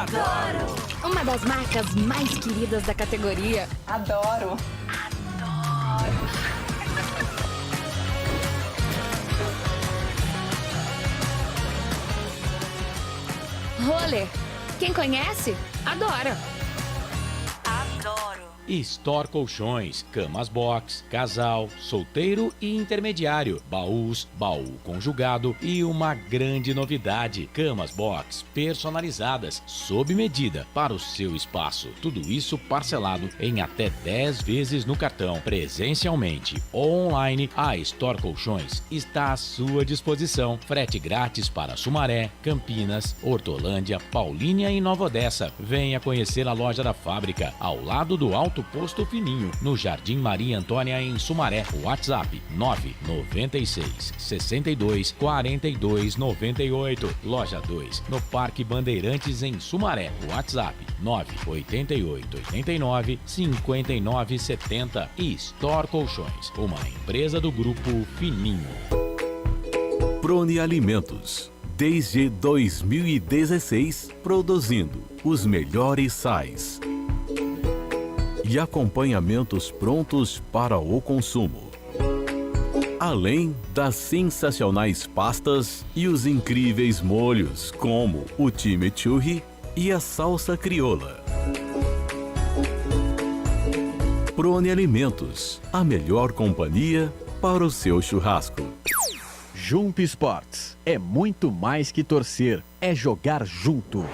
Adoro! Uma das marcas mais queridas da categoria. Adoro! Roller. Quem conhece, adora. Adoro! Store Colchões, camas box, casal, solteiro e intermediário, baús, baú conjugado e uma grande novidade, camas box personalizadas, sob medida para o seu espaço. Tudo isso parcelado em até 10 vezes no cartão. Presencialmente ou online, a Store Colchões está à sua disposição. Frete grátis para Sumaré, Campinas, Hortolândia, Paulínia e Nova Odessa. Venha conhecer a loja da fábrica, ao lado do Alto Posto Fininho, no Jardim Maria Antônia, em Sumaré. WhatsApp 996 62 42 98. Loja 2, no Parque Bandeirantes, em Sumaré. WhatsApp 988 89 59 70. E Store Colchões, uma empresa do Grupo Fininho. Prone Alimentos. Desde 2016, produzindo os melhores sais e acompanhamentos prontos para o consumo. Além das sensacionais pastas e os incríveis molhos, como o chimichurri e a salsa crioula. Prone Alimentos, a melhor companhia para o seu churrasco. Jump Sports é muito mais que torcer, é jogar junto.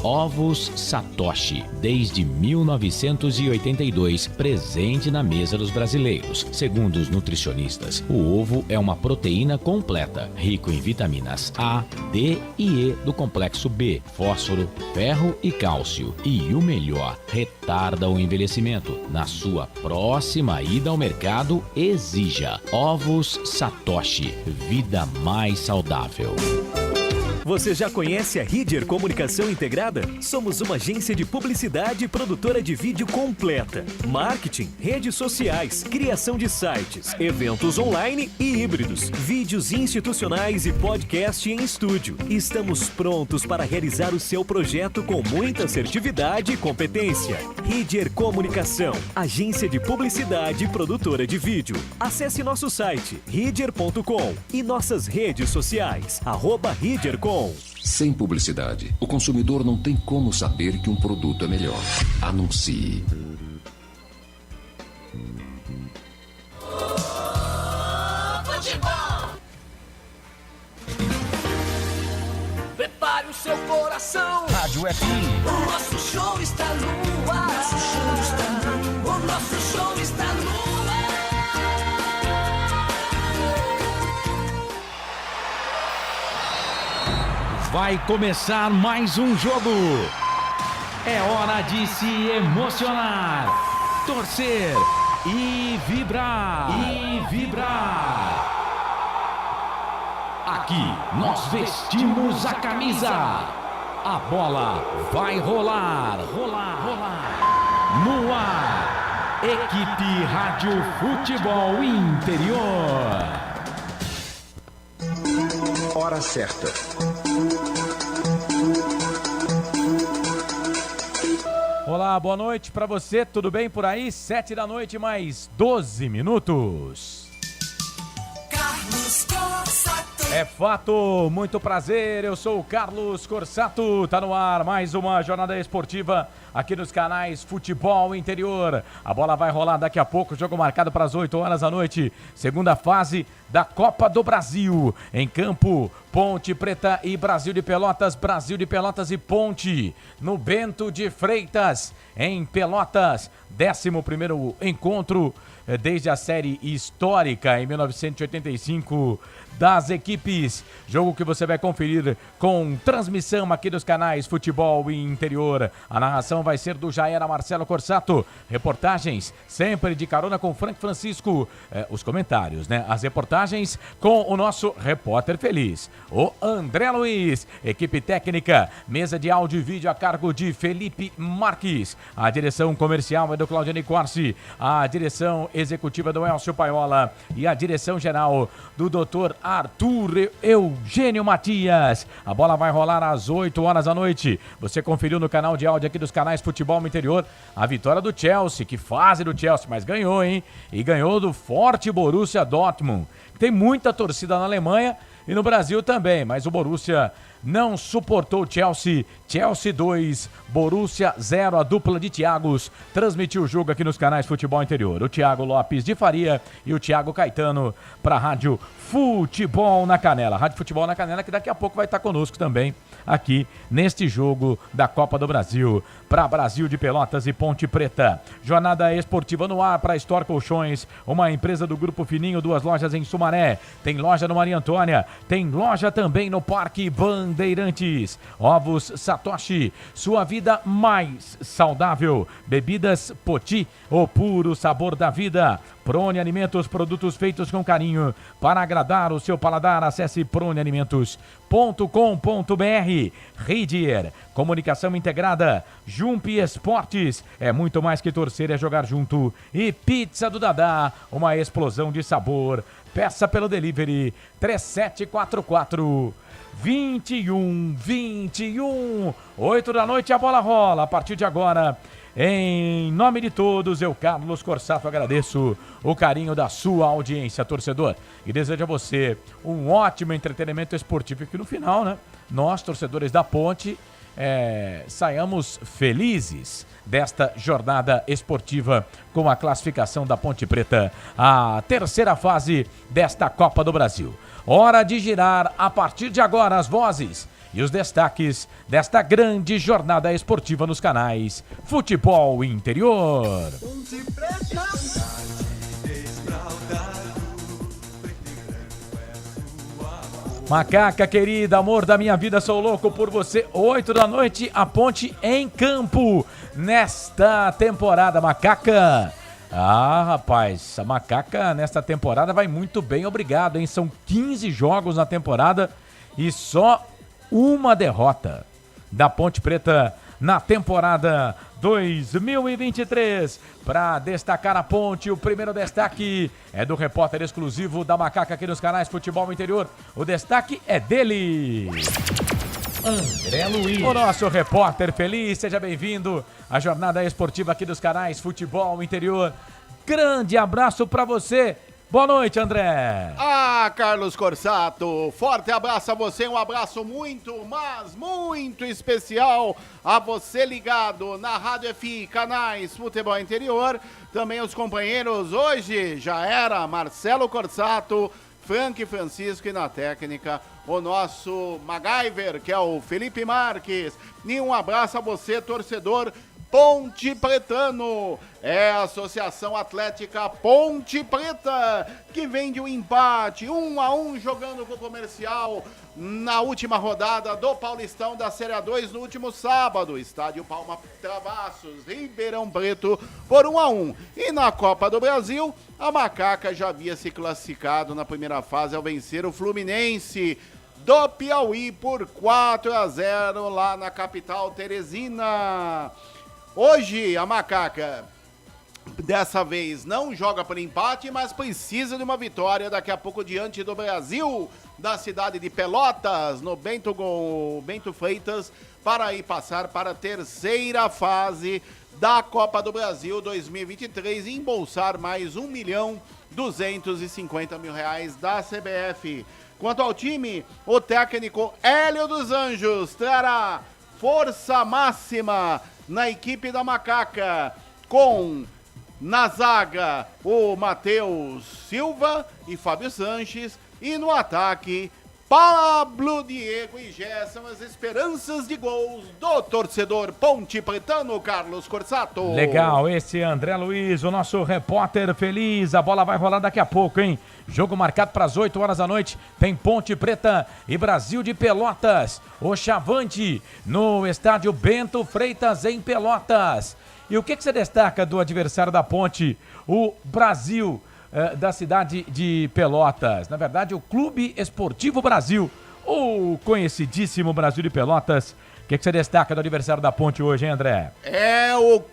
Ovos Satoshi, desde 1982, presente na mesa dos brasileiros. Segundo os nutricionistas, o ovo é uma proteína completa, rico em vitaminas A, D e E do complexo B, fósforo, ferro e cálcio. E o melhor, retarda o envelhecimento. Na sua próxima ida ao mercado, exija Ovos Satoshi, vida mais saudável. Você já conhece a Ridger Comunicação Integrada? Somos uma agência de publicidade e produtora de vídeo completa. Marketing, redes sociais, criação de sites, eventos online e híbridos, vídeos institucionais e podcast em estúdio. Estamos prontos para realizar o seu projeto com muita assertividade e competência. Ridger Comunicação, agência de publicidade e produtora de vídeo. Acesse nosso site ridger.com e nossas redes sociais, @ridger.com. Sem publicidade, o consumidor não tem como saber que um produto é melhor. Anuncie. Prepare o seu coração. Rádio FM. O nosso show está no ar. O nosso show está no ar. Vai começar mais um jogo. É hora de se emocionar, torcer e vibrar. Aqui nós vestimos a camisa. A bola vai rolar. No ar, Equipe Rádio Futebol Interior. Hora certa. Olá, boa noite pra você, tudo bem por aí? 7 da noite, mais 12 minutos. Carlos Corsato. É fato, muito prazer, eu sou o Carlos Corsato, tá no ar mais uma jornada esportiva aqui nos canais Futebol Interior. A bola vai rolar daqui a pouco, jogo marcado para as 8 horas da noite, segunda fase da Copa do Brasil. Em campo, Ponte Preta e Brasil de Pelotas e Ponte, no Bento de Freitas, em Pelotas, 11º encontro desde a série histórica em 1985 das equipes. Jogo que você vai conferir com transmissão aqui dos canais Futebol Interior. A narração vai ser do Jaera Marcelo Corsato. Reportagens sempre de carona com Frank Francisco. Os comentários, né? As reportagens com o nosso repórter feliz, o André Luiz. Equipe técnica, mesa de áudio e vídeo a cargo de Felipe Marques. A direção comercial é do Claudiane Corsi. A direção executiva do Elcio Paiola. E a direção geral do Dr. Arthur por Eugênio Matias. A bola vai rolar às 8 horas da noite. Você conferiu no canal de áudio aqui dos canais Futebol Interior a vitória do Chelsea, que fase do Chelsea, mas ganhou, hein? E ganhou do forte Borussia Dortmund. Tem muita torcida na Alemanha e no Brasil também, mas o Borussia não suportou o Chelsea. Chelsea 2, Borussia 0, a dupla de Thiagos transmitiu o jogo aqui nos canais Futebol Interior. O Thiago Lopes de Faria e o Thiago Caetano para a Rádio Futebol na Canela. Rádio Futebol na Canela, que daqui a pouco vai estar conosco também aqui neste jogo da Copa do Brasil para Brasil de Pelotas e Ponte Preta. Jornada esportiva no ar para Store Colchões, uma empresa do Grupo Fininho, 2 lojas em Sumaré. Tem loja no Maria Antônia, tem loja também no Parque Bandeirantes. Ovos Satoshi, sua vida mais saudável. Bebidas Poti, o puro sabor da vida. Prone Alimentos, produtos feitos com carinho para agradar o seu paladar. Acesse pronealimentos.com.br. Ridier, comunicação integrada. Jump Esportes, é muito mais que torcer, é jogar junto. E Pizza do Dadá, uma explosão de sabor. Peça pelo delivery 3744 2121. 8 da noite a bola rola. A partir de agora, em nome de todos, eu, Carlos Corsato, agradeço o carinho da sua audiência, torcedor, e desejo a você um ótimo entretenimento esportivo, que no final, né, nós, torcedores da Ponte, saiamos felizes desta jornada esportiva com a classificação da Ponte Preta à terceira fase desta Copa do Brasil. Hora de girar, a partir de agora, as vozes e os destaques desta grande jornada esportiva nos canais Futebol Interior. Macaca querida, amor da minha vida, sou louco por você. 8 da noite, a Ponte em campo nesta temporada. Macaca, rapaz, a Macaca nesta temporada vai muito bem, obrigado, hein? São 15 jogos na temporada e só uma derrota da Ponte Preta na temporada 2023. Para destacar a Ponte, o primeiro destaque é do repórter exclusivo da Macaca aqui nos canais Futebol Interior. O destaque é dele, André Luiz, o nosso repórter feliz. Seja bem-vindo à jornada esportiva aqui dos canais Futebol Interior. Grande abraço para você. Boa noite, André. Carlos Corsato, forte abraço a você, um abraço muito, mas muito especial a você ligado na Rádio FI, canais Futebol Interior, também os companheiros, hoje já era Marcelo Corsato, Frank Francisco e na técnica o nosso MacGyver, que é o Felipe Marques, e um abraço a você, torcedor Ponte Pretano, é a Associação Atlética Ponte Preta, que vem de um empate 1-1 jogando com o Comercial na última rodada do Paulistão da Série A2 no último sábado, estádio Palma Travassos, Ribeirão Preto, por 1-1. E na Copa do Brasil, a Macaca já havia se classificado na primeira fase ao vencer o Fluminense do Piauí por 4-0 lá na capital Teresina. Hoje a Macaca, dessa vez, não joga por empate, mas precisa de uma vitória daqui a pouco diante do Brasil, da cidade de Pelotas, no Bento Freitas, para ir passar para a terceira fase da Copa do Brasil 2023 e embolsar mais R$1.250.000 da CBF. Quanto ao time, o técnico Hélio dos Anjos trará força máxima na equipe da Macaca, com na zaga o Matheus Silva e Fábio Sanches, e no ataque Pablo, Diego e Gé são as esperanças de gols do torcedor Ponte Pretano, Carlos Corsato. Legal, esse é André Luiz, o nosso repórter feliz. A bola vai rolar daqui a pouco, hein? Jogo marcado para as 8 horas da noite. Tem Ponte Preta e Brasil de Pelotas. O Chavante no estádio Bento Freitas, em Pelotas. E o que você destaca do adversário da Ponte? O Brasil da cidade de Pelotas. Na verdade, o Clube Esportivo Brasil, o conhecidíssimo Brasil de Pelotas. O que você destaca do adversário da Ponte hoje, hein, André? É o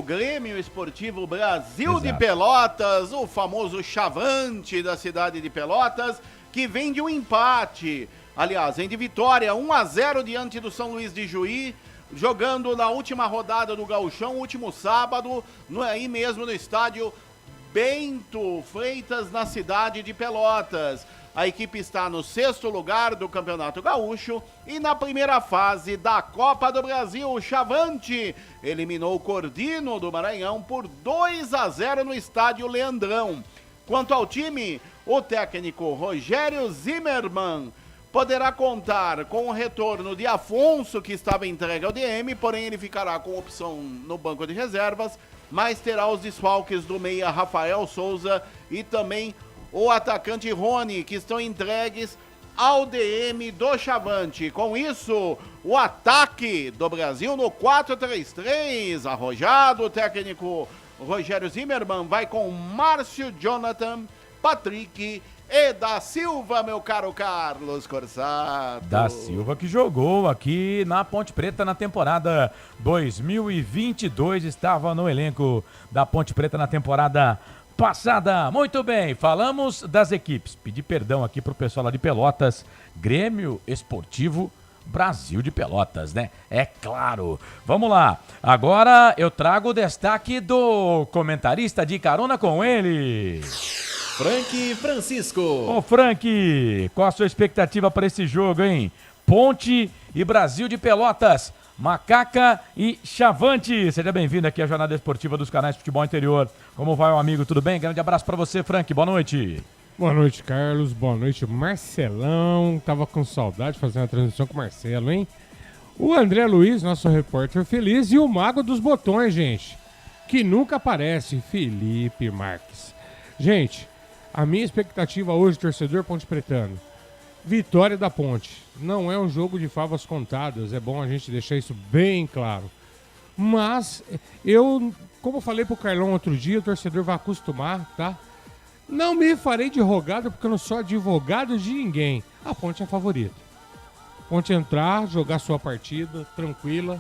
Grêmio Esportivo Brasil. Exato. De Pelotas, o famoso Chavante da cidade de Pelotas, que vem de um empate. Aliás, vem de vitória, 1-0 diante do São Luís de Juí, jogando na última rodada do Gauchão, último sábado, aí mesmo no estádio Bento Freitas, na cidade de Pelotas. A equipe está no 6º lugar do Campeonato Gaúcho e na primeira fase da Copa do Brasil, o Chavante eliminou o Cordino do Maranhão por 2-0 no estádio Leandrão. Quanto ao time, o técnico Rogério Zimmermann poderá contar com o retorno de Afonso, que estava entregue ao DM, porém ele ficará com opção no banco de reservas, mas terá os desfalques do meia Rafael Souza e também o atacante Rony, que estão entregues ao DM do Chavante. Com isso, o ataque do Brasil no 4-3-3, arrojado, o técnico Rogério Zimmermann vai com Márcio, Jonathan, Patrick e Da Silva, meu caro Carlos Corsato. Da Silva, que jogou aqui na Ponte Preta na temporada 2022, estava no elenco da Ponte Preta na temporada passada. Muito bem, falamos das equipes. Pedi perdão aqui pro pessoal lá de Pelotas, Grêmio Esportivo Brasil de Pelotas, né? É claro. Vamos lá. Agora eu trago o destaque do comentarista de carona com ele, Frank Francisco. Ô Frank, qual a sua expectativa para esse jogo, hein? Ponte e Brasil de Pelotas, Macaca e Chavante. Seja bem-vindo aqui à Jornada Esportiva dos Canais Futebol Interior. Como vai, meu amigo? Tudo bem? Grande abraço para você, Frank. Boa noite. Boa noite, Carlos. Boa noite, Marcelão. Tava com saudade de fazer uma transmissão com o Marcelo, hein? O André Luiz, nosso repórter feliz, e o mago dos botões, gente, que nunca aparece, Felipe Marques. Gente, a minha expectativa hoje, torcedor ponte pretano, vitória da Ponte. Não é um jogo de favas contadas, é bom a gente deixar isso bem claro. Mas eu, como falei pro Carlão outro dia, o torcedor vai acostumar, tá? Não me farei de rogado, porque eu não sou advogado de ninguém. A Ponte é a favorita. Ponte entrar, jogar sua partida, tranquila.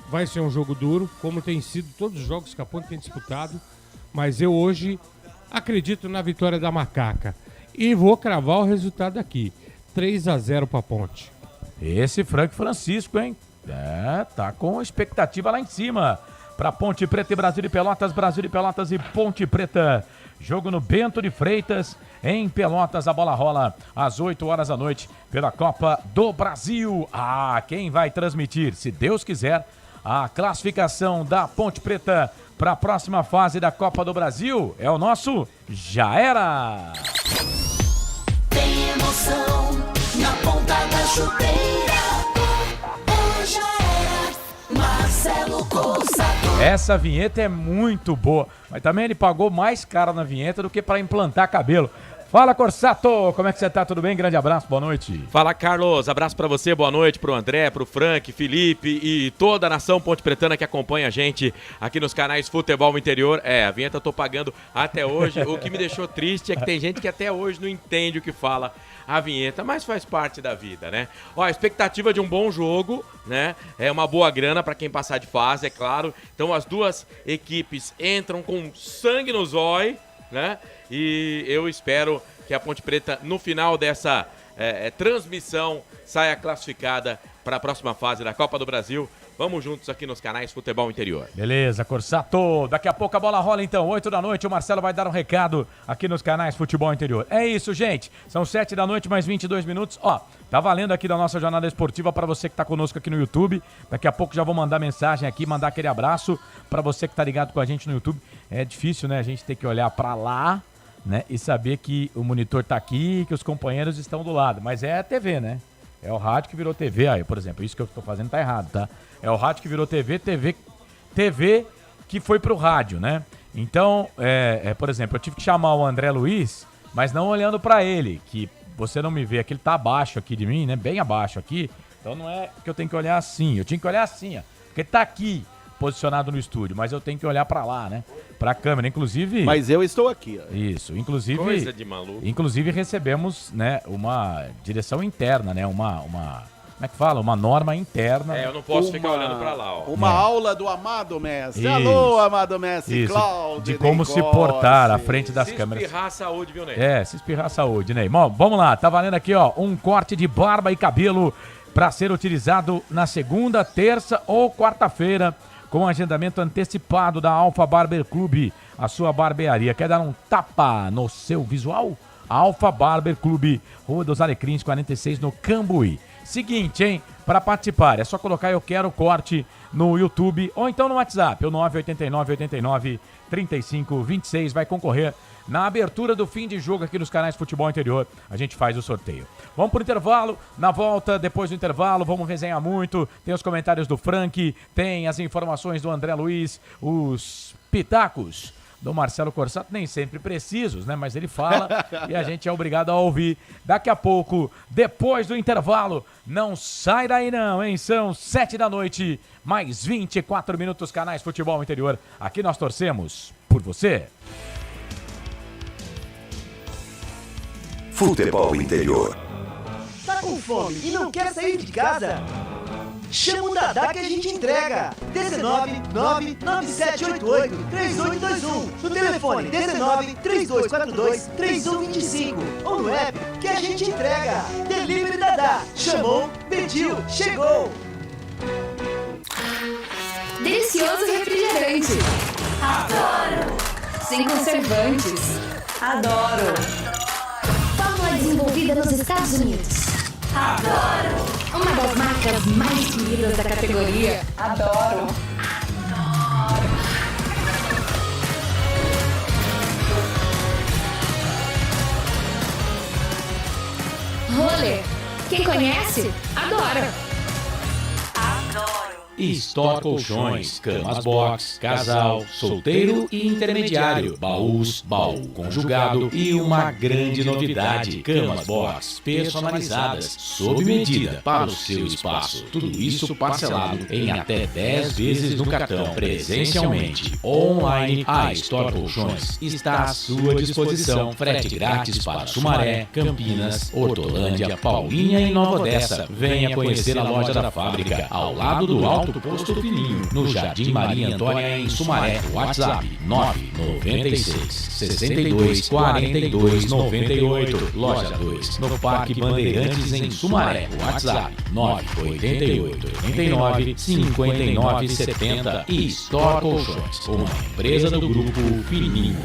Vai ser um jogo duro, como tem sido todos os jogos que a Ponte tem disputado. Mas eu hoje acredito na vitória da Macaca. E vou cravar o resultado aqui. 3-0 pra Ponte. Esse Frank Francisco, hein? Tá com expectativa lá em cima. Pra Ponte Preta e Brasil de Pelotas e Ponte Preta. Jogo no Bento de Freitas, em Pelotas. A bola rola às 8 horas da noite pela Copa do Brasil. Quem vai transmitir, se Deus quiser, a classificação da Ponte Preta para a próxima fase da Copa do Brasil é o nosso Já Era. Tem emoção na ponta da chuteira. Já era Marcelo Corsato. Essa vinheta é muito boa, mas também ele pagou mais caro na vinheta do que para implantar cabelo. Fala, Corsato, como é que você tá? Tudo bem? Grande abraço, boa noite. Fala, Carlos, abraço pra você, boa noite pro André, pro Frank, Felipe e toda a nação ponte pretana que acompanha a gente aqui nos canais Futebol Interior. A vinheta eu tô pagando até hoje. O que me deixou triste é que tem gente que até hoje não entende o que fala a vinheta, mas faz parte da vida, né? Ó, a expectativa de um bom jogo, né? É uma boa grana pra quem passar de fase, é claro. Então as duas equipes entram com sangue no zóio, né? E eu espero que a Ponte Preta, no final dessa transmissão, saia classificada para a próxima fase da Copa do Brasil. Vamos juntos aqui nos canais Futebol Interior. Beleza, Corsato. Daqui a pouco a bola rola então, 8 da noite. O Marcelo vai dar um recado aqui nos canais Futebol Interior. É isso, gente. São 7 da noite, mais 22 minutos. Ó, tá valendo aqui da nossa jornada esportiva para você que tá conosco aqui no YouTube. Daqui a pouco já vou mandar mensagem aqui, mandar aquele abraço para você que tá ligado com a gente no YouTube. É difícil, né? A gente ter que olhar para lá, né? E saber que o monitor tá aqui, que os companheiros estão do lado. Mas é a TV, né? É o rádio que virou TV. Aí, por exemplo, isso que eu tô fazendo tá errado, tá? É o rádio que virou TV que foi pro rádio, né? Então, por exemplo, eu tive que chamar o André Luiz, mas não olhando pra ele, que você não me vê aqui, ele tá abaixo aqui de mim, né? Bem abaixo aqui. Então não é que eu tenho que olhar assim, eu tinha que olhar assim, ó. Porque ele tá aqui, posicionado no estúdio, mas eu tenho que olhar pra lá, né? Pra câmera, inclusive... Mas eu estou aqui, ó. Isso, inclusive... Coisa de maluco. Inclusive recebemos, né, uma direção interna, né? como é que fala? Uma norma interna. Eu não posso ficar olhando pra lá, ó. Uma aula do amado mestre. Isso. Alô, amado mestre Isso, Cláudio. de como se portar à frente das câmeras. Se espirrar a saúde, viu, Ney? Se espirrar a saúde, Ney. Bom, vamos lá, tá valendo aqui, ó, um corte de barba e cabelo para ser utilizado na segunda, terça ou quarta-feira, com agendamento antecipado da Alfa Barber Clube, a sua barbearia. Quer dar um tapa no seu visual? Alfa Barber Clube, Rua dos Alecrins, 46, no Cambuí. Seguinte, hein? Para participar, é só colocar Eu Quero Corte no YouTube ou então no WhatsApp, o 989-89-35-26. Vai concorrer na abertura do fim de jogo aqui nos canais Futebol Interior. A gente faz o sorteio. Vamos pro intervalo. Na volta, depois do intervalo, vamos resenhar muito. Tem os comentários do Frank, tem as informações do André Luiz, os pitacos do Marcelo Corsato, nem sempre precisos, né? Mas ele fala e a gente é obrigado a ouvir. Daqui a pouco, depois do intervalo, não sai daí não, hein? São 7 da noite, mais 24 minutos, canais Futebol Interior. Aqui nós torcemos por você. Futebol Interior. Tá com fome e não quer sair de casa? Chama o Dadá que a gente entrega. 19 99788 3821. No telefone 19 3242 3125. Ou no app que a gente entrega. Delivery Dadá. Chamou, pediu, chegou. Delicioso refrigerante. Adoro. Sem conservantes. Adoro. Fórmula desenvolvida nos Estados Unidos. Adoro. Uma das marcas mais queridas da categoria. Adoro. Rolê. Quem conhece, adora. Store Colchões, camas box, casal, solteiro e intermediário, baús, baú conjugado e uma grande novidade, camas box personalizadas, sob medida para o seu espaço. Tudo isso parcelado em até 10 vezes no cartão, presencialmente, online. A Store Colchões está à sua disposição. Frete grátis para Sumaré, Campinas, Hortolândia, Paulínia e Nova Odessa. Venha conhecer a loja da fábrica, ao lado do Alto Posto Fininho, no Jardim Maria Antônia, em Sumaré. WhatsApp 996 62 42 98. Loja 2, no Parque Bandeirantes, em Sumaré. WhatsApp 988 89 59 70. E Store Colchões, uma empresa do Grupo Fininho.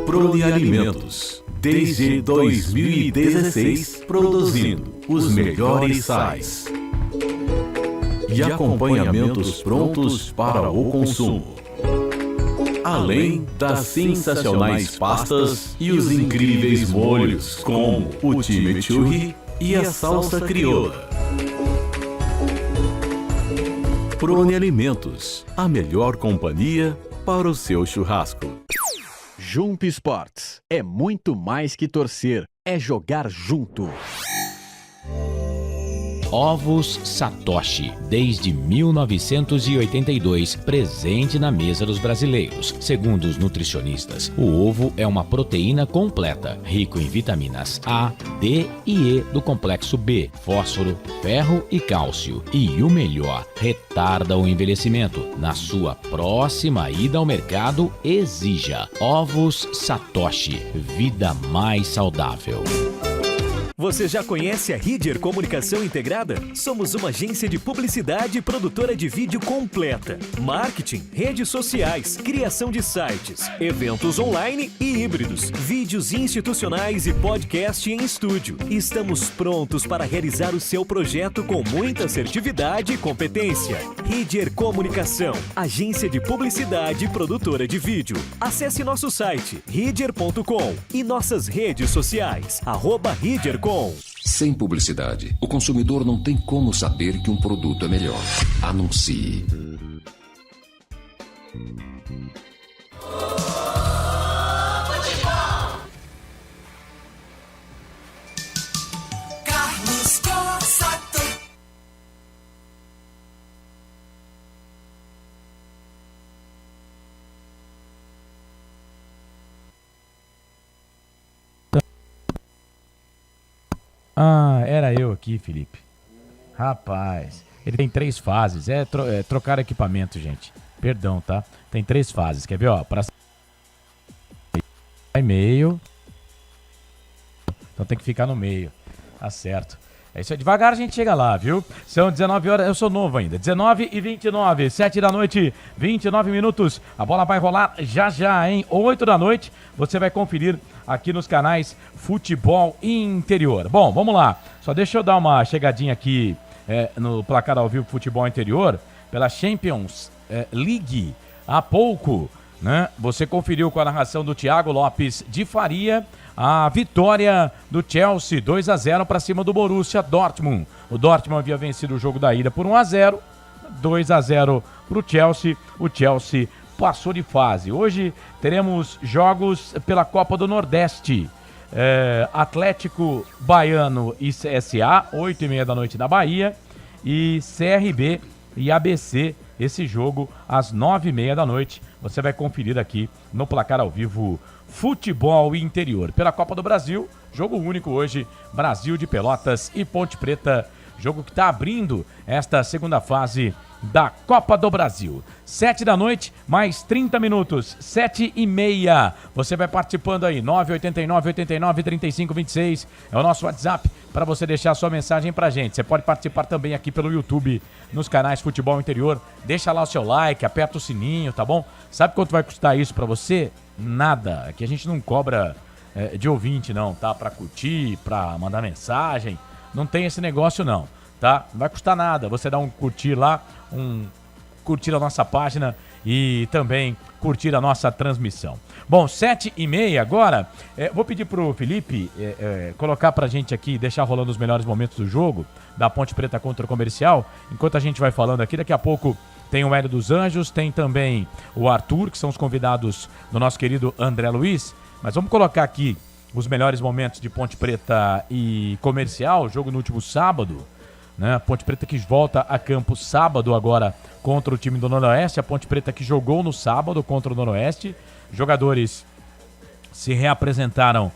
Prone Alimentos, desde 2016, produzindo os melhores sais e acompanhamentos prontos para o consumo. Além das sensacionais pastas e os incríveis molhos, como o chimichurri e a salsa crioula. Prone Alimentos, a melhor companhia para o seu churrasco. Jump Sports é muito mais que torcer, é jogar junto. Ovos Satoshi, desde 1982, presente na mesa dos brasileiros. Segundo os nutricionistas, o ovo é uma proteína completa, rico em vitaminas A, D e E do complexo B, fósforo, ferro e cálcio. E o melhor, retarda o envelhecimento. Na sua próxima ida ao mercado, exija Ovos Satoshi, vida mais saudável. Você já conhece a Ridger Comunicação Integrada? Somos uma agência de publicidade e produtora de vídeo completa. Marketing, redes sociais, criação de sites, eventos online e híbridos, vídeos institucionais e podcast em estúdio. Estamos prontos para realizar o seu projeto com muita assertividade e competência. Ridger Comunicação, agência de publicidade e produtora de vídeo. Acesse nosso site, ridger.com, e nossas redes sociais, @ridger.com. Sem publicidade, o consumidor não tem como saber que um produto é melhor. Anuncie. Carlos Corsato. Ah, era eu aqui, Felipe. Rapaz, ele tem 3 fases. É trocar equipamento, gente. Perdão, tá? Tem 3 fases. Quer ver, ó? Para meio. Então tem que ficar no meio. Tá certo. É isso aí, devagar a gente chega lá, viu? São 19 horas, eu sou novo ainda. 19h29, 7 da noite, 29 minutos. A bola vai rolar já, hein? 8 da noite, você vai conferir aqui nos canais Futebol Interior. Bom, vamos lá. Só deixa eu dar uma chegadinha aqui no placar ao vivo Futebol Interior, pela Champions League. Há pouco, né? Você conferiu com a narração do Thiago Lopes de Faria a vitória do Chelsea 2-0 para cima do Borussia Dortmund. O Dortmund havia vencido o jogo da ida por 1-0, 2-0 para o Chelsea. O Chelsea passou de fase. Hoje teremos jogos pela Copa do Nordeste. Atlético Baiano e CSA, 8h30 da noite na Bahia. E CRB e ABC, esse jogo às 9h30 da noite. Você vai conferir aqui no placar ao vivo Futebol Interior. Pela Copa do Brasil, jogo único hoje, Brasil de Pelotas e Ponte Preta. Jogo que está abrindo esta segunda fase da Copa do Brasil. 7 da noite, mais 30 minutos, 7h30. Você vai participando aí, 989-89-3526. É o nosso WhatsApp para você deixar sua mensagem pra gente. Você pode participar também aqui pelo YouTube, nos canais Futebol Interior. Deixa lá o seu like, aperta o sininho, tá bom? Sabe quanto vai custar isso pra você? Nada. Aqui a gente não cobra de ouvinte não, tá? Pra curtir, pra mandar mensagem. Não tem esse negócio não, tá? Não vai custar nada. Você dá um curtir lá, curtir a nossa página e também curtir a nossa transmissão. Bom, 7h30 agora. Vou pedir pro Felipe colocar pra gente aqui, deixar rolando os melhores momentos do jogo da Ponte Preta contra o Comercial. Enquanto a gente vai falando aqui, daqui a pouco tem o Hélio dos Anjos, tem também o Arthur, que são os convidados do nosso querido André Luiz. Mas vamos colocar aqui os melhores momentos de Ponte Preta e Comercial, jogo no último sábado, né? Ponte Preta que volta a campo sábado agora contra o time do Noroeste, a Ponte Preta que jogou no sábado contra o Noroeste. Jogadores se reapresentaram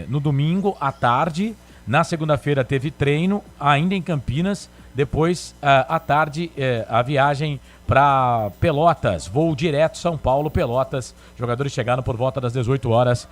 no domingo à tarde, na segunda-feira teve treino ainda em Campinas, depois à tarde a viagem para Pelotas, voo direto São Paulo, Pelotas. Jogadores chegaram por volta das 18 horas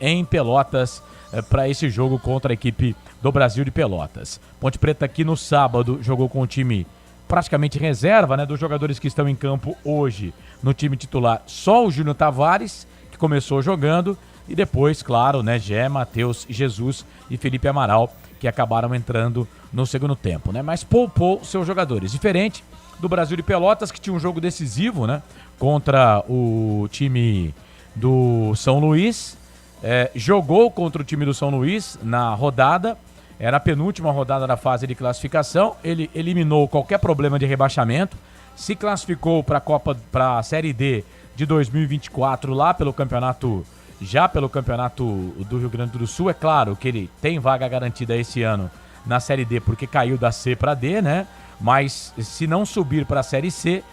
em Pelotas para esse jogo contra a equipe do Brasil de Pelotas. Ponte Preta aqui no sábado jogou com o time praticamente reserva, né, dos jogadores que estão em campo hoje. No time titular, só o Júnior Tavares, que começou jogando, e depois, claro, né, Gé, Matheus, Jesus e Felipe Amaral, que acabaram entrando no segundo tempo, né? Mas poupou seus jogadores. Diferente do Brasil de Pelotas, que tinha um jogo decisivo, né, contra o time do São Luís. Jogou contra o time do São Luís na rodada, era a penúltima rodada da fase de classificação. Ele eliminou qualquer problema de rebaixamento, se classificou para a Série D de 2024 lá pelo campeonato do Rio Grande do Sul. É claro que ele tem vaga garantida esse ano na Série D, porque caiu da C para D, né? Mas se não subir para a Série C,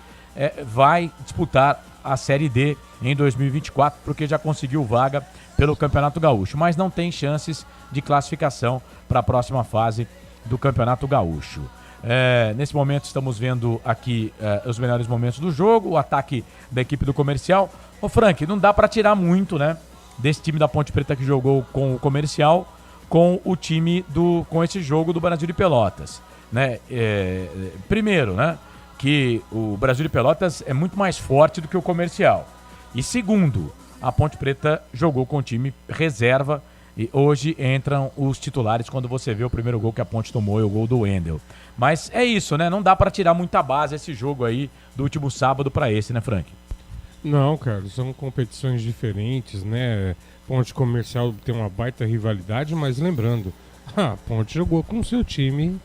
vai disputar a Série D em 2024, porque já conseguiu vaga pelo Campeonato Gaúcho, mas não tem chances de classificação para a próxima fase do Campeonato Gaúcho. Nesse momento estamos vendo aqui os melhores momentos do jogo, o ataque da equipe do Comercial. Ô Frank, não dá para tirar muito, né, desse time da Ponte Preta que jogou com o Comercial, com o time com esse jogo do Brasil de Pelotas, né? Primeiro, né, que o Brasil de Pelotas é muito mais forte do que o Comercial. E segundo, a Ponte Preta jogou com o time reserva e hoje entram os titulares quando você vê o primeiro gol que a Ponte tomou, é o gol do Wendel. Mas é isso, né? Não dá pra tirar muita base esse jogo aí do último sábado pra esse, né, Frank? Não, cara, são competições diferentes, né? Ponte Comercial tem uma baita rivalidade, mas lembrando, a Ponte jogou com o seu time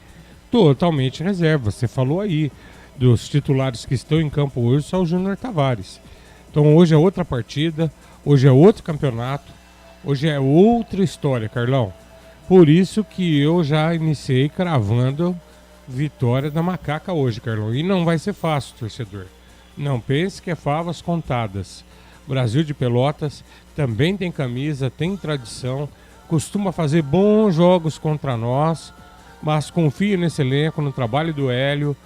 totalmente reserva. Você falou aí dos titulares que estão em campo hoje, só o Júnior Tavares. Então hoje é outra partida, hoje é outro campeonato, hoje é outra história, Carlão. Por isso que eu já iniciei cravando vitória da Macaca hoje, Carlão. E não vai ser fácil, torcedor. Não pense que é favas contadas. Brasil de Pelotas também tem camisa, tem tradição, costuma fazer bons jogos contra nós, mas confio nesse elenco, no trabalho do Hélio.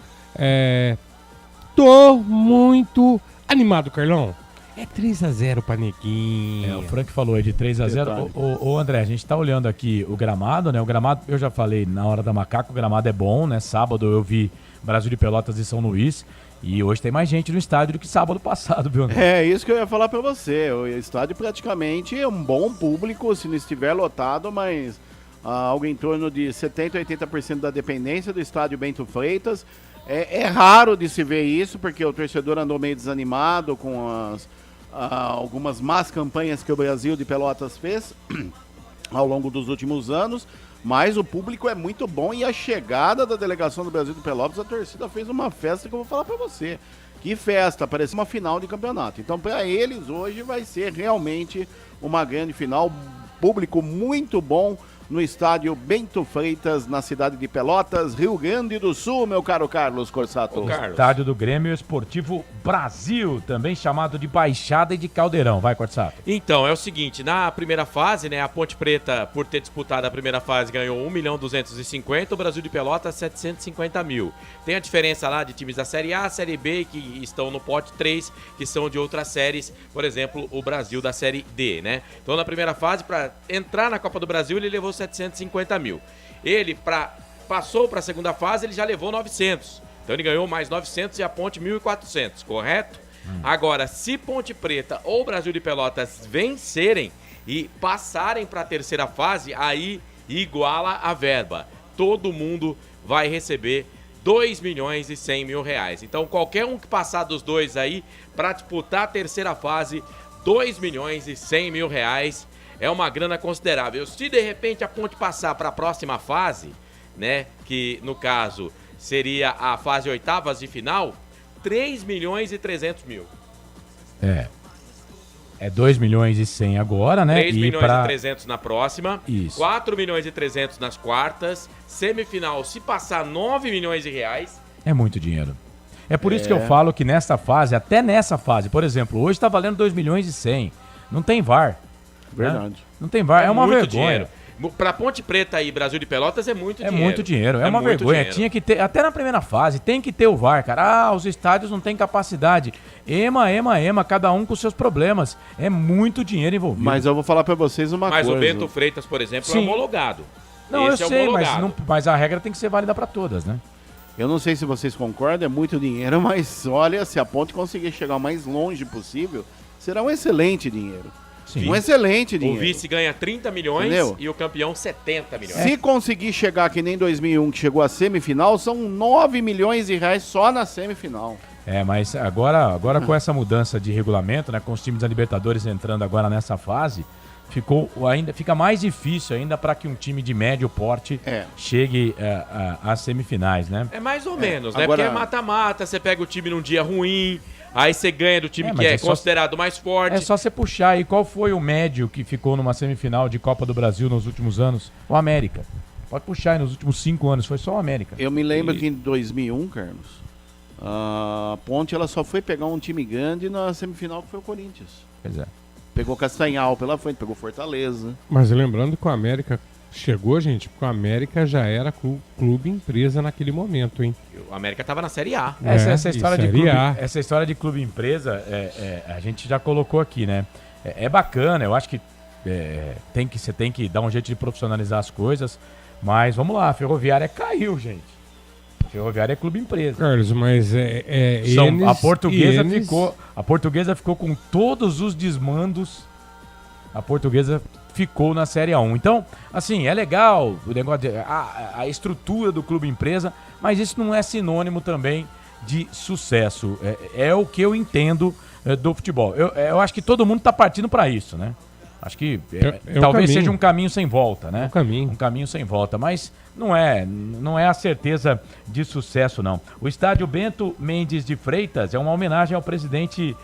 Tô muito animado, Carlão. É 3x0 pra Neguinho. O Frank falou aí de 3x0. Ô André, a gente tá olhando aqui o gramado, né? O gramado, eu já falei na hora da Macaco, o gramado é bom, né? Sábado eu vi Brasil de Pelotas e São Luís. E hoje tem mais gente no estádio do que sábado passado, viu, André? É isso que eu ia falar pra você. O estádio praticamente é um bom público, se não estiver lotado, mas algo em torno de 70%, 80% da dependência do estádio Bento Freitas. É raro de se ver isso, porque o torcedor andou meio desanimado com algumas más campanhas que o Brasil de Pelotas fez ao longo dos últimos anos. Mas o público é muito bom e a chegada da delegação do Brasil de Pelotas, a torcida fez uma festa que eu vou falar pra você. Que festa, parecia uma final de campeonato. Então pra eles hoje vai ser realmente uma grande final, público muito bom no estádio Bento Freitas, na cidade de Pelotas, Rio Grande do Sul, meu caro Carlos Corsato. Estádio do Grêmio Esportivo Brasil, também chamado de Baixada e de Caldeirão. Vai, Corsato. Então, é o seguinte, na primeira fase, né, a Ponte Preta, por ter disputado a primeira fase, ganhou 1.250.000, o Brasil de Pelotas 750.000. Tem a diferença lá de times da Série A, Série B, que estão no pote 3, que são de outras séries, por exemplo, o Brasil da Série D, né? Então, na primeira fase, para entrar na Copa do Brasil, ele levou 750.000. Ele passou para a segunda fase, ele já levou 900. Então ele ganhou mais 900 e a Ponte 1.400, correto? Agora, se Ponte Preta ou Brasil de Pelotas vencerem e passarem para a terceira fase, aí iguala a verba. Todo mundo vai receber 2.100.000 reais. Então qualquer um que passar dos dois aí para disputar a terceira fase, 2.100.000 reais. É uma grana considerável. Se de repente a Ponte passar para a próxima fase, né, que no caso seria a fase oitavas de final, 3.300.000. É 2.100.000 agora, né? 3.300.000 na próxima. Isso. 4.300.000 nas quartas. Semifinal, se passar 9 milhões de reais. É muito dinheiro. É por isso que eu falo que nessa fase, até nessa fase, por exemplo, hoje está valendo 2.100.000. Não tem VAR. Verdade. Né? Não tem VAR, é uma vergonha. Dinheiro. Pra Ponte Preta e Brasil de Pelotas é muito dinheiro. É muito dinheiro, é uma vergonha. Dinheiro. Tinha que ter, até na primeira fase, tem que ter o VAR, cara. Os estádios não têm capacidade. Ema, cada um com seus problemas. É muito dinheiro envolvido. Mas eu vou falar pra vocês uma coisa. Mas o Bento Freitas, por exemplo, é homologado. Não, Esse eu sei, homologado. mas a regra tem que ser válida pra todas, né? Eu não sei se vocês concordam, é muito dinheiro, mas olha, se a Ponte conseguir chegar o mais longe possível, será um excelente dinheiro. Sim. Um excelente dinheiro. O vice ganha 30 milhões. Entendeu? E o campeão 70 milhões. Se conseguir chegar que nem 2001, que chegou à semifinal, são 9 milhões de reais só na semifinal. Mas agora com essa mudança de regulamento, né, com os times da Libertadores entrando agora nessa fase, fica mais difícil ainda para que um time de médio porte chegue às semifinais, né? É mais ou menos, né? Agora... Porque é mata-mata, você pega o time num dia ruim, aí você ganha do time que é considerado mais forte. É só você puxar aí. Qual foi o médio que ficou numa semifinal de Copa do Brasil nos últimos anos? O América. Pode puxar aí, nos últimos 5 anos, foi só o América. Eu me lembro que em 2001, Carlos, a Ponte ela só foi pegar um time grande na semifinal, que foi o Corinthians. Pois é. Pegou Castanhal pela frente, pegou Fortaleza. Mas lembrando que o América chegou, gente, porque o América já era clube empresa naquele momento, hein? O América estava na Série A. Essa história de clube empresa, a gente já colocou aqui, né? É bacana, eu acho que você tem que dar um jeito de profissionalizar as coisas, mas vamos lá, a Ferroviária caiu, gente. A Ferroviária é clube empresa. Carlos, mas a portuguesa ficou com todos os desmandos. A portuguesa ficou na Série A1. Então, assim, é legal o negócio a estrutura do clube empresa, mas isso não é sinônimo também de sucesso. É o que eu entendo do futebol. Eu acho que todo mundo está partindo para isso, né? Acho que talvez seja um caminho sem volta, né? Um caminho sem volta, mas não é a certeza de sucesso, não. O estádio Bento Mendes de Freitas é uma homenagem ao presidente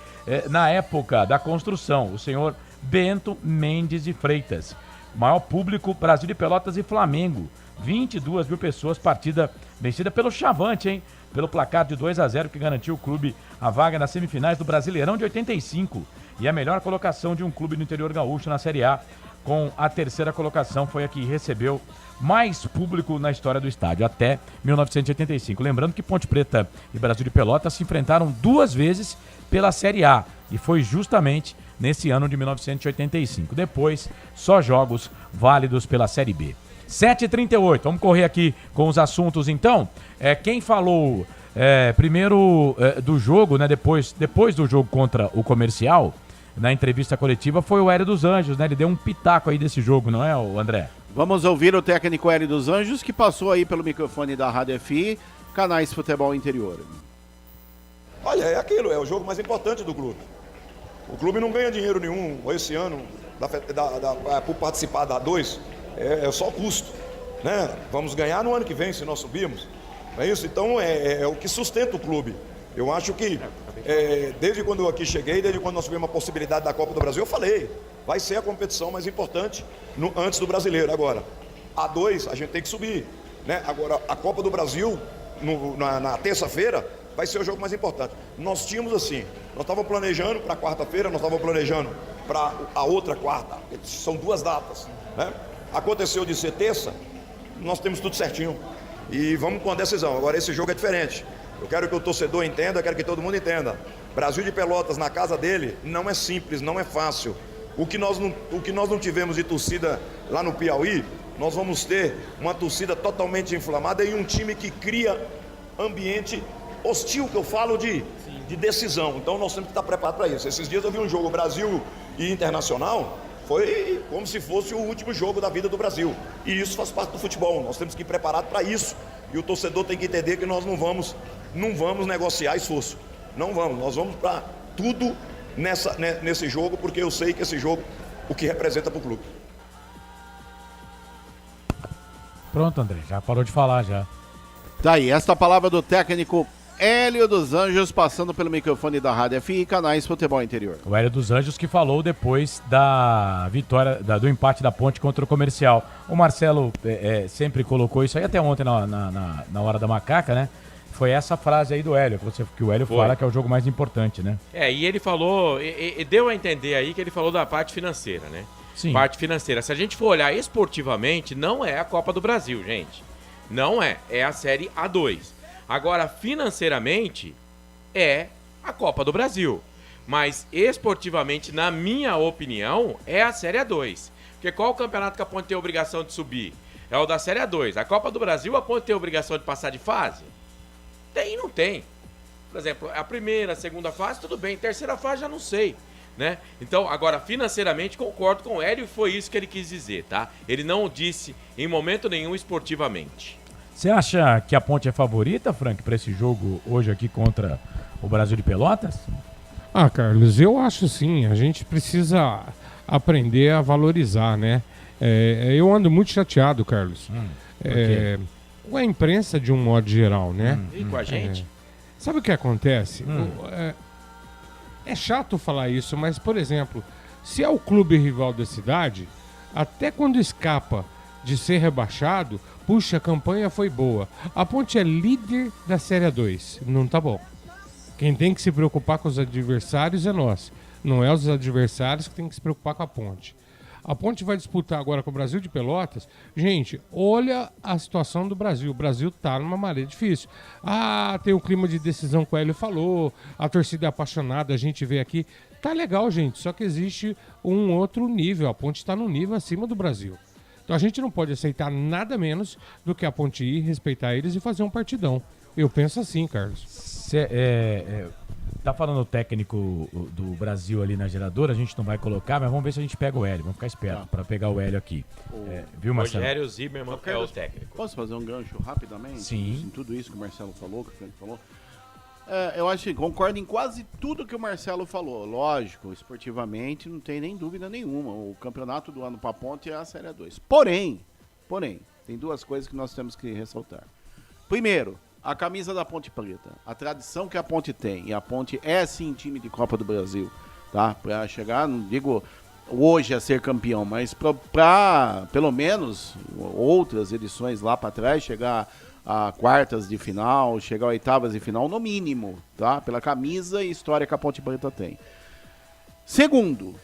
na época da construção, o senhor Bento Mendes de Freitas. Maior público, Brasil de Pelotas e Flamengo. 22 mil pessoas, partida vencida pelo Chavante, hein? Pelo placar de 2-0 que garantiu o clube a vaga nas semifinais do Brasileirão de 85 e a melhor colocação de um clube no interior gaúcho na Série A. com a terceira colocação, foi a que recebeu mais público na história do estádio, até 1985. Lembrando que Ponte Preta e Brasil de Pelotas se enfrentaram 2 vezes pela Série A, e foi justamente nesse ano de 1985. Depois, só jogos válidos pela Série B. 7h38, vamos correr aqui com os assuntos então. Quem falou primeiro do jogo, né, depois do jogo contra o Comercial, na entrevista coletiva, foi o Hélio dos Anjos, né? Ele deu um pitaco aí desse jogo, não é, André? Vamos ouvir o técnico Hélio dos Anjos, que passou aí pelo microfone da Rádio FI, Canais Futebol Interior. Olha, é aquilo, é o jogo mais importante do clube. O clube não ganha dinheiro nenhum esse ano por participar da A2, é só custo, né? Vamos ganhar no ano que vem se nós subirmos, não é isso? Então é o que sustenta o clube. Eu acho que desde quando eu aqui cheguei, desde quando nós tivemos a possibilidade da Copa do Brasil, eu falei, vai ser a competição mais importante antes do Brasileiro. Agora, A2 a gente tem que subir, né? Agora, a Copa do Brasil, na terça-feira, vai ser o jogo mais importante. Nós tínhamos assim, nós estávamos planejando para quarta-feira, nós estávamos planejando para a outra quarta, são 2 datas, né? Aconteceu de ser terça, nós temos tudo certinho e vamos com a decisão. Agora esse jogo é diferente, eu quero que o torcedor entenda, eu quero que todo mundo entenda. Brasil de Pelotas na casa dele não é simples, não é fácil. O que nós não tivemos de torcida lá no Piauí, nós vamos ter uma torcida totalmente inflamada e um time que cria ambiente hostil, que eu falo de decisão. Então nós temos que estar preparados para isso. Esses dias eu vi um jogo Brasil e Internacional, foi como se fosse o último jogo da vida do Brasil. E isso faz parte do futebol, nós temos que ir preparados para isso. E o torcedor tem que entender que nós não vamos negociar esforço. Não vamos, nós vamos para tudo nesse jogo, porque eu sei que esse jogo, o que representa para o clube. Pronto, André, já parou de falar já. Daí, esta palavra do técnico Hélio dos Anjos, passando pelo microfone da Rádio FI e Canais Futebol Interior. O Hélio dos Anjos que falou depois da vitória, do empate da Ponte contra o Comercial. O Marcelo sempre colocou isso aí, até ontem na hora da macaca, né? Foi essa frase aí do Hélio, que o Hélio fala que é o jogo mais importante, né? E ele falou, e deu a entender aí que ele falou da parte financeira, né? Sim. Parte financeira. Se a gente for olhar esportivamente, não é a Copa do Brasil, gente. Não é a Série A2. Agora, financeiramente, é a Copa do Brasil. Mas, esportivamente, na minha opinião, é a Série A2. Porque qual o campeonato que a Ponte tem a obrigação de subir? É o da Série A2. A Copa do Brasil, a Ponte tem a obrigação de passar de fase? Tem e não tem. Por exemplo, a primeira, a segunda fase, tudo bem. Terceira fase, já não sei. Né? Então, agora, financeiramente, concordo com o Hélio e foi isso que ele quis dizer, tá? Ele não disse em momento nenhum esportivamente. Você acha que a Ponte é favorita, Frank, para esse jogo hoje aqui contra o Brasil de Pelotas? Carlos, eu acho sim. A gente precisa aprender a valorizar, né? Eu ando muito chateado, Carlos. Com a imprensa de um modo geral, né? E com a gente? Sabe o que acontece? É chato falar isso, mas, por exemplo, se é o clube rival da cidade, até quando escapa de ser rebaixado, puxa, a campanha foi boa. A Ponte é líder da Série A2, não tá bom. Quem tem que se preocupar com os adversários é nós. Não é os adversários que tem que se preocupar com a Ponte. A Ponte vai disputar agora com o Brasil de Pelotas. Gente, olha a situação do Brasil. O Brasil tá numa maré difícil. Tem o clima de decisão que o Hélio falou, a torcida é apaixonada, a gente vê aqui. Tá legal, gente, só que existe um outro nível. A Ponte tá num nível acima do Brasil. Então a gente não pode aceitar nada menos do que a Ponte ir, respeitar eles e fazer um partidão. Eu penso assim, Carlos. Tá falando o técnico do Brasil ali na geradora, a gente não vai colocar, mas vamos ver se a gente pega o Hélio. Vamos ficar esperto para pegar o Hélio aqui. Viu, Marcelo? Rogério Zimmermann é o técnico. Posso fazer um gancho rapidamente? Sim. Em tudo isso que o Marcelo falou, que o Frank falou. Eu acho que concordo em quase tudo que o Marcelo falou. Lógico, esportivamente não tem nem dúvida nenhuma. O campeonato do ano para a Ponte é a Série A2. Porém, tem 2 coisas que nós temos que ressaltar. Primeiro, a camisa da Ponte Preta, a tradição que a Ponte tem, e a Ponte é sim time de Copa do Brasil, tá? Para chegar, não digo hoje a ser campeão, mas para pelo menos outras edições lá para trás, chegar a quartas de final, chegar a oitavas de final, no mínimo, tá? Pela camisa e história que a Ponte Preta tem. Segundo,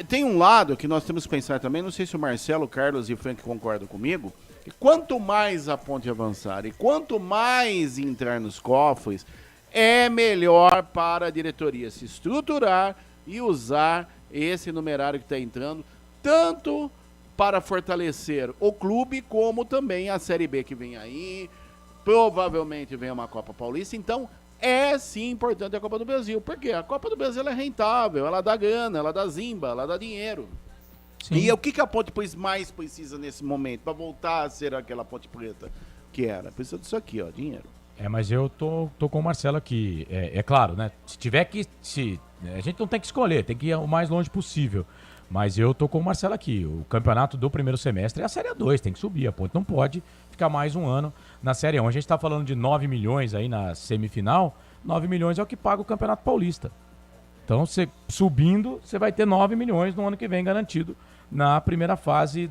tem um lado que nós temos que pensar também, não sei se o Marcelo, o Carlos e o Frank concordam comigo, que quanto mais a Ponte avançar e quanto mais entrar nos cofres, é melhor para a diretoria se estruturar e usar esse numerário que está entrando, tanto para fortalecer o clube, como também a Série B que vem aí, provavelmente vem uma Copa Paulista, então é sim importante a Copa do Brasil, porque a Copa do Brasil é rentável, ela dá grana, ela dá zimba, ela dá dinheiro. Sim. E o que a Ponte mais precisa nesse momento, para voltar a ser aquela Ponte Preta que era? Precisa disso aqui, ó, dinheiro. Mas eu tô com o Marcelo aqui, é claro, né, se tiver que, a gente não tem que escolher, tem que ir o mais longe possível. Mas eu tô com o Marcelo aqui. O campeonato do primeiro semestre é a Série 2, tem que subir. A Ponte não pode ficar mais um ano na Série 1. A gente tá falando de 9 milhões aí na semifinal. 9 milhões é o que paga o Campeonato Paulista. Então, você subindo, você vai ter 9 milhões no ano que vem garantido na primeira fase,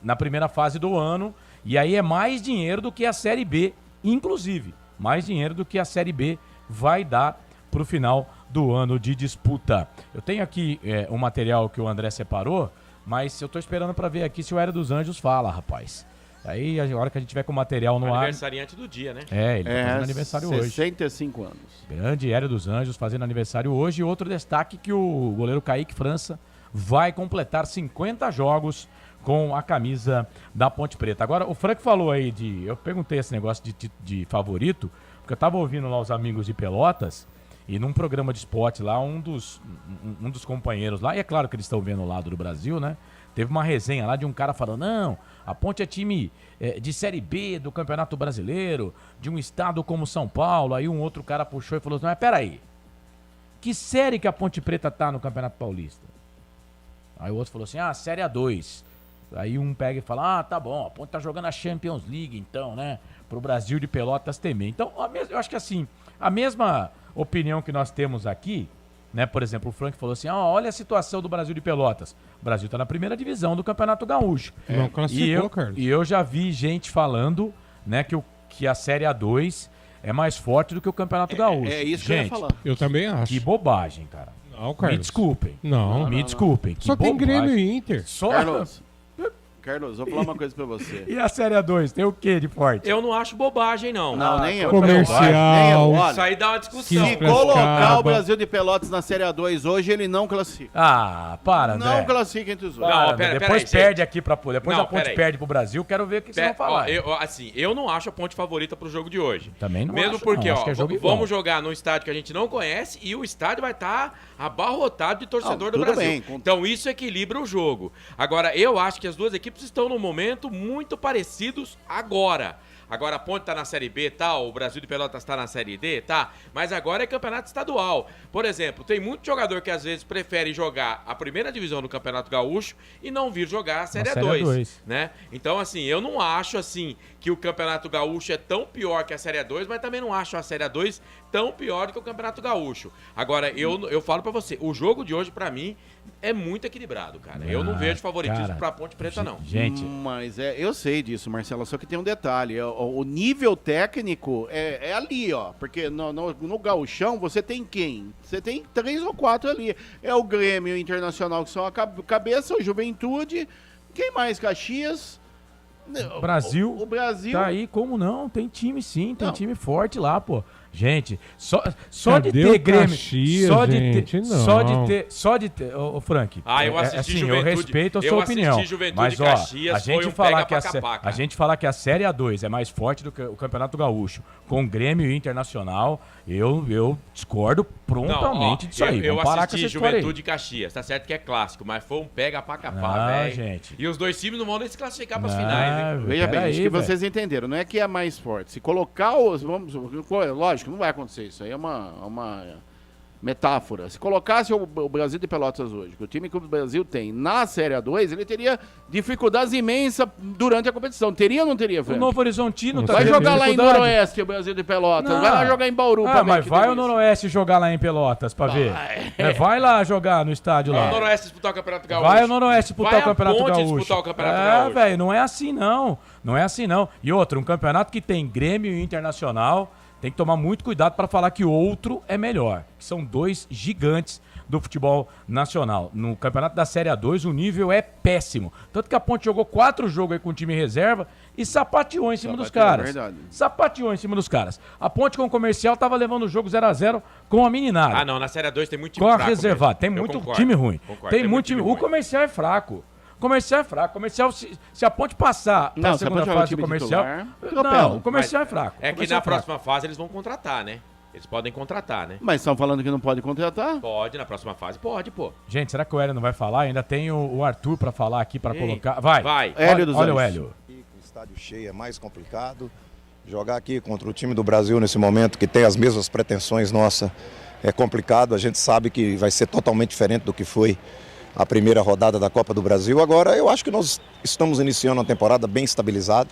na primeira fase do ano. E aí é mais dinheiro do que a Série B, inclusive. Mais dinheiro do que a Série B vai dar pro final do ano de disputa. Eu tenho aqui um material que o André separou, mas eu tô esperando para ver aqui se o Hélio dos Anjos fala, rapaz. Aí, a hora que a gente tiver com o material no ar... Aniversariante do dia, né? Ele tá fazendo aniversário 65 hoje. 65 anos. Grande Hélio dos Anjos fazendo aniversário hoje. E outro destaque que o goleiro Kaique França vai completar 50 jogos com a camisa da Ponte Preta. Agora, o Frank falou aí eu perguntei esse negócio de favorito, porque eu tava ouvindo lá os amigos de Pelotas, e num programa de esporte lá, um dos companheiros lá, e é claro que eles estão vendo o lado do Brasil, né? Teve uma resenha lá de um cara falando, não, a Ponte é time de Série B do Campeonato Brasileiro, de um estado como São Paulo. Aí um outro cara puxou e falou assim, mas peraí, que série que a Ponte Preta tá no Campeonato Paulista? Aí o outro falou assim, Série A2. Aí um pega e fala, tá bom, a Ponte tá jogando a Champions League então, né? Pro Brasil de Pelotas temer. Então, eu acho que assim, a mesma opinião que nós temos aqui, né? Por exemplo, o Frank falou assim, olha a situação do Brasil de Pelotas. O Brasil tá na primeira divisão do Campeonato Gaúcho. Não classificou, Carlos. E eu já vi gente falando, né, que a Série A2 é mais forte do que o Campeonato Gaúcho. É isso gente, que eu ia falar. Eu também acho. Que bobagem, cara. Não, Carlos. Me desculpem. Não. Me desculpem. Só tem Grêmio e Inter. Carlos, vou falar uma coisa pra você. E a Série A2, tem o que de forte? Eu não acho bobagem, não. Não, nem eu. Comercial. Olha, isso aí dá uma discussão. Se colocar o Brasil de Pelotas na Série A2 hoje, ele não classifica. Para, André. Não classifica entre os outros. Não, depois perde aqui pra... Depois a Ponte perde pro Brasil, quero ver o que vocês vão falar. Eu não acho a Ponte favorita pro jogo de hoje. Também não Mesmo acho, porque, não. Acho que é jogo igual. Vamos jogar num estádio que a gente não conhece e o estádio vai estar abarrotado de torcedor do tudo Brasil. bem. Então isso equilibra o jogo. Agora, eu acho que as duas equipes estão num momento muito parecidos agora. Agora a Ponte tá na Série B, tá? O Brasil de Pelotas tá na Série D, tá? Mas agora é campeonato estadual. Por exemplo, tem muito jogador que às vezes prefere jogar a primeira divisão do Campeonato Gaúcho e não vir jogar a Série A2, né? Então, assim, eu não acho, assim, que o Campeonato Gaúcho é tão pior que a Série A2, mas também não acho a Série A2 tão pior do que o Campeonato Gaúcho. Agora, eu falo pra você, o jogo de hoje, pra mim, é muito equilibrado, cara. Eu não vejo favoritismo pra Ponte Preta, não. Gente... Mas eu sei disso, Marcelo, só que tem um detalhe. O nível técnico é ali, ó. Porque no gauchão você tem quem? Você tem 3 ou 4 ali. É o Grêmio Internacional, que são a cabeça, o Juventude. Quem mais? Caxias. Brasil. O Brasil. Tá aí, como não? Tem time sim, tem time forte lá, pô. Gente, só Cadê de ter o Grêmio, Caxias, só de gente? ter, Não. só de ter, ô Frank. Eu assisti assim, Juventude. eu respeito a sua opinião. Juventude mas ó, Caxias, a gente foi um falar pega que pra capar, a gente falar que a Série A2 é mais forte do que o Campeonato Gaúcho, com Grêmio e Internacional, eu discordo prontamente disso aí. Eu Vamos parar assisti Juventude Caxias, tá certo que é clássico, mas foi um pega pra capar, velho. Gente. E os dois times não vão nem se classificar pras finais, hein? Veja bem, acho que vocês entenderam. Não é que é mais forte. Se colocar os... lógico, não vai acontecer isso. Aí é uma metáfora. Se colocasse o Brasil de Pelotas hoje, que o time que o Brasil tem na Série A2, ele teria dificuldades imensas durante a competição. Teria ou não teria, Frank? O Novo Horizontino tá vai tendo jogar lá em dificuldade. Noroeste, o Brasil de Pelotas. Não. Vai lá jogar em Bauru pra ver. Mas vai o Noroeste jogar lá em Pelotas pra ver. Vai lá jogar no estádio lá. Vai o Noroeste disputar o Campeonato Gaúcho. Vai o Noroeste disputar o Campeonato Ponte Gaúcho. disputar o Campeonato Gaúcho. Velho, não é assim não. Não é assim não. E outra, um campeonato que tem Grêmio e Internacional, tem que tomar muito cuidado para falar que outro é melhor. São dois gigantes do futebol nacional. No campeonato da Série A2 o nível é péssimo. Tanto que a Ponte jogou 4 jogos aí com o time reserva e sapateou em cima dos caras. Sapateou em cima dos caras. A Ponte com o Comercial tava levando o jogo 0x0 com a meninada. Ah, não, na Série A2 tem muito time fraco. Com a reservado, tem muito time ruim. Tem muito time. O Comercial é fraco. Comercial é fraco. Comercial, se a Ponte passar para a segunda fase do Comercial... Não, o Comercial é fraco. É que na próxima fase eles vão contratar, né? Eles podem contratar, né? Mas estão falando que não pode contratar? Pode, na próxima fase pode, pô. Gente, será que o Hélio não vai falar? Ainda tem o Arthur pra falar aqui, pra colocar. Vai. Hélio dos Olha Anjos. o Hélio. Com o estádio cheio é mais complicado. Jogar aqui contra o time do Brasil nesse momento, que tem as mesmas pretensões nossa, é complicado. A gente sabe que vai ser totalmente diferente do que foi a primeira rodada da Copa do Brasil. Agora, eu acho que nós estamos iniciando uma temporada bem estabilizada,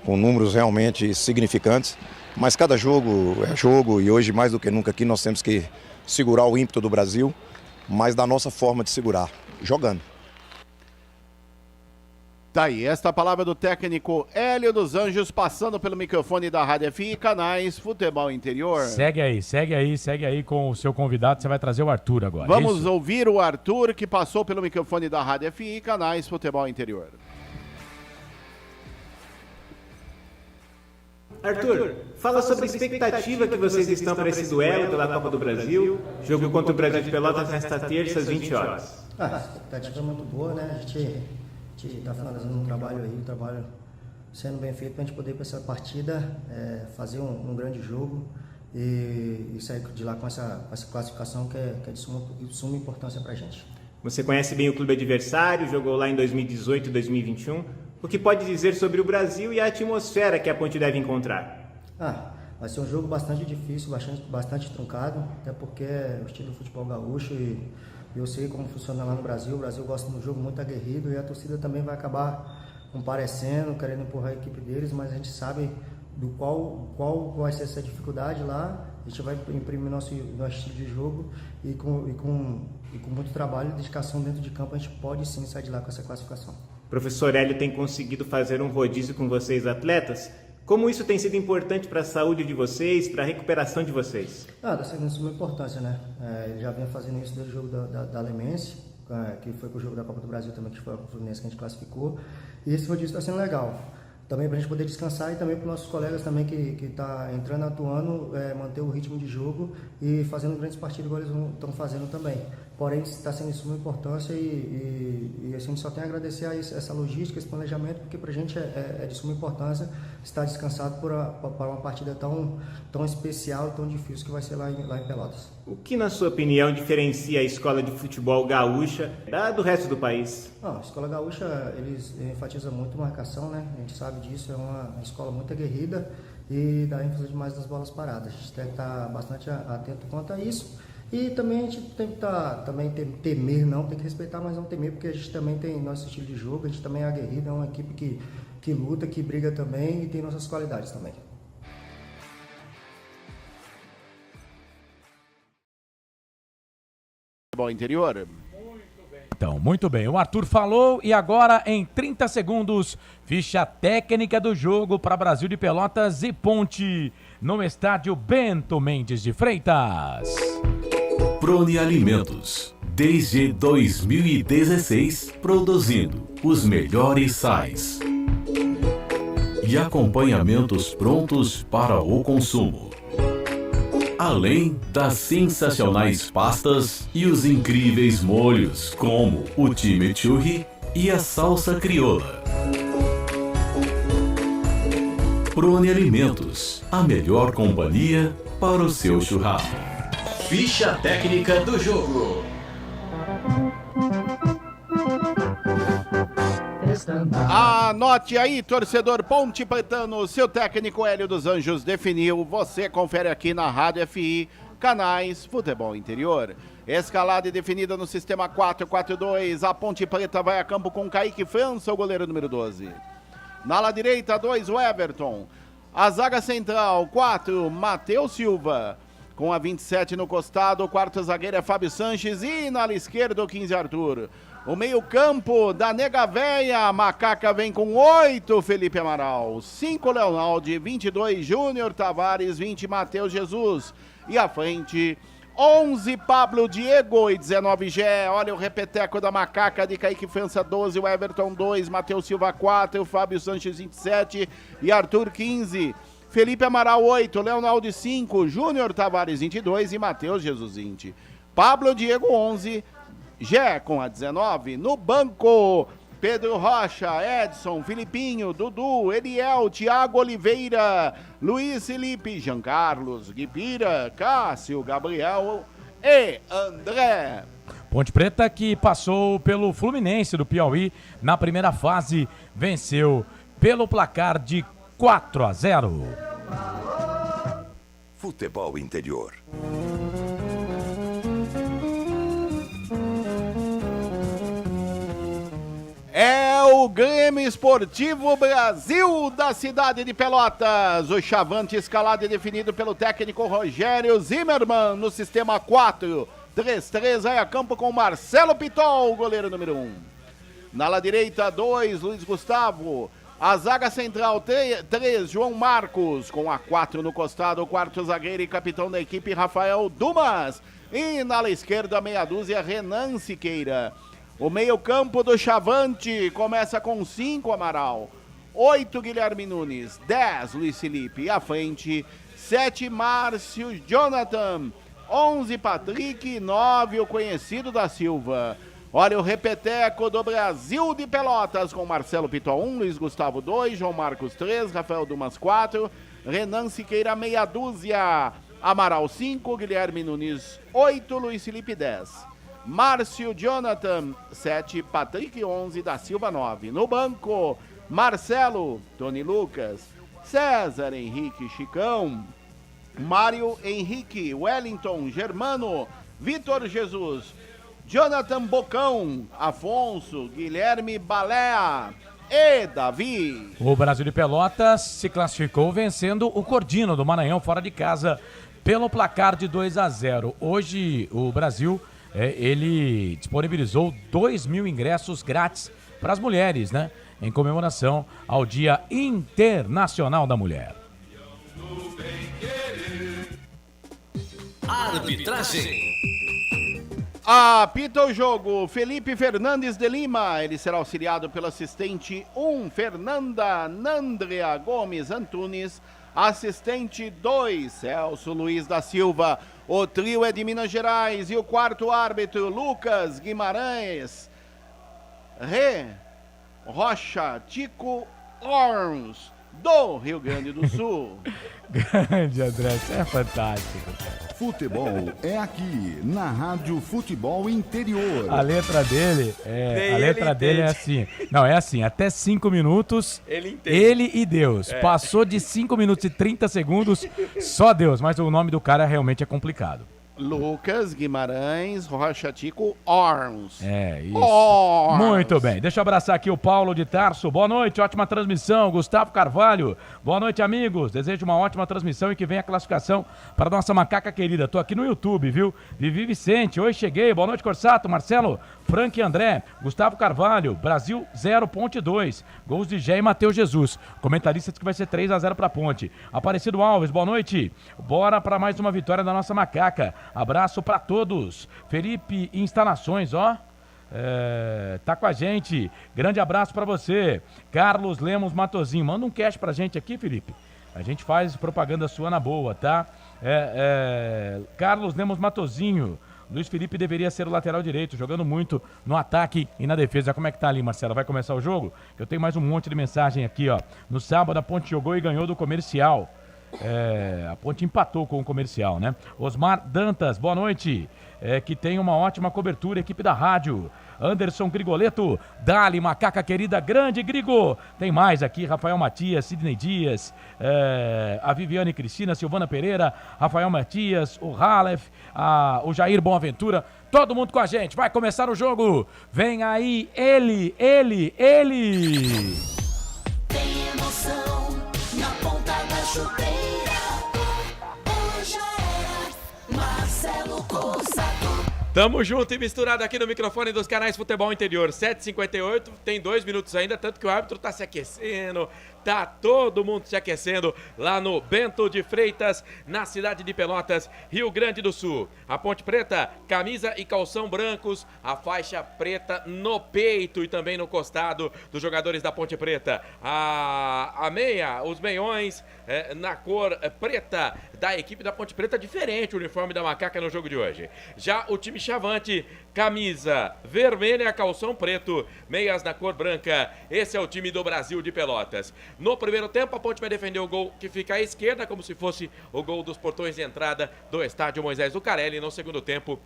com números realmente significantes. Mas cada jogo é jogo e hoje, mais do que nunca, aqui nós temos que segurar o ímpeto do Brasil, mas da nossa forma de segurar, jogando. Tá aí, esta palavra do técnico Hélio dos Anjos, passando pelo microfone da Rádio FI, Canais Futebol Interior. Segue aí com o seu convidado, você vai trazer o Arthur agora. Vamos ouvir o Arthur, que passou pelo microfone da Rádio FI, Canais Futebol Interior. Arthur, fala sobre a expectativa que vocês estão para esse duelo pela Copa do Brasil, jogo contra o Brasil de Pelotas nesta terça às 20 horas. A expectativa é muito boa, né? A gente está finalizando um trabalho sendo bem feito para a gente poder ir para essa partida, fazer um grande jogo e sair de lá com essa classificação que é de suma importância para a gente. Você conhece bem o clube adversário, jogou lá em 2018 e 2021. O que pode dizer sobre o Brasil e a atmosfera que a Ponte deve encontrar? Vai ser um jogo bastante difícil, bastante truncado, até porque é o estilo do futebol gaúcho e eu sei como funciona lá no Brasil. O Brasil gosta de um jogo muito aguerrido e a torcida também vai acabar comparecendo, querendo empurrar a equipe deles, mas a gente sabe do qual vai ser essa dificuldade lá. A gente vai imprimir nosso estilo de jogo e com muito trabalho e dedicação dentro de campo a gente pode sim sair de lá com essa classificação. O professor Hélio tem conseguido fazer um rodízio com vocês atletas. Como isso tem sido importante para a saúde de vocês, para a recuperação de vocês? Está sendo de suma importância, né? Ele já vinha fazendo isso desde o jogo da Alemense, que foi o jogo da Copa do Brasil também, que foi o Fluminense que a gente classificou. E esse rodízio está sendo legal. Também para a gente poder descansar e também para os nossos colegas também que tá entrando, atuando, manter o ritmo de jogo e fazendo grandes partidas igual eles estão fazendo também. Porém, está sendo de suma importância e assim, a gente só tem a agradecer a essa logística, esse planejamento, porque para a gente é de suma importância estar descansado para uma partida tão especial e tão difícil que vai ser lá em Pelotas. O que, na sua opinião, diferencia a escola de futebol gaúcha do resto do país? A escola gaúcha, eles enfatizam muito marcação, né? A gente sabe disso, é uma escola muito aguerrida e dá ênfase demais nas bolas paradas. A gente tem que estar bastante atento quanto a isso. E também a gente tem que temer, não, tem que respeitar, mas não temer, porque a gente também tem nosso estilo de jogo, a gente também é aguerrido, é uma equipe que luta, que briga também e tem nossas qualidades também. Futebol Interior. Então, muito bem, o Arthur falou e agora em 30 segundos, ficha técnica do jogo para Brasil de Pelotas e Ponte, no estádio Bento Mendes de Freitas. Prone Alimentos, desde 2016, produzindo os melhores sais e acompanhamentos prontos para o consumo. Além das sensacionais pastas e os incríveis molhos, como o chimichurri e a salsa crioula. Prone Alimentos, a melhor companhia para o seu churrasco. Ficha técnica do jogo. Anote aí, torcedor Ponte Pretano, seu técnico Hélio dos Anjos definiu, você confere aqui na Rádio FI, Canais Futebol Interior. Escalada e definida no sistema 4-4-2, a Ponte Preta vai a campo com Kaique França, o goleiro número 12. Na ala direita, 2, o Everton. A zaga central, 4, Matheus Silva. com a 27 no costado, o quarto zagueiro é Fábio Sanches e na ala esquerda o 15 Arthur. O meio-campo da Nega Véia, Macaca vem com 8, Felipe Amaral, 5 Leonaldi, 22 Júnior Tavares, 20 Matheus Jesus e à frente 11 Pablo Diego e 19 Gé. Olha o repeteco da Macaca de Kaique França 12, o Everton 2, Matheus Silva 4, o Fábio Sanches 27 e Arthur 15. Felipe Amaral 8, Leonaldi 5, Júnior Tavares 22 e Matheus Jesus 20. Pablo Diego 11, Gé com a 19. No banco, Pedro Rocha, Edson, Filipinho, Dudu, Eliel, Thiago Oliveira, Luiz Felipe, Jean Carlos, Guipira, Cássio, Gabriel e André. Ponte Preta, que passou pelo Fluminense do Piauí na primeira fase, venceu pelo placar de 4-0. Futebol Interior. É o Grêmio Esportivo Brasil da cidade de Pelotas. O Chavante escalado e definido pelo técnico Rogério Zimmermann no sistema 4-3-3. Aí a campo com Marcelo Pitol, goleiro número 1. Na ala direita, 2, Luiz Gustavo. A zaga central, 3, João Marcos. Com a 4 no costado, o quarto zagueiro e capitão da equipe, Rafael Dumas. E na ala esquerda, meia dúzia, Renan Siqueira. O meio-campo do Chavante começa com 5, Amaral, 8, Guilherme Nunes, 10, Luiz Felipe, e à frente, 7, Márcio Jonathan, 11, Patrick, 9, o conhecido da Silva. Olha o repeteco do Brasil de Pelotas com Marcelo Pitol 1, Luiz Gustavo 2, João Marcos 3, Rafael Dumas 4, Renan Siqueira meia dúzia, Amaral 5, Guilherme Nunes 8, Luiz Felipe 10. Márcio Jonathan, 7, Patrick 11, da Silva 9. No banco, Marcelo, Tony Lucas, César Henrique Chicão, Mário Henrique, Wellington Germano, Vitor Jesus, Jonathan Bocão, Afonso, Guilherme Balea e Davi. O Brasil de Pelotas se classificou vencendo o Cordino do Maranhão fora de casa pelo placar de 2-0. Hoje o Brasil... ele disponibilizou 2.000 ingressos grátis para as mulheres, né? Em comemoração ao Dia Internacional da Mulher. Arbitragem. Apita o jogo, Felipe Fernandes de Lima. Ele será auxiliado pelo assistente 1, Fernanda Nandria Gomes Antunes. Assistente 2, Celso Luiz da Silva. O trio é de Minas Gerais e o quarto árbitro, Lucas Guimarães Rocha Tico Orns, do Rio Grande do Sul. Grande, André, isso é fantástico. Futebol é aqui, na Rádio Futebol Interior. A letra dele é assim. Não, é assim, até 5 minutos, ele e Deus. Passou de 5 minutos e 30 segundos, só Deus. Mas o nome do cara realmente é complicado. Lucas Guimarães Rocha Tico Orns. É, isso. Orns. Muito bem. Deixa eu abraçar aqui o Paulo de Tarso. Boa noite, ótima transmissão. Gustavo Carvalho. Boa noite, amigos. Desejo uma ótima transmissão e que venha a classificação para a nossa macaca querida. Tô aqui no YouTube, viu? Vivi Vicente. Oi, cheguei. Boa noite, Corsato. Marcelo, Frank e André. Gustavo Carvalho. Brasil 0, Ponte 2. Gols de Gé e Matheus Jesus. Comentarista diz que vai ser 3-0 para a Ponte. Aparecido Alves. Boa noite. Bora para mais uma vitória da nossa macaca. Abraço pra todos. Felipe Instalações, ó. Tá com a gente. Grande abraço pra você. Carlos Lemos Matozinho. Manda um cash pra gente aqui, Felipe. A gente faz propaganda sua na boa, tá? Carlos Lemos Matozinho. Luiz Felipe deveria ser o lateral direito, jogando muito no ataque e na defesa. Como é que tá ali, Marcelo? Vai começar o jogo? Eu tenho mais um monte de mensagem aqui, ó. No sábado a Ponte jogou e ganhou do Comercial. A Ponte empatou com o Comercial, né? Osmar Dantas, boa noite. Que tem uma ótima cobertura, equipe da rádio. Anderson Grigoleto, dali, macaca querida, grande Grigo. Tem mais aqui, Rafael Matias, Sidney Dias, a Viviane Cristina, Silvana Pereira, Rafael Matias, o Halef, o Jair Boaventura, todo mundo com a gente. Vai começar o jogo. Vem aí ele. Tem emoção na ponta da chuteira. Hoje Tamo junto e misturado aqui no microfone dos canais Futebol Interior. 7h58, tem 2 minutos ainda, tanto que o árbitro tá se aquecendo. Tá todo mundo se aquecendo lá no Bento de Freitas, na cidade de Pelotas, Rio Grande do Sul. A Ponte Preta, camisa e calção brancos, a faixa preta no peito e também no costado dos jogadores da Ponte Preta. A meia, os meiões na cor preta da equipe da Ponte Preta, diferente o uniforme da Macaca no jogo de hoje. Já o time Chavante, camisa vermelha, calção preto, meias na cor branca. Esse é o time do Brasil de Pelotas. No primeiro tempo, a Ponte vai defender o gol que fica à esquerda, como se fosse o gol dos portões de entrada do estádio Moisés Lucarelli. No segundo tempo,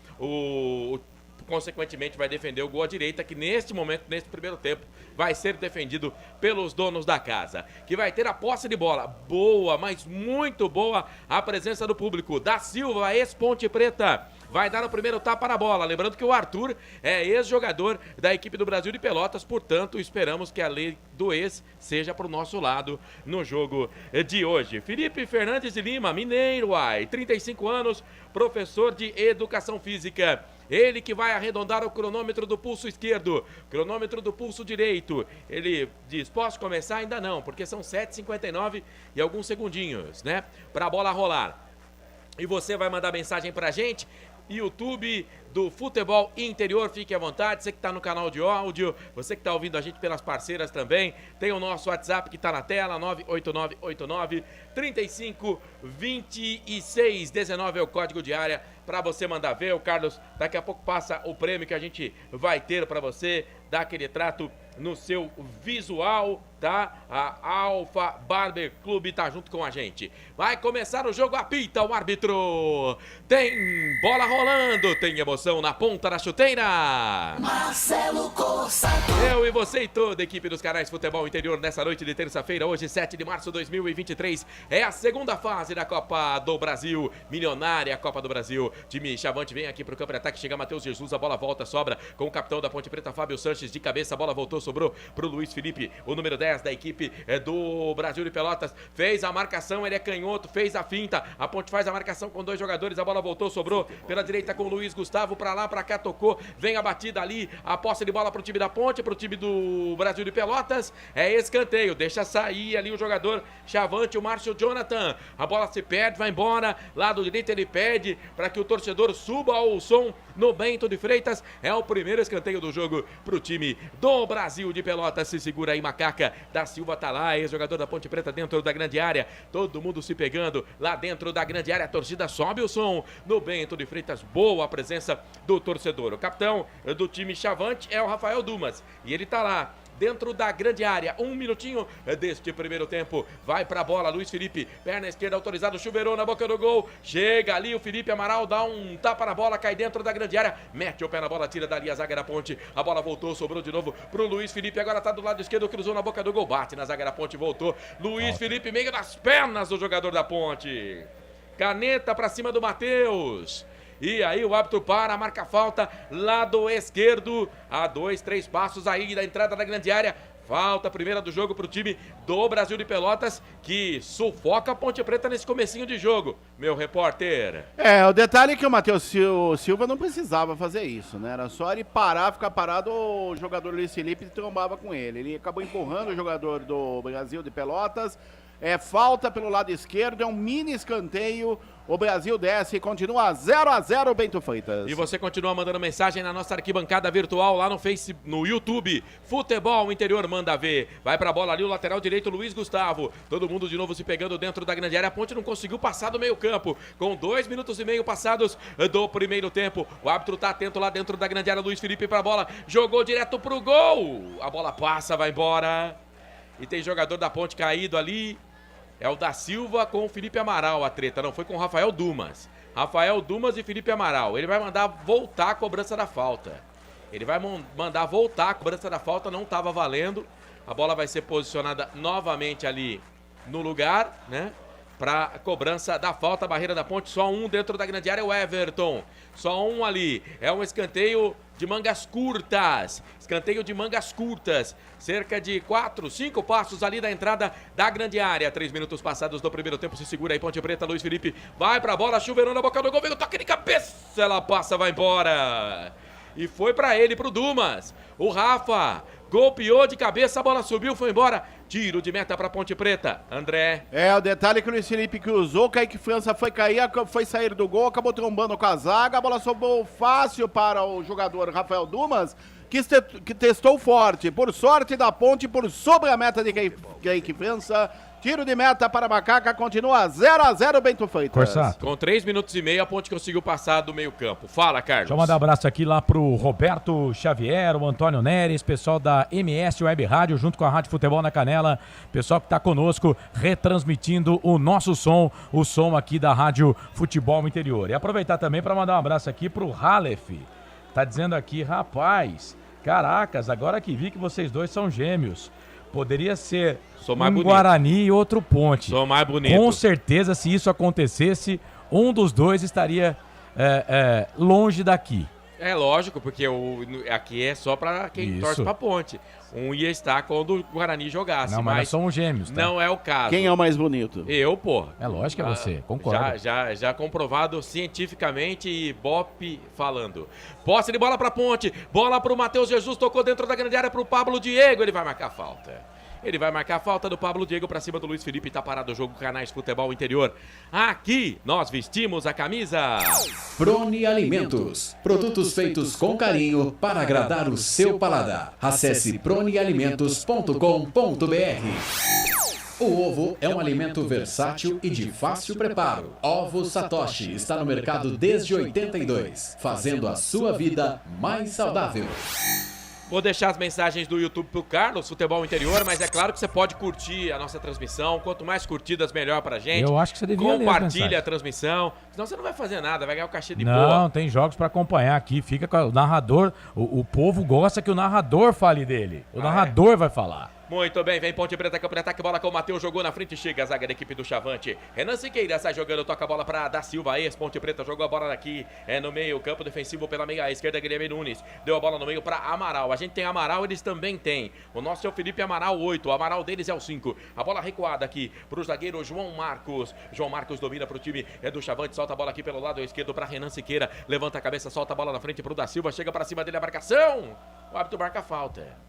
consequentemente, vai defender o gol à direita, que neste momento, neste primeiro tempo, vai ser defendido pelos donos da casa, que vai ter a posse de bola. Boa, mas muito boa a presença do público. Da Silva, ex-Ponte Preta, vai dar o primeiro tapa na bola. Lembrando que o Arthur é ex-jogador da equipe do Brasil de Pelotas, portanto, esperamos que a lei do ex seja para o nosso lado no jogo de hoje. Felipe Fernandes de Lima, mineiro, 35 anos, professor de educação física. Ele que vai arredondar o cronômetro do pulso esquerdo, cronômetro do pulso direito. Ele diz, posso começar? Ainda não, porque são 7h59 e alguns segundinhos, né? Para a bola rolar. E você vai mandar mensagem pra gente, YouTube do Futebol Interior, fique à vontade, você que está no canal de áudio, você que está ouvindo a gente pelas parceiras também, tem o nosso WhatsApp que está na tela, 98989-352619 é o código de área para você mandar ver. O Carlos daqui a pouco passa o prêmio que a gente vai ter para você, dar aquele trato no seu visual, tá? A Alfa Barber Clube tá junto com a gente. Vai começar o jogo, apita o árbitro. Tem bola rolando, tem emoção na ponta da chuteira. Marcelo Corsato. Eu e você e toda a equipe dos canais Futebol Interior nessa noite de terça-feira, hoje 7 de março de 2023. É a segunda fase da Copa do Brasil, milionária Copa do Brasil. Time Chavante vem aqui pro campo de ataque, chega Matheus Jesus, a bola volta, sobra com o capitão da Ponte Preta, Fábio Sanches, de cabeça, a bola voltou, sobrou pro Luiz Felipe, o número 10 da equipe do Brasil de Pelotas, fez a marcação, ele é canhoto, fez a finta, a Ponte faz a marcação com 2 jogadores, a bola voltou, sobrou pela direita com o Luiz Gustavo, pra lá, pra cá, tocou, vem a batida ali, a posse de bola pro time da Ponte, pro time do Brasil de Pelotas, é escanteio, deixa sair ali o jogador Chavante, o Márcio Jonathan, a bola se perde, vai embora, lado direito ele pede para que o torcedor suba o som no Bento de Freitas, é o primeiro escanteio do jogo pro time do Brasil de Pelotas. Se segura aí, Macaca, da Silva tá lá, ex-jogador da Ponte Preta dentro da grande área, todo mundo se pegando lá dentro da grande área, a torcida sobe o som no Bento de Freitas, boa a presença do torcedor. O capitão do time Chavante é o Rafael Dumas e ele tá lá dentro da grande área, 1 minutinho deste primeiro tempo, vai pra bola, Luiz Felipe, perna esquerda autorizado, chuveirou na boca do gol, chega ali o Felipe Amaral, dá um tapa na bola, cai dentro da grande área, mete o pé na bola, tira dali a zaga da Ponte, a bola voltou, sobrou de novo pro Luiz Felipe, agora tá do lado esquerdo, cruzou na boca do gol, bate na zaga da Ponte, voltou, Luiz Felipe, meio das pernas do jogador da Ponte, caneta pra cima do Matheus. E aí o árbitro para, marca falta, lado esquerdo, a 2, 3 passos aí da entrada da grande área. Falta primeira do jogo pro time do Brasil de Pelotas, que sufoca a Ponte Preta nesse comecinho de jogo, meu repórter. O detalhe é que o Matheus Silva não precisava fazer isso, né? Era só ele parar, ficar parado, o jogador Luiz Felipe trombava com ele. Ele acabou empurrando o jogador do Brasil de Pelotas. É falta pelo lado esquerdo, é um mini escanteio. O Brasil desce e continua 0-0, Bento Freitas. E você continua mandando mensagem na nossa arquibancada virtual lá no Facebook, no YouTube. Futebol Interior, manda ver. Vai pra bola ali o lateral direito, Luiz Gustavo. Todo mundo de novo se pegando dentro da grande área. A Ponte não conseguiu passar do meio campo. Com 2 minutos e meio passados do primeiro tempo. O árbitro tá atento lá dentro da grande área. Luiz Felipe pra bola. Jogou direto pro gol. A bola passa, vai embora. E tem jogador da Ponte caído ali. É o da Silva com o Felipe Amaral a treta. Não, foi com o Rafael Dumas. Rafael Dumas e Felipe Amaral. Ele vai mandar voltar a cobrança da falta. Ele vai mandar voltar a cobrança da falta. Não estava valendo. A bola vai ser posicionada novamente ali no lugar, né? Para cobrança da falta, barreira da Ponte. Só um dentro da grande área, o Everton. Só um ali. É um escanteio de mangas curtas. Escanteio de mangas curtas. Cerca de 4, 5 passos ali da entrada da grande área. 3 minutos passados do primeiro tempo. Se segura aí, Ponte Preta. Luiz Felipe vai pra bola. Chuveirão na boca do gol. Vem o toque de cabeça. Ela passa, vai embora. E foi pra ele, pro Dumas. O Rafa golpeou de cabeça. A bola subiu, foi embora. Tiro de meta pra Ponte Preta. André. O detalhe é que o Luiz Felipe cruzou, Kaique França foi cair, foi sair do gol, acabou trombando com a zaga, a bola sobrou fácil para o jogador Rafael Dumas, que testou forte, por sorte da Ponte, por sobre a meta de Kaique França. Tiro de meta para a Macaca, continua 0-0, Bento Freitas. Corsato. Com 3 minutos e meio, a Ponte conseguiu passar do meio campo. Fala, Carlos. Deixa eu mandar um abraço aqui lá pro Roberto Xavier, o Antônio Neres, pessoal da MS Web Rádio, junto com a Rádio Futebol na Canela, pessoal que tá conosco, retransmitindo o nosso som, o som aqui da Rádio Futebol Interior. E aproveitar também para mandar um abraço aqui pro Halef. Tá dizendo aqui, rapaz, caracas, agora que vi que vocês dois são gêmeos. Poderia ser um bonito. Guarani e outro Ponte. Sou mais bonito. Com certeza, se isso acontecesse, um dos dois estaria longe daqui. É lógico, porque aqui é só pra quem torce pra Ponte. Um ia estar quando o Guarani jogasse. Não, mas nós somos gêmeos, tá? Não é o caso. Quem é o mais bonito? Eu, pô. É lógico que é você, concordo. Já comprovado cientificamente e Bop falando. Posse de bola pra Ponte, bola pro Matheus Jesus, tocou dentro da grande área pro Pablo Diego, ele vai marcar falta. Ele vai marcar a falta do Pablo Diego pra cima do Luiz Felipe. Tá parado o jogo Canais Futebol Interior. Aqui nós vestimos a camisa Prone Alimentos. Produtos feitos com carinho para agradar o seu paladar. Acesse pronealimentos.com.br. O ovo é um alimento versátil e de fácil preparo. Ovo Satoshi está no mercado desde 82, fazendo a sua vida mais saudável. Vou deixar as mensagens do YouTube pro Carlos, Futebol Interior, mas é claro que você pode curtir a nossa transmissão. Quanto mais curtidas, melhor pra gente. Eu acho que você devia compartilha a transmissão, senão você não vai fazer nada, vai ganhar o cachê de boa. Não, tem jogos pra acompanhar aqui, fica com o narrador. O povo gosta que o narrador fale dele. O narrador vai falar. Muito bem, vem Ponte Preta, campo de ataque, bola com o Matheus, jogou na frente, chega a zaga da equipe do Chavante. Renan Siqueira sai jogando, toca a bola pra Da Silva, Ponte Preta jogou a bola aqui, no meio, campo defensivo pela meia esquerda, Guilherme Nunes, deu a bola no meio pra Amaral. A gente tem Amaral, eles também têm. O nosso é o Felipe Amaral, 8, o Amaral deles é o 5. A bola recuada aqui pro zagueiro João Marcos. João Marcos domina pro time do Chavante, solta a bola aqui pelo lado esquerdo pra Renan Siqueira, levanta a cabeça, solta a bola na frente pro Da Silva, chega pra cima dele a marcação. O árbitro marca a falta.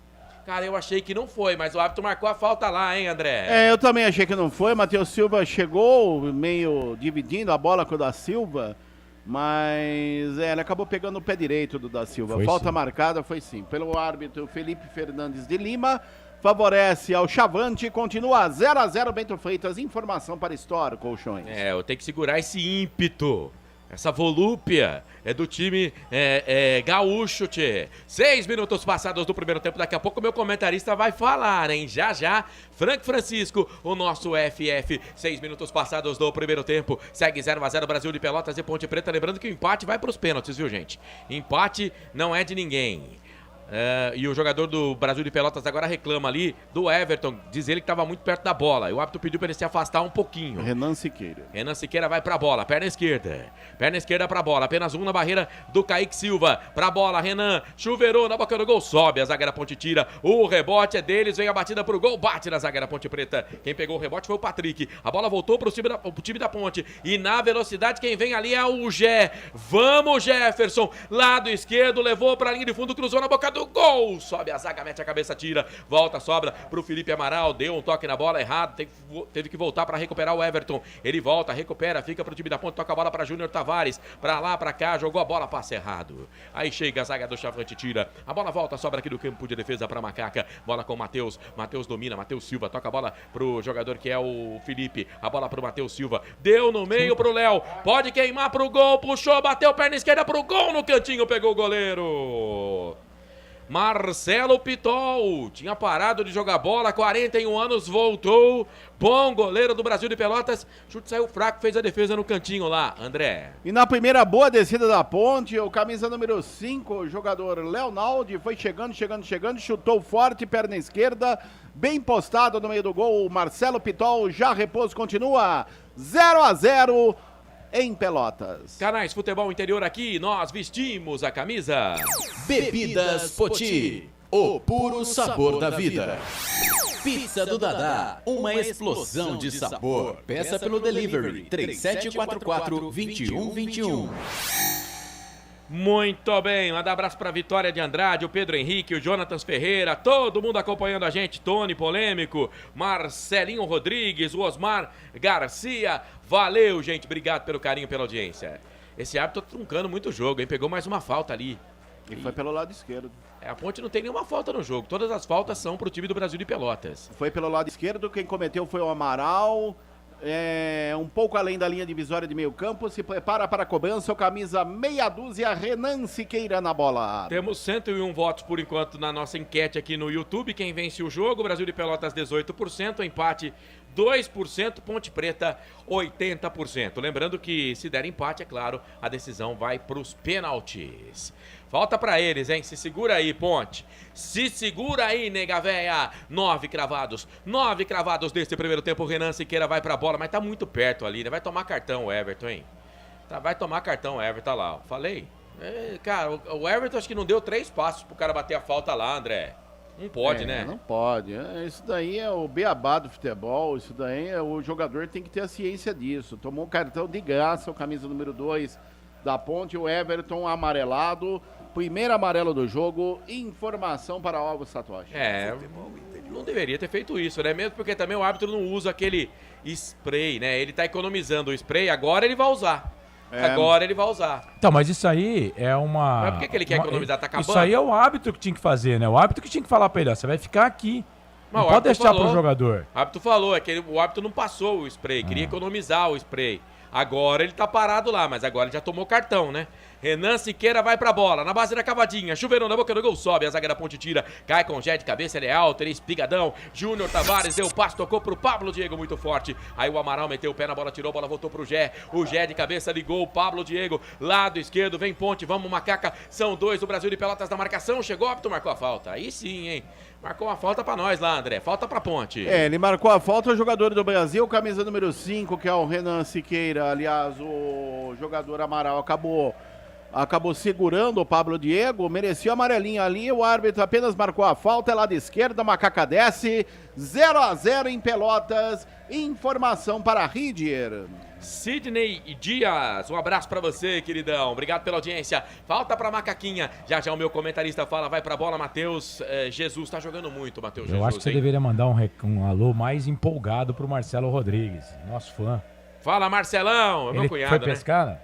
Cara, eu achei que não foi, mas o árbitro marcou a falta lá, hein, André? Eu também achei que não foi. Matheus Silva chegou meio dividindo a bola com o Da Silva, mas ele acabou pegando o pé direito do Da Silva. Foi falta sim. Marcada foi sim. Pelo árbitro Felipe Fernandes de Lima, favorece ao Chavante, continua 0-0, Bento Freitas, informação para Store Colchões. Eu tenho que segurar esse ímpeto. Essa volúpia é do time gaúcho, tchê. 6 minutos passados do primeiro tempo. Daqui a pouco o meu comentarista vai falar, hein? Já, Frank Francisco, o nosso FF. 6 minutos passados do primeiro tempo. Segue 0-0 Brasil de Pelotas e Ponte Preta. Lembrando que o empate vai para os pênaltis, viu, gente? Empate não é de ninguém. E o jogador do Brasil de Pelotas agora reclama ali do Everton, diz ele que estava muito perto da bola, e o árbitro pediu para ele se afastar um pouquinho. Renan Siqueira vai pra bola, perna esquerda pra bola, apenas um na barreira do Kaique Silva, pra bola, Renan, chuveirou na boca do gol, sobe, a zaga da Ponte tira, o rebote é deles, vem a batida pro gol, bate na zaga da Ponte Preta, quem pegou o rebote foi o Patrick, a bola voltou pro time da Ponte, e na velocidade quem vem ali é o vamos Jefferson, lado esquerdo, levou pra linha de fundo, cruzou na boca do gol, sobe a zaga, mete a cabeça, tira, volta, sobra pro Felipe Amaral, deu um toque na bola errado, teve que voltar pra recuperar o Everton, ele volta, recupera, fica pro time da Ponte, toca a bola pra Júnior Tavares, pra lá, pra cá, jogou a bola, passe errado, aí chega a zaga do Chavante, tira, a bola volta, sobra aqui do campo de defesa pra Macaca, bola com o Matheus domina, Matheus Silva, toca a bola pro jogador que é o Felipe, a bola pro Matheus Silva, deu no meio pro Léo, pode queimar pro gol, puxou, bateu perna esquerda pro gol, no cantinho, pegou o goleiro. Marcelo Pitol, tinha parado de jogar bola, 41 anos, voltou, bom goleiro do Brasil de Pelotas, chute saiu fraco, fez a defesa no cantinho lá, André. E na primeira boa descida da Ponte, o camisa número 5, o jogador Leonaldi, foi chegando, chutou forte, perna esquerda, bem postado no meio do gol, Marcelo Pitol, já repouso, continua 0-0, em Pelotas. Canais Futebol Interior aqui, nós vestimos a camisa. Bebidas Poti, o puro sabor da vida. Pizza do Dadá, uma explosão de sabor. Peça pelo delivery 3744-2121. Muito bem, manda abraço pra Vitória de Andrade, o Pedro Henrique, o Jonatas Ferreira, todo mundo acompanhando a gente, Tony Polêmico, Marcelinho Rodrigues, o Osmar Garcia, valeu gente, obrigado pelo carinho, pela audiência. Esse árbitro tá truncando muito o jogo, hein, pegou mais uma falta ali. E foi pelo lado esquerdo. A Ponte não tem nenhuma falta no jogo, todas as faltas são pro time do Brasil de Pelotas. Foi pelo lado esquerdo, quem cometeu foi o Amaral. Um pouco além da linha divisória de meio campo, se prepara para a cobrança, o camisa meia dúzia, Renan Siqueira na bola. Temos 101 votos por enquanto na nossa enquete aqui no YouTube, quem vence o jogo, Brasil de Pelotas 18%, empate 2%, Ponte Preta 80%. Lembrando que se der empate, é claro, a decisão vai para os pênaltis. Falta pra eles, hein? Se segura aí, Ponte. Se segura aí, nega véia. 9 cravados desse primeiro tempo. O Renan Siqueira vai pra bola, mas tá muito perto ali, né? Vai tomar cartão o Everton, hein? Vai tomar cartão o Everton lá, ó. Falei. Cara, o Everton acho que não deu 3 passos pro cara bater a falta lá, André. Não pode, né? Não pode. Isso daí é o beabá do futebol. Isso daí o jogador tem que ter a ciência disso. Tomou cartão de graça, o camisa número 2 da Ponte, o Everton amarelado. Primeiro amarelo do jogo, informação para Alvo Satoshi. Não deveria ter feito isso, né? Mesmo porque também o árbitro não usa aquele spray, né? Ele tá economizando o spray, agora ele vai usar. Então, mas isso aí é uma... Mas por que ele quer economizar? Tá acabando? Isso aí é o árbitro que tinha que fazer, né? O árbitro que tinha que falar pra ele, ó, você vai ficar aqui. Não pode deixar pro jogador. O árbitro falou, o árbitro não passou o spray, queria economizar o spray. Agora ele tá parado lá, mas agora ele já tomou cartão, né? Renan Siqueira vai pra bola, na base da cavadinha, chuveirão na boca do gol, sobe, a zaga da Ponte tira, cai com o Jé de cabeça, ele é alto, ele é espigadão, Júnior Tavares deu passo, tocou pro Pablo Diego, muito forte, aí o Amaral meteu o pé na bola, tirou, a bola voltou pro Jé, o Jé de cabeça ligou, o Pablo Diego, lado esquerdo, vem Ponte, vamos Macaca, são 2 do Brasil de Pelotas na marcação, chegou, óbito, marcou a falta, aí sim, hein, marcou uma falta pra nós lá, André, falta pra Ponte. Ele marcou a falta, o jogador do Brasil, camisa número 5, que é o Renan Siqueira, aliás, o jogador Amaral acabou segurando o Pablo Diego, merecia amarelinho ali, o árbitro apenas marcou a falta, é lado esquerda, Macaca desce, 0-0 em Pelotas, informação para Ridier. Sidney Dias, um abraço pra você, queridão, obrigado pela audiência, falta pra Macaquinha, já o meu comentarista fala, vai pra bola, Matheus Jesus, tá jogando muito, Matheus Jesus. Eu acho que você deveria mandar um alô mais empolgado pro Marcelo Rodrigues, nosso fã. Fala, Marcelão, é meu cunhado, foi pescar, né?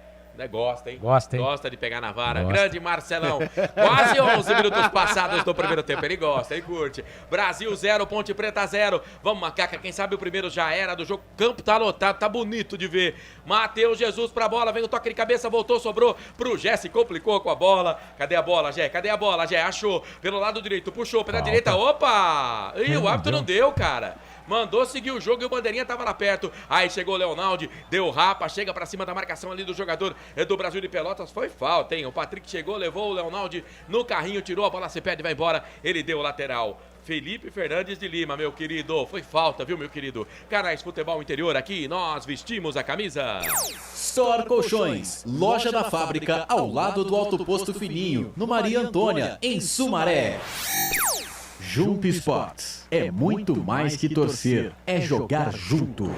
Gosta, hein? Gosta, hein? Gosta de pegar na vara. Grande Marcelão. Quase 11 minutos passados do primeiro tempo. Ele gosta, ele curte. Brasil 0, Ponte Preta 0. Vamos, Macaca. Quem sabe o primeiro já era do jogo. Campo tá lotado, tá bonito de ver. Matheus Jesus pra bola. Vem o toque de cabeça, voltou, sobrou pro Jé. Se complicou com a bola. Cadê a bola, Jé? Cadê a bola, Jé? Achou. Pelo lado direito, puxou. Pela direita. Opa! Ih, o árbitro não deu, cara. Mandou seguir o jogo e o bandeirinha tava lá perto. Aí chegou o Leonaldi, deu rapa, chega pra cima da marcação ali do jogador do Brasil de Pelotas. Foi falta, hein? O Patrick chegou, levou o Leonaldi no carrinho, tirou a bola, se pede, vai embora. Ele deu o lateral. Felipe Fernandes de Lima, meu querido. Foi falta, viu, meu querido? Canais Futebol Interior aqui, nós vestimos a camisa. Store Colchões, loja da fábrica ao lado do Alto Posto Fininho, no Maria Antônia, em Sumaré. Jump Sports é muito mais que torcer, é jogar junto.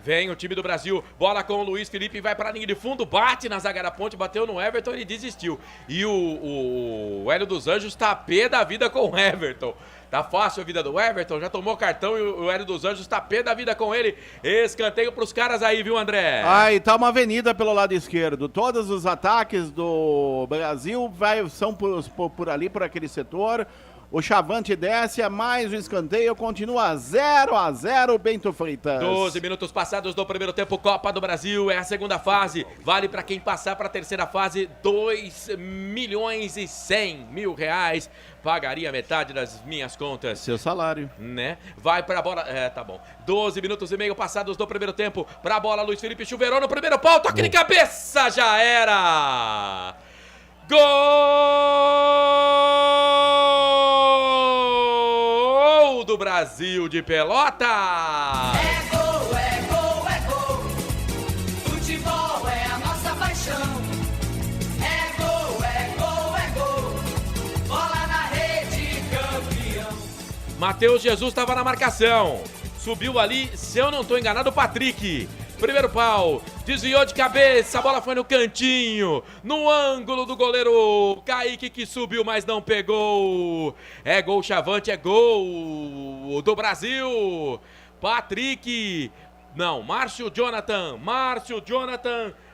Vem o time do Brasil, bola com o Luiz Felipe, vai pra linha de fundo, bate na zaga da Ponte, bateu no Everton, ele desistiu. E o Hélio dos Anjos tá pé da vida com o Everton. Tá fácil a vida do Everton, já tomou cartão e o Hélio dos Anjos tá pé da vida com ele. Escanteio pros caras aí, viu, André? Aí tá uma avenida pelo lado esquerdo. Todos os ataques do Brasil são por ali, por aquele setor. O Chavante desce, é mais um escanteio, continua 0-0, Bento Freitas. 12 minutos passados do primeiro tempo, Copa do Brasil, é a segunda fase. Vale para quem passar para a terceira fase, 2.100.000 pagaria metade das minhas contas. Seu salário. Né? Vai pra bola, tá bom. 12 minutos e meio passados do primeiro tempo, pra bola, Luiz Felipe chuveirou no primeiro pau, toque de cabeça, já era! Gol do Brasil de Pelotas! É gol, é gol, é gol. O Matheus Jesus estava na marcação. Subiu ali, se eu não estou enganado, o Patrick. Primeiro pau, desviou de cabeça, a bola foi no cantinho, no ângulo do goleiro Kaique, que subiu, mas não pegou. É gol Chavante, é gol do Brasil. Patrick, não, Márcio Jonathan,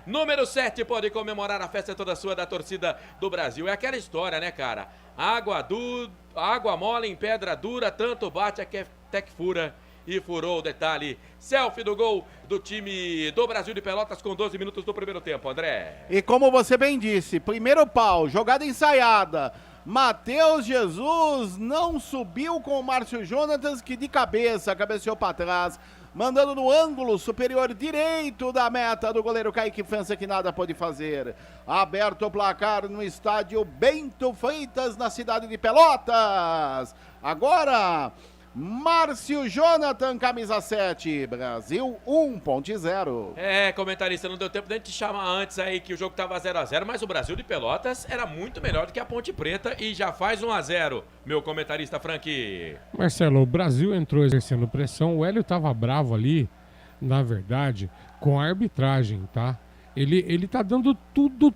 número 7, pode comemorar, a festa toda sua da torcida do Brasil. É aquela história, né, cara? Água mole em pedra dura, tanto bate até que fura. E furou o detalhe. Selfie do gol do time do Brasil de Pelotas com 12 minutos do primeiro tempo, André. E como você bem disse, primeiro pau, jogada ensaiada. Matheus Jesus não subiu com o Márcio Jonatas, que de cabeça, cabeceou para trás, mandando no ângulo superior direito da meta do goleiro Kaique França, que nada pôde fazer. Aberto o placar no estádio Bento Freitas, na cidade de Pelotas. Agora, Márcio Jonathan, camisa 7, Brasil 1.0. Comentarista, não deu tempo de a gente chamar antes aí que o jogo tava 0x0, mas o Brasil de Pelotas era muito melhor do que a Ponte Preta e já faz 1x0, meu comentarista Frank. Marcelo, o Brasil entrou exercendo pressão, o Hélio tava bravo ali, na verdade, com a arbitragem, tá? Ele tá dando tudo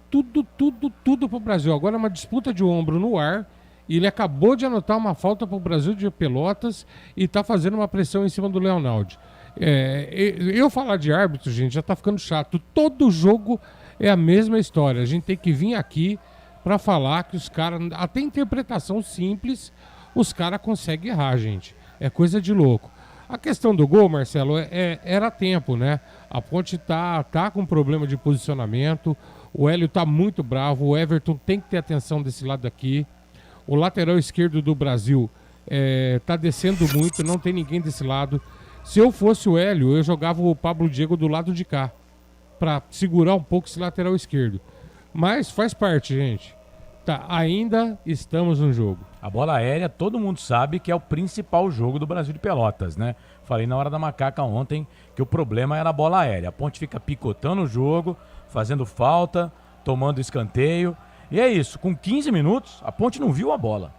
pro Brasil. Agora é uma disputa de ombro no ar. E ele acabou de anotar uma falta para o Brasil de Pelotas e está fazendo uma pressão em cima do Leonaldi. Eu falar de árbitro, gente, já está ficando chato. Todo jogo é a mesma história. A gente tem que vir aqui para falar que os caras, até interpretação simples, os caras conseguem errar, gente. É coisa de louco. A questão do gol, Marcelo, era tempo, né? A Ponte tá com problema de posicionamento. O Hélio tá muito bravo. O Everton tem que ter atenção desse lado aqui. O lateral esquerdo do Brasil tá descendo muito, não tem ninguém desse lado. Se eu fosse o Hélio, eu jogava o Pablo Diego do lado de cá, para segurar um pouco esse lateral esquerdo. Mas faz parte, gente. Tá, ainda estamos no jogo. A bola aérea, todo mundo sabe que é o principal jogo do Brasil de Pelotas, né? Falei na hora da macaca ontem que o problema era a bola aérea. A Ponte fica picotando o jogo, fazendo falta, tomando escanteio. E é isso, com 15 minutos, a Ponte não viu a bola.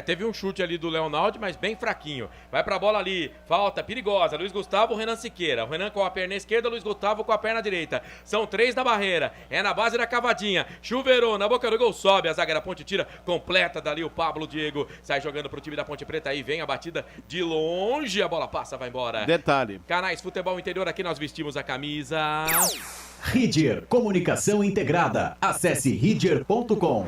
Teve um chute ali do Leonaldi, mas bem fraquinho. Vai pra bola ali, falta perigosa. Luiz Gustavo, Renan Siqueira. O Renan com a perna esquerda, Luiz Gustavo com a perna direita. São 3 da barreira, é na base da cavadinha. Chuveirou, na boca do gol, sobe a zaga da Ponte, tira completa dali o Pablo Diego. Sai jogando pro time da Ponte Preta, aí vem a batida de longe, a bola passa, vai embora. Detalhe. Canais Futebol Interior, aqui nós vestimos a camisa... Ridger Comunicação Integrada. Acesse ridger.com.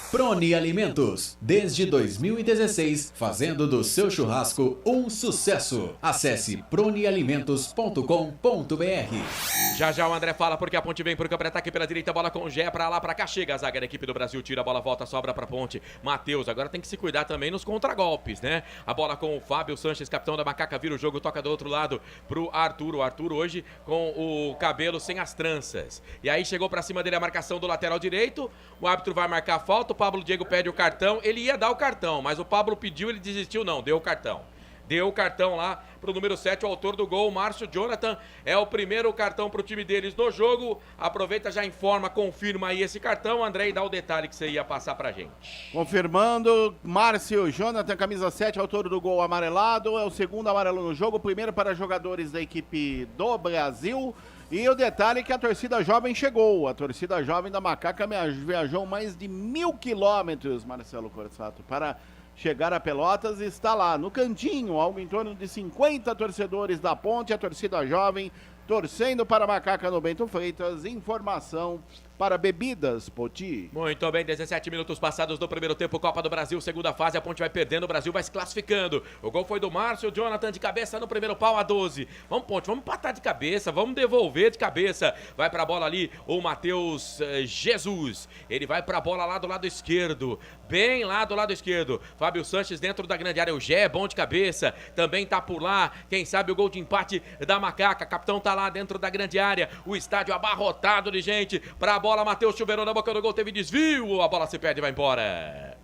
Prone Alimentos, desde 2016, fazendo do seu churrasco um sucesso. Acesse pronealimentos.com.br. Já o André fala porque a Ponte vem pro campo de ataque pela direita, bola com o Gé, pra lá, pra cá, chega a zaga da equipe do Brasil, tira a bola, volta, sobra pra Ponte. Matheus, agora tem que se cuidar também nos contragolpes, né? A bola com o Fábio Sanches, capitão da Macaca, vira o jogo, toca do outro lado pro Arthur. O Arthur hoje com o cabelo sem as tranças. E aí chegou pra cima dele a marcação do lateral direito, o árbitro vai marcar a falta, o Pablo Diego pede o cartão, ele ia dar o cartão, mas o Pablo pediu, ele desistiu, não, deu o cartão. Deu o cartão lá pro número 7, o autor do gol, Márcio Jonathan. É o primeiro cartão pro time deles no jogo. Aproveita, já informa, confirma aí esse cartão. André, dá o detalhe que você ia passar pra gente. Confirmando, Márcio Jonathan, camisa 7, autor do gol amarelado. É o segundo amarelo no jogo, primeiro para jogadores da equipe do Brasil. E o detalhe é que a torcida jovem chegou. A torcida jovem da Macaca viajou mais de 1.000 quilômetros, Marcelo Corsato, para chegar a Pelotas. Está lá no cantinho, algo em torno de 50 torcedores da Ponte, a torcida jovem torcendo para a Macaca no Bento Freitas. Informação para Bebidas Poti. Muito bem, 17 minutos passados do primeiro tempo, Copa do Brasil, segunda fase, a Ponte vai perdendo, o Brasil vai se classificando. O gol foi do Márcio Jonathan, de cabeça no primeiro pau, a 12. Vamos, Ponte, vamos empatar de cabeça, vamos devolver de cabeça. Vai pra bola ali o Matheus Jesus. Ele vai pra bola lá do lado esquerdo, bem lá do lado esquerdo. Fábio Sanches dentro da grande área, o Gé é bom de cabeça, também tá por lá. Quem sabe o gol de empate da Macaca, capitão tá lá dentro da grande área, o estádio abarrotado de gente. Pra bola, Matheus chuveirou na boca do gol, teve desvio, a bola se perde e vai embora.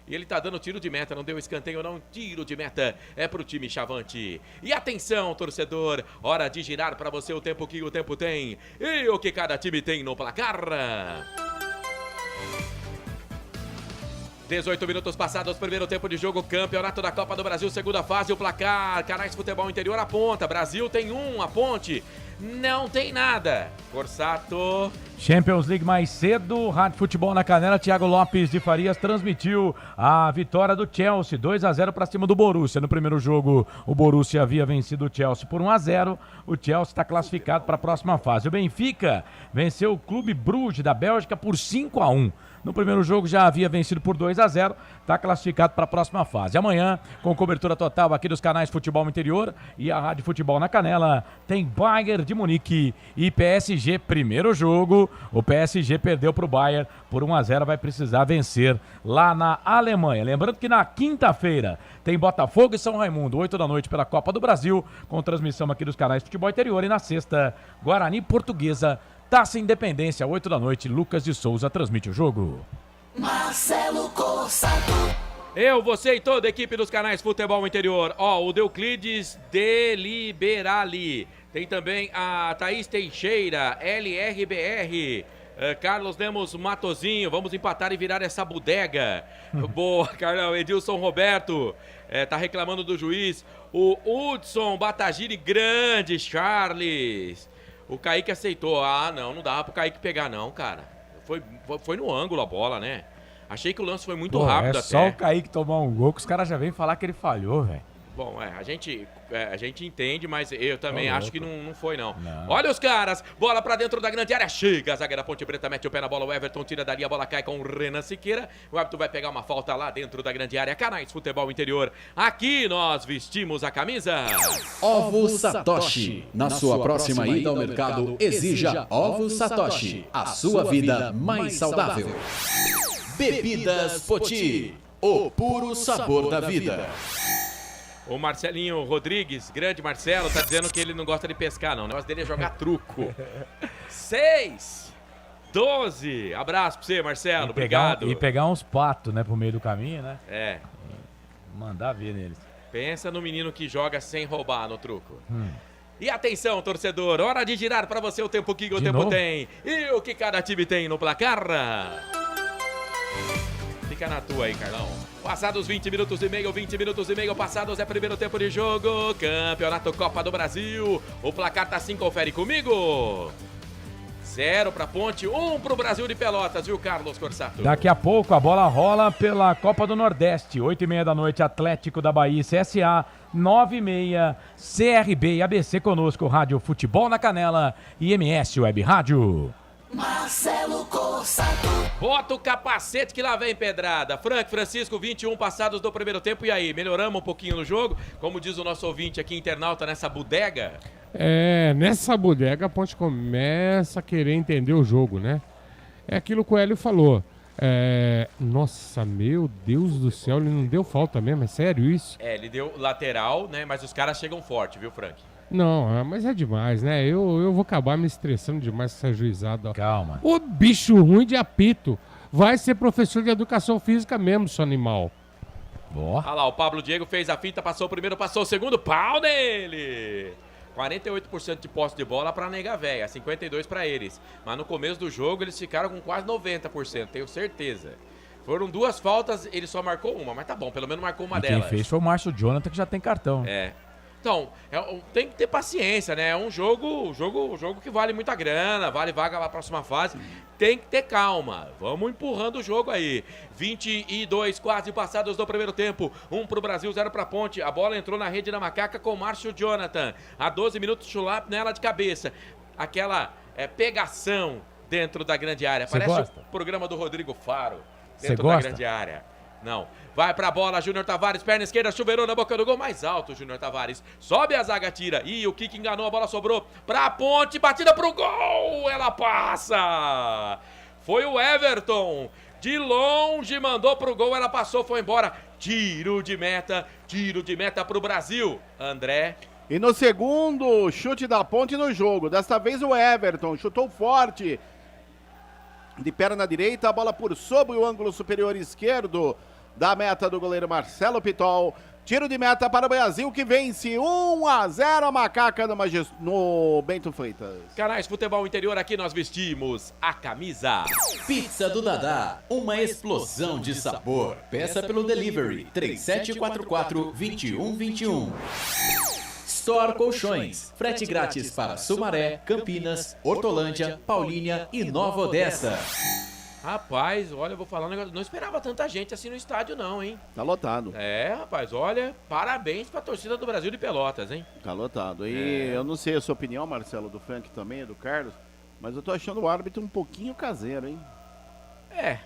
E ele tá dando tiro de meta, não deu escanteio não, tiro de meta é pro time Chavante. E atenção, torcedor, hora de girar pra você o tempo que o tempo tem e o que cada time tem no placar. 18 minutos passados, primeiro tempo de jogo, Campeonato da Copa do Brasil, segunda fase, o placar, Canais Futebol Interior aponta, Brasil tem 1, a Ponte não tem nada. Corsato. Champions League mais cedo, Rádio Futebol na Canela, Thiago Lopes de Farias transmitiu a vitória do Chelsea, 2-0 para cima do Borussia. No primeiro jogo, o Borussia havia vencido o Chelsea por 1-0, o Chelsea está classificado para a próxima fase. O Benfica venceu o Clube Bruges da Bélgica por 5-1. No primeiro jogo já havia vencido por 2-0, está classificado para a próxima fase. Amanhã, com cobertura total aqui dos canais Futebol Interior e a Rádio Futebol na Canela, tem Bayern de Munique e PSG. Primeiro jogo, o PSG perdeu para o Bayern por 1-0, vai precisar vencer lá na Alemanha. Lembrando que na quinta-feira tem Botafogo e São Raimundo, 8 da noite pela Copa do Brasil, com transmissão aqui dos canais Futebol Interior. E na sexta, Guarani Portuguesa, Taça Independência, 8 da noite, Lucas de Souza transmite o jogo. Marcelo Corsato. Eu, você e toda a equipe dos canais Futebol Interior. O Deuclides Deliberali. Tem também a Thaís Teixeira, LRBR. Carlos Lemos Matozinho, vamos empatar e virar essa bodega. Boa, Carlão. Edilson Roberto, tá reclamando do juiz. O Hudson Batagiri, grande Charles. O Kaique aceitou. Não dava pro Kaique pegar não, cara. Foi no ângulo a bola, né? Achei que o lance foi muito rápido até. Só o Kaique tomar um gol que os caras já vêm falar que ele falhou, velho. Bom, a gente entende, mas eu também acho que não foi, não. Olha os caras, bola pra dentro da grande área, chega a zaga da Ponte Preta, mete o pé na bola, o Everton tira dali, a bola cai com o Renan Siqueira, o árbitro vai pegar uma falta lá dentro da grande área. Canais Futebol Interior, aqui nós vestimos a camisa. Ovos Satoshi. Na sua próxima ida ao mercado, exija Ovos Satoshi, a sua vida mais saudável. Bebidas Poti, o puro sabor da vida. O Marcelinho Rodrigues, grande Marcelo, tá dizendo que ele não gosta de pescar, não. O negócio dele é jogar truco. 6, 12. Abraço pra você, Marcelo. Obrigado. E pegar uns patos, né, pro meio do caminho, né? É. Mandar ver neles. Pensa no menino que joga sem roubar no truco. E atenção, torcedor, hora de girar pra você o tempo que o tempo tem. E o que cada time tem no placar? Fica na tua aí, Carlão. Passados 20 minutos e meio passados, é primeiro tempo de jogo, Campeonato Copa do Brasil, o placar tá assim, confere comigo. 0 pra Ponte, 1 pro Brasil de Pelotas, viu, Carlos Corsato? Daqui a pouco a bola rola pela Copa do Nordeste, 8h30 da noite, Atlético da Bahia e CSA, 9h30, CRB e ABC conosco, Rádio Futebol na Canela e MS Web Rádio. Marcelo Corsato. Bota o capacete que lá vem pedrada. Francisco, 21 passados do primeiro tempo. E aí, melhoramos um pouquinho no jogo? Como diz o nosso ouvinte aqui, internauta, nessa bodega? Nessa bodega a Ponte começa a querer entender o jogo, né? É aquilo que o Hélio falou. Nossa, meu Deus do céu, ele não deu falta mesmo, é sério isso? Ele deu lateral, né? Mas os caras chegam forte, viu, Frank? Não, mas é demais, né? Eu vou acabar me estressando demais com essa juizada. Ó. Calma. O bicho ruim de apito vai ser professor de educação física mesmo, seu animal. Olha lá, o Pablo Diego fez a finta, passou o primeiro, passou o segundo, pau nele! 48% de posse de bola para Nega Véia, 52% para eles. Mas no começo do jogo eles ficaram com quase 90%, tenho certeza. Foram 2 faltas, ele só marcou uma, mas tá bom, pelo menos marcou uma delas. Quem fez foi o Márcio Jonathan, que já tem cartão. Então, tem que ter paciência, né? É um jogo que vale muita grana, vale vaga para a próxima fase. Tem que ter calma. Vamos empurrando o jogo aí. 22 quase passados do primeiro tempo. 1 pro Brasil, 0 pra Ponte. A bola entrou na rede da Macaca com o Márcio Jonathan. A 12 minutos, chulap nela de cabeça. Aquela pegação dentro da grande área. Parece o programa do Rodrigo Faro dentro da grande área. Não. Vai pra bola, Júnior Tavares, perna esquerda, chuveirou na boca do gol, mais alto, Júnior Tavares. Sobe a zaga, tira. E o Kiki enganou, a bola sobrou pra Ponte, batida pro gol, ela passa. Foi o Everton, de longe, mandou pro gol, ela passou, foi embora. Tiro de meta pro Brasil. André. E no segundo chute da Ponte no jogo, desta vez o Everton chutou forte. De perna direita, a bola por sobre o ângulo superior esquerdo da meta do goleiro Marcelo Pitol. Tiro de meta para o Brasil, que vence 1-0 a Macaca no Bento Freitas. Canais Futebol Interior, aqui nós vestimos a camisa. Pizza do Dadá, uma explosão de sabor. Peça pelo delivery 3744-2121. Store Colchões, frete grátis para Sumaré, Campinas, Hortolândia, Paulínia e Nova Odessa. Rapaz, olha, eu vou falar um negócio, não esperava tanta gente assim no estádio não, hein? Tá lotado. É, rapaz, olha, parabéns pra torcida do Brasil de Pelotas, hein? Tá lotado. E eu não sei a sua opinião, Marcelo, do Frank também, do Carlos, mas eu tô achando o árbitro um pouquinho caseiro, hein? É.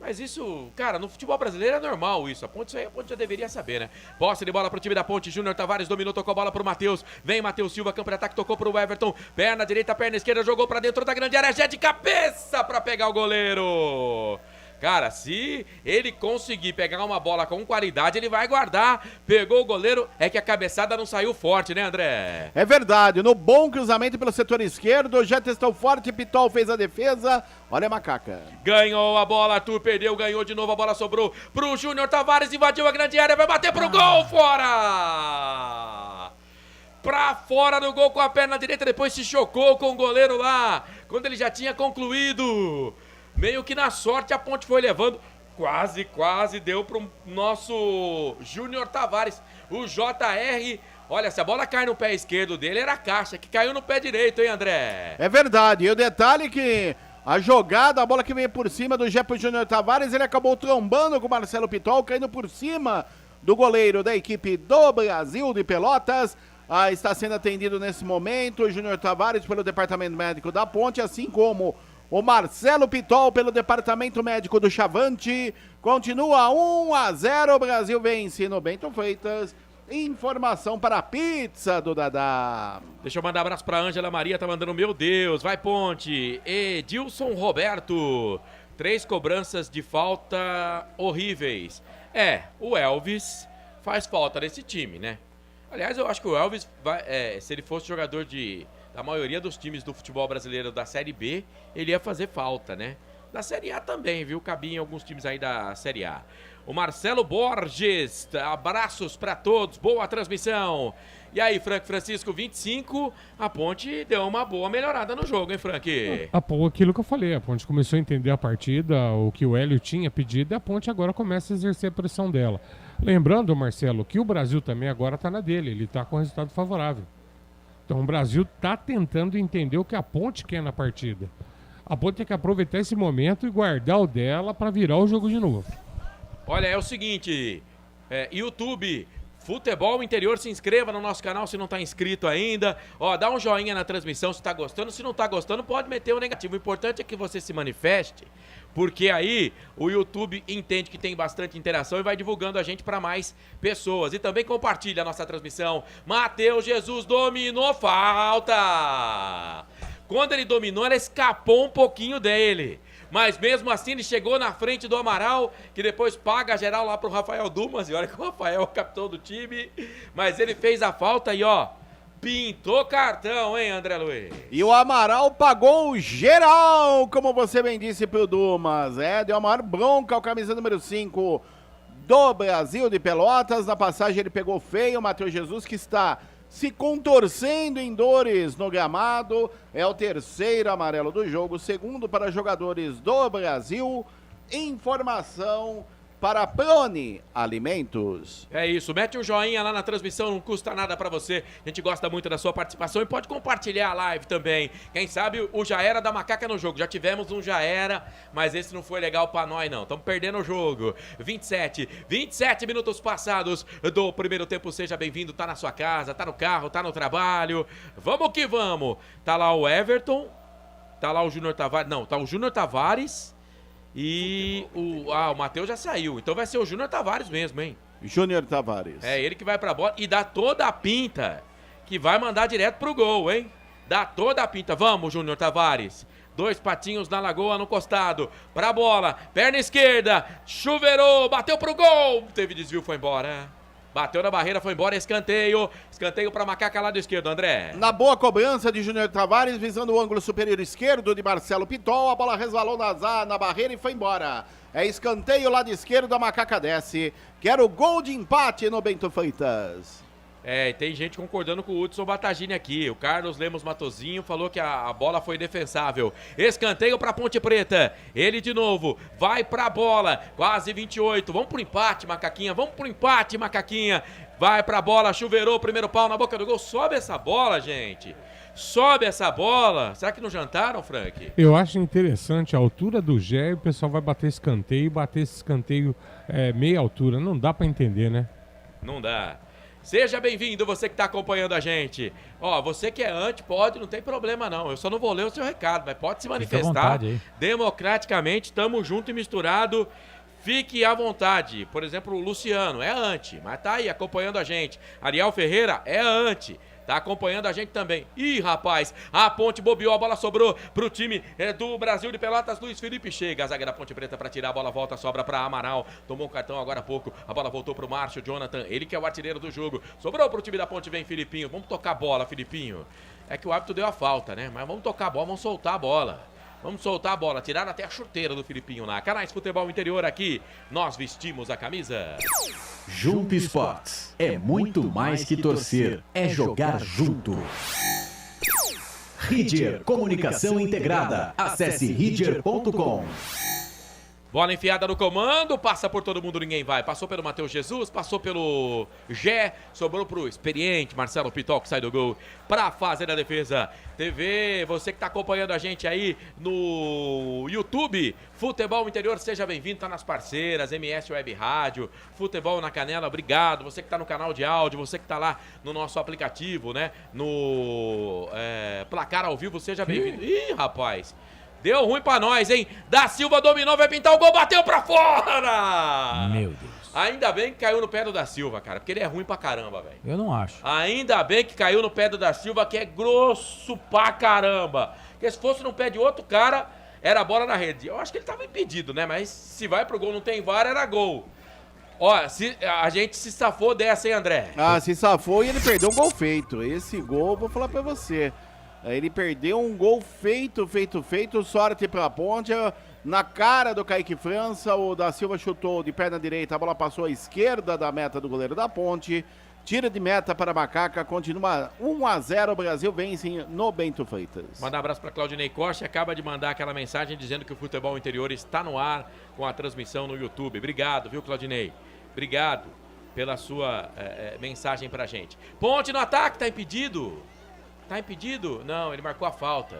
Mas isso, cara, no futebol brasileiro é normal isso. Isso aí a Ponte já deveria saber, né? Posse de bola pro time da Ponte. Júnior Tavares dominou, tocou a bola pro Matheus. Vem Matheus Silva, campo de ataque, tocou pro Everton. Perna direita, perna esquerda, jogou pra dentro da grande área. Já de cabeça pra pegar o goleiro. Cara, se ele conseguir pegar uma bola com qualidade, ele vai guardar. Pegou o goleiro, é que a cabeçada não saiu forte, né, André? É verdade, no bom cruzamento pelo setor esquerdo, já testou forte, Pitol fez a defesa. Olha a Macaca. Ganhou a bola, Arthur perdeu, ganhou de novo, a bola sobrou pro Júnior Tavares, invadiu a grande área, vai bater pro gol, fora! Pra fora do gol com a perna direita, depois se chocou com o goleiro lá, quando ele já tinha concluído. Meio que na sorte a Ponte foi levando, quase deu pro nosso Júnior Tavares, o JR. Olha, se a bola cai no pé esquerdo dele, era a caixa, que caiu no pé direito, hein, André? É verdade, e o detalhe que a jogada, a bola que veio por cima do Jepo Júnior Tavares, ele acabou trombando com o Marcelo Pitol, caindo por cima do goleiro da equipe do Brasil de Pelotas. Está sendo atendido nesse momento o Júnior Tavares pelo departamento médico da Ponte, assim como o Marcelo Pitol pelo departamento médico do Chavante. Continua 1-0, o Brasil vence no Bento Freitas. Informação para a pizza do Dadá. Deixa eu mandar um abraço para Ângela Maria, tá mandando, meu Deus, vai Ponte. Edilson Roberto, 3 cobranças de falta horríveis. O Elvis faz falta nesse time, né? Aliás, eu acho que o Elvis, se ele fosse jogador da maioria dos times do futebol brasileiro da Série B, ele ia fazer falta, né? Da Série A também, viu? Cabia em alguns times aí da Série A. O Marcelo Borges, abraços pra todos, boa transmissão. E aí, Frank Francisco, 25, a Ponte deu uma boa melhorada no jogo, hein, Frank? Aquilo que eu falei, a Ponte começou a entender a partida, o que o Hélio tinha pedido, e a Ponte agora começa a exercer a pressão dela. Lembrando, Marcelo, que o Brasil também agora tá na dele, ele tá com resultado favorável. Então o Brasil está tentando entender o que a Ponte quer na partida. A Ponte tem que aproveitar esse momento e guardar o dela para virar o jogo de novo. Olha, é o seguinte, YouTube, Futebol Interior, se inscreva no nosso canal se não está inscrito ainda. Dá um joinha na transmissão se está gostando. Se não está gostando, pode meter um negativo. O importante é que você se manifeste, porque aí o YouTube entende que tem bastante interação e vai divulgando a gente para mais pessoas. E também compartilha a nossa transmissão. Matheus Jesus dominou, falta! Quando ele dominou, ela escapou um pouquinho dele. Mas mesmo assim ele chegou na frente do Amaral, que depois paga a geral lá pro Rafael Dumas. E olha que o Rafael é o capitão do time. Mas ele fez a falta e pintou cartão, hein, André Luiz? E o Amaral pagou geral, como você bem disse pro Dumas. Deu a maior bronca ao camisa número 5 do Brasil de Pelotas. Na passagem ele pegou feio o Matheus Jesus, que está se contorcendo em dores no gramado. É o 3º amarelo do jogo, 2º para jogadores do Brasil. Informação para Prone Alimentos. É isso, mete um joinha lá na transmissão, não custa nada pra você. A gente gosta muito da sua participação e pode compartilhar a live também. Quem sabe o Já Era da Macaca no jogo. Já tivemos um Já Era, mas esse não foi legal pra nós não. Estamos perdendo o jogo. 27 minutos passados do primeiro tempo. Seja bem-vindo, tá na sua casa, tá no carro, tá no trabalho. Vamos que vamos. Tá lá o Everton, tá lá o Júnior Tavares. Não, tá o Júnior Tavares. E o Matheus já saiu, então vai ser o Júnior Tavares mesmo, hein? Júnior Tavares. É ele que vai pra bola e dá toda a pinta que vai mandar direto pro gol, hein? Dá toda a pinta. Vamos, Júnior Tavares. 2 patinhos na lagoa no costado. Pra bola, perna esquerda, chuveirou, bateu pro gol. Teve desvio, foi embora. Bateu na barreira, foi embora, escanteio. Escanteio para Macaca, lado esquerdo, André. Na boa cobrança de Júnior Tavares, visando o ângulo superior esquerdo de Marcelo Pitol, a bola resvalou na barreira e foi embora. É escanteio, lado esquerdo, a Macaca desce. Quero gol de empate no Bento Freitas. E tem gente concordando com o Hudson Batagini aqui. O Carlos Lemos Matozinho falou que a bola foi defensável. Escanteio para Ponte Preta. Ele de novo, vai pra bola. Quase 28. Vamos pro empate, Macaquinha. Vamos pro empate, Macaquinha. Vai pra bola, chuveirou, primeiro pau na boca do gol. Sobe essa bola, gente. Sobe essa bola. Será que não jantaram, Frank? Eu acho interessante a altura do Gé e o pessoal vai bater escanteio e bater esse escanteio meia altura. Não dá pra entender, né? Não dá. Seja bem-vindo, você que está acompanhando a gente. Ó, você que é anti, pode, não tem problema não. Eu só não vou ler o seu recado, mas pode se manifestar democraticamente. Tamo junto e misturado. Fique à vontade. Por exemplo, o Luciano é anti, mas tá aí acompanhando a gente. Ariel Ferreira é anti. Tá acompanhando a gente também. Ih, rapaz, a Ponte bobeou, a bola sobrou pro time do Brasil de Pelotas. Luiz Felipe chega, a zaga da Ponte Preta pra tirar, a bola volta, sobra pra Amaral. Tomou um cartão agora há pouco, a bola voltou pro Márcio Jonathan, ele que é o artilheiro do jogo. Sobrou pro time da Ponte, vem Filipinho. Vamos tocar a bola, Filipinho. É que o árbitro deu a falta, né? Mas vamos tocar a bola, vamos soltar a bola. Vamos soltar a bola, tiraram até a chuteira do Filipinho lá. Canais Futebol Interior aqui, nós vestimos a camisa. Jump Sports é muito mais que torcer, é jogar junto. Ridger Comunicação Integrada. Acesse ridger.com. Bola enfiada no comando, passa por todo mundo, ninguém vai. Passou pelo Matheus Jesus, passou pelo Gé, sobrou pro experiente Marcelo Pitol, que sai do gol pra fazer a defesa. TV, você que tá acompanhando a gente aí no YouTube, Futebol Interior, seja bem-vindo, tá nas parceiras, MS Web Rádio, Futebol na Canela, obrigado. Você que tá no canal de áudio, você que tá lá no nosso aplicativo, né, no Placar ao Vivo, seja bem-vindo. Ih, rapaz, deu ruim pra nós, hein? Da Silva dominou, vai pintar o gol, bateu pra fora! Meu Deus. Ainda bem que caiu no pé do Da Silva, cara, porque ele é ruim pra caramba, velho. Eu não acho. Ainda bem que caiu no pé do Da Silva, que é grosso pra caramba. Porque se fosse no pé de outro cara, era bola na rede. Eu acho que ele tava impedido, né? Mas se vai pro gol, não tem VAR, era gol. Ó, a gente se safou dessa, hein, André? Ah, se safou e ele perdeu um gol feito. Esse gol, vou falar pra você. Ele perdeu um gol feito. Sorte pra Ponte. Na cara do Kaique França, o Da Silva chutou de perna direita, a bola passou à esquerda da meta do goleiro da Ponte. Tira de meta para a Macaca, continua 1-0, o Brasil vence no Bento Freitas. Manda um abraço para Claudinei Costa, acaba de mandar aquela mensagem dizendo que o Futebol Interior está no ar com a transmissão no YouTube. Obrigado, viu, Claudinei? Obrigado pela sua mensagem pra gente. Ponte no ataque, tá impedido? Tá impedido? Não, ele marcou a falta.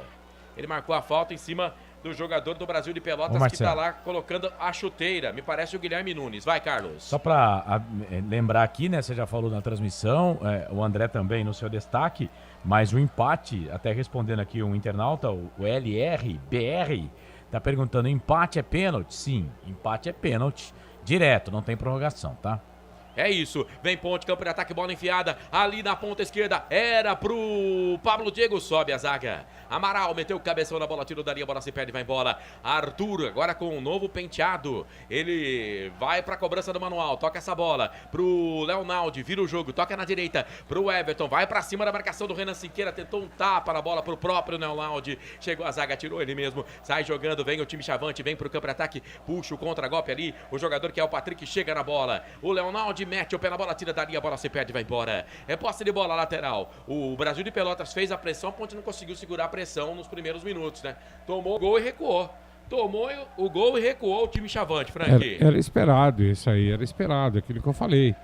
Ele marcou a falta em cima do jogador do Brasil de Pelotas que tá lá colocando a chuteira. Me parece o Guilherme Nunes. Vai, Carlos. Só pra lembrar aqui, né? Você já falou na transmissão, o André também no seu destaque, mas o empate, até respondendo aqui um internauta, o LRBR, tá perguntando, empate é pênalti? Sim, empate é pênalti. Direto, não tem prorrogação, tá? É isso, vem Ponte, campo de ataque, bola enfiada, ali na ponta esquerda, era pro Pablo Diego, sobe a zaga. Amaral meteu o cabeção na bola, tiro dali, a bola se perde, vai embora. Arthur, agora com um novo penteado, ele vai pra cobrança do manual, toca essa bola pro Leonaldi, vira o jogo, toca na direita pro Everton, vai pra cima da marcação do Renan Siqueira, tentou um tapa na bola pro próprio Leonaldi, chegou a zaga, tirou ele mesmo, sai jogando, vem o time Chavante, vem pro campo de ataque, puxa o contra-golpe ali, o jogador que é o Patrick chega na bola, o Leonaldi mete o pé na bola, tira dali, a bola se perde, vai embora. É posse de bola lateral. O Brasil de Pelotas fez a pressão, a Ponte não conseguiu segurar a pressão nos primeiros minutos, né? Tomou o gol e recuou. Tomou o gol e recuou o time Chavante, Frank. Era esperado isso aí, era esperado, aquilo que eu falei.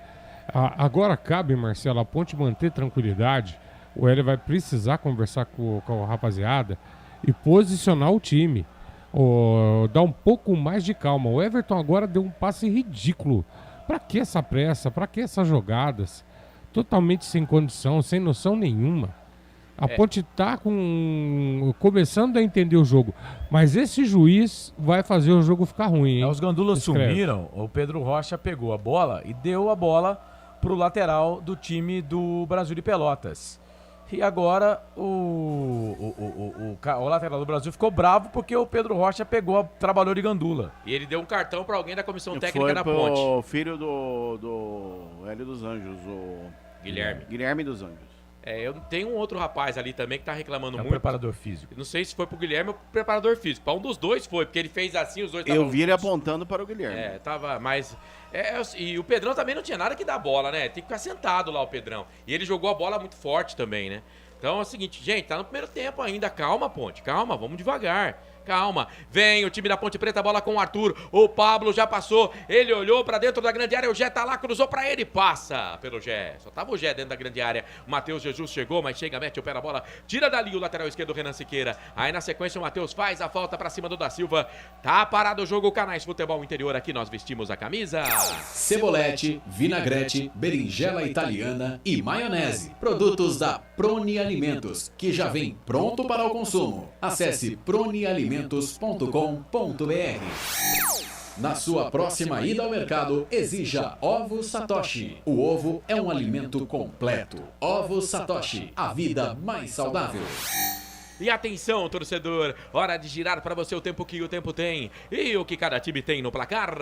Agora cabe, Marcelo, a Ponte manter tranquilidade. O Hélio vai precisar conversar com a rapaziada e posicionar o time. Dar um pouco mais de calma. O Everton agora deu um passe ridículo. Pra que essa pressa? Pra que essas jogadas? Totalmente sem condição, sem noção nenhuma. A Ponte tá começando a entender o jogo. Mas esse juiz vai fazer o jogo ficar ruim, hein? Os gandulas sumiram, o Pedro Rocha pegou a bola e deu a bola pro lateral do time do Brasil de Pelotas. E agora o o lateral do Brasil ficou bravo porque o Pedro Rocha trabalhou de gandula. E ele deu um cartão pra alguém da comissão E técnica foi da pro Ponte. filho do Hélio dos Anjos, o Guilherme dos Anjos. Eu tenho um outro rapaz ali também que tá reclamando É o muito. preparador físico. Não sei se foi pro Guilherme ou pro preparador físico. Pra um dos dois foi, porque ele fez assim, os dois Eu tavam vi ele juntos. apontando para o Guilherme. Tava mais... e o Pedrão também não tinha nada que dar bola, né? Tem que ficar sentado lá o Pedrão. E ele jogou a bola muito forte também, né? Então é o seguinte, gente, tá no primeiro tempo ainda. Calma, Ponte, calma, vamos devagar. Calma, vem o time da Ponte Preta, bola com o Arthur, o Pablo já passou, ele olhou pra dentro da grande área, o Gé tá lá, cruzou pra ele, passa pelo Gé, só tava o Gé dentro da grande área, o Matheus Jesus chegou, mas chega, mete o pé na bola, tira dali o lateral esquerdo, Renan Siqueira, aí na sequência o Matheus faz a falta pra cima do Da Silva, tá parado o jogo, Canais Futebol Interior, aqui nós vestimos a camisa. Cebolete, vinagrete, berinjela italiana e maionese. Produtos da Proni Alimentos, que já vem pronto para o consumo. Acesse pronialimentos.com.br. Na sua próxima ida ao mercado, exija Ovo Satoshi. O ovo é um alimento completo. Ovo Satoshi, a vida mais saudável. E atenção, torcedor, hora de girar para você o tempo que o tempo tem e o que cada time tem no placar.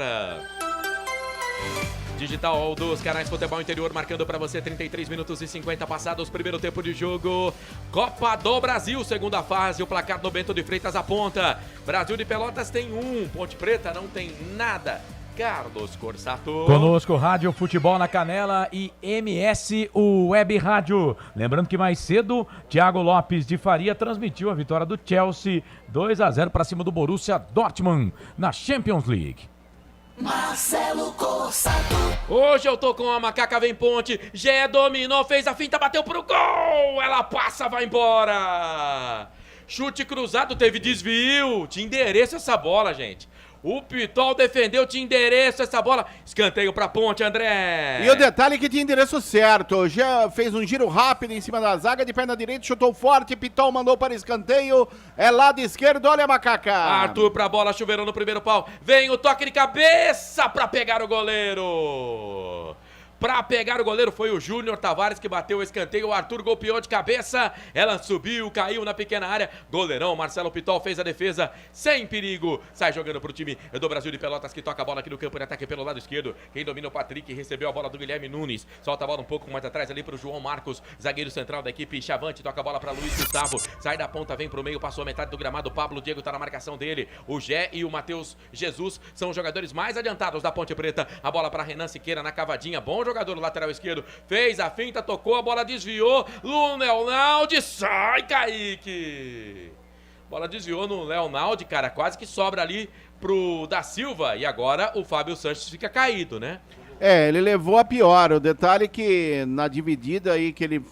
Digital dos Canais Futebol Interior marcando para você 33 minutos e 50 passados, primeiro tempo de jogo. Copa do Brasil, segunda fase, o placar do Bento de Freitas aponta. Brasil de Pelotas tem 1, Ponte Preta não tem nada. Carlos Corsato. Conosco, Rádio Futebol na Canela e MS Web Rádio. Lembrando que mais cedo, Thiago Lopes de Faria transmitiu a vitória do Chelsea 2-0 para cima do Borussia Dortmund na Champions League. Marcelo Corsato. Hoje eu tô com a Macaca Vem Ponte. Gé dominou, fez a finta, bateu pro gol. Ela passa, vai embora. Chute cruzado, teve desvio. Tinha endereço essa bola, gente. O Pitol defendeu, tinha endereço essa bola. Escanteio pra Ponte, André. E o detalhe é que tinha endereço certo. Já fez um giro rápido em cima da zaga, de perna direita, chutou forte. Pitol mandou para escanteio. É lado esquerdo, olha a Macaca. Arthur pra bola, chuveirou no primeiro pau. Vem o toque de cabeça pra pegar o goleiro. Pra pegar o goleiro foi o Júnior Tavares que bateu o escanteio, o Arthur golpeou de cabeça, ela subiu, caiu na pequena área, goleirão Marcelo Pitol fez a defesa sem perigo, sai jogando pro time do Brasil de Pelotas que toca a bola aqui no campo de ataque pelo lado esquerdo, quem domina o Patrick, recebeu a bola do Guilherme Nunes, solta a bola um pouco mais atrás ali pro João Marcos, zagueiro central da equipe, Chavante, toca a bola pra Luiz Gustavo, sai da ponta, vem pro meio, passou a metade do gramado, Pablo Diego tá na marcação dele, o Gé e o Matheus Jesus são os jogadores mais adiantados da Ponte Preta, a bola pra Renan Siqueira na cavadinha, bom jogador no lateral esquerdo, fez a finta, tocou, a bola desviou, Leonaldi, sai Kaique! Bola desviou no Leonaldi, cara, quase que sobra ali pro Da Silva, e agora o Fábio Sanches fica caído, né? Ele levou a pior, o detalhe é que na dividida aí que ele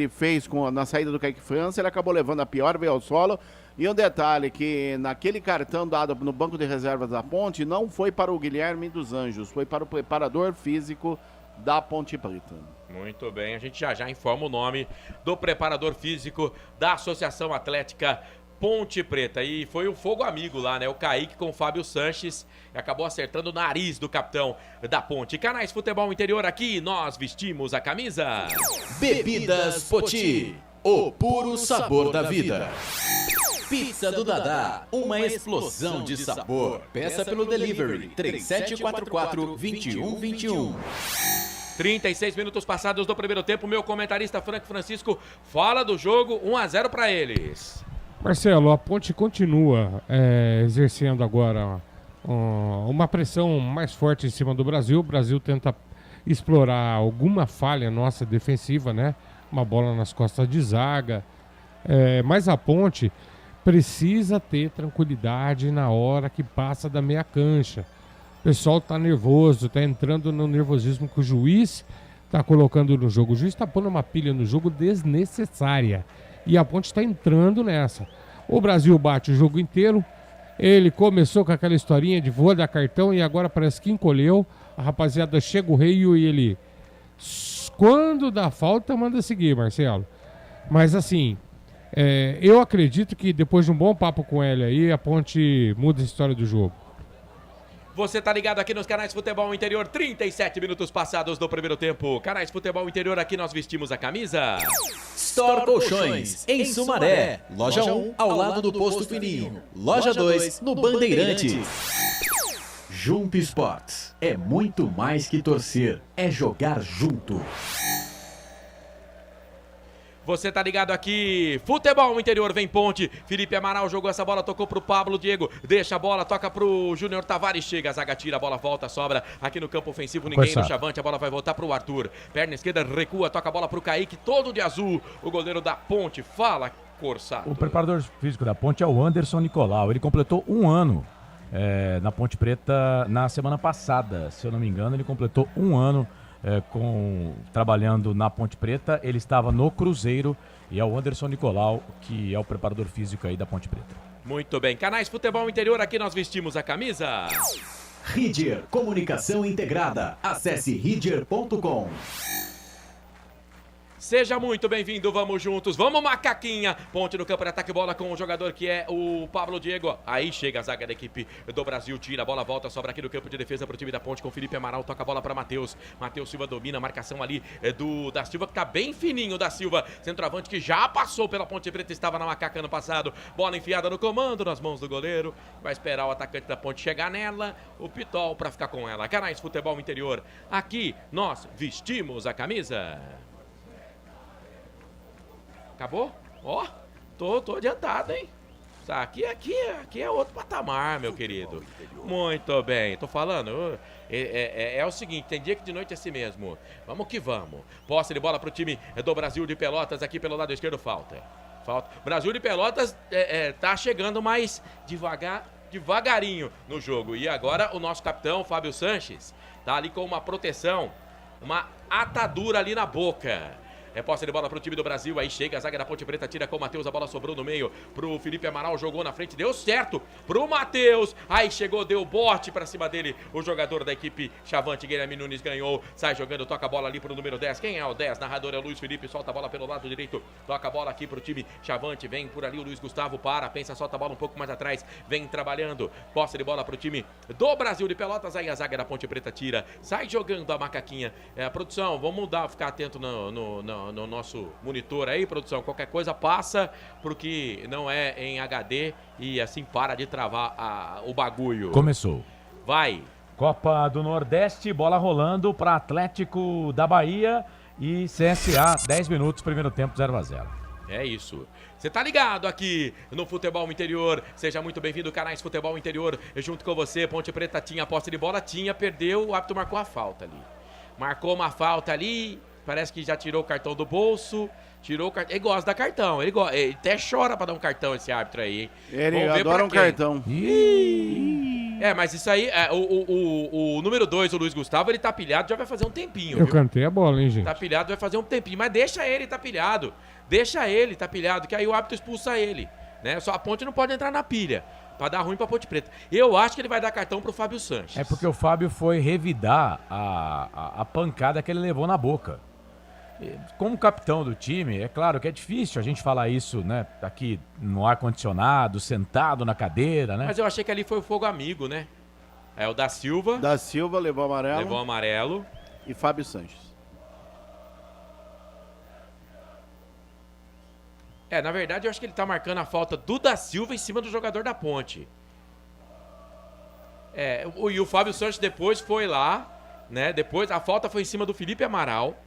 fez na saída do Kaique França, ele acabou levando a pior, veio ao solo. E um detalhe que naquele cartão dado no banco de reservas da Ponte, não foi para o Guilherme dos Anjos, foi para o preparador físico da Ponte Preta. Muito bem, a gente já informa o nome do preparador físico da Associação Atlética Ponte Preta. E foi um fogo amigo lá, né? O Kaique com o Fábio Sanches e acabou acertando o nariz do capitão da Ponte. Canais Futebol Interior aqui, nós vestimos a camisa. Bebidas Poti, o puro sabor da vida. Pizza do Dadá, uma explosão de sabor. Peça pelo delivery 3744-2121. 36 minutos passados do primeiro tempo, meu comentarista Frank Francisco fala do jogo, 1-0 para eles. Marcelo, a Ponte continua exercendo agora uma pressão mais forte em cima do Brasil. O Brasil tenta explorar alguma falha nossa defensiva, né? Uma bola nas costas de zaga. Mas a Ponte precisa ter tranquilidade na hora que passa da meia cancha. O pessoal está nervoso, está entrando no nervosismo que o juiz está colocando no jogo. O juiz está pondo uma pilha no jogo desnecessária. E a Ponte está entrando nessa. O Brasil bate o jogo inteiro. Ele começou com aquela historinha de vou dar cartão e agora parece que encolheu. A rapaziada chega o rei e ele, quando dá falta, manda seguir, Marcelo. Mas assim, eu acredito que depois de um bom papo com ele aí, a Ponte muda a história do jogo. Você tá ligado aqui nos Canais Futebol Interior, 37 minutos passados do primeiro tempo. Canais Futebol Interior, aqui nós vestimos a camisa. Store Colchões, em Sumaré. Loja 1, ao lado do Posto Fininho. Loja 2, no Bandeirante. Jump Sports. É muito mais que torcer, é jogar junto. Você tá ligado aqui, Futebol Interior, vem Ponte, Felipe Amaral jogou essa bola, tocou pro Pablo Diego, deixa a bola, toca pro Júnior Tavares, chega, a zaga tira, a bola volta, sobra aqui no campo ofensivo, ninguém no Chavante, a bola vai voltar pro Arthur, perna esquerda recua, toca a bola pro Kaique, todo de azul, o goleiro da Ponte, fala, Corsato. O preparador físico da Ponte é o Anderson Nicolau, ele completou 1 ano na Ponte Preta na semana passada, se eu não me engano, ele completou 1 ano trabalhando na Ponte Preta. Ele estava no Cruzeiro e é o Anderson Nicolau que é o preparador físico aí da Ponte Preta. Muito bem, Canais Futebol Interior, aqui nós vestimos a camisa. Ridger Comunicação Integrada. Acesse ridger.com. Seja muito bem-vindo, vamos juntos, vamos Macaquinha, Ponte no campo de ataque, bola com o jogador que é o Pablo Diego, aí chega a zaga da equipe do Brasil, tira a bola, volta, sobra aqui no campo de defesa pro time da Ponte com Felipe Amaral, toca a bola para Matheus Silva domina, a marcação ali da Silva, que tá bem fininho, da Silva, centroavante que já passou pela Ponte Preta, estava na Macaca ano passado, bola enfiada no comando, nas mãos do goleiro, vai esperar o atacante da Ponte chegar nela, o Pitol para ficar com ela. Canais Futebol Interior, aqui nós vestimos a camisa. Acabou? Ó, tô adiantado, hein? Aqui é outro patamar, meu querido. Muito bem, tô falando. É o seguinte, tem dia que de noite é assim mesmo. Vamos que vamos. Posse de bola pro time do Brasil de Pelotas, aqui pelo lado esquerdo, falta. Brasil de Pelotas tá chegando mais devagarinho no jogo. E agora o nosso capitão, Fábio Sanches, tá ali com uma proteção, uma atadura ali na boca. Posse de bola pro time do Brasil, aí chega a zaga da Ponte Preta, tira com o Matheus, a bola sobrou no meio pro Felipe Amaral, jogou na frente, deu certo pro Matheus, aí chegou, deu bote pra cima dele, o jogador da equipe Chavante, Guilherme Nunes ganhou, sai jogando, toca a bola ali pro número 10, quem é o 10? Narrador é o Luiz Felipe, solta a bola pelo lado direito, toca a bola aqui pro time Chavante, vem por ali o Luiz Gustavo, pensa, solta a bola um pouco mais atrás, vem trabalhando, posse de bola pro time do Brasil de Pelotas, aí a zaga da Ponte Preta tira, sai jogando a Macaquinha, produção, vamos ficar atento no nosso monitor aí, produção, qualquer coisa passa porque não é em HD e assim para de travar o bagulho. Começou. Vai. Copa do Nordeste, bola rolando para Atlético da Bahia e CSA, 10 minutos, primeiro tempo, 0-0. É isso. Você tá ligado aqui no Futebol Interior. Seja muito bem-vindo, Canais Futebol Interior. Junto com você, Ponte Preta tinha a posse de bola, perdeu, o árbitro marcou a falta ali. Marcou uma falta ali. Parece que já tirou o cartão do bolso, ele gosta da cartão, ele até chora pra dar um cartão esse árbitro aí, hein? Ele adora um cartão. Mas isso aí, o número 2, o Luiz Gustavo, ele tá pilhado, já vai fazer um tempinho, Eu cantei a bola, hein, gente? Tá pilhado, vai fazer um tempinho, mas deixa ele tá pilhado, que aí o árbitro expulsa ele, né? Só a Ponte não pode entrar na pilha. Pra dar ruim pra Ponte Preta. Eu acho que ele vai dar cartão pro Fábio Sanches. É porque o Fábio foi revidar a pancada que ele levou na boca. Como capitão do time, é claro que é difícil a gente falar isso, né? Aqui no ar-condicionado, sentado na cadeira, né? Mas eu achei que ali foi o fogo amigo, né? É o da Silva. Da Silva levou amarelo. Levou amarelo. E Fábio Sanches. Na verdade, eu acho que ele tá marcando a falta do da Silva em cima do jogador da Ponte. E o Fábio Sanches depois foi lá, né? Depois a falta foi em cima do Felipe Amaral.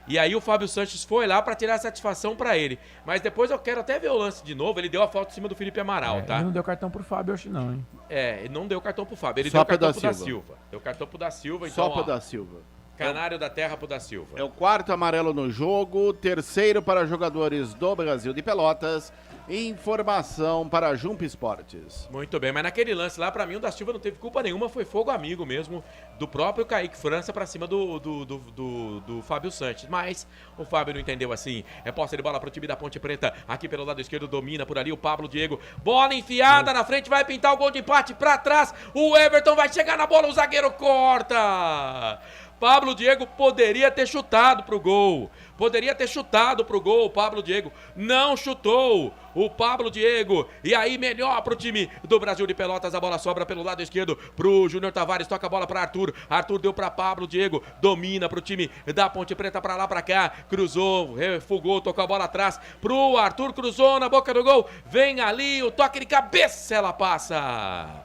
E aí o Fábio Sanches foi lá pra tirar a satisfação pra ele. Mas depois eu quero até ver o lance de novo. Ele deu a falta em cima do Felipe Amaral, tá? Ele não deu cartão pro Fábio, acho não, hein? Ele não deu cartão pro Fábio. Ele deu cartão pro da Silva. Deu cartão pro da Silva, então, Só pro da Silva. Canário da Terra pro da Silva. É o 4º amarelo no jogo, 3º para jogadores do Brasil de Pelotas. Informação para Jump Esportes. Muito bem, mas naquele lance lá, pra mim, o da Silva não teve culpa nenhuma, foi fogo amigo mesmo, do próprio Kaique França pra cima do Fábio Sanches. Mas o Fábio não entendeu assim. Posse de bola pro time da Ponte Preta, aqui pelo lado esquerdo, domina por ali o Pablo Diego. Bola enfiada na frente, vai pintar o gol de empate pra trás. O Everton vai chegar na bola, o zagueiro corta. Pablo Diego poderia ter chutado pro gol. Poderia ter chutado pro gol o Pablo Diego. Não chutou o Pablo Diego. E aí, melhor pro time do Brasil de Pelotas. A bola sobra pelo lado esquerdo pro Júnior Tavares. Toca a bola pra Arthur. Arthur deu pra Pablo Diego. Domina pro time da Ponte Preta pra lá, pra cá. Cruzou, refugou, tocou a bola atrás pro Arthur. Cruzou na boca do gol. Vem ali o toque de cabeça. Ela passa.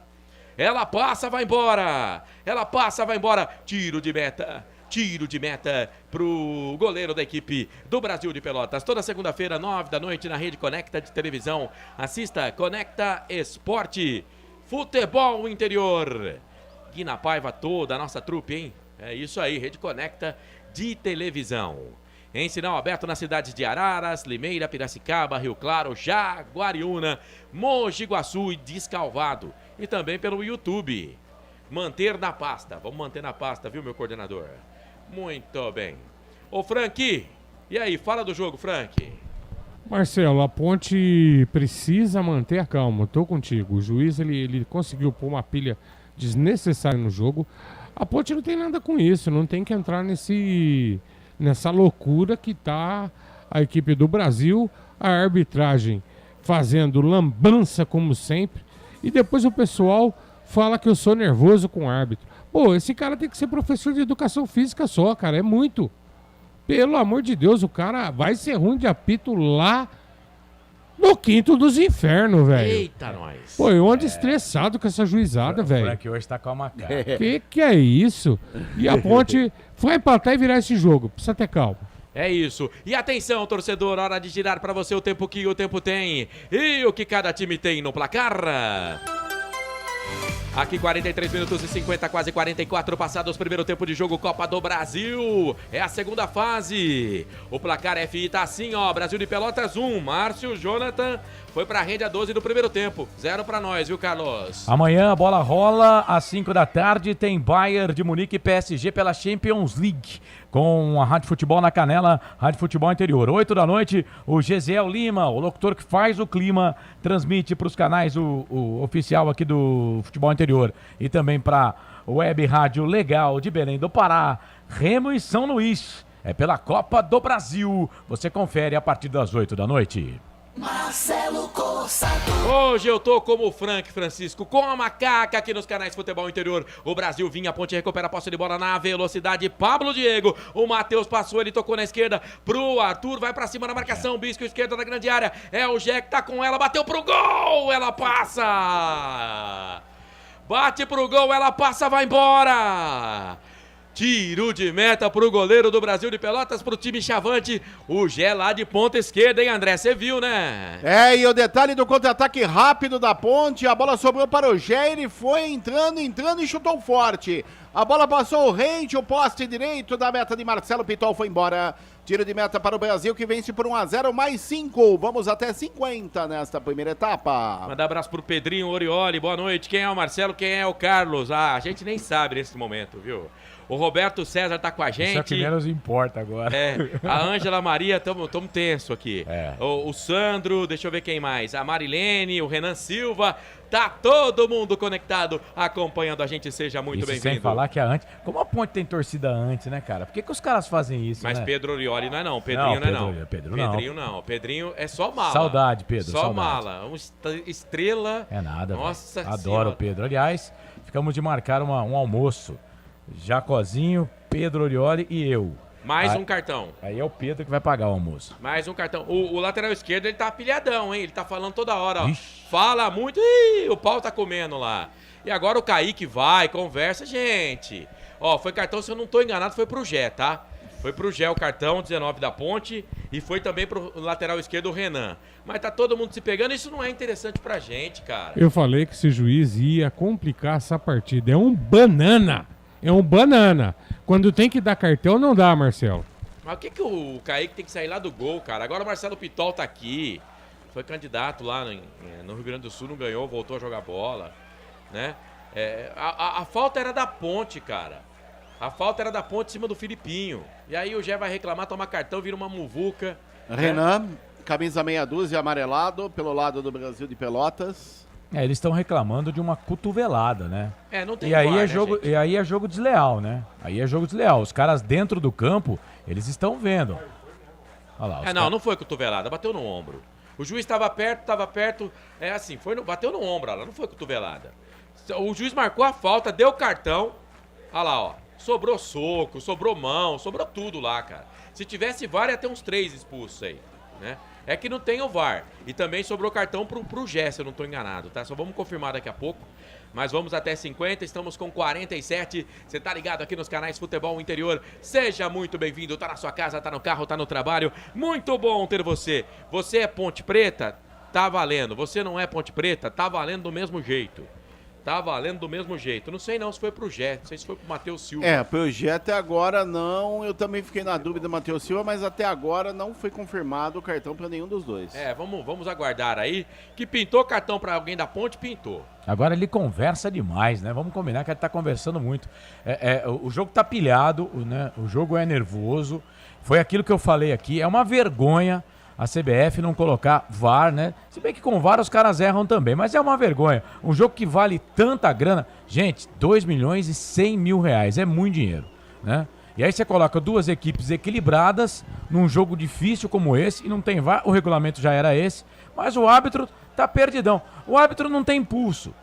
Ela passa, vai embora. Ela passa, vai embora. Tiro de meta. Tiro de meta pro goleiro da equipe do Brasil de Pelotas. Toda segunda-feira, 9 da noite, na Rede Conecta de televisão. Assista Conecta Esporte. Futebol Interior. Guina Paiva, toda a nossa trupe, hein? É isso aí, Rede Conecta de televisão. Em sinal aberto nas cidades de Araras, Limeira, Piracicaba, Rio Claro, Jaguariúna, Mogi Guaçu e Descalvado. E também pelo YouTube. Manter na pasta. Vamos manter na pasta, viu, meu coordenador? Muito bem. Ô, Frank, e aí, fala do jogo, Frank. Marcelo, a Ponte precisa manter a calma. Tô contigo. O juiz, ele conseguiu pôr uma pilha desnecessária no jogo. A Ponte não tem nada com isso. Não tem que entrar nessa loucura que tá a equipe do Brasil. A arbitragem fazendo lambança, como sempre. E depois o pessoal fala que eu sou nervoso com o árbitro. Pô, esse cara tem que ser professor de educação física só, cara. É muito. Pelo amor de Deus, o cara vai ser ruim de apito lá no quinto dos infernos, velho. Eita, nós. Pô, eu ando estressado com essa juizada, velho. O Frank hoje tá com a macaca. Que é isso? E a Ponte vai empatar e virar esse jogo. Precisa ter calma. É isso. E atenção, torcedor, hora de girar pra você o tempo que o tempo tem. E o que cada time tem no placar. Aqui 43 minutos e 50, quase 44 passados, primeiro tempo de jogo, Copa do Brasil. É a segunda fase. O placar FI tá assim, ó, Brasil de Pelotas 1, Márcio Jonathan foi pra rede a 12 do primeiro tempo. 0 pra nós, viu, Carlos? Amanhã a bola rola, às 5 da tarde, tem Bayern de Munique e PSG pela Champions League. Com a Rádio Futebol na Canela, Rádio Futebol Interior. 8 da noite, o Gesiel Lima, o locutor que faz o clima, transmite para os canais o oficial aqui do Futebol Interior e também para Web Rádio Legal de Belém do Pará, Remo e São Luís. É pela Copa do Brasil. Você confere a partir das 8 da noite. Marcelo Corsato. Hoje eu tô como o Frank Francisco, com a macaca aqui nos canais Futebol Interior. O Brasil vinha, a Ponte recupera a posse de bola na velocidade. Pablo Diego, o Matheus passou, ele tocou na esquerda pro Arthur, vai pra cima na marcação, bisco esquerda da grande área. É o Jack, tá com ela, bateu pro gol, ela passa. Bate pro gol, ela passa, vai embora. Tiro de meta pro goleiro do Brasil de Pelotas, pro time chavante. O Gé lá de ponta esquerda, hein, André? Você viu, né? É, e o detalhe do contra-ataque rápido da Ponte, a bola sobrou para o Gé, ele foi entrando e chutou forte. A bola passou rente, o poste direito da meta de Marcelo Pitol foi embora. Tiro de meta para o Brasil, que vence por 1-0, mais 5. Vamos até 50 nesta primeira etapa. Manda abraço pro Pedrinho Orioli, boa noite. Quem é o Marcelo, quem é o Carlos? Ah, a gente nem sabe nesse momento, viu? O Roberto César tá com a gente. Isso é o que menos importa agora. É, a Ângela Maria, tamo tenso aqui. É. O Sandro, deixa eu ver quem mais. A Marilene, o Renan Silva. Tá todo mundo conectado, acompanhando a gente. Seja muito bem-vindo. Sem falar que a antes... Como a Ponte tem torcida antes, né, cara? Por que os caras fazem isso, Mas né? Pedro Orioli não é não. Pedrinho não é não. Pedrinho não. Pedrinho é só mala. Saudade, Pedro. Só saudade. mala. Estrela. É nada, Nossa velho. Adoro senhora. o Pedro. Aliás, ficamos de marcar um almoço. Jacozinho, Pedro Orioli e eu. Mais Aí- um cartão. Aí é o Pedro que vai pagar o almoço. Mais um cartão. O lateral esquerdo, ele tá pilhadão, hein? Ele tá falando toda hora, ó. Fala muito. Ih, o pau tá comendo lá. E agora o Kaique vai, conversa, gente. Ó, foi cartão, se eu não tô enganado, foi pro Gé, tá? Foi pro Gé o cartão, 19 da Ponte. E foi também pro lateral esquerdo o Renan. Mas tá todo mundo se pegando, isso não é interessante pra gente, cara. Eu falei que esse juiz ia complicar essa partida. É um banana. É um banana. Quando tem que dar cartão, não dá, Marcelo. Mas o que o Kaique tem que sair lá do gol, cara? Agora o Marcelo Pitol tá aqui. Foi candidato lá no Rio Grande do Sul, não ganhou, voltou a jogar bola, né? A falta era da Ponte, cara. A falta era da Ponte em cima do Filipinho. E aí o Gé vai reclamar, tomar cartão, vira uma muvuca. Renan, camisa meia dúzia, amarelado, pelo lado do Brasil de Pelotas. Eles estão reclamando de uma cotovelada, né? Não tem e aí VAR, é jogo, gente? e aí é jogo desleal, né? Aí é jogo desleal. Os caras dentro do campo, eles estão vendo. Olha lá, Não foi cotovelada, bateu no ombro. O juiz estava perto, bateu no ombro, ela não foi cotovelada. O juiz marcou a falta, deu cartão. Olha lá, ó. Sobrou soco, sobrou mão, sobrou tudo lá, cara. Se tivesse VAR, ia ter uns 3 expulsos aí, né? É que não tem o VAR. E também sobrou cartão pro Gé, se eu não tô enganado, tá? Só vamos confirmar daqui a pouco. Mas vamos até 50, estamos com 47. Você tá ligado aqui nos canais Futebol Interior. Seja muito bem-vindo. Tá na sua casa, tá no carro, tá no trabalho. Muito bom ter você. Você é Ponte Preta? Tá valendo. Você não é Ponte Preta? Tá valendo do mesmo jeito. Tá valendo do mesmo jeito. Não sei não se foi pro Gé, não sei se foi pro Matheus Silva. Pro Gé até agora não. Eu também fiquei na dúvida do Matheus Silva, mas até agora não foi confirmado o cartão para nenhum dos dois. Vamos aguardar aí. Que pintou cartão para alguém da Ponte, pintou. Agora ele conversa demais, né? Vamos combinar que ele tá conversando muito. O jogo tá pilhado, né? O jogo é nervoso. Foi aquilo que eu falei aqui. É uma vergonha a CBF não colocar VAR, né? Se bem que com VAR os caras erram também, mas é uma vergonha. Um jogo que vale tanta grana. Gente, 2 milhões e 100 mil reais. É muito dinheiro, né? E aí você coloca duas equipes equilibradas num jogo difícil como esse e não tem VAR. O regulamento já era esse, mas o árbitro tá perdidão. O árbitro não tem pulso.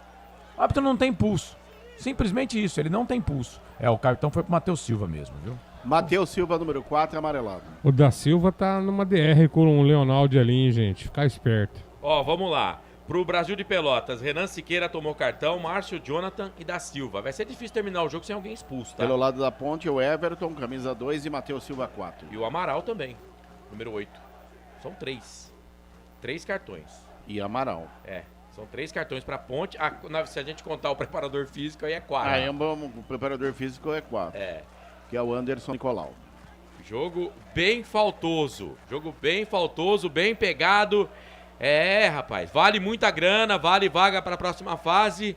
O árbitro não tem pulso. Simplesmente isso, ele não tem pulso. O cartão foi pro Matheus Silva mesmo, viu? Matheus Silva, número 4, amarelado. O da Silva tá numa DR com o Leonardo ali, hein, gente? Ficar esperto. Vamos lá. Pro Brasil de Pelotas, Renan Siqueira tomou cartão, Márcio, Jonathan e da Silva. Vai ser difícil terminar o jogo sem alguém expulso, tá? Pelo lado da Ponte, o Everton, camisa 2 e Matheus Silva 4. E o Amaral também, número 8. São 3. 3 cartões. E Amaral. São 3 cartões pra Ponte. Se a gente contar o preparador físico, aí é 4. O preparador físico é 4. Que é o Anderson Nicolau. Jogo bem faltoso, bem pegado. Rapaz, vale muita grana, vale vaga para a próxima fase.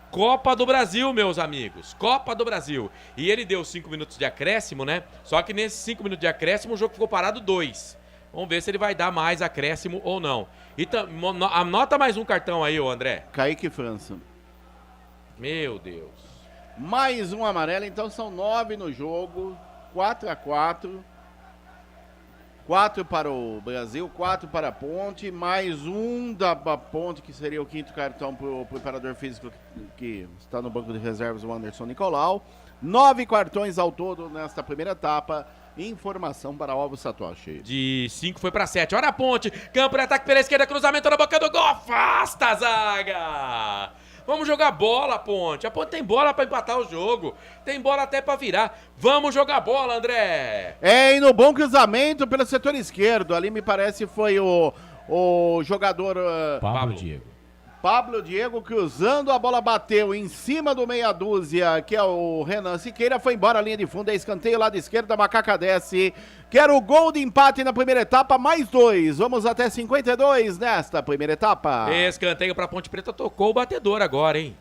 Copa do Brasil, meus amigos, Copa do Brasil. E ele deu 5 minutos de acréscimo, né? Só que nesses 5 minutos de acréscimo o jogo ficou parado 2. Vamos ver se ele vai dar mais acréscimo ou não. Anota mais um cartão aí, ô André. Kaique França. Meu Deus. Mais um amarelo, então são 9 no jogo, 4-4. 4 para o Brasil, 4 para a Ponte, mais um da Ponte, que seria o 5º cartão para o preparador físico que está no banco de reservas, o Anderson Nicolau. 9 cartões ao todo nesta primeira etapa. Informação para Alvo Satoshi. De 5 foi para 7. Olha a Ponte, campo de ataque pela esquerda, cruzamento na boca do gol, afasta a zaga. Vamos jogar bola, Ponte. A Ponte tem bola pra empatar o jogo. Tem bola até pra virar. Vamos jogar bola, André. E no bom cruzamento pelo setor esquerdo. Ali me parece foi o jogador... Pablo Diego cruzando, a bola bateu em cima do meia dúzia, que é o Renan Siqueira, foi embora a linha de fundo, é escanteio lado esquerdo, a Macaca desce. Quero o gol de empate na primeira etapa, mais 2. Vamos até 52 nesta primeira etapa. Escanteio pra Ponte Preta, tocou o batedor agora, hein?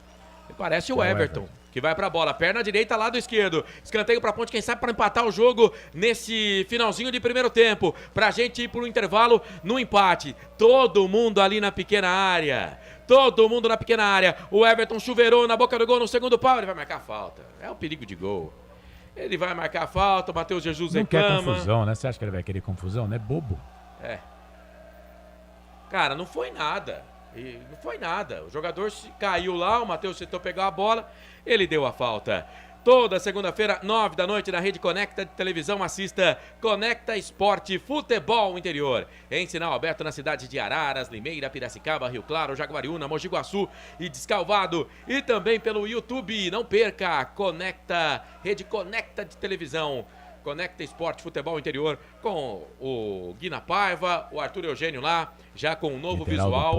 Parece o Everton, que vai pra bola, perna direita, lado esquerdo. Escanteio pra Ponte, quem sabe pra empatar o jogo nesse finalzinho de primeiro tempo. Pra gente ir pro intervalo no empate. Todo mundo ali na pequena área. Todo mundo na pequena área. O Everton chuveirou na boca do gol no segundo pau. Ele vai marcar a falta. É um perigo de gol. Ele vai marcar a falta. O Matheus Jesus reclama. Não quer confusão, né? Você acha que ele vai querer confusão? Não é bobo. Cara, não foi nada. Não foi nada. O jogador caiu lá. O Matheus tentou pegar a bola. Ele deu a falta. Toda segunda-feira, 9 da noite, na Rede Conecta de Televisão, assista Conecta Esporte Futebol Interior. Em sinal aberto na cidade de Araras, Limeira, Piracicaba, Rio Claro, Jaguariúna, Mogi Guaçu e Descalvado. E também pelo YouTube. Não perca, Rede Conecta de Televisão. Conecta Esporte Futebol Interior com o Guina Paiva, o Arthur Eugênio lá, já com um novo visual.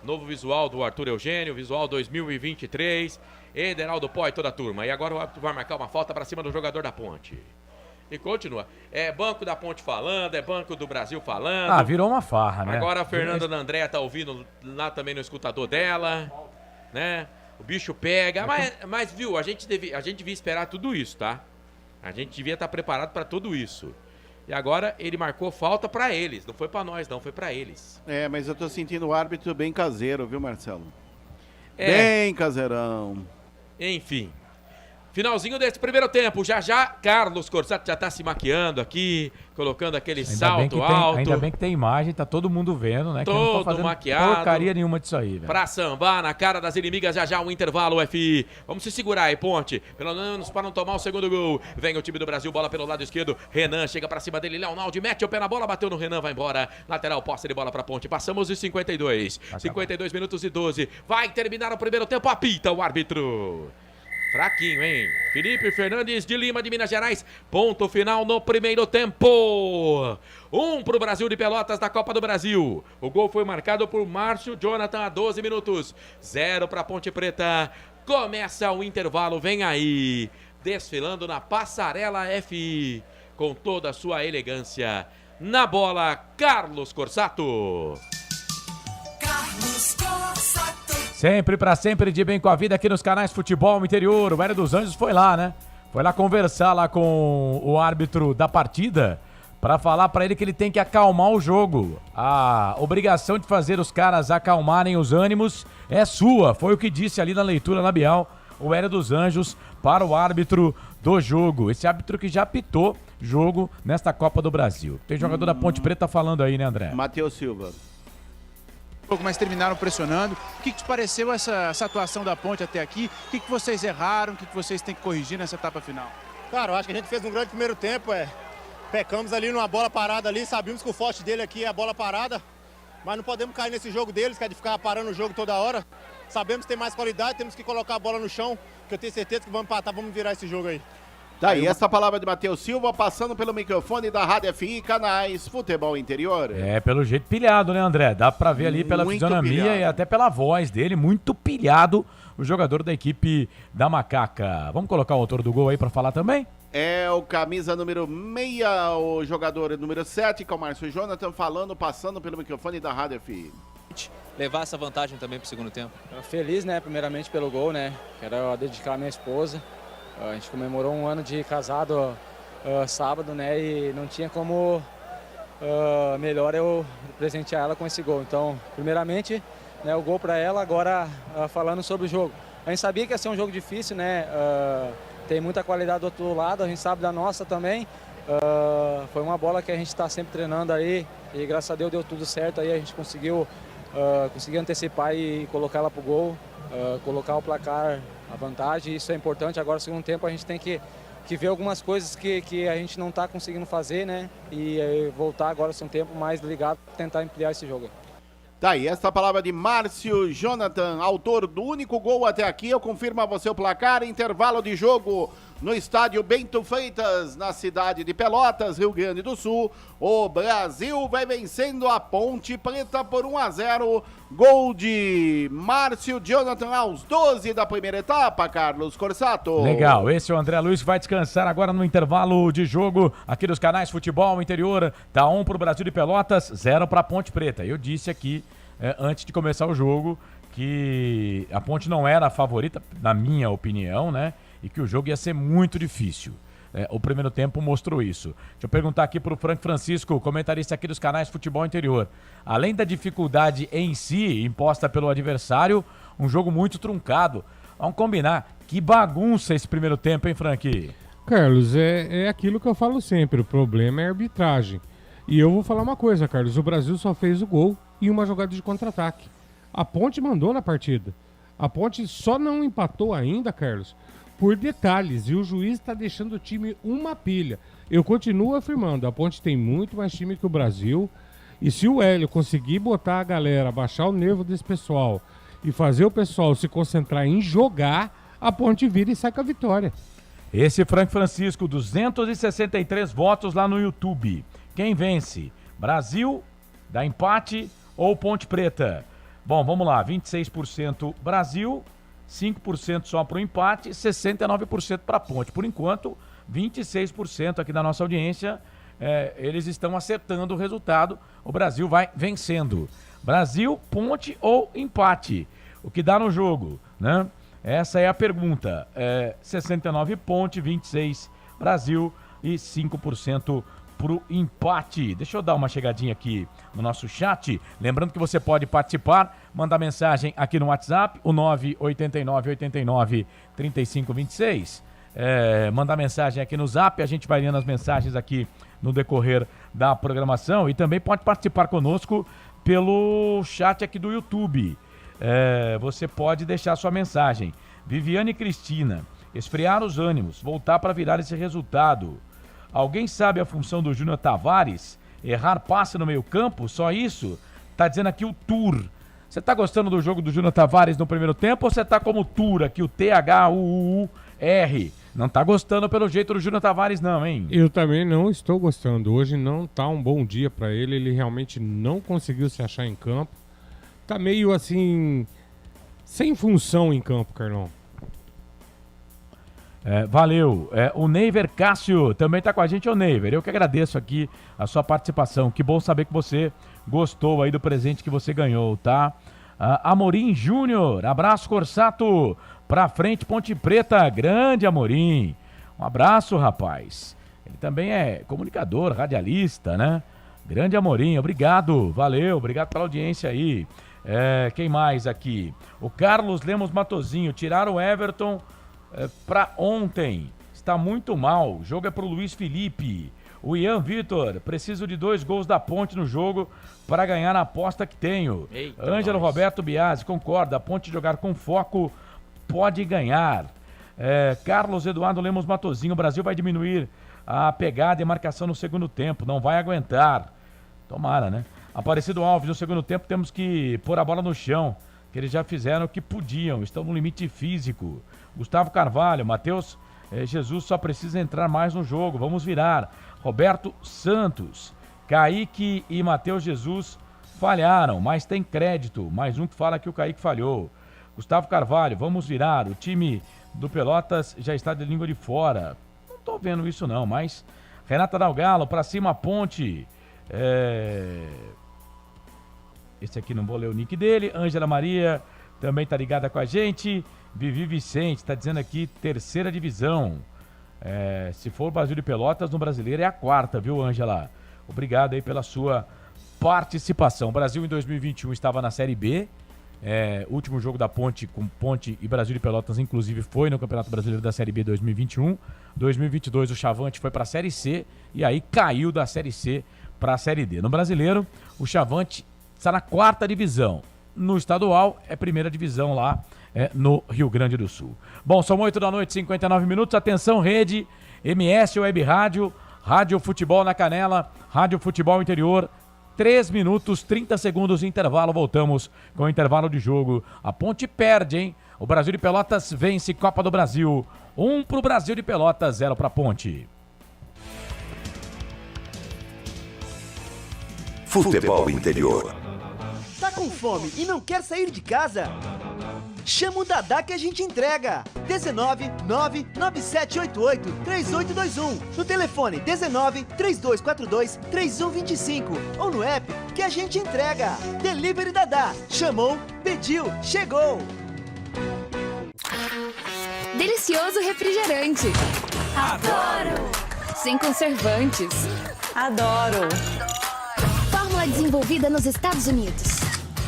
Novo visual do Arthur Eugênio, visual 2023. Ederaldo Pó e toda a turma. E agora o árbitro vai marcar uma falta para cima do jogador da Ponte. E continua. É banco da Ponte falando, é banco do Brasil falando. Virou uma farra, né? Agora a Fernanda Andréa tá ouvindo lá também no escutador dela, né? O bicho pega. Mas viu, a gente devia esperar tudo isso, tá? A gente devia estar preparado para tudo isso. E agora ele marcou falta para eles. Não foi para nós, não. Foi para eles. Mas eu tô sentindo o árbitro bem caseiro, viu, Marcelo? Bem caseirão. Enfim. Finalzinho desse primeiro tempo. Já Carlos Corsato já tá se maquiando aqui, colocando aquele salto alto. Ainda bem que tem imagem, tá todo mundo vendo, né? Todo que eu não tô fazendo maquiado. porcaria nenhuma disso aí, velho. Pra sambar na cara das inimigas, já um intervalo, FI. Vamos se segurar aí, Ponte. Pelo menos para não tomar o segundo gol. Vem o time do Brasil, bola pelo lado esquerdo. Renan chega pra cima dele, Leonaldo mete o pé na bola, bateu no Renan, vai embora. Lateral, posse de bola pra Ponte. Passamos os 52. 52 minutos e 12. Vai terminar o primeiro tempo, apita o árbitro. Fraquinho, hein? Felipe Fernandes de Lima, de Minas Gerais. Ponto final no primeiro tempo. 1 pro Brasil de Pelotas da Copa do Brasil. O gol foi marcado por Márcio Jonathan a 12 minutos. 0 para Ponte Preta. Começa o intervalo, vem aí. Desfilando na passarela FI. Com toda a sua elegância. Na bola, Carlos Corsato. Carlos Corsato. Sempre pra sempre de bem com a vida aqui nos canais Futebol Interior. O Hélio dos Anjos foi lá, né? Foi lá conversar lá com o árbitro da partida pra falar pra ele que ele tem que acalmar o jogo. A obrigação de fazer os caras acalmarem os ânimos é sua. Foi o que disse ali na leitura labial o Hélio dos Anjos para o árbitro do jogo. Esse árbitro que já apitou jogo nesta Copa do Brasil. Tem jogador da Ponte Preta falando aí, né, André? Matheus Silva. Mas terminaram pressionando. O que te pareceu essa atuação da Ponte até aqui? O que vocês erraram? O que vocês têm que corrigir nessa etapa final? Cara, eu acho que a gente fez um grande primeiro tempo. Pecamos ali numa bola parada ali. Sabíamos que o forte dele aqui é a bola parada. Mas não podemos cair nesse jogo deles, que é de ficar parando o jogo toda hora. Sabemos que tem mais qualidade, temos que colocar a bola no chão, que eu tenho certeza que vamos empatar, vamos virar esse jogo aí. Daí essa palavra de Matheus Silva passando pelo microfone da Rádio FI Canais Futebol Interior. É, pelo jeito pilhado, né, André? Dá pra ver ali pela fisionomia pilhado. E até pela voz dele, muito pilhado o jogador da equipe da Macaca. Vamos colocar o autor do gol aí pra falar também? É o camisa número 6, o jogador número 7, que é o Márcio Jonathan, falando, passando pelo microfone da Rádio FI. Levar essa vantagem também pro segundo tempo. Feliz, né, primeiramente pelo gol, né? Quero dedicar a minha esposa. A gente comemorou um ano de casado sábado, né? E não tinha como melhor eu presentear ela com esse gol. Então, primeiramente, né, o gol para ela. Agora, falando sobre o jogo. A gente sabia que ia ser um jogo difícil, né? Tem muita qualidade do outro lado, a gente sabe da nossa também. Foi uma bola que a gente está sempre treinando aí e graças a Deus deu tudo certo. Aí a gente conseguiu antecipar e colocar ela pro gol, colocar o placar, a vantagem. Isso é importante. Agora, no segundo tempo, a gente tem que ver algumas coisas que a gente não está conseguindo fazer, né? E voltar agora, no segundo tempo, mais ligado, tentar ampliar esse jogo. Tá aí, esta palavra de Márcio Jonathan, autor do único gol até aqui. Eu confirmo a você o placar, intervalo de jogo no estádio Bento Freitas, na cidade de Pelotas, Rio Grande do Sul. O Brasil vai vencendo a Ponte Preta por 1-0. Gol de Márcio Jonathan aos 12 da primeira etapa, Carlos Corsato. Legal, esse é o André Luiz que vai descansar agora no intervalo de jogo aqui dos canais Futebol Interior. Tá 1 pro Brasil de Pelotas, 0 pra Ponte Preta. Eu disse aqui, antes de começar o jogo, que a Ponte não era a favorita, na minha opinião, né? E que o jogo ia ser muito difícil. O primeiro tempo mostrou isso. Deixa eu perguntar aqui pro Frank Francisco, comentarista aqui dos canais Futebol Interior. Além da dificuldade em si, imposta pelo adversário, um jogo muito truncado. Vamos combinar. Que bagunça esse primeiro tempo, hein, Frank? Carlos, é aquilo que eu falo sempre. O problema é a arbitragem. E eu vou falar uma coisa, Carlos. O Brasil só fez o gol e uma jogada de contra-ataque. A Ponte mandou na partida. A Ponte só não empatou ainda, Carlos, por detalhes, e o juiz está deixando o time uma pilha. Eu continuo afirmando, a Ponte tem muito mais time que o Brasil, e se o Hélio conseguir botar a galera, baixar o nervo desse pessoal e fazer o pessoal se concentrar em jogar, a Ponte vira e sai com a vitória. Esse Frank Francisco, 263 votos lá no YouTube. Quem vence? Brasil, dá empate ou Ponte Preta? Bom, vamos lá, 26% Brasil, 5% só para o empate, 69% para a Ponte. Por enquanto, 26% aqui da nossa audiência, eles estão acertando o resultado. O Brasil vai vencendo. Brasil, Ponte ou empate? O que dá no jogo, né? Essa é a pergunta. 69 Ponte, 26 Brasil e 5% pro empate. Deixa eu dar uma chegadinha aqui no nosso chat. Lembrando que você pode participar, mandar mensagem aqui no WhatsApp, o 989-89-3526. Mandar mensagem aqui no Zap, a gente vai lendo as mensagens aqui no decorrer da programação e também pode participar conosco pelo chat aqui do YouTube. Você pode deixar sua mensagem. Viviane Cristina, esfriar os ânimos, voltar para virar esse resultado. Alguém sabe a função do Júnior Tavares? Errar passe no meio campo? Só isso? Tá dizendo aqui o Tour. Você tá gostando do jogo do Júnior Tavares no primeiro tempo ou você tá como Tour aqui, o T-H-U-U-R? Não tá gostando pelo jeito do Júnior Tavares não, hein? Eu também não estou gostando. Hoje não tá um bom dia pra ele. Ele realmente não conseguiu se achar em campo. Tá meio assim, sem função em campo, Carlão. Valeu. O Neiver Cássio também tá com a gente, ô Neiver. Eu que agradeço aqui a sua participação. Que bom saber que você gostou aí do presente que você ganhou, tá? Amorim Júnior, abraço Corsato. Pra frente, Ponte Preta, grande Amorim. Um abraço, rapaz. Ele também é comunicador, radialista, né? Grande Amorim, obrigado, valeu, obrigado pela audiência aí. Quem mais aqui? O Carlos Lemos Matozinho, tiraram o Everton pra ontem. Está muito mal, o jogo é pro Luiz Felipe. O Ian Vitor, preciso de 2 gols da Ponte no jogo para ganhar a aposta que tenho. Ângelo Roberto Biasi, concorda, a Ponte jogar com foco pode ganhar. Carlos Eduardo Lemos Matozinho, o Brasil vai diminuir a pegada e marcação no segundo tempo, não vai aguentar. Tomara, né? Aparecido Alves, no segundo tempo temos que pôr a bola no chão, que eles já fizeram o que podiam, estão no limite físico. Gustavo Carvalho, Matheus Jesus só precisa entrar mais no jogo, vamos virar. Roberto Santos, Kaique e Matheus Jesus falharam, mas tem crédito, mais um que fala que o Kaique falhou. Gustavo Carvalho, vamos virar, o time do Pelotas já está de língua de fora. Não tô vendo isso não, mas Renata Dalgalo, pra cima Ponte. Esse aqui não vou ler o nick dele. Ângela Maria também tá ligada com a gente. Vivi Vicente, tá dizendo aqui 3ª divisão. Se for o Brasil de Pelotas, no Brasileiro é a 4ª, viu, Ângela? Obrigado aí pela sua participação. O Brasil em 2021 estava na Série B. Último jogo da Ponte com Ponte e Brasil de Pelotas, inclusive, foi no Campeonato Brasileiro da Série B 2021. 2022 o Chavante foi para a Série C e aí caiu da Série C para a Série D. No Brasileiro, o Chavante está na 4ª divisão. No estadual, é 1ª divisão lá no Rio Grande do Sul. Bom, são 8 da noite, 59 minutos. Atenção, rede, MS Web Rádio, Rádio Futebol na Canela, Rádio Futebol Interior. 3 minutos, 30 segundos de intervalo, voltamos com o intervalo de jogo. A Ponte perde, hein? O Brasil de Pelotas vence Copa do Brasil. 1 pro Brasil de Pelotas, 0 pra Ponte. Futebol Interior. Tá com fome e não quer sair de casa? Chama o Dadá que a gente entrega. 19 99788 3821. No telefone 19 3242 3125. Ou no app que a gente entrega. Delivery Dadá. Chamou, pediu, chegou. Delicioso refrigerante. Adoro. Sem conservantes. Adoro. Fórmula desenvolvida nos Estados Unidos.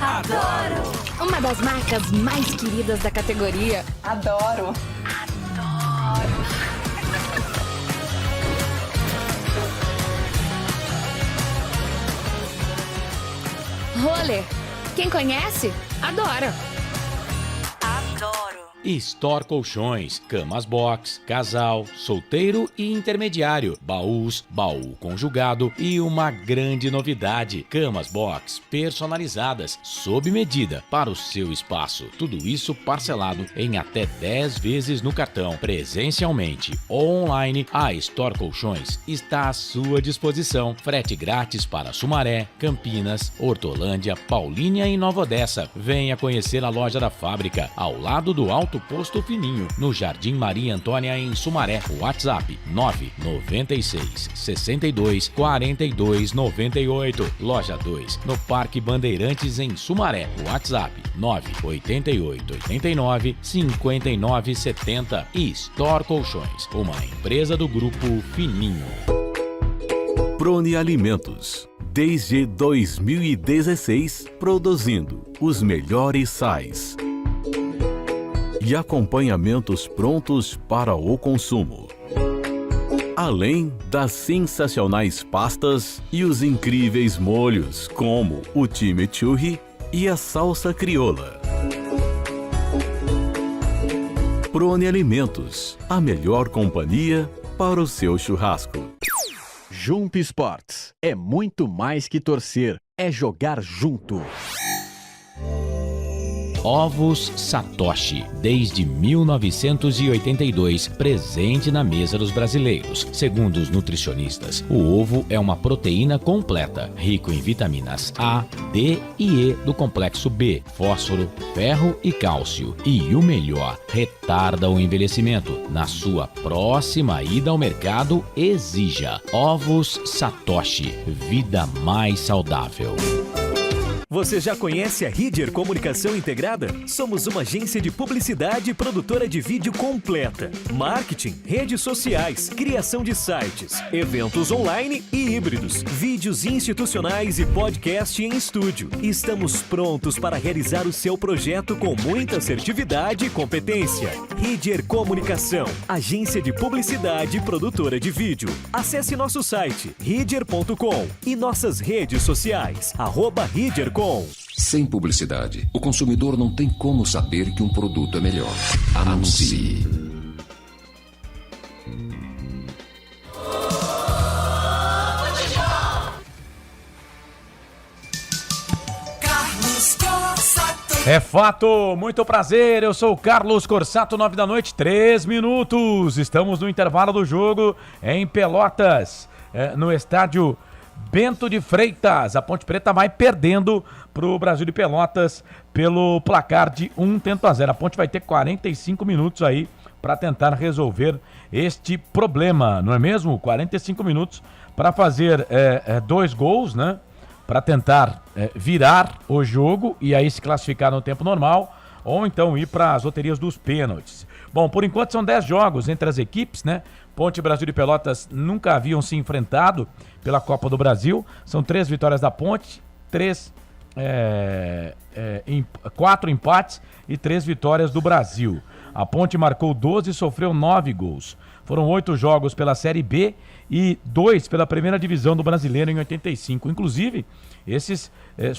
Adoro! Uma das marcas mais queridas da categoria. Adoro! Adoro! Roller. Quem conhece, adora! Adoro! Store Colchões, camas box, casal, solteiro e intermediário, baús, baú conjugado e uma grande novidade, camas box personalizadas, sob medida para o seu espaço. Tudo isso parcelado em até 10 vezes no cartão, presencialmente ou online. A Store Colchões está à sua disposição. Frete grátis para Sumaré, Campinas, Hortolândia, Paulínia e Nova Odessa. Venha conhecer a loja da fábrica, ao lado do Alto Posto Fininho, no Jardim Maria Antônia, em Sumaré. WhatsApp 996 62 42 98. Loja 2, no Parque Bandeirantes, em Sumaré. WhatsApp 988 89 59 70. E Store Colchões, uma empresa do Grupo Fininho. Prone Alimentos, desde 2016, produzindo os melhores sais e acompanhamentos prontos para o consumo. Além das sensacionais pastas e os incríveis molhos, como o chimichurri e a salsa crioula. Prone Alimentos, a melhor companhia para o seu churrasco. Jump Sports é muito mais que torcer, é jogar junto. Ovos Satoshi, desde 1982, presente na mesa dos brasileiros. Segundo os nutricionistas, o ovo é uma proteína completa, rico em vitaminas A, D e E do complexo B, fósforo, ferro e cálcio. E o melhor, retarda o envelhecimento. Na sua próxima ida ao mercado, exija Ovos Satoshi, vida mais saudável. Você já conhece a Ridger Comunicação Integrada? Somos uma agência de publicidade e produtora de vídeo completa. Marketing, redes sociais, criação de sites, eventos online e híbridos, vídeos institucionais e podcast em estúdio. Estamos prontos para realizar o seu projeto com muita assertividade e competência. Ridger Comunicação, agência de publicidade e produtora de vídeo. Acesse nosso site ridger.com e nossas redes sociais, @ridger.com. Sem publicidade, o consumidor não tem como saber que um produto é melhor. Anuncie. É fato, muito prazer, eu sou o Carlos Corsato, 9 da noite, 3 minutos. Estamos no intervalo do jogo em Pelotas, no estádio Bento de Freitas. A Ponte Preta vai perdendo para o Brasil de Pelotas pelo placar de 1-0. A Ponte vai ter 45 minutos aí para tentar resolver este problema, não é mesmo? 45 minutos para fazer 2 gols, né? Para tentar virar o jogo e aí se classificar no tempo normal, ou então ir para as loterias dos pênaltis. Bom, por enquanto são 10 jogos entre as equipes, né? Ponte e Brasil de Pelotas nunca haviam se enfrentado pela Copa do Brasil. São 3 vitórias da Ponte, 4 empates e 3 vitórias do Brasil. A Ponte marcou 12 e sofreu 9 gols. Foram 8 jogos pela Série B e 2 pela primeira divisão do Brasileiro em 85. Inclusive, esses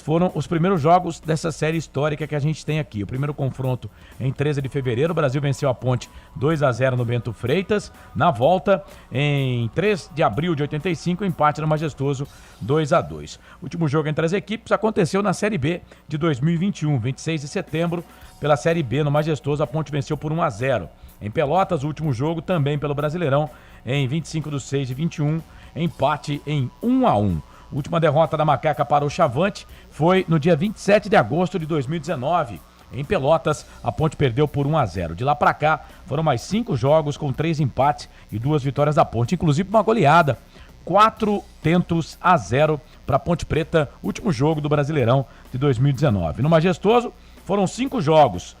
foram os primeiros jogos dessa série histórica que a gente tem aqui. O primeiro confronto em 13 de fevereiro, o Brasil venceu a Ponte 2-0 no Bento Freitas. Na volta, em 3 de abril de 85, empate no Majestoso 2-2. O último jogo entre as equipes aconteceu na Série B de 2021, 26 de setembro. Pela Série B no Majestoso, a Ponte venceu por 1-0. Em Pelotas, o último jogo também pelo Brasileirão, em 25 de 6 de 21, empate em 1-1. Última derrota da Macaca para o Chavante foi no dia 27 de agosto de 2019. Em Pelotas, a Ponte perdeu por 1-0. De lá para cá, foram mais 5 jogos com 3 empates e 2 vitórias da Ponte, inclusive uma goleada. 4-0 para a Ponte Preta, último jogo do Brasileirão de 2019. No Majestoso, foram 5 jogos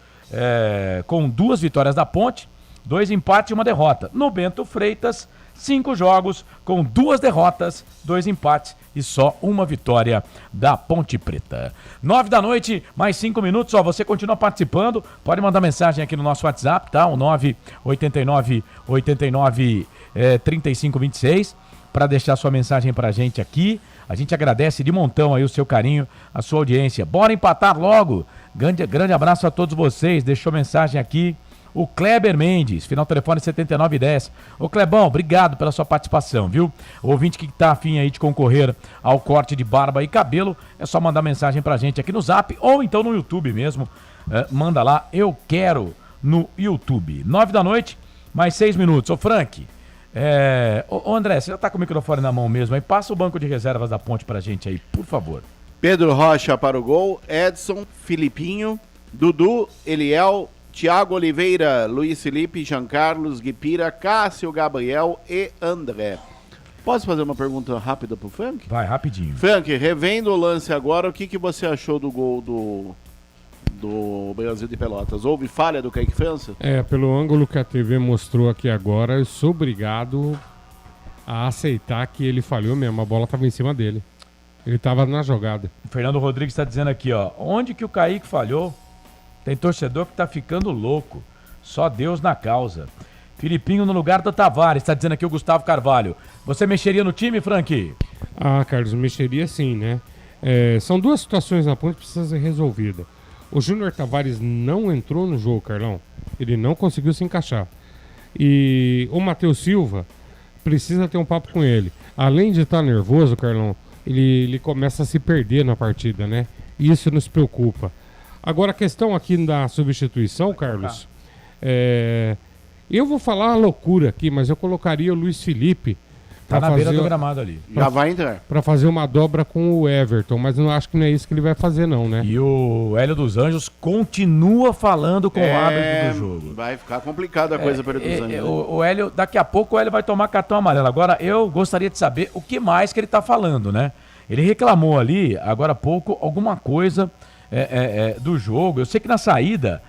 com 2 vitórias da Ponte, 2 empates e 1 derrota. No Bento Freitas, 5 jogos com 2 derrotas, 2 empates e só 1 vitória da Ponte Preta. 9 da noite, mais 5 minutos. Ó, você continua participando, pode mandar mensagem aqui no nosso WhatsApp, tá? O 989-89-3526 para deixar sua mensagem pra gente aqui. A gente agradece de montão aí o seu carinho, a sua audiência. Bora empatar logo. Grande abraço a todos vocês. Deixou mensagem aqui o Kleber Mendes, final telefone 7910. Ô Clebão, obrigado pela sua participação, viu? O ouvinte que tá afim aí de concorrer ao corte de barba e cabelo, é só mandar mensagem pra gente aqui no Zap ou então no YouTube mesmo. Manda lá, eu quero, no YouTube. 9 da noite, mais 6 minutos. Ô Frank, ô André, você já tá com o microfone na mão mesmo aí? Passa o banco de reservas da Ponte pra gente aí, por favor. Pedro Rocha para o gol, Edson, Filipinho, Dudu, Eliel, Thiago Oliveira, Luiz Felipe, Jean Carlos, Guipira, Cássio, Gabriel e André. Posso fazer uma pergunta rápida pro Frank? Vai, rapidinho. Frank, revendo o lance agora, o que você achou do gol do Brasil de Pelotas? Houve falha do Kaique França? Pelo ângulo que a TV mostrou aqui agora, eu sou obrigado a aceitar que ele falhou mesmo. A bola estava em cima dele. Ele estava na jogada. O Fernando Rodrigues está dizendo aqui, ó. Onde que o Kaique falhou? Tem torcedor que tá ficando louco. Só Deus na causa. Filipinho no lugar do Tavares, está dizendo aqui o Gustavo Carvalho. Você mexeria no time, Frank? Ah, Carlos, mexeria sim, né? São duas situações na ponta que precisam ser resolvidas. O Júnior Tavares não entrou no jogo, Carlão. Ele não conseguiu se encaixar. E o Matheus Silva precisa ter um papo com ele. Além de estar nervoso, Carlão, ele começa a se perder na partida, né? E isso nos preocupa. Agora, a questão aqui da substituição, Carlos, eu vou falar uma loucura aqui, mas eu colocaria o Luiz Felipe. Tá na beira do gramado ali. Já vai entrar. Para fazer uma dobra com o Everton, mas não acho que não é isso que ele vai fazer não, né? E o Hélio dos Anjos continua falando com o árbitro do jogo. Vai ficar complicada a coisa para o Hélio dos Anjos. O Hélio, daqui a pouco o Hélio vai tomar cartão amarelo. Agora, eu gostaria de saber o que mais que ele tá falando, né? Ele reclamou ali, agora há pouco, alguma coisa do jogo. Eu sei que na saída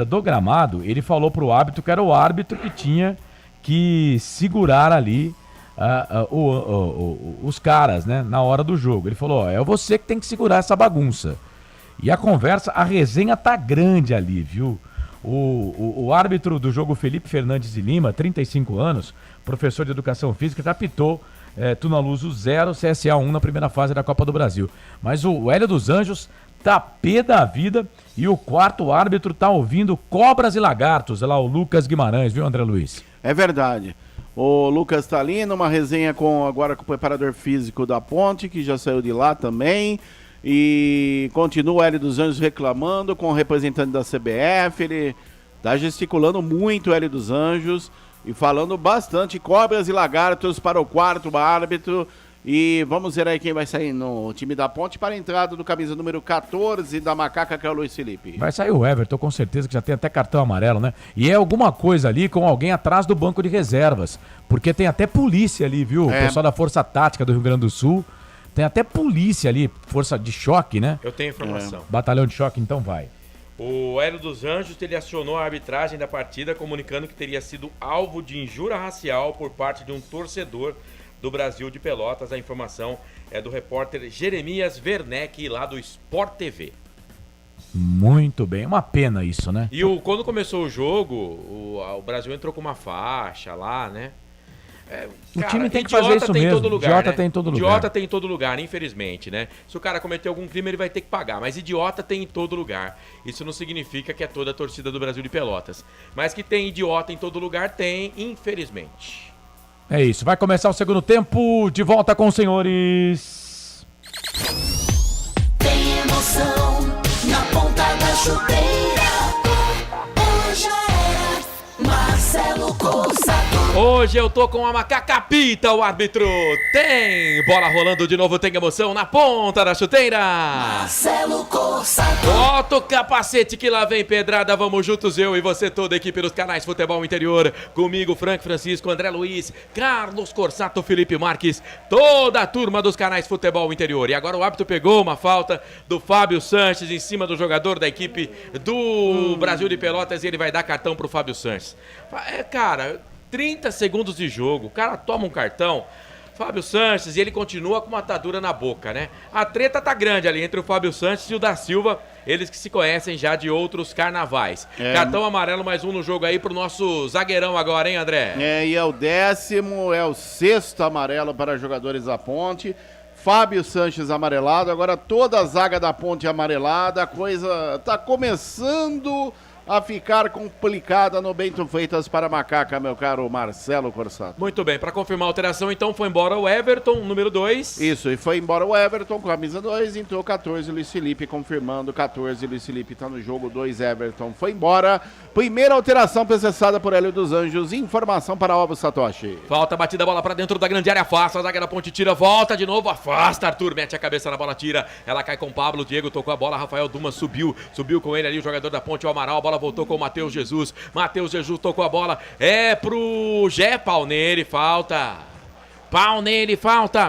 do gramado, ele falou pro árbitro que era o árbitro que tinha que segurar ali os caras, né, na hora do jogo. Ele falou, é você que tem que segurar essa bagunça. E a conversa, a resenha tá grande ali, viu? O árbitro do jogo, Felipe Fernandes de Lima, 35 anos, professor de educação física, já apitou Tunaluso 0, CSA 1 na primeira fase da Copa do Brasil. Mas o Hélio dos Anjos tá pé da vida e o quarto árbitro tá ouvindo cobras e lagartos. Olha lá, o Lucas Guimarães, viu, André Luiz? É verdade. O Lucas tá ali numa resenha agora com o preparador físico da Ponte, que já saiu de lá também. E continua o Hélio dos Anjos reclamando com o representante da CBF. Ele tá gesticulando muito o Hélio dos Anjos e falando bastante cobras e lagartos para o quarto árbitro. E vamos ver aí quem vai sair no time da Ponte para a entrada do camisa número 14 da Macaca, que é o Luiz Felipe. Vai sair o Everton, com certeza, que já tem até cartão amarelo, né? E é alguma coisa ali com alguém atrás do banco de reservas. Porque tem até polícia ali, viu? O pessoal da Força Tática do Rio Grande do Sul. Tem até polícia ali, força de choque, né? Eu tenho informação. Batalhão de choque, então vai. O Hélio dos Anjos, ele acionou a arbitragem da partida, comunicando que teria sido alvo de injúria racial por parte de um torcedor do Brasil de Pelotas. A informação é do repórter Jeremias Werneck, lá do Sport TV. Muito bem, uma pena isso, né? E quando começou o jogo, o Brasil entrou com uma faixa lá, né? O time tem que fazer isso mesmo. Idiota tem em todo lugar. Idiota tem em todo lugar, infelizmente, né? Se o cara cometer algum crime, ele vai ter que pagar. Mas idiota tem em todo lugar. Isso não significa que é toda a torcida do Brasil de Pelotas. Mas que tem idiota em todo lugar, tem, infelizmente. É isso, vai começar o segundo tempo. De volta com os senhores. Tem emoção na ponta da chuteira. Hoje é Marcelo Corsato. Hoje eu tô com a Macaca Pita, o árbitro. Tem bola rolando de novo, tem emoção na ponta da chuteira. Marcelo Corsato. Bota o capacete que lá vem pedrada, vamos juntos, eu e você, toda a equipe dos canais Futebol Interior. Comigo, Frank Francisco, André Luiz, Carlos Corsato, Felipe Marques, toda a turma dos canais Futebol Interior. E agora o árbitro pegou uma falta do Fábio Sanches em cima do jogador da equipe do Brasil de Pelotas e ele vai dar cartão pro Fábio Sanches. Cara, 30 segundos de jogo, o cara toma um cartão, Fábio Sanches, e ele continua com uma atadura na boca, né? A treta tá grande ali entre o Fábio Sanches e o da Silva, eles que se conhecem já de outros carnavais. Cartão amarelo, mais um no jogo aí pro nosso zagueirão agora, hein, André? E é o 10º, é o 6º amarelo para jogadores da Ponte. Fábio Sanches amarelado, agora toda a zaga da Ponte amarelada, a coisa tá começando a ficar complicada no Bento Freitas para a Macaca, meu caro Marcelo Corsato. Muito bem, para confirmar a alteração, então foi embora o Everton, número 2. Isso, e foi embora o Everton com a camisa 2, entrou 14, Luiz Felipe, confirmando 14, Luiz Felipe está no jogo, 2, Everton foi embora. Primeira alteração processada por Hélio dos Anjos, informação para Alvo Satoshi. Falta, batida, bola para dentro da grande área, afasta, a zaga da Ponte tira, volta de novo, afasta, Arthur mete a cabeça na bola, tira, ela cai com o Pablo, Diego tocou a bola, Rafael Dumas subiu com ele ali, o jogador da Ponte, o Amaral, a bola voltou com o Matheus Jesus tocou a bola, é pro Gé, pau nele, falta,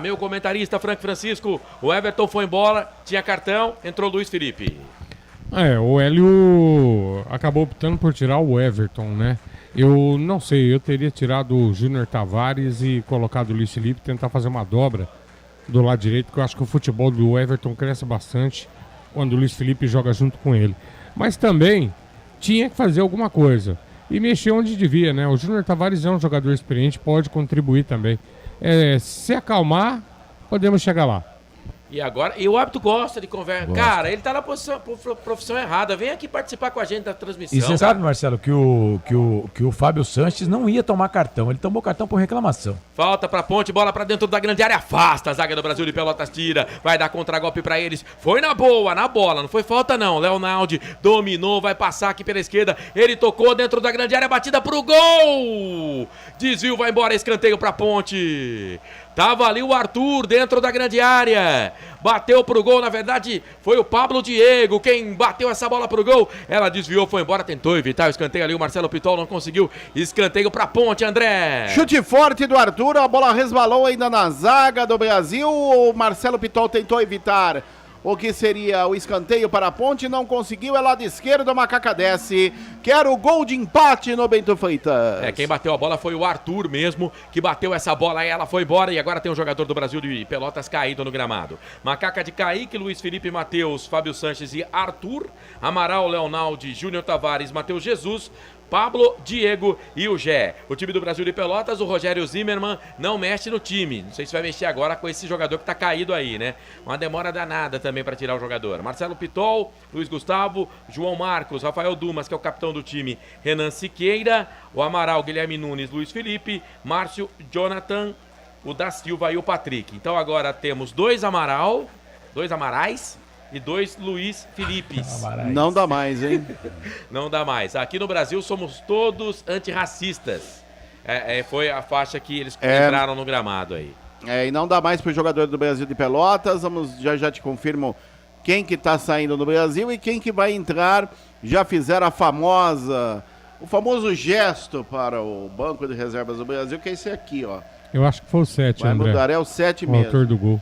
meu comentarista Frank Francisco, o Everton foi embora, tinha cartão, entrou Luiz Felipe. O Hélio acabou optando por tirar o Everton, né? Eu não sei, eu teria tirado o Júnior Tavares e colocado o Luiz Felipe, tentar fazer uma dobra do lado direito, porque eu acho que o futebol do Everton cresce bastante quando o Luiz Felipe joga junto com ele. Mas também tinha que fazer alguma coisa e mexer onde devia, né? O Júnior Tavares é um jogador experiente, pode contribuir também. Se acalmar, podemos chegar lá. E agora, e o árbitro gosta de conversa. Cara, ele tá na profissão errada. Vem aqui participar com a gente da transmissão. E você sabe, Marcelo, que o Fábio Sanches não ia tomar cartão. Ele tomou cartão por reclamação. Falta pra Ponte, bola pra dentro da grande área. Afasta a zaga do Brasil de Pelotas, tira. Vai dar contragolpe pra eles. Foi na boa, na bola. Não foi falta não. Leonaldi dominou, vai passar aqui pela esquerda. Ele tocou dentro da grande área, batida pro gol. Desvio, vai embora, escanteio pra Ponte. Tava ali o Arthur dentro da grande área. Bateu pro gol, na verdade foi o Pablo Diego quem bateu essa bola pro gol. Ela desviou, foi embora, tentou evitar o escanteio ali. O Marcelo Pitol não conseguiu. Escanteio pra Ponte, André. Chute forte do Arthur, a bola resvalou ainda na zaga do Brasil. O Marcelo Pitol tentou evitar o que seria o escanteio para a Ponte, não conseguiu, é lado esquerdo, a Macaca desce, quer o gol de empate no Bento Freitas. Quem bateu a bola foi o Arthur mesmo, que bateu essa bola aí, ela foi embora e agora tem um jogador do Brasil de Pelotas caído no gramado. Macaca de Kaique, Luiz Felipe, Matheus, Fábio Sanches e Arthur, Amaral, Leonaldi, Júnior Tavares, Matheus Jesus, Pablo, Diego e o Gé. O time do Brasil de Pelotas, o Rogério Zimmermann não mexe no time. Não sei se vai mexer agora com esse jogador que tá caído aí, né? Uma demora danada também para tirar o jogador. Marcelo Pitol, Luiz Gustavo, João Marcos, Rafael Dumas, que é o capitão do time, Renan Siqueira, o Amaral, Guilherme Nunes, Luiz Felipe, Márcio, Jonathan, o da Silva e o Patrick. Então agora temos dois Amarais e dois Luiz Filipes. Não dá mais, hein? Não dá mais. Aqui no Brasil somos todos antirracistas. Foi a faixa que eles entraram no gramado aí. E não dá mais pro jogador do Brasil de Pelotas. Já te confirmo quem que tá saindo no Brasil e quem que vai entrar. Já fizeram o famoso gesto para o Banco de Reservas do Brasil, que é esse aqui, ó. Eu acho que foi o 7, vai André. Mudar, é o 7 o mesmo. Autor do gol.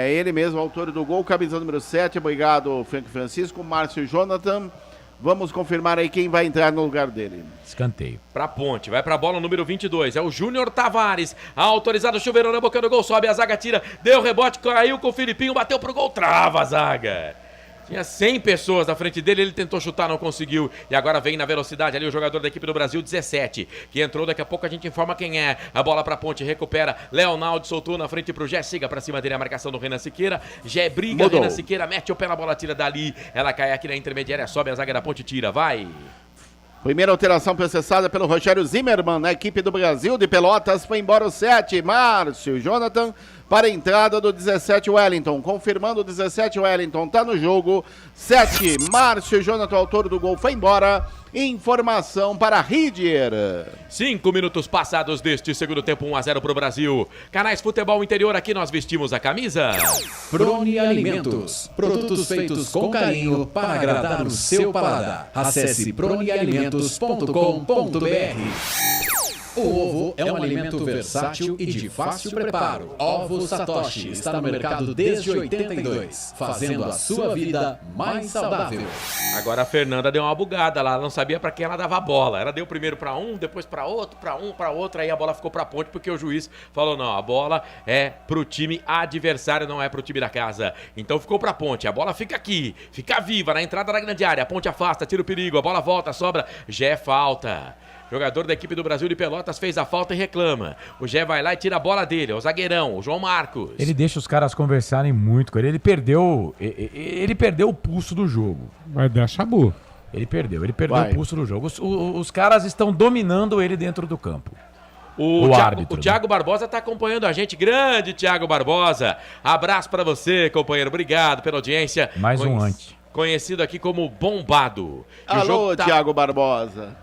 Ele mesmo, autor do gol, camisa número 7, obrigado, Frank Francisco, Márcio Jonathan. Vamos confirmar aí quem vai entrar no lugar dele. Escanteio. Pra Ponte, vai pra bola número 22, é o Júnior Tavares, autorizado, chuveirão na boca do gol, sobe a zaga, tira, deu rebote, caiu com o Filipinho, bateu pro gol, trava a zaga. Tinha 100 pessoas na frente dele, ele tentou chutar, não conseguiu. E agora vem na velocidade ali o jogador da equipe do Brasil, 17, que entrou, daqui a pouco a gente informa quem é. A bola pra Ponte, recupera, Leonaldo soltou na frente pro Gé, siga pra cima dele a marcação do Renan Siqueira. Gé briga, Mudou. Renan Siqueira mete o pé na bola, tira dali. Ela cai aqui na intermediária, sobe a zaga da Ponte, tira, vai. Primeira alteração processada pelo Rogério Zimmermann na equipe do Brasil de Pelotas. Foi embora o 7, Márcio Jonathan, para a entrada do 17, Wellington. Confirmando o 17, Wellington tá no jogo. 7, Márcio Jonathan, autor do gol, foi embora. Informação para Ridier. 5 minutos passados deste segundo tempo, 1-0 pro Brasil. Canais Futebol Interior, aqui nós vestimos a camisa. Prone Alimentos. Produtos feitos com carinho para agradar o seu paladar. Acesse pronealimentos.com.br. O ovo é um alimento versátil e de fácil preparo. Ovo Satoshi está no mercado desde 82, fazendo a sua vida mais saudável. Agora a Fernanda deu uma bugada lá, ela não sabia pra quem ela dava a bola. Ela deu primeiro pra um, depois pra outro, pra outro, aí a bola ficou pra Ponte porque o juiz falou, não, a bola é pro time adversário, não é pro time da casa. Então ficou pra Ponte, a bola fica aqui, fica viva na entrada da grande área, a Ponte afasta, tira o perigo, a bola volta, sobra, já é falta. Jogador da equipe do Brasil de Pelotas fez a falta e reclama. O Gé vai lá e tira a bola dele, é o zagueirão, o João Marcos. Ele deixa os caras conversarem muito com ele. Ele perdeu o pulso do jogo. Vai dar chabu. Ele perdeu o pulso do jogo. Os caras estão dominando ele dentro do campo. O árbitro. O Thiago Barbosa está acompanhando a gente. Grande Thiago Barbosa. Abraço para você, companheiro. Obrigado pela audiência. Mais um antes. Conhecido aqui como Bombado. Alô, Thiago Barbosa.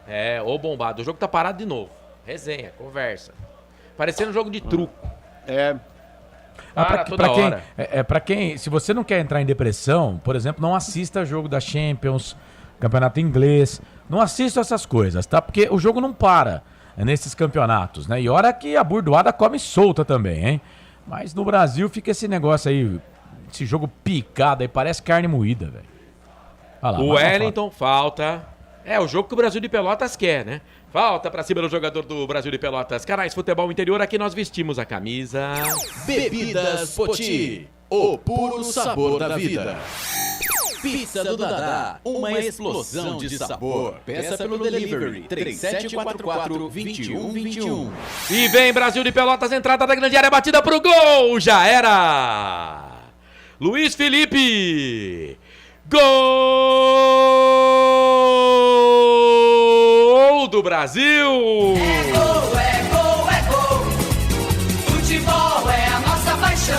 O Bombado. O jogo tá parado de novo. Resenha, conversa. Parecendo um jogo de truco. Pra quem, se você não quer entrar em depressão, por exemplo, não assista jogo da Champions, campeonato inglês. Não assista essas coisas, tá? Porque o jogo não para nesses campeonatos, né? E hora que a burdoada come solta também, hein? Mas no Brasil fica esse negócio aí, esse jogo picado aí, parece carne moída, velho. O Wellington falta. É o jogo que o Brasil de Pelotas quer, né? Falta pra cima do jogador do Brasil de Pelotas. Canais Futebol Interior, aqui nós vestimos a camisa. Bebidas Poti, o puro sabor da vida. Pizza do Dadá, uma explosão de sabor. Peça pelo delivery 3744-2121. E vem Brasil de Pelotas, entrada da grande área, batida pro gol, já era! Luiz Felipe! Gol do Brasil! É gol, é gol, é gol. Futebol é a nossa paixão.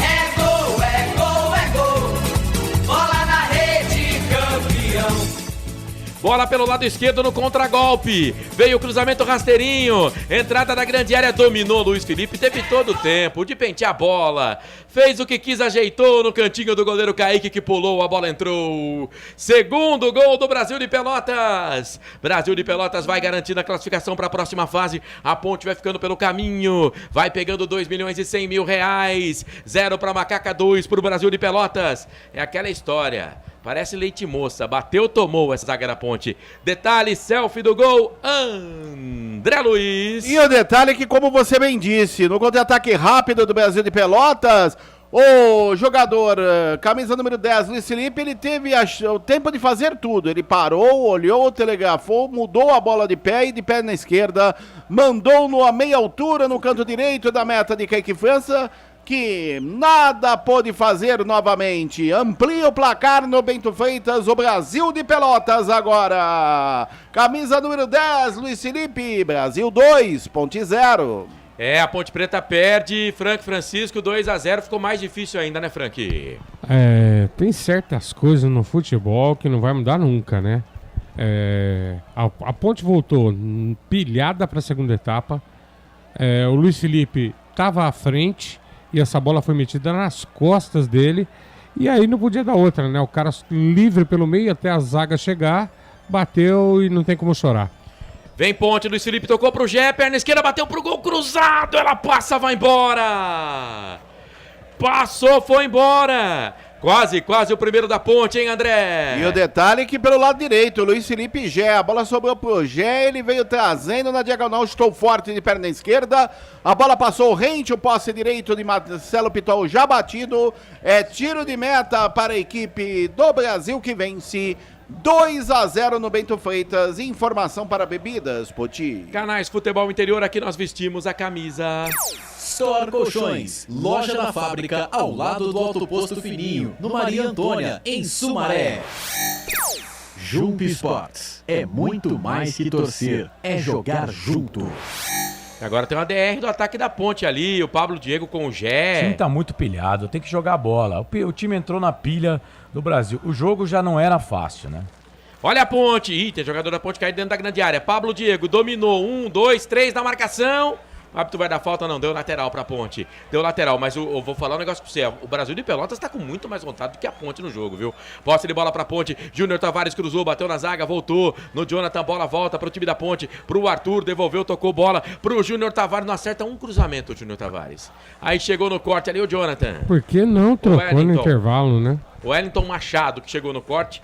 É gol, é gol, é gol. Bola na rede, campeão. Bola pelo lado esquerdo no contragolpe. Veio o cruzamento rasteirinho. Entrada da grande área, dominou Luiz Felipe. Teve todo o tempo de pentear a bola. Fez o que quis, ajeitou no cantinho do goleiro Kaique, que pulou, a bola entrou. Segundo gol do Brasil de Pelotas. Brasil de Pelotas vai garantindo a classificação para a próxima fase. A Ponte vai ficando pelo caminho. Vai pegando 2.100.000 reais. 0 para Macaca, 2 para o Brasil de Pelotas. É aquela história. Parece leite moça, bateu, tomou essa zaga da Ponte. Detalhe, selfie do gol, André Luiz. E o detalhe é que, como você bem disse, no contra-ataque rápido do Brasil de Pelotas, o jogador, camisa número 10, Luiz Felipe, ele teve o tempo de fazer tudo. Ele parou, olhou, telegrafou, mudou a bola de pé e de pé na esquerda, mandou-no a meia altura no canto direito da meta de Kaique França, que nada pôde fazer novamente. Amplia o placar no Bento Freitas, o Brasil de Pelotas agora. Camisa número 10, Luiz Felipe, Brasil 2, Ponte 0. É, a Ponte Preta perde, Francisco 2-0, ficou mais difícil ainda, né, Frank? Tem certas coisas no futebol que não vai mudar nunca, né? A Ponte voltou pilhada para a segunda etapa, o Luiz Felipe estava à frente, e essa bola foi metida nas costas dele. E aí não podia dar outra, né? O cara livre pelo meio até a zaga chegar, bateu e não tem como chorar. Vem Ponte, Luiz Felipe tocou pro Gé, perna esquerda, bateu pro gol cruzado, ela passa, vai embora. Passou, foi embora. Quase o primeiro da Ponte, hein, André? E o detalhe é que pelo lado direito, o Luiz Felipe Gé, a bola sobrou pro Gé, ele veio trazendo na diagonal, chutou forte de perna esquerda, a bola passou rente, o posse direito de Marcelo Pitol já batido, é tiro de meta para a equipe do Brasil que vence 2-0 no Bento Freitas. Informação para Bebidas Poti. Canais Futebol Interior, aqui nós vestimos a camisa. Store Colchões, loja da fábrica ao lado do Alto Posto Fininho, no Maria Antônia, em Sumaré. Jump Sports, é muito mais que torcer, é jogar junto. Agora tem uma DR do ataque da Ponte ali, o Pablo Diego com o Gé. O time tá muito pilhado, tem que jogar a bola. O time entrou na pilha do Brasil. O jogo já não era fácil, né? Olha a Ponte. Ih, tem jogador da Ponte caído dentro da grande área. Pablo Diego dominou. 1, 2, 3 na marcação. O árbitro vai dar falta, não. Deu lateral pra Ponte. Deu lateral, mas eu vou falar um negócio pra você. O Brasil de Pelotas tá com muito mais vontade do que a Ponte no jogo, viu? Posse de bola pra Ponte. Júnior Tavares cruzou, bateu na zaga, voltou. No Jonathan, bola volta pro time da Ponte. Pro Arthur, devolveu, tocou bola. Pro Júnior Tavares, não acerta um cruzamento o Júnior Tavares. Aí chegou no corte ali o Jonathan. Por que não trocou no intervalo, né? O Wellington Machado, que chegou no corte.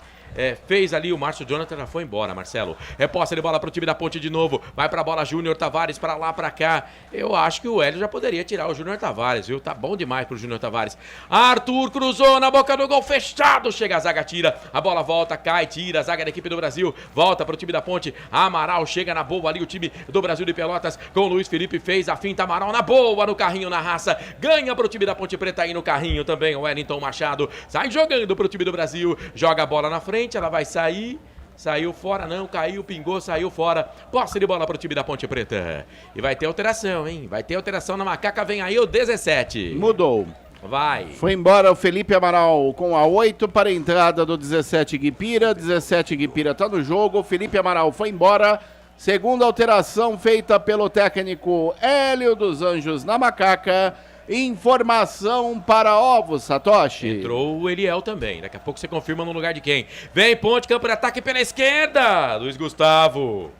Fez ali, o Márcio Jonathan já foi embora, Marcelo. Posse de bola pro time da Ponte de novo. Vai pra bola Júnior Tavares, pra lá, pra cá. Eu acho que o Hélio já poderia tirar o Júnior Tavares, viu? Tá bom demais pro Júnior Tavares. Arthur cruzou na boca do gol, fechado. Chega a zaga, tira. A bola volta, cai, tira. A zaga da equipe do Brasil. Volta pro time da Ponte. Amaral chega na boa ali, o time do Brasil de Pelotas. Com o Luiz Felipe fez a finta. Amaral na boa, no carrinho, na raça. Ganha pro time da Ponte Preta aí no carrinho também. O Wellington Machado sai jogando pro time do Brasil. Joga a bola na frente. Ela vai sair, saiu fora não, caiu, pingou, saiu fora. Posse de bola pro time da Ponte Preta. E vai ter alteração, hein? Vai ter alteração na Macaca, vem aí o 17. Mudou. Vai. Foi embora o Felipe Amaral com a 8 para a entrada do 17 Guipira. 17 Guipira tá no jogo, Felipe Amaral foi embora. Segunda alteração feita pelo técnico Hélio dos Anjos na Macaca. Informação para Ovos, Satoshi. Entrou o Eliel também. Daqui a pouco você confirma no lugar de quem. Vem Ponte, campo de ataque pela esquerda. Luiz Gustavo.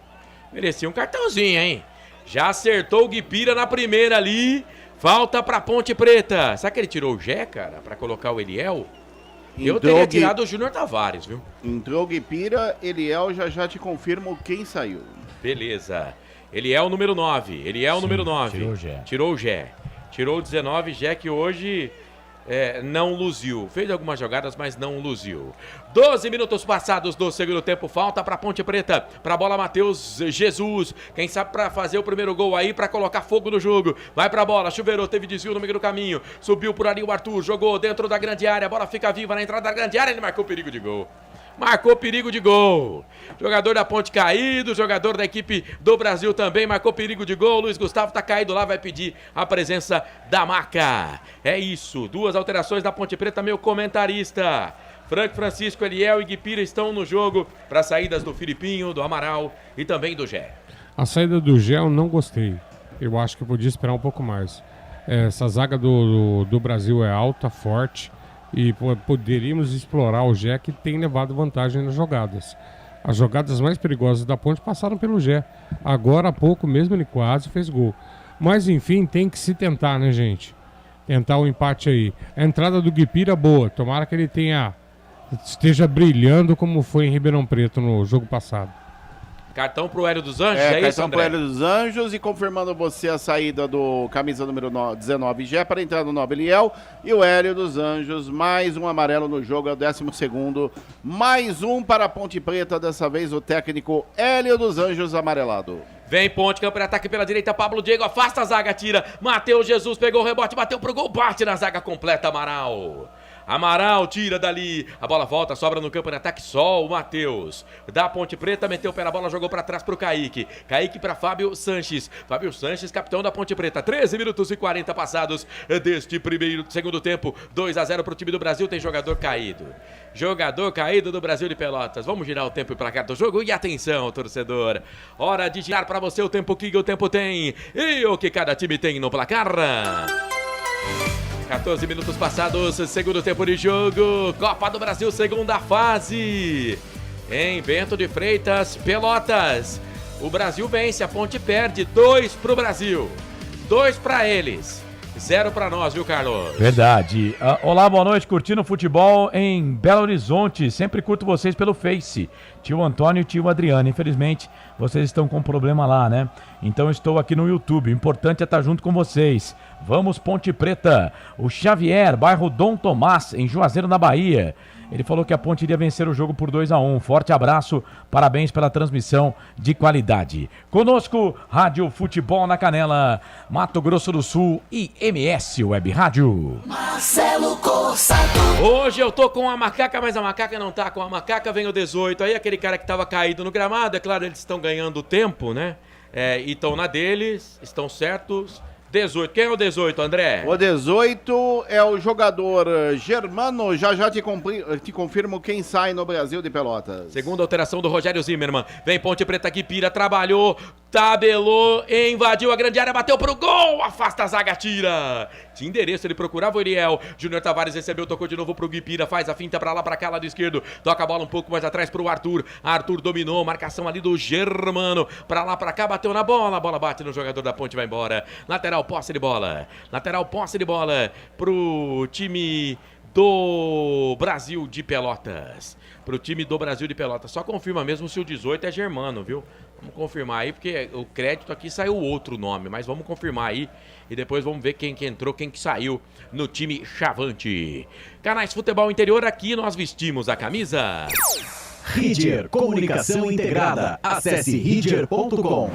Merecia um cartãozinho, hein? Já acertou o Guipira na primeira ali. Falta pra Ponte Preta. Será que ele tirou o Gé, cara, pra colocar o Eliel? Eu teria tirado o Júnior Tavares, viu? Entrou Guipira, Eliel, já te confirmo quem saiu. Beleza. Eliel, número 9. Eliel, número 9. Tirou o Gé. Tirou o Gé. Tirou o 19, Gé, que hoje não luziu. Fez algumas jogadas, mas não luziu. 12 minutos passados do segundo tempo. Falta para Ponte Preta. Para a bola, Matheus Jesus. Quem sabe para fazer o primeiro gol aí, para colocar fogo no jogo. Vai para a bola. Chuveirou, teve desvio no meio do caminho. Subiu por ali o Arthur. Jogou dentro da grande área. A bola fica viva na entrada da grande área. Ele marcou perigo de gol. Marcou perigo de gol. Jogador da Ponte caído, jogador da equipe do Brasil também marcou perigo de gol. Luiz Gustavo tá caído lá, vai pedir a presença da Maca. É isso, 2 alterações da Ponte Preta, meu comentarista. Francisco, Eliel e Guipira estão no jogo para saídas do Filipinho, do Amaral e também do Gé. A saída do Gé eu não gostei. Eu acho que eu podia esperar um pouco mais. Essa zaga do Brasil é alta, forte. E poderíamos explorar o Gé, que tem levado vantagem nas jogadas. As jogadas mais perigosas da Ponte passaram pelo Gé. Agora há pouco mesmo ele quase fez gol. Mas enfim, tem que se tentar, né, gente? Tentar o empate aí. A entrada do Guipira boa. Tomara que ele esteja brilhando como foi em Ribeirão Preto no jogo passado. Cartão pro Hélio dos Anjos, é isso, cartão André? pro Hélio dos Anjos, e confirmando você a saída do camisa número 19, Gé, para entrar no Nobre Eliel, e o Hélio dos Anjos, mais um amarelo no jogo, é o 12º, mais um para a Ponte Preta, dessa vez o técnico Hélio dos Anjos amarelado. Vem Ponte, campo de ataque pela direita, Pablo Diego afasta a zaga, tira, Matheus Jesus pegou o rebote, bateu pro gol, bate na zaga completa, Amaral tira dali, a bola volta, sobra no campo de ataque, só o Matheus. Da Ponte Preta, meteu o pé na bola, jogou pra trás pro Kaique. Kaique pra Fábio Sanches. Fábio Sanches, capitão da Ponte Preta. 13 minutos e 40 passados deste segundo tempo. 2-0 pro time do Brasil, tem jogador caído. Jogador caído do Brasil de Pelotas. Vamos girar o tempo e placar do jogo. E atenção, torcedor. Hora de girar pra você o tempo que o tempo tem. E o que cada time tem no placar. 14 minutos passados, segundo tempo de jogo, Copa do Brasil, segunda fase, em Bento de Freitas, Pelotas. O Brasil vence, a Ponte perde, 2 pro Brasil, 2 pra eles, 0 pra nós, viu, Carlos? Verdade. Olá, boa noite, curtindo futebol em Belo Horizonte, sempre curto vocês pelo Face, tio Antônio e tio Adriano, infelizmente vocês estão com problema lá, né? Então estou aqui no YouTube, o importante é estar junto com vocês. Vamos, Ponte Preta. O Xavier, bairro Dom Tomás, em Juazeiro, na Bahia. Ele falou que a Ponte iria vencer o jogo por 2-1. Forte abraço, parabéns pela transmissão de qualidade. Conosco, Rádio Futebol na Canela, Mato Grosso do Sul e MS Web Rádio. Marcelo Corsato. Hoje eu tô com a macaca, mas a macaca não tá com a macaca, vem o 18. Aí aquele cara que tava caído no gramado, é claro, eles estão ganhando tempo, né? E estão na deles, estão certos. 18. Quem é o 18, André? O 18 é o jogador Germano. Já te confirmo quem sai no Brasil de Pelotas. Segunda alteração do Rogério Zimmermann. Vem Ponte Preta, Guipira, trabalhou, tabelou, invadiu a grande área, bateu pro gol, afasta a zaga, tira. Tinha endereço, ele procurava o Eliel. Júnior Tavares recebeu, tocou de novo pro Guipira, faz a finta pra lá, pra cá, lado esquerdo. Toca a bola um pouco mais atrás pro Arthur. Arthur dominou, marcação ali do Germano. Pra lá, pra cá, bateu na bola, a bola bate no jogador da Ponte, vai embora. Lateral, posse de bola. Lateral, posse de bola pro time do Brasil de Pelotas. Pro time do Brasil de Pelotas. Só confirma mesmo se o 18 é Germano, viu? Vamos confirmar aí, porque o crédito aqui saiu outro nome, mas vamos confirmar aí e depois vamos ver quem que entrou, quem que saiu no time Chavante. Canais Futebol Interior, aqui nós vestimos a camisa. Ridger Comunicação Integrada. Acesse ridger.com.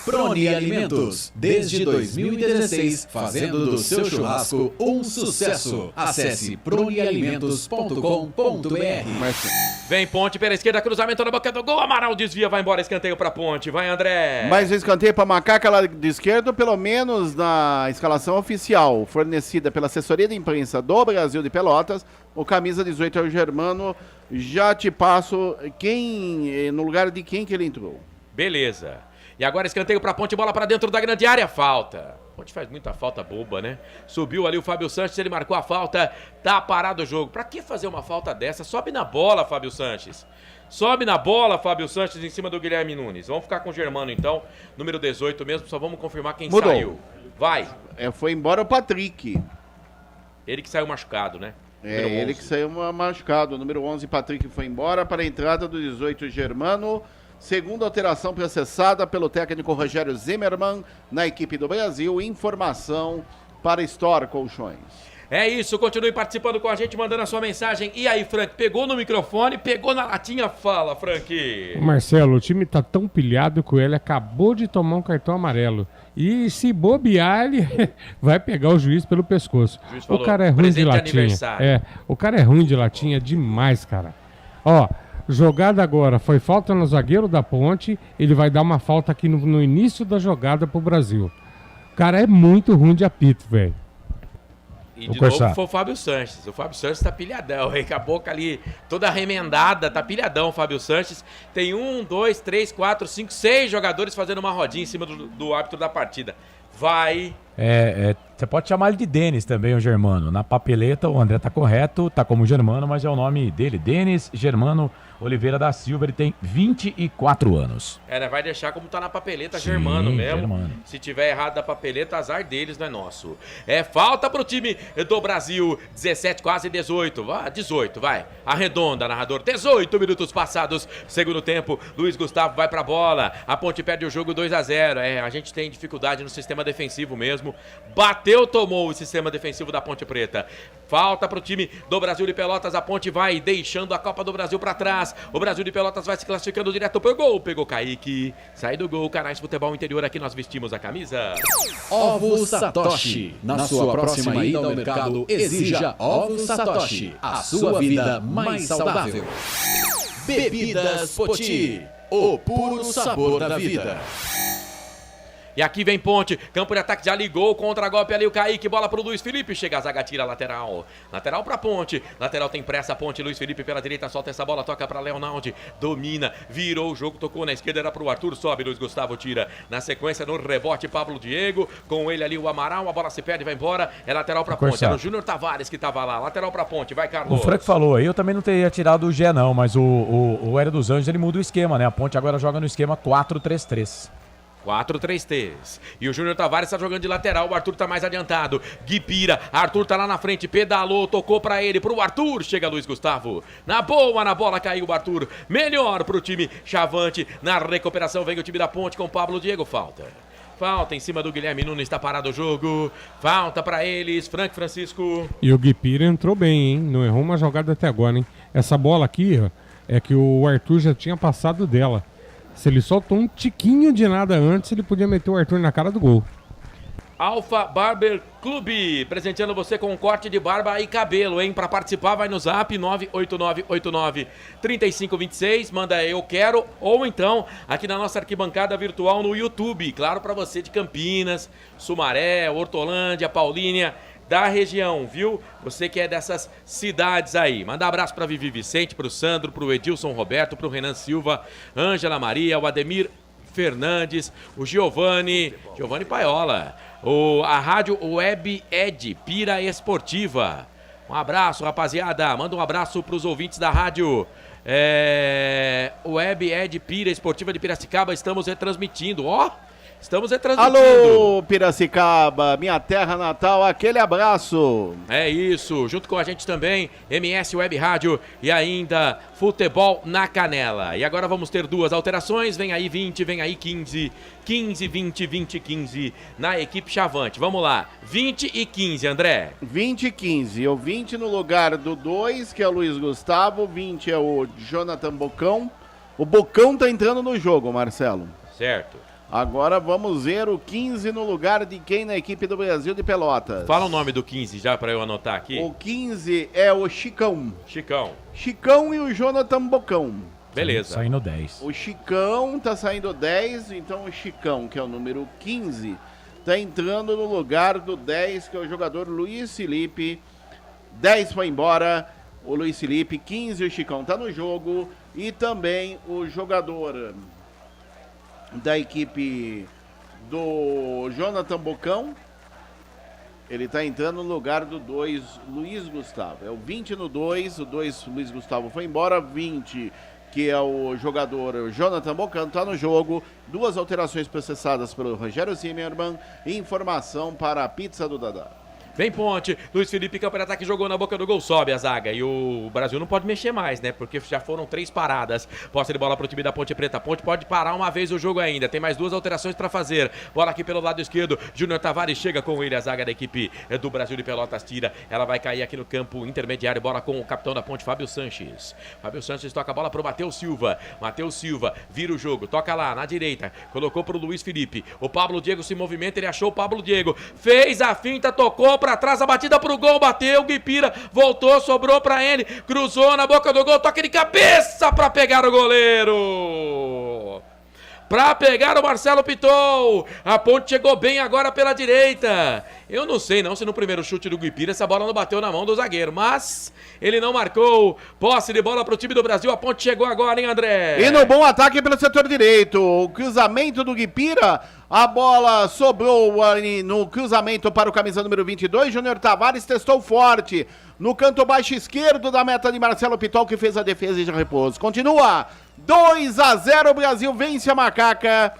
Proni Alimentos, desde 2016, fazendo do seu churrasco um sucesso. Acesse pronialimentos.com.br. Vem Ponte pela esquerda, cruzamento na boca do gol, Amaral desvia, vai embora, escanteio pra Ponte, vai André. Mais um escanteio pra Macaca lá de esquerda, pelo menos na escalação oficial, fornecida pela assessoria de imprensa do Brasil de Pelotas, o camisa 18 é o Germano. Já te passo quem, no lugar de quem que ele entrou. Beleza. E agora escanteio pra Ponte, bola pra dentro da grande área, falta. Ponte faz muita falta boba, né? Subiu ali o Fábio Sanches, ele marcou a falta, tá parado o jogo. Pra que fazer uma falta dessa? Sobe na bola, Fábio Sanches. Sobe na bola, Fábio Sanches, em cima do Guilherme Nunes. Vamos ficar com o Germano, então. Número 18 mesmo, só vamos confirmar quem saiu. Vai. Foi embora o Patrick. Ele que saiu machucado, né? É ele que saiu machucado. O número 11, Patrick, foi embora para a entrada do 18, Germano. Segunda alteração processada pelo técnico Rogério Zimmermann na equipe do Brasil. Informação para Store Colchões. É isso, continue participando com a gente, mandando a sua mensagem. E aí, Frank, pegou no microfone, pegou na latinha? Fala, Frank. Marcelo, o time tá tão pilhado que ele acabou de tomar um cartão amarelo. E se bobear, ele vai pegar o juiz pelo pescoço. O falou, cara é ruim de latinha. O cara é ruim de latinha demais, cara. Ó, jogada agora, foi falta no zagueiro da Ponte, ele vai dar uma falta aqui no início da jogada pro Brasil. O cara é muito ruim de apito, velho. E de novo foi o Fábio Sanches. O Fábio Sanches tá pilhadão, hein? Com a boca ali toda remendada, tá pilhadão o Fábio Sanches. Tem 1, 2, 3, 4, 5, 6 jogadores fazendo uma rodinha em cima do árbitro da partida. Vai. Você pode chamar ele de Denis também, o Germano. Na papeleta o André tá correto, tá como Germano, mas é o nome dele, Denis Germano Oliveira da Silva. Ele tem 24 anos. Né? Vai deixar como tá na papeleta, Sim, Germano mesmo. Germano. Se tiver errado da papeleta, azar deles, não é nosso. Falta pro time do Brasil. 17, quase 18. 18, vai. Arredonda, narrador. 18 minutos passados. Segundo tempo, Luiz Gustavo vai pra bola. A Ponte perde o jogo 2-0. A gente tem dificuldade no sistema defensivo mesmo. Bateu, tomou o sistema defensivo da Ponte Preta. Falta pro time do Brasil de Pelotas. A Ponte vai deixando a Copa do Brasil pra trás. O Brasil de Pelotas vai se classificando direto pro gol. Pegou Kaique. Sai do gol. Canais Futebol Interior. Aqui nós vestimos a camisa. Ovos Satoshi. Na sua próxima ida ao mercado, exija Ovos Satoshi. A sua vida mais saudável. Bebidas Poti. O puro sabor da vida. E aqui vem Ponte, campo de ataque, já ligou, contra-golpe ali o Kaique, bola pro Luiz Felipe, chega a zaga, tira lateral. Lateral pra Ponte, lateral tem pressa, Ponte, Luiz Felipe pela direita, solta essa bola, toca pra Leonaldi, domina, virou o jogo, tocou na esquerda, era pro Arthur, sobe, Luiz Gustavo tira. Na sequência, no rebote, Pablo Diego, com ele ali o Amaral, a bola se perde, vai embora, é lateral pra Ponte, era o Júnior Tavares que tava lá, lateral pra Ponte, vai Carlos. O Frank falou aí, eu também não teria tirado o Gé não, mas o Hélio dos Anjos, ele muda o esquema, né? A Ponte agora joga no esquema 4-3-3. 4-3-3. E o Júnior Tavares tá jogando de lateral, o Arthur tá mais adiantado. Gui Pira, Arthur tá lá na frente, pedalou, tocou pra ele, pro Arthur, chega Luiz Gustavo. Na boa, na bola caiu o Arthur. Melhor pro time Chavante. Na recuperação vem o time da Ponte com Pablo Diego, falta. Falta em cima do Guilherme Nunes, está parado o jogo. Falta pra eles, Frank Francisco. E o Gui Pira entrou bem, hein? Não errou uma jogada até agora, hein? Essa bola aqui, ó, é que o Arthur já tinha passado dela. Se ele soltou um tiquinho de nada antes, ele podia meter o Arthur na cara do gol. Alfa Barber Clube, presenteando você com um corte de barba e cabelo, hein? Para participar, vai no zap 98989-3526, manda eu quero, ou então aqui na nossa arquibancada virtual no YouTube, claro, para você de Campinas, Sumaré, Hortolândia, Paulínia, da região, viu? Você que é dessas cidades aí. Manda abraço para Vivi Vicente, pro Sandro, pro Edilson Roberto, pro Renan Silva, Ângela Maria, o Ademir Fernandes, o Giovanni Paiola, a Rádio Web Ed, Pira Esportiva. Um abraço, rapaziada. Manda um abraço pros ouvintes da rádio Web Ed, Pira Esportiva de Piracicaba. Estamos retransmitindo, ó. Estamos retransmitindo. Alô, Piracicaba, minha terra natal, aquele abraço. É isso, junto com a gente também, MS Web Rádio e ainda Futebol na Canela. E agora vamos ter duas alterações, vem aí 20, vem aí 15, 15, 20, 20, 15 na equipe Chavante. Vamos lá, 20 e 15, André. 20 e 15, o 20 no lugar do 2, que é o Luiz Gustavo, 20 é o Jonathan Bocão. O Bocão tá entrando no jogo, Marcelo. Certo. Agora vamos ver o 15 no lugar de quem na equipe do Brasil de Pelotas. Fala o nome do 15 já para eu anotar aqui. O 15 é o Chicão. Chicão e o Jonathan Bocão. Beleza. Saindo 10. O Chicão tá saindo 10, então o Chicão, que é o número 15, tá entrando no lugar do 10, que é o jogador Luiz Felipe. 10 foi embora, o Luiz Felipe, 15 o Chicão tá no jogo e também o jogador da equipe do Jonathan Bocão, ele tá entrando no lugar do 2, Luiz Gustavo. É o 20 no 2, o 2 Luiz Gustavo foi embora, 20 que é o jogador Jonathan Bocão, tá no jogo. Duas alterações processadas pelo Rogério Zimmermann. Informação para a Pizza do Dadá. Vem Ponte, Luiz Felipe, campo de ataque, jogou na boca do gol, sobe a zaga. E o Brasil não pode mexer mais, né? Porque já foram 3 paradas. Posse de bola pro time da Ponte Preta. Ponte pode parar uma vez o jogo ainda. Tem mais 2 alterações pra fazer. Bola aqui pelo lado esquerdo. Júnior Tavares chega com ele. A zaga da equipe do Brasil de Pelotas tira. Ela vai cair aqui no campo intermediário. Bola com o capitão da Ponte, Fábio Sanches. Fábio Sanches toca a bola pro Matheus Silva. Matheus Silva vira o jogo. Toca lá na direita. Colocou pro Luiz Felipe. O Pablo Diego se movimenta. Ele achou o Pablo Diego. Fez a finta, tocou pra trás. A batida pro gol. Bateu. Guipira voltou, sobrou pra ele. Cruzou na boca do gol. Toque de cabeça pra pegar o goleiro. Pra pegar o Marcelo Piton. A Ponte chegou bem agora pela direita. Eu não sei não se no primeiro chute do Guipira essa bola não bateu na mão do zagueiro, mas ele não marcou. Posse de bola pro time do Brasil. A Ponte chegou agora, hein, André? E no bom ataque pelo setor direito. O cruzamento do Guipira. A bola sobrou ali no cruzamento para o camisa número 22. Júnior Tavares testou forte no canto baixo esquerdo da meta de Marcelo Piton, que fez a defesa e já repouso. Continua 2-0, o Brasil vence a Macaca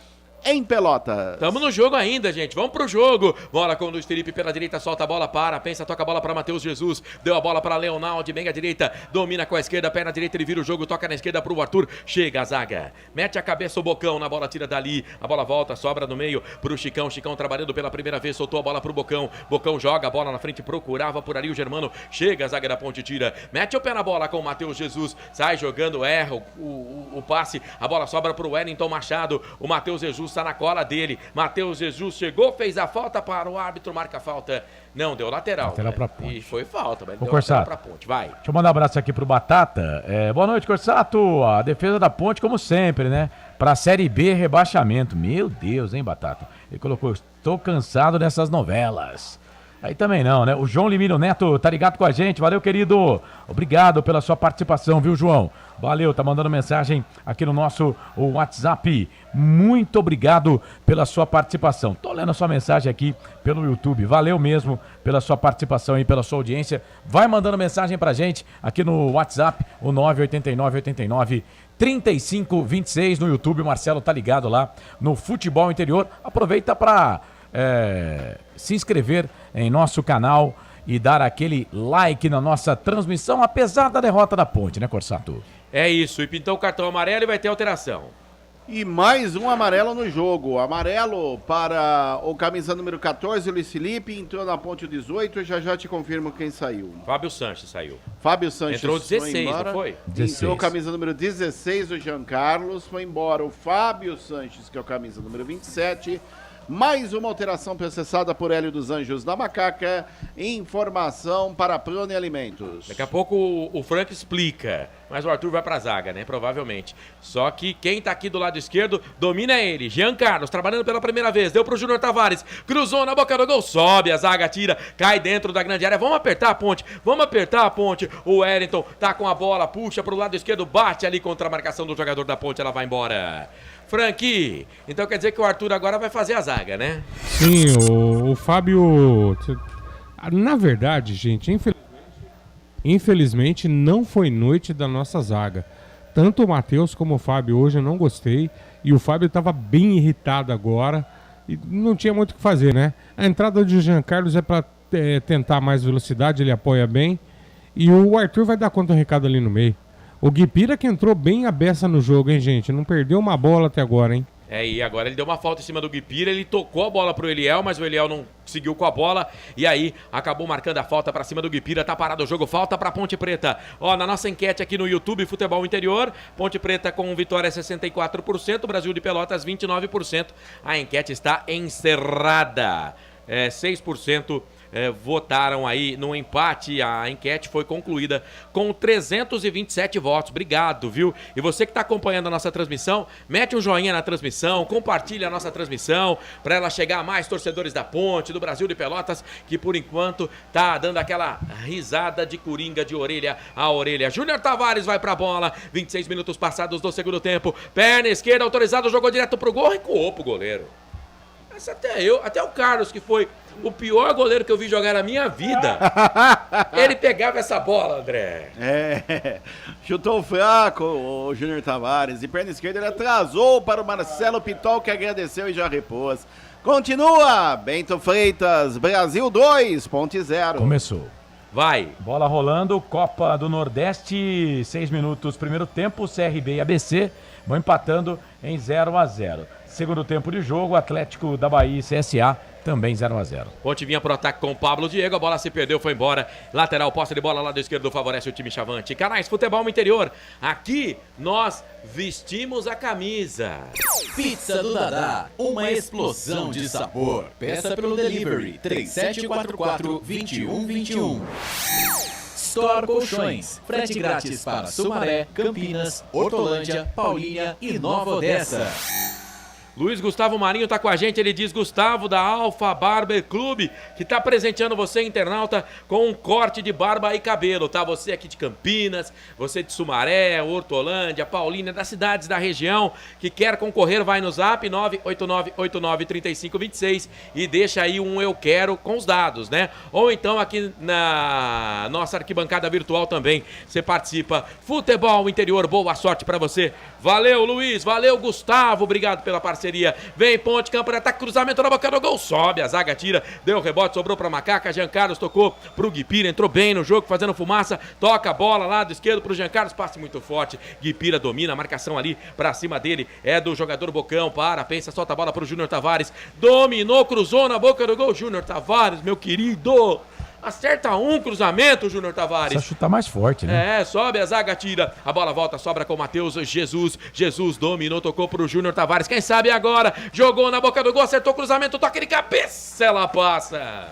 em Pelotas. Tamo no jogo ainda, gente. Vamos pro jogo. Bola com o Luiz Felipe pela direita, solta a bola para, pensa, toca a bola para Matheus Jesus. Deu a bola para Leonaldo, bem à direita, domina com a esquerda, perna direita, ele vira o jogo, toca na esquerda pro Arthur. Chega a zaga, mete a cabeça o Bocão na bola, tira dali. A bola volta, sobra no meio pro Chicão. Chicão trabalhando pela primeira vez, soltou a bola pro Bocão. Bocão joga a bola na frente, procurava por ali o Germano. Chega a zaga da Ponte, tira, mete o pé na bola com o Matheus Jesus. Sai jogando, erra o passe. A bola sobra pro Wellington Machado. O Matheus Jesus está na cola dele. Matheus Jesus chegou, fez a falta para o árbitro, marca a falta. Não, deu lateral. Lateral pra Ponte. E foi falta, mas Ô, deu Corsato, lateral pra Ponte. Vai. Deixa eu mandar um abraço aqui pro Batata. Boa noite, Corsato. A defesa da Ponte, como sempre, né? Pra Série B, rebaixamento. Meu Deus, hein, Batata? Ele colocou, estou cansado dessas novelas. Aí também não, né? O João Limino Neto tá ligado com a gente. Valeu, querido. Obrigado pela sua participação, viu, João? Valeu, tá mandando mensagem aqui no nosso WhatsApp. Muito obrigado pela sua participação. Tô lendo a sua mensagem aqui pelo YouTube. Valeu mesmo pela sua participação e pela sua audiência. Vai mandando mensagem pra gente aqui no WhatsApp, o 989-3526 no YouTube. O Marcelo tá ligado lá no Futebol Interior. Aproveita pra se inscrever em nosso canal e dar aquele like na nossa transmissão, apesar da derrota da Ponte, né, Corsato? É isso, e pintou o cartão amarelo e vai ter alteração. E mais um amarelo no jogo. Amarelo para o camisa número 14, Luiz Felipe, entrou na Ponte 18, já te confirmo quem saiu. Fábio Sanches saiu. Fábio Sanches entrou 16, foi embora. Não foi? 16. Entrou o camisa número 16, o Jean Carlos, foi embora o Fábio Sanches, que é o camisa número 27. Mais uma alteração processada por Hélio dos Anjos da Macaca. Informação para Prone Alimentos. Daqui a pouco o Frank explica, mas o Arthur vai pra zaga, né? Provavelmente. Só que quem tá aqui do lado esquerdo domina ele. Jean Carlos trabalhando pela primeira vez. Deu pro Júnior Tavares. Cruzou na boca do gol. Sobe a zaga, tira. Cai dentro da grande área. Vamos apertar a Ponte. Vamos apertar a Ponte. O Wellington tá com a bola. Puxa pro lado esquerdo. Bate ali contra a marcação do jogador da Ponte. Ela vai embora. Frank, então quer dizer que o Arthur agora vai fazer a zaga, né? Sim, o Fábio... Na verdade, gente, infelizmente não foi noite da nossa zaga. Tanto o Matheus como o Fábio hoje eu não gostei. E o Fábio estava bem irritado agora. E não tinha muito o que fazer, né? A entrada do Jean Carlos é para tentar mais velocidade, ele apoia bem. E o Arthur vai dar conta do recado ali no meio. O Guipira que entrou bem a beça no jogo, hein, gente? Não perdeu uma bola até agora, hein? E agora ele deu uma falta em cima do Guipira, ele tocou a bola pro Eliel, mas o Eliel não seguiu com a bola, e aí acabou marcando a falta pra cima do Guipira, tá parado o jogo, falta pra Ponte Preta. Ó, na nossa enquete aqui no YouTube, Futebol Interior, Ponte Preta com vitória 64%, Brasil de Pelotas 29%, a enquete está encerrada, 6%. Votaram aí no empate, a enquete foi concluída com 327 votos, obrigado, viu? E você que está acompanhando a nossa transmissão, mete um joinha na transmissão, compartilha a nossa transmissão, para ela chegar a mais torcedores da Ponte, do Brasil de Pelotas, que por enquanto tá dando aquela risada de coringa de orelha a orelha. Júnior Tavares vai pra bola, 26 minutos passados do segundo tempo, perna esquerda autorizado, jogou direto pro gol, recuou pro goleiro. Mas até o Carlos, que foi o pior goleiro que eu vi jogar na minha vida, ele pegava essa bola, André. Chutou fraco o Júnior Tavares. E perna esquerda ele atrasou para o Marcelo Piton, que agradeceu e já repôs. Continua, Bento Freitas, Brasil 2, Ponte 0. Começou. Vai. Bola rolando, Copa do Nordeste, 6 minutos, primeiro tempo, CRB e ABC vão empatando em 0-0. Segundo tempo de jogo, Atlético da Bahia e CSA também 0-0. Ponte vinha pro ataque com o Pablo Diego, a bola se perdeu, foi embora. Lateral, posse de bola, lado esquerdo favorece o time Chavante. Canais Futebol Interior, aqui nós vestimos a camisa. Pizza do Dadá, uma explosão de sabor. Peça pelo delivery 3744-2121. Store Colchões, frete grátis para Sumaré, Campinas, Hortolândia, Paulínia e Nova Odessa. Luiz Gustavo Marinho tá com a gente, ele diz: Gustavo da Alfa Barber Clube, que tá presenteando você, internauta, com um corte de barba e cabelo, tá? Você aqui de Campinas, você de Sumaré, Hortolândia, Paulínia, das cidades da região, que quer concorrer, vai no zap 989893526 e deixa aí um eu quero com os dados, né? Ou então aqui na nossa arquibancada virtual também, você participa. Futebol Interior, boa sorte pra você. Valeu, Luiz, valeu, Gustavo, obrigado pela parceria. Vem Ponte, campo de ataque, cruzamento na boca do gol, sobe, a zaga tira, deu rebote, sobrou pra Macaca, Jean Carlos tocou pro Guipira, entrou bem no jogo, fazendo fumaça, toca a bola, lado esquerdo pro Jean Carlos, passe muito forte, Guipira domina, a marcação ali pra cima dele, é do jogador Bocão, pensa, solta a bola pro Júnior Tavares, dominou, cruzou na boca do gol, Júnior Tavares, meu querido, acerta um cruzamento, Júnior Tavares. Precisa chutar mais forte, né? Sobe a zaga, tira. A bola volta, sobra com o Matheus Jesus. Jesus dominou, tocou pro Júnior Tavares. Quem sabe agora? Jogou na boca do gol, acertou o cruzamento, toque de cabeça, ela passa.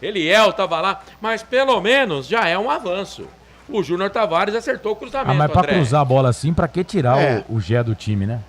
Eliel tava lá, mas pelo menos já é um avanço. O Júnior Tavares acertou o cruzamento, mas pra André. cruzar a bola assim, pra que tirar o Gé do time, né?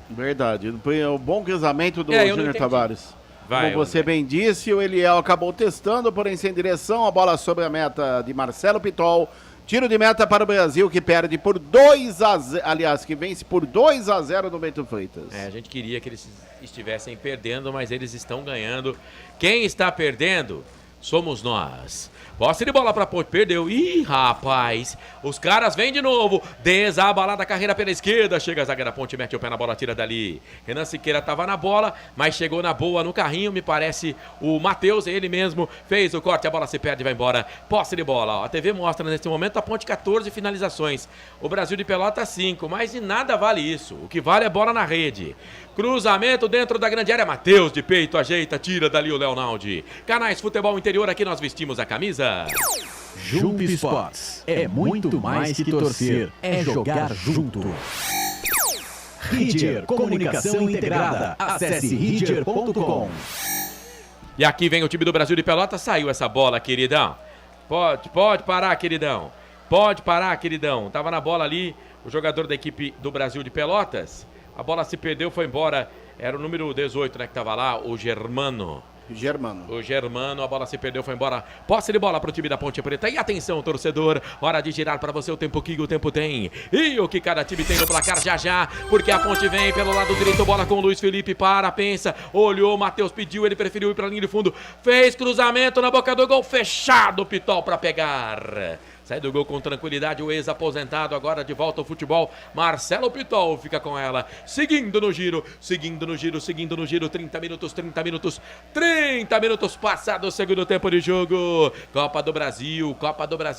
Verdade. O bom cruzamento do eu não Júnior entendi. Tavares. Vai, Como você bem disse, o Eliel acabou testando, porém sem direção, a bola sobre a meta de Marcelo Pitol. Tiro de meta para o Brasil, que perde por 2-0, aliás, que vence por 2-0 no Bento Freitas. A gente queria que eles estivessem perdendo, mas eles estão ganhando. Quem está perdendo somos nós. Posse de bola pra Ponte, perdeu. Ih, rapaz, os caras vêm de novo. Desabalada a carreira pela esquerda. Chega a zaga da Ponte, mete o pé na bola, tira dali. Renan Siqueira tava na bola, mas chegou na boa no carrinho. Me parece o Matheus, ele mesmo fez o corte. A bola se perde e vai embora. Posse de bola, ó. A TV mostra nesse momento a Ponte 14 finalizações. O Brasil de Pelotas 5, mas de nada vale isso. O que vale é bola na rede. Cruzamento dentro da grande área. Matheus de peito, ajeita, tira dali o Leonaldi. Canais Futebol Interior, aqui nós vestimos a camisa. Jump Sports é muito mais que torcer, é jogar junto. Ridger Comunicação Integrada. Acesse ridger.com. E aqui vem o time do Brasil de Pelotas. Saiu essa bola, queridão. Pode parar, queridão. Pode parar, queridão. Tava na bola ali o jogador da equipe do Brasil de Pelotas. A bola se perdeu, foi embora. Era o número 18, né, que tava lá, o Germano. O Germano, a bola se perdeu, foi embora. Posse de bola pro time da Ponte Preta. E atenção, torcedor, hora de girar para você o tempo que o tempo tem. E o que cada time tem no placar já, porque a Ponte vem pelo lado direito, bola com o Luiz Felipe, pensa, olhou, Matheus pediu, ele preferiu ir pra linha de fundo, fez cruzamento na boca do gol, fechado o Pitol para pegar. Sai do gol com tranquilidade o ex-aposentado, agora de volta ao futebol, Marcelo Pitol fica com ela, seguindo no giro, 30 minutos passado o segundo tempo de jogo, Copa do Brasil,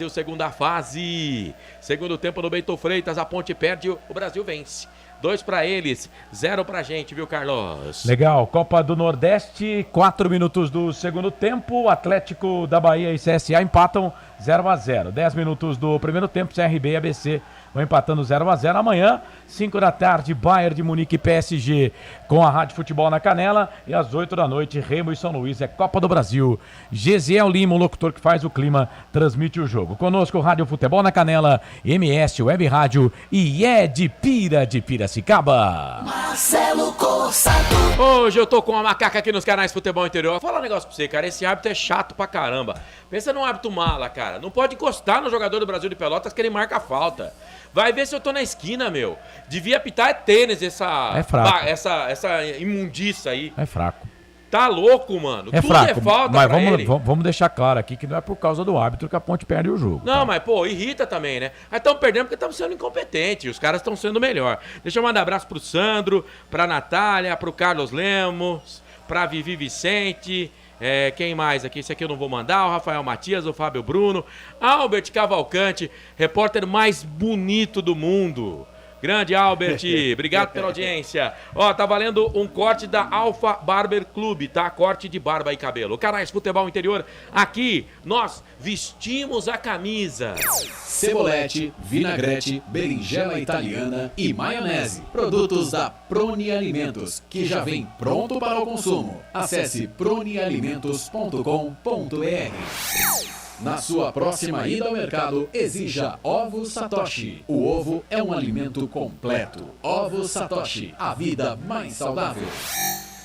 segunda fase, segundo tempo no Bento Freitas, a Ponte perde, o Brasil vence. 2 para eles, 0 pra gente, viu, Carlos? Legal, Copa do Nordeste, 4 minutos do segundo tempo, Atlético da Bahia e CSA empatam 0-0. 10 minutos do primeiro tempo, CRB e ABC vão empatando 0-0. Amanhã, 5 da tarde, Bayern de Munique e PSG com a Rádio Futebol na Canela. E às 8 da noite, Remo e São Luís, é Copa do Brasil. Gesiel Lima, o locutor que faz o clima, transmite o jogo. Conosco, Rádio Futebol na Canela, MS Web Rádio e de Piracicaba. Marcelo Corsato. Hoje eu tô com a Macaca aqui nos canais Futebol Interior. Vou falar um negócio pra você, cara. Esse árbitro é chato pra caramba. Pensa num árbitro mala, cara. Não pode encostar no jogador do Brasil de Pelotas que ele marca a falta. Vai ver se eu tô na esquina, meu. Devia apitar tênis essa imundiça aí. É fraco. Tá louco, mano. É Tudo fraco, é falta mas pra ele. vamos deixar claro aqui que não é por causa do árbitro que a Ponte perde o jogo. Não, mas, pô, irrita também, né? Aí estão perdendo porque estão sendo incompetentes. Os caras estão sendo melhor. Deixa eu mandar abraço pro Sandro, pra Natália, pro Carlos Lemos, pra Vivi Vicente. Quem mais aqui? Esse aqui eu não vou mandar. O Rafael Matias, o Fábio Bruno. Albert Cavalcante, repórter mais bonito do mundo. Grande Albert, obrigado pela audiência. Ó, tá valendo um corte da Alfa Barber Clube, tá? Corte de barba e cabelo. Canais Futebol Interior, aqui nós vestimos a camisa. Cebolete, vinagrete, berinjela italiana e maionese. Produtos da Proni Alimentos, que já vem pronto para o consumo. Acesse pronialimentos.com.br. Na sua próxima ida ao mercado, exija Ovo Satoshi. O ovo é um alimento completo. Ovo Satoshi, a vida mais saudável.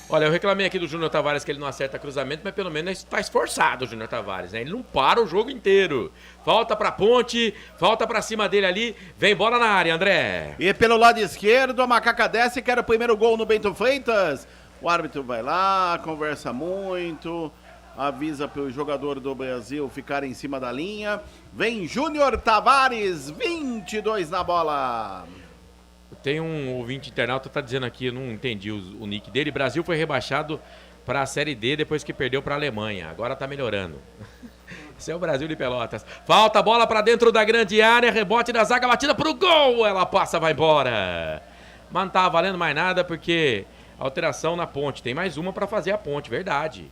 Olha, eu reclamei aqui do Júnior Tavares que ele não acerta cruzamento, mas pelo menos está esforçado o Júnior Tavares, né? Ele não para o jogo inteiro. Falta pra Ponte, falta pra cima dele ali, vem bola na área, André. E pelo lado esquerdo, a Macaca desce, quer o primeiro gol no Bento Freitas. O árbitro vai lá, conversa muito, avisa para o jogador do Brasil ficar em cima da linha. Vem Júnior Tavares, 22 na bola. Tem um ouvinte internauta que tá dizendo aqui, eu não entendi o nick dele. Brasil foi rebaixado para a Série D depois que perdeu para a Alemanha. Agora tá melhorando. Esse é o Brasil de Pelotas. Falta a bola para dentro da grande área, rebote da zaga, batida pro gol. Ela passa, vai embora. Mas não tá valendo mais nada porque alteração na Ponte. Tem mais uma para fazer a Ponte, verdade.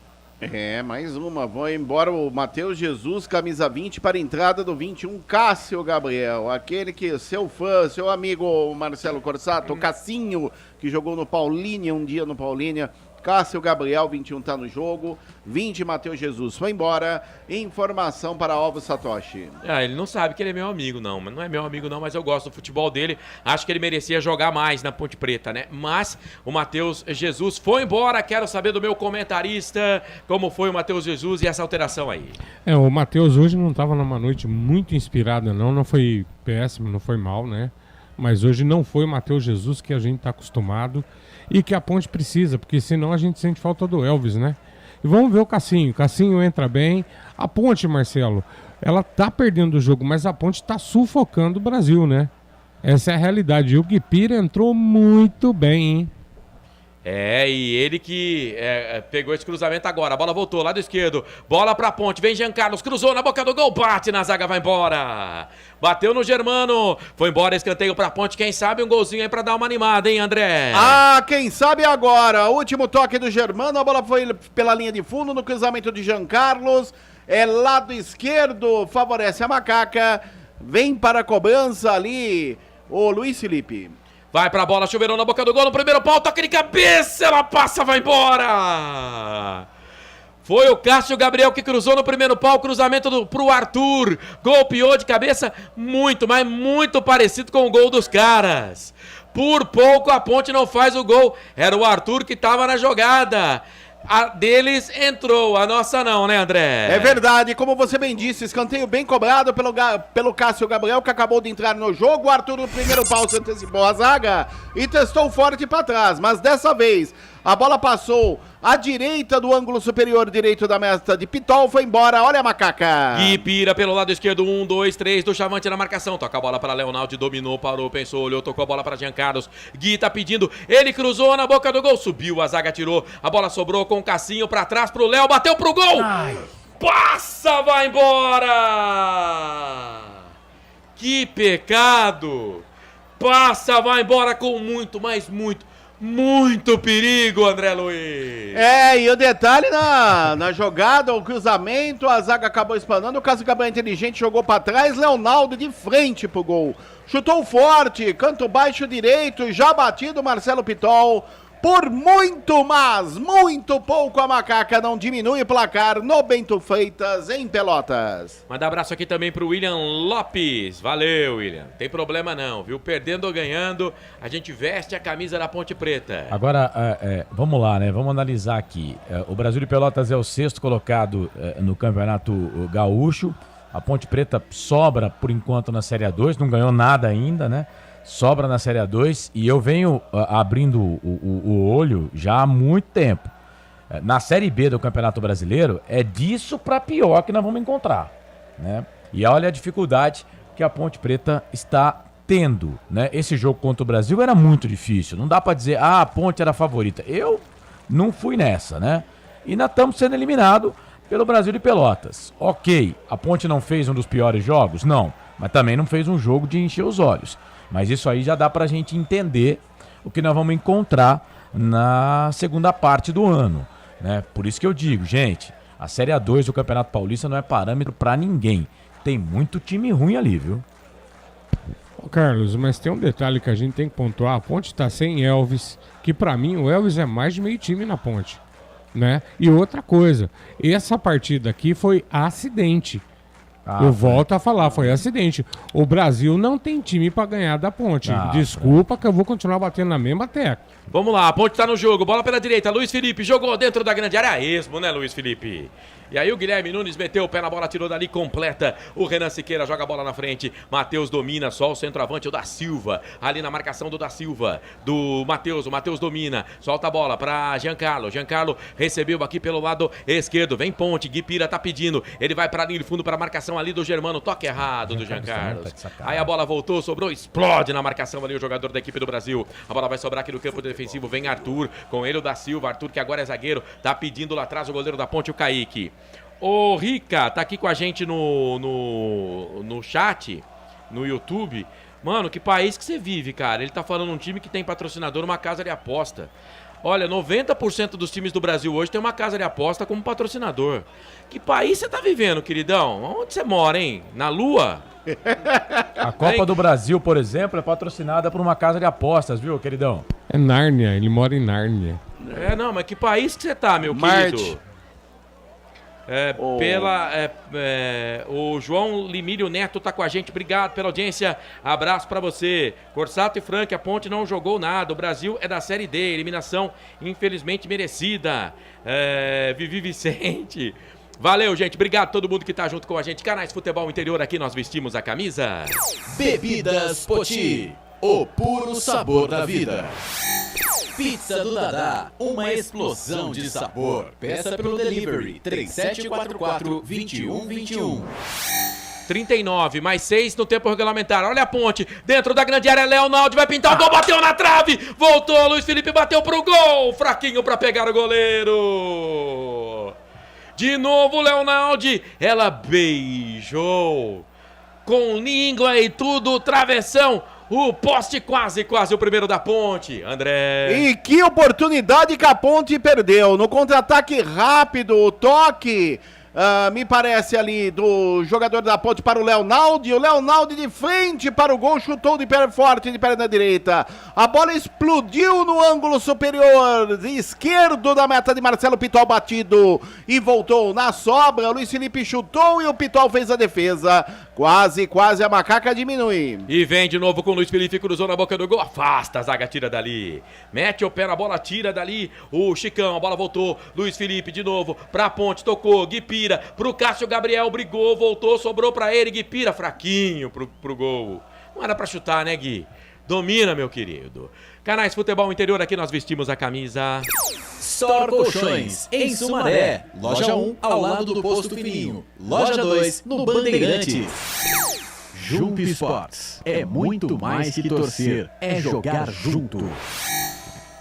Mais uma. Vai embora o Matheus Jesus, camisa 20, para a entrada do 21, Cássio Gabriel. Aquele que seu fã, seu amigo Marcelo Corsato, o Cassinho, que jogou no Paulínia, um dia no Paulínia. Cássio Gabriel, 21, tá no jogo. 20, Matheus Jesus foi embora. Informação para Ovo Satoshi. Ele não sabe que ele é meu amigo, não. Não é meu amigo, não, mas eu gosto do futebol dele. Acho que ele merecia jogar mais na Ponte Preta, né? Mas o Matheus Jesus foi embora. Quero saber do meu comentarista como foi o Matheus Jesus e essa alteração aí. O Matheus hoje não estava numa noite muito inspirada, não. Não foi péssimo, não foi mal, né? Mas hoje não foi o Matheus Jesus que a gente está acostumado e que a Ponte precisa, porque senão a gente sente falta do Elvis, né? E vamos ver o Cassinho. Cassinho entra bem. A Ponte, Marcelo, ela tá perdendo o jogo, mas a Ponte tá sufocando o Brasil, né? Essa é a realidade. E o Guipira entrou muito bem, hein? E ele que pegou esse cruzamento agora. A bola voltou, lado esquerdo. Bola pra Ponte, vem Jean Carlos, cruzou na boca do gol, bate na zaga, vai embora. Bateu no Germano, foi embora, escanteio pra Ponte. Quem sabe um golzinho aí pra dar uma animada, hein, André? Quem sabe agora. Último toque do Germano, a bola foi pela linha de fundo no cruzamento de Jean Carlos. Lado esquerdo, favorece a Macaca. Vem para a cobrança ali o Luiz Felipe. Vai pra bola, chuveirão na boca do gol, no primeiro pau, toque de cabeça, ela passa, vai embora! Foi o Cássio Gabriel que cruzou no primeiro pau, cruzamento pro Arthur, golpeou de cabeça, muito, mas muito parecido com o gol dos caras. Por pouco a Ponte não faz o gol, era o Arthur que tava na jogada. A deles entrou, a nossa não, né, André? É verdade, como você bem disse, escanteio bem cobrado pelo Cássio Gabriel, que acabou de entrar no jogo. O Arthur no primeiro pau se antecipou a zaga e testou forte para trás, mas dessa vez a bola passou à direita do ângulo superior direito da meta de Pitol, foi embora, olha a Macaca. Guipira pelo lado esquerdo, 1, 2, 3, do Chavante na marcação, toca a bola para Leonardo, dominou, parou, pensou, olhou, tocou a bola para Jean Carlos, Gui tá pedindo, ele cruzou na boca do gol, subiu, a zaga tirou, a bola sobrou com o Cassinho para trás pro Léo, bateu pro gol, passa, vai embora, que pecado, passa, vai embora com muito, mas muito perigo, André Luiz. E o detalhe na jogada, o cruzamento, a zaga acabou espanando, o Cássio Gabriel inteligente jogou pra trás, Leonardo de frente pro gol. Chutou forte, canto baixo direito, já batido Marcelo Pitol. Por muito, mas muito pouco a Macaca não diminui o placar no Bento Freitas, em Pelotas. Manda abraço aqui também pro William Lopes. Valeu, William. Tem problema não, viu? Perdendo ou ganhando, a gente veste a camisa da Ponte Preta. Agora, vamos lá, né? Vamos analisar aqui. O Brasil de Pelotas é o 6º colocado no Campeonato Gaúcho. A Ponte Preta sobra, por enquanto, na Série A2. Não ganhou nada ainda, né? Sobra na Série A2 e eu venho abrindo o olho já há muito tempo. Na Série B do Campeonato Brasileiro, é disso para pior que nós vamos encontrar, né? E olha a dificuldade que a Ponte Preta está tendo, né? Esse jogo contra o Brasil era muito difícil, não dá para dizer, a Ponte era a favorita. Eu não fui nessa, né? E ainda estamos sendo eliminados pelo Brasil de Pelotas. Ok, a Ponte não fez um dos piores jogos? Não, mas também não fez um jogo de encher os olhos. Mas isso aí já dá pra gente entender o que nós vamos encontrar na segunda parte do ano, né? Por isso que eu digo, gente, a Série A2 do Campeonato Paulista não é parâmetro pra ninguém. Tem muito time ruim ali, viu? Ô Carlos, mas tem um detalhe que a gente tem que pontuar. A Ponte tá sem Elvis, que pra mim o Elvis é mais de meio time na Ponte, né? E outra coisa, essa partida aqui foi acidente. Eu volto a falar, foi acidente. O Brasil não tem time pra ganhar da Ponte. Desculpa que eu vou continuar batendo na mesma tecla. Vamos lá, a Ponte tá no jogo, bola pela direita, Luiz Felipe jogou dentro da grande área, esmo, né, Luiz Felipe? E aí o Guilherme Nunes meteu o pé na bola, tirou dali, completa. O Renan Siqueira joga a bola na frente. Matheus domina, só o centroavante, o da Silva. Ali na marcação do da Silva, do Matheus. O Matheus domina, solta a bola pra Giancarlo. Giancarlo recebeu aqui pelo lado esquerdo. Vem Ponte, Guipira tá pedindo. Ele vai pra linha de fundo pra marcação ali do Germano. Toque errado do Giancarlo. Aí a bola voltou, sobrou, explode na marcação ali o jogador da equipe do Brasil. A bola vai sobrar aqui no campo defensivo. Vem Arthur, com ele o da Silva. Arthur que agora é zagueiro, tá pedindo lá atrás o goleiro da Ponte, o Kaique. O Rica tá aqui com a gente no chat, no YouTube. Mano, que país que você vive, cara? Ele tá falando um time que tem patrocinador, uma casa de aposta. Olha, 90% dos times do Brasil hoje tem uma casa de aposta como patrocinador. Que país você tá vivendo, queridão? Onde você mora, hein? Na Lua? A Copa do Brasil, por exemplo, é patrocinada por uma casa de apostas, viu, queridão? É Nárnia, ele mora em Nárnia. Não, mas que país que você tá, meu querido? O João Limírio Neto tá com a gente, obrigado pela audiência, abraço pra você. Corsato e Frank, a Ponte não jogou nada, o Brasil é da Série D, eliminação infelizmente merecida. Vivi Vicente, valeu gente, obrigado a todo mundo que tá junto com a gente. Canais Futebol Interior, aqui nós vestimos a camisa. Bebidas Poti, o puro sabor da vida. Pizza do Dadá, uma explosão de sabor. Peça pelo delivery 3744-2121. 39, mais 6 no tempo regulamentar. Olha a Ponte, dentro da grande área, Leonaldo vai pintar o gol, bateu na trave, voltou, Luiz Felipe bateu pro gol, fraquinho pra pegar o goleiro. De novo, Leonaldo, ela beijou com língua e tudo, travessão. O poste quase o primeiro da Ponte, André. E que oportunidade que a Ponte perdeu. No contra-ataque rápido, o toque, me parece ali, do jogador da Ponte para o Leonaldo. E o Leonaldo de frente para o gol, chutou de pé forte, de perna direita. A bola explodiu no ângulo superior esquerdo da meta de Marcelo Pitol, batido. E voltou na sobra, Luiz Felipe chutou e o Pitol fez a defesa. Quase a macaca diminui. E vem de novo com o Luiz Felipe, cruzou na boca do gol, afasta, a zaga tira dali. Mete o pé na bola, tira dali o Chicão, a bola voltou, Luiz Felipe de novo, pra Ponte, tocou, Guipira, pro Cássio Gabriel, brigou, voltou, sobrou pra ele, Guipira, fraquinho pro gol. Não era pra chutar, né, Gui? Domina, meu querido. Canais Futebol Interior, aqui nós vestimos a camisa. Store Colchões, em Sumaré. Loja 1, ao lado do Posto Fininho. Loja 2, no Bandeirantes. Jump Sports. É muito mais que torcer, é jogar junto.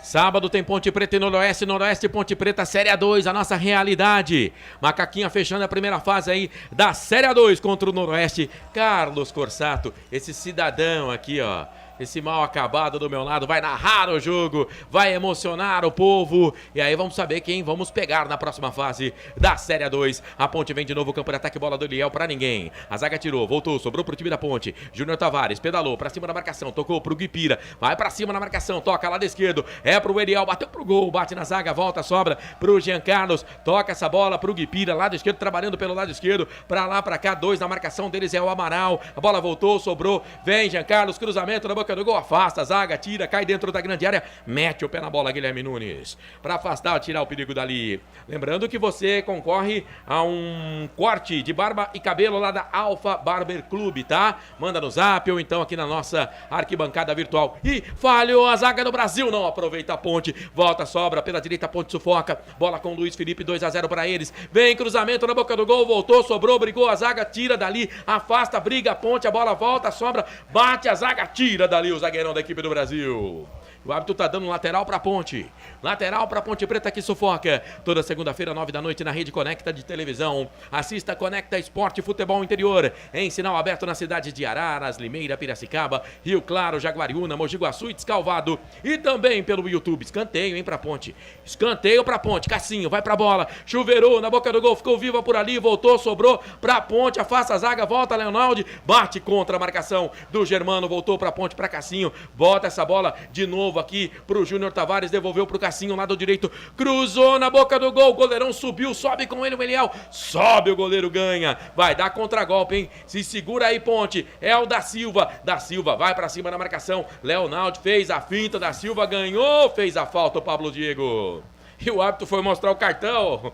Sábado tem Ponte Preta e Noroeste Ponte Preta, Série A2, a nossa realidade. Macaquinha fechando a primeira fase aí da Série A2 contra o Noroeste. Carlos Corsato, esse cidadão aqui, ó. Esse mal acabado do meu lado vai narrar o jogo, vai emocionar o povo. E aí vamos saber quem vamos pegar na próxima fase da Série A2. A Ponte vem de novo, campo de ataque, bola do Eliel pra ninguém. A zaga tirou, voltou, sobrou pro time da Ponte. Júnior Tavares pedalou pra cima da marcação, tocou pro Guipira. Vai pra cima na marcação, toca lado esquerdo. É pro Eliel, bateu pro gol, bate na zaga, volta, sobra pro Jean Carlos. Toca essa bola pro Guipira, lado esquerdo, trabalhando pelo lado esquerdo. Pra lá, pra cá, 2 na marcação deles é o Amaral. A bola voltou, sobrou, vem Jean Carlos, cruzamento na boca do gol, afasta a zaga, tira, cai dentro da grande área, mete o pé na bola, Guilherme Nunes, para afastar, tirar o perigo dali. Lembrando que você concorre a um corte de barba e cabelo lá da Alfa Barber Club, tá? Manda no zap ou então aqui na nossa arquibancada virtual. E falhou a zaga do Brasil, não aproveita a Ponte, volta, sobra pela direita, Ponte sufoca, bola com o Luiz Felipe, 2-0 para eles, vem cruzamento na boca do gol, voltou, sobrou, brigou a zaga, tira dali, afasta, briga a Ponte, a bola volta, sobra, bate a zaga, tira Manda ali o zagueirão da equipe do Brasil. O árbitro tá dando lateral pra Ponte. Lateral pra Ponte Preta que sufoca. Toda segunda-feira, 9 da noite, na Rede Conecta de televisão. Assista Conecta Esporte Futebol Interior. Em sinal aberto na cidade de Araras, Limeira, Piracicaba, Rio Claro, Jaguariúna, Mogi Guaçu e Descalvado. E também pelo YouTube. Escanteio, hein, pra Ponte. Escanteio pra Ponte. Cassinho, vai pra bola. Chuveirou na boca do gol. Ficou viva por ali. Voltou, sobrou pra Ponte. Afasta a zaga, volta Leonaldi. Bate contra a marcação do Germano. Voltou pra Ponte, pra Cassinho. Bota essa bola de novo aqui pro Júnior Tavares, devolveu pro Cassinho, lado direito, cruzou na boca do gol, o goleirão subiu, sobe com ele o Meliel, sobe, o goleiro ganha, vai dar contragolpe, hein, se segura aí Ponte, é o da Silva vai pra cima na marcação, Leonaldi fez a finta, da Silva ganhou, fez a falta o Pablo Diego, e o árbitro foi mostrar o cartão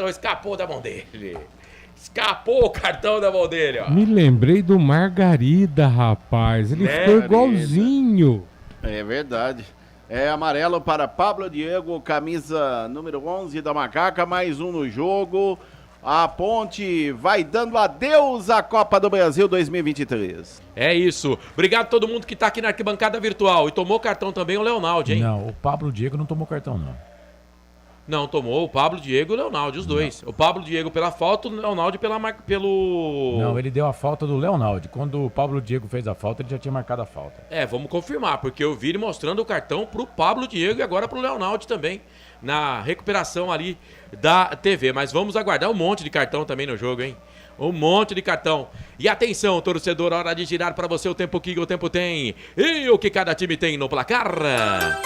escapou da mão dele. Escapou o cartão da mão dele, ó. Me lembrei do Margarida, rapaz, ele ficou igualzinho. É verdade. É amarelo para Pablo Diego, camisa número 11 da Macaca, mais um no jogo. A Ponte vai dando adeus à Copa do Brasil 2023. É isso. Obrigado a todo mundo que tá aqui na arquibancada virtual. E tomou cartão também o Leonaldi, hein? Não, o Pablo Diego não tomou cartão, não. Não, tomou o Pablo Diego e o Leonaldi, os dois. O Pablo Diego pela falta, o Leonaldi pelo... Não, ele deu a falta do Leonaldi. Quando o Pablo Diego fez a falta, ele já tinha marcado a falta. É, vamos confirmar, porque eu vi ele mostrando o cartão pro Pablo Diego e agora pro Leonaldi também, na recuperação ali da TV. Mas vamos aguardar um monte de cartão também no jogo, hein? Um monte de cartão. E atenção, torcedor, hora de girar para você o tempo que o tempo tem. E o que cada time tem no placar.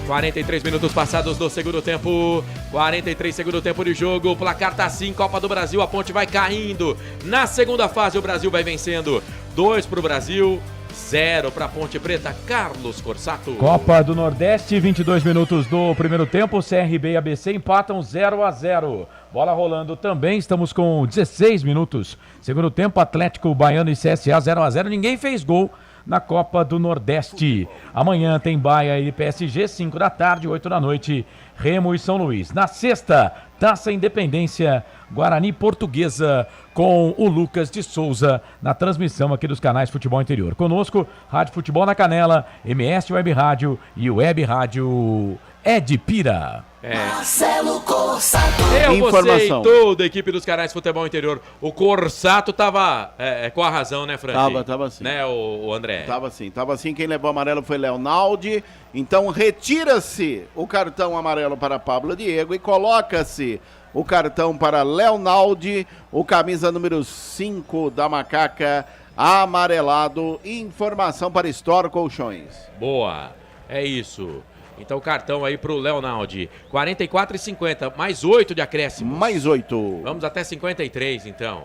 43 minutos passados do segundo tempo. 43 segundo tempo de jogo. O placar tá assim, Copa do Brasil. A Ponte vai caindo. Na segunda fase o Brasil vai vencendo. 2 pro Brasil, 0 pra Ponte Preta. Carlos Corsato. Copa do Nordeste, 22 minutos do primeiro tempo. CRB e ABC empatam 0-0. Bola rolando também. Estamos com 16 minutos. Segundo tempo, Atlético Baiano e CSA 0-0. Ninguém fez gol na Copa do Nordeste. Amanhã tem Bahia e PSG, 5 da tarde, 8 da noite, Remo e São Luís. Na sexta, Taça Independência, Guarani Portuguesa, com o Lucas de Souza, na transmissão aqui dos canais Futebol Interior. Conosco, Rádio Futebol na Canela, MS Web Rádio e Web Rádio Edpira. Marcelo Corsato. Você e toda a equipe dos canais Futebol Interior. O Corsato tava com a razão, né, Frank? Tava sim. Né, o André? Tava sim. Quem levou amarelo foi Leonaldi. Então retira-se o cartão amarelo para Pablo Diego e coloca-se o cartão para Leonaldi, o camisa número 5 da Macaca, amarelado. Informação para Store Colchões. Boa, é isso. Então cartão aí pro Leonaldi. 44,50, mais 8 de acréscimo. Mais 8. Vamos até 53, então.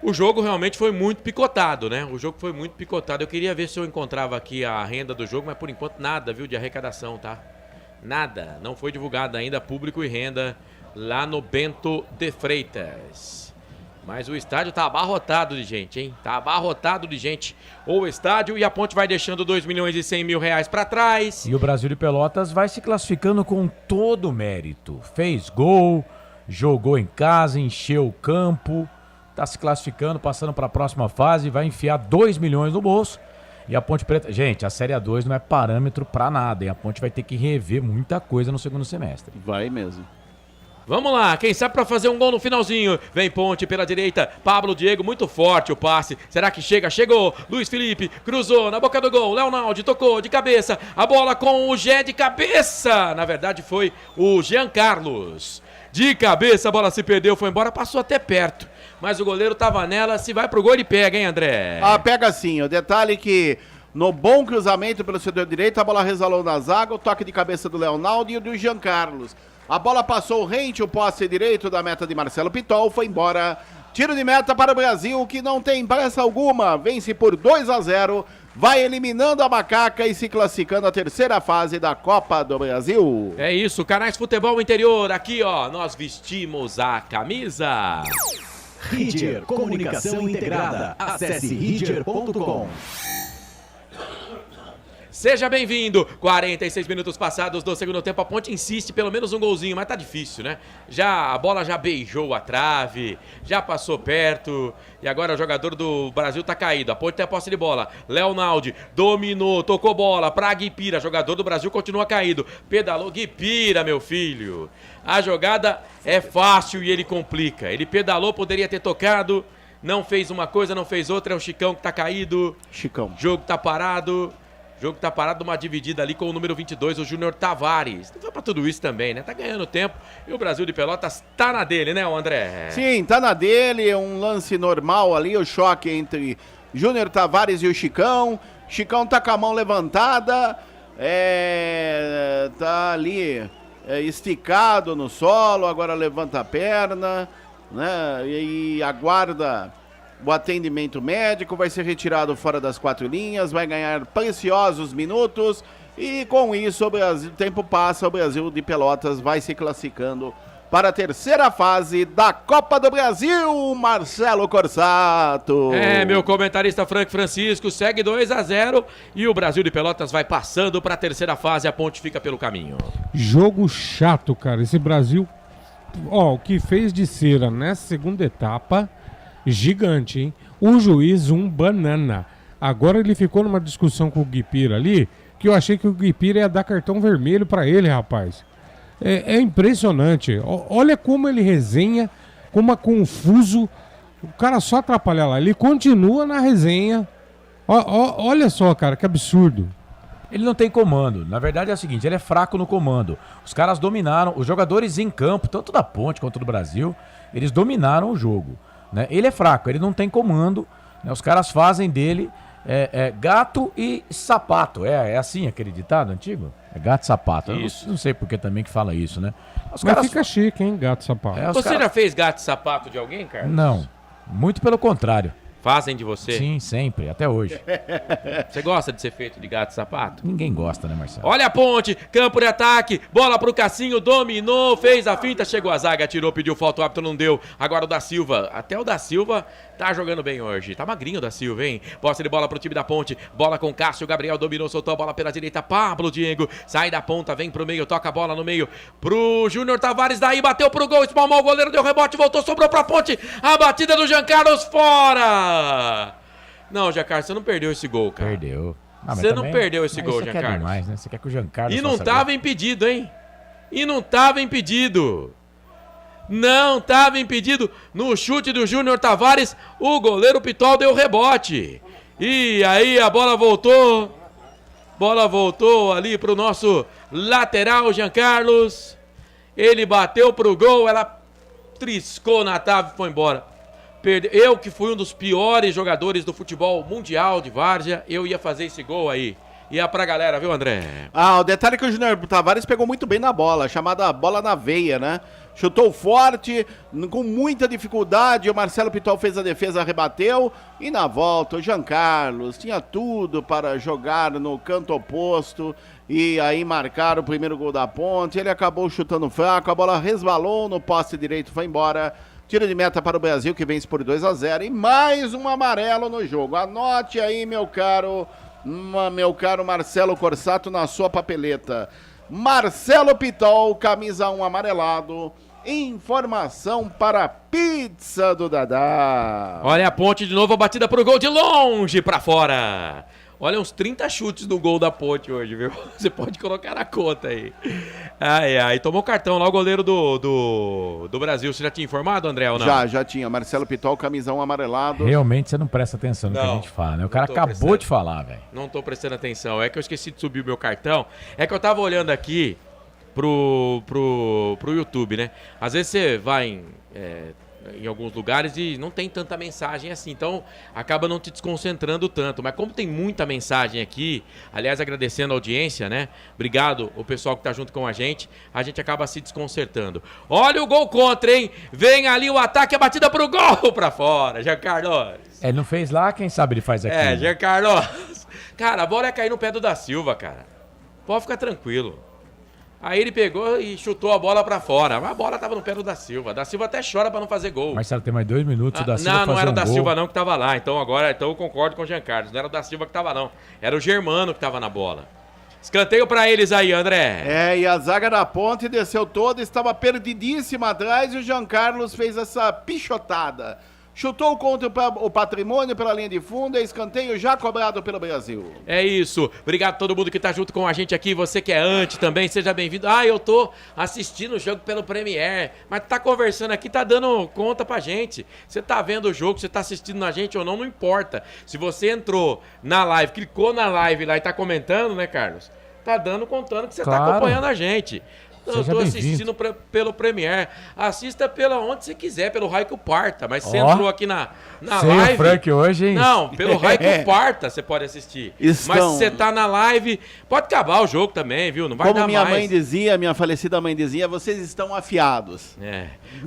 O jogo realmente foi muito picotado, né? Eu queria ver se eu encontrava aqui a renda do jogo, mas por enquanto nada, viu, de arrecadação, tá? Nada. Não foi divulgado ainda público e renda lá no Bento de Freitas. Mas o estádio tá abarrotado de gente, hein? Tá abarrotado de gente. O estádio, e a Ponte vai deixando 2.100.000 reais pra trás. E o Brasil de Pelotas vai se classificando com todo o mérito. Fez gol, jogou em casa, encheu o campo, tá se classificando, passando pra próxima fase, vai enfiar 2 milhões no bolso. E a Ponte Preta... Gente, a Série A2 não é parâmetro pra nada, hein? A Ponte vai ter que rever muita coisa no segundo semestre. Vai mesmo. Vamos lá, quem sabe pra fazer um gol no finalzinho. Vem Ponte pela direita, Pablo Diego, muito forte o passe. Será que chega? Chegou, Luiz Felipe, cruzou na boca do gol, Leonaldi tocou de cabeça, a bola com o Gé de cabeça. Na verdade foi o Jean Carlos. De cabeça, a bola se perdeu, foi embora, passou até perto. Mas o goleiro tava nela, se vai pro gol ele pega, hein, André? Pega sim, o detalhe que... No bom cruzamento pelo setor direito, a bola resvalou na zaga, o toque de cabeça do Leonaldo e o do Jean Carlos. A bola passou rente, o poste direito da meta de Marcelo Pitol, foi embora. Tiro de meta para o Brasil, que não tem pressa alguma, vence por 2-0, vai eliminando a Macaca e se classificando à terceira fase da Copa do Brasil. É isso, canais Futebol Interior, aqui ó, nós vestimos a camisa. Ridger Comunicação Integrada, acesse ridger.com. Seja bem-vindo. 46 minutos passados do segundo tempo. A Ponte insiste pelo menos um golzinho, mas tá difícil, né? A bola já beijou a trave, já passou perto. E agora o jogador do Brasil tá caído. A Ponte tem a posse de bola. Leonaldi dominou, tocou bola pra Guipira. Jogador do Brasil continua caído. Pedalou. Guipira, meu filho. A jogada é fácil e ele complica. Ele pedalou, poderia ter tocado. Não fez uma coisa, não fez outra. É o Chicão que tá caído. Chicão. Jogo tá parado. Jogo tá parado numa dividida ali com o número 22, o Júnior Tavares. Não foi pra tudo isso também, né? Tá ganhando tempo e o Brasil de Pelotas tá na dele, né, André? Sim, tá na dele. Um lance normal ali, o choque entre Júnior Tavares e o Chicão. Chicão tá com a mão levantada. Tá ali esticado no solo, agora levanta a perna, né? E aguarda o atendimento médico, vai ser retirado fora das 4 linhas, vai ganhar preciosos minutos e com isso o tempo passa, o Brasil de Pelotas vai se classificando para a terceira fase da Copa do Brasil, Marcelo Corsato. Meu comentarista Frank Francisco segue 2-0 e o Brasil de Pelotas vai passando para a terceira fase, a Ponte fica pelo caminho. Jogo chato, cara, esse Brasil, o que fez de cera nessa segunda etapa, gigante, hein? O juiz, um banana. Agora ele ficou numa discussão com o Guipira ali, que eu achei que o Guipira ia dar cartão vermelho pra ele, rapaz. É impressionante. Olha como ele resenha, como é confuso. O cara só atrapalha lá. Ele continua na resenha. Olha só, cara, que absurdo. Ele não tem comando. Na verdade é o seguinte, ele é fraco no comando. Os caras dominaram, os jogadores em campo, tanto da Ponte quanto do Brasil, eles dominaram o jogo. Né? Ele é fraco, ele não tem comando, né? Os caras fazem dele gato e sapato. É assim aquele ditado antigo? É gato e sapato. Isso. Eu não sei porque também que fala isso, né? Mas caras... fica chique, hein, gato e sapato. Você já fez gato e sapato de alguém, Carlos? Não, muito pelo contrário. Fazem de você? Sim, sempre, até hoje. Você gosta de ser feito de gato e sapato? Ninguém gosta, né, Marcelo? Olha a Ponte, campo de ataque, bola pro Cassinho, dominou, fez a finta, chegou a zaga, tirou, pediu falta, o árbitro não deu. Agora o da Silva, até o da Silva tá jogando bem hoje. Tá magrinho o da Silva, hein? Posse de bola pro time da Ponte, bola com Cássio, Gabriel dominou, soltou a bola pela direita, Pablo Diego, sai da ponta, vem pro meio, toca a bola no meio pro Júnior Tavares, daí bateu pro gol, espalmou o goleiro, deu rebote, voltou, sobrou pra Ponte, a batida do Jean Carlos fora! Não, Jean Carlos, você não perdeu esse gol, cara. Perdeu. Você não perdeu esse gol, Jean Carlos. Demais, né? Você quer que o Jean Carlos E não tava impedido, hein? E não tava impedido. Não tava impedido. No chute do Júnior Tavares, o goleiro Pitol deu rebote. E aí a bola voltou. Bola voltou ali pro nosso lateral, Jean Carlos. Ele bateu pro gol, ela triscou na trave e foi embora. Eu, que fui um dos piores jogadores do futebol mundial de várzea, eu ia fazer esse gol aí. Ia pra galera, viu, André? O detalhe é que o Júnior Tavares pegou muito bem na bola, chamada bola na veia, né? Chutou forte, com muita dificuldade, o Marcelo Pitol fez a defesa, rebateu, e na volta o Jean Carlos tinha tudo para jogar no canto oposto, e aí marcaram o primeiro gol da Ponte, ele acabou chutando fraco, a bola resvalou no poste direito, foi embora. Tiro de meta para o Brasil, que vence por 2-0. E mais um amarelo no jogo. Anote aí, meu caro Marcelo Corsato, na sua papeleta. Marcelo Pitol, camisa 1 amarelado. Informação para a pizza do Dadá. Olha a Ponte de novo, a batida para o gol de longe para fora. Olha, uns 30 chutes no gol da Ponte hoje, viu? Você pode colocar na conta aí. Tomou cartão lá o goleiro do Brasil. Você já tinha informado, André, ou não? Já tinha. Marcelo Pitol, camisão amarelado. Realmente você não presta atenção no que a gente fala, né? O cara acabou de falar, velho. Não tô prestando atenção. É que eu esqueci de subir o meu cartão. É que eu tava olhando aqui pro YouTube, né? Às vezes você vai em alguns lugares e não tem tanta mensagem assim, então acaba não te desconcentrando tanto, mas como tem muita mensagem aqui, aliás, agradecendo a audiência, né? Obrigado o pessoal que tá junto com a gente acaba se desconcertando. Olha o gol contra, hein? Vem ali o ataque, a batida pro gol pra fora, Jean Carlos. Ele não fez lá, quem sabe ele faz aqui. Jean Carlos. Cara, a bola ia cair no pé do da Silva, cara. Pode ficar tranquilo. Aí ele pegou e chutou a bola pra fora. Mas a bola tava no pé do Da Silva. Da Silva até chora pra não fazer gol. Marcelo, tem mais 2 minutos. O Da Silva Não era o Da gol. Silva não que tava lá. Então eu concordo com o Jean Carlos. Não era o Da Silva que tava não. Era o Germano que tava na bola. Escanteio pra eles aí, André. E a zaga da Ponte desceu toda, estava perdidíssima atrás e o Jean Carlos fez essa pichotada. Chutou contra o Patrimônio pela linha de fundo, é escanteio já cobrado pelo Brasil. É isso. Obrigado a todo mundo que tá junto com a gente aqui. Você que é antes também, seja bem-vindo. Eu tô assistindo o jogo pelo Premiere, mas tá conversando aqui, tá dando conta pra gente. Você tá vendo o jogo, você tá assistindo na gente ou não importa. Se você entrou na live, clicou na live lá e tá comentando, né, Carlos? Tá contando que você tá acompanhando a gente. Eu tô assistindo pelo Premiere. Assista pela onde você quiser, pelo raio que parta. Mas você entrou aqui na live. O Frank hoje, hein? Não, pelo raio que parta você pode assistir. Mas se você tá na live, pode acabar o jogo também, viu? Não vai dar mais. Como minha mãe dizia, minha falecida mãe dizia, vocês estão afiados.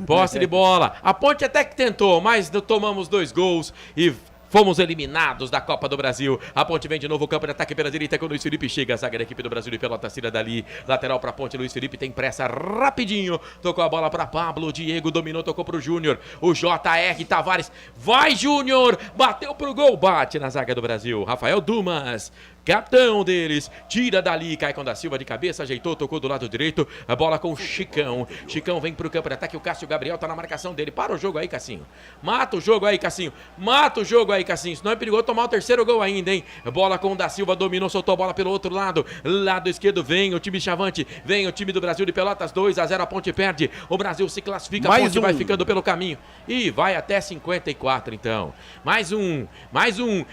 Posse de bola. A Ponte até que tentou, mas tomamos 2 gols e fomos eliminados da Copa do Brasil. A Ponte vem de novo, o campo de ataque pela direita com o Luiz Felipe. Chega a zaga da equipe do Brasil de Pelotas, tira dali. Lateral pra Ponte, Luiz Felipe tem pressa rapidinho. Tocou a bola pra Pablo, Diego dominou, tocou pro Júnior. O J.R. Tavares, vai Júnior! Bateu pro gol, bate na zaga do Brasil. Rafael Dumas, capitão deles, tira dali, cai com o Da Silva de cabeça, ajeitou, tocou do lado direito, a bola com o Chicão. Chicão vem pro campo de ataque, o Cássio Gabriel tá na marcação dele. Para o jogo aí, Cassinho. Mata o jogo aí, Cassinho. Mata o jogo aí, Cassinho. Senão é perigoso tomar o 3º gol ainda, hein? Bola com o Da Silva, dominou, soltou a bola pelo outro lado. Lado esquerdo vem o time chavante, vem o time do Brasil de Pelotas, 2-0, a Ponte perde. O Brasil se classifica, a Ponte vai ficando pelo caminho. E vai até 54, então. Mais um.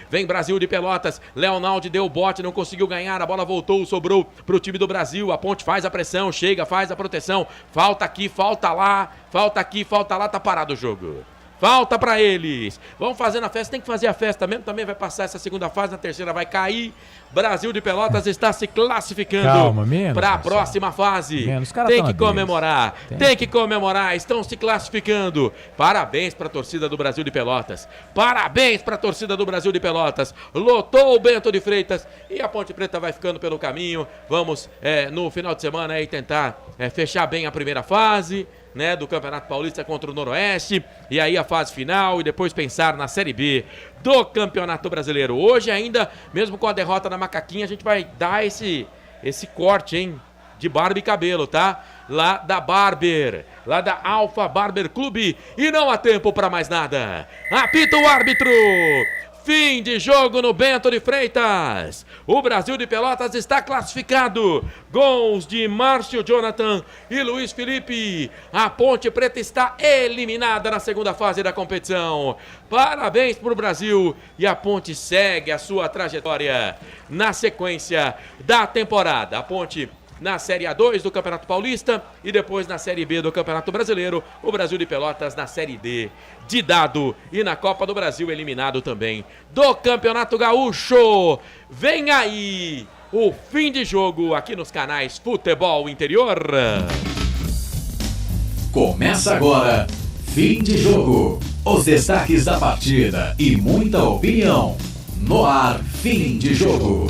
Vem Brasil de Pelotas, Leonaldo deu bote, não conseguiu ganhar, a bola voltou, sobrou pro time do Brasil. A Ponte faz a pressão, chega, faz a proteção. Falta aqui, falta lá, falta aqui, falta lá, tá parado o jogo. Falta pra eles. Vamos fazendo a festa, tem que fazer a festa mesmo. Também vai passar essa segunda fase, na terceira vai cair. Brasil de Pelotas está se classificando para a próxima fase. Tem que comemorar, tem que comemorar. Estão se classificando. Parabéns para a torcida do Brasil de Pelotas. Parabéns para a torcida do Brasil de Pelotas. Lotou o Bento de Freitas e a Ponte Preta vai ficando pelo caminho. Vamos no final de semana aí tentar fechar bem a primeira fase, né, do Campeonato Paulista contra o Noroeste, e aí a fase final e depois pensar na Série B do Campeonato Brasileiro. Hoje ainda, mesmo com a derrota da Macaquinha, a gente vai dar esse corte, hein, de barba e cabelo, tá? Lá da Barber, lá da Alfa Barber Clube, e não há tempo para mais nada. Apita o árbitro! Fim de jogo no Bento de Freitas. O Brasil de Pelotas está classificado. Gols de Márcio Jonathan e Luiz Felipe. A Ponte Preta está eliminada na segunda fase da competição. Parabéns para o Brasil. E a Ponte segue a sua trajetória na sequência da temporada. A Ponte na Série A2 do Campeonato Paulista e depois na Série B do Campeonato Brasileiro. O Brasil de Pelotas na Série D de dado e na Copa do Brasil eliminado também do Campeonato Gaúcho. Vem aí o fim de jogo aqui nos canais Futebol Interior. Começa agora, fim de jogo. Os destaques da partida e muita opinião. No ar, fim de jogo.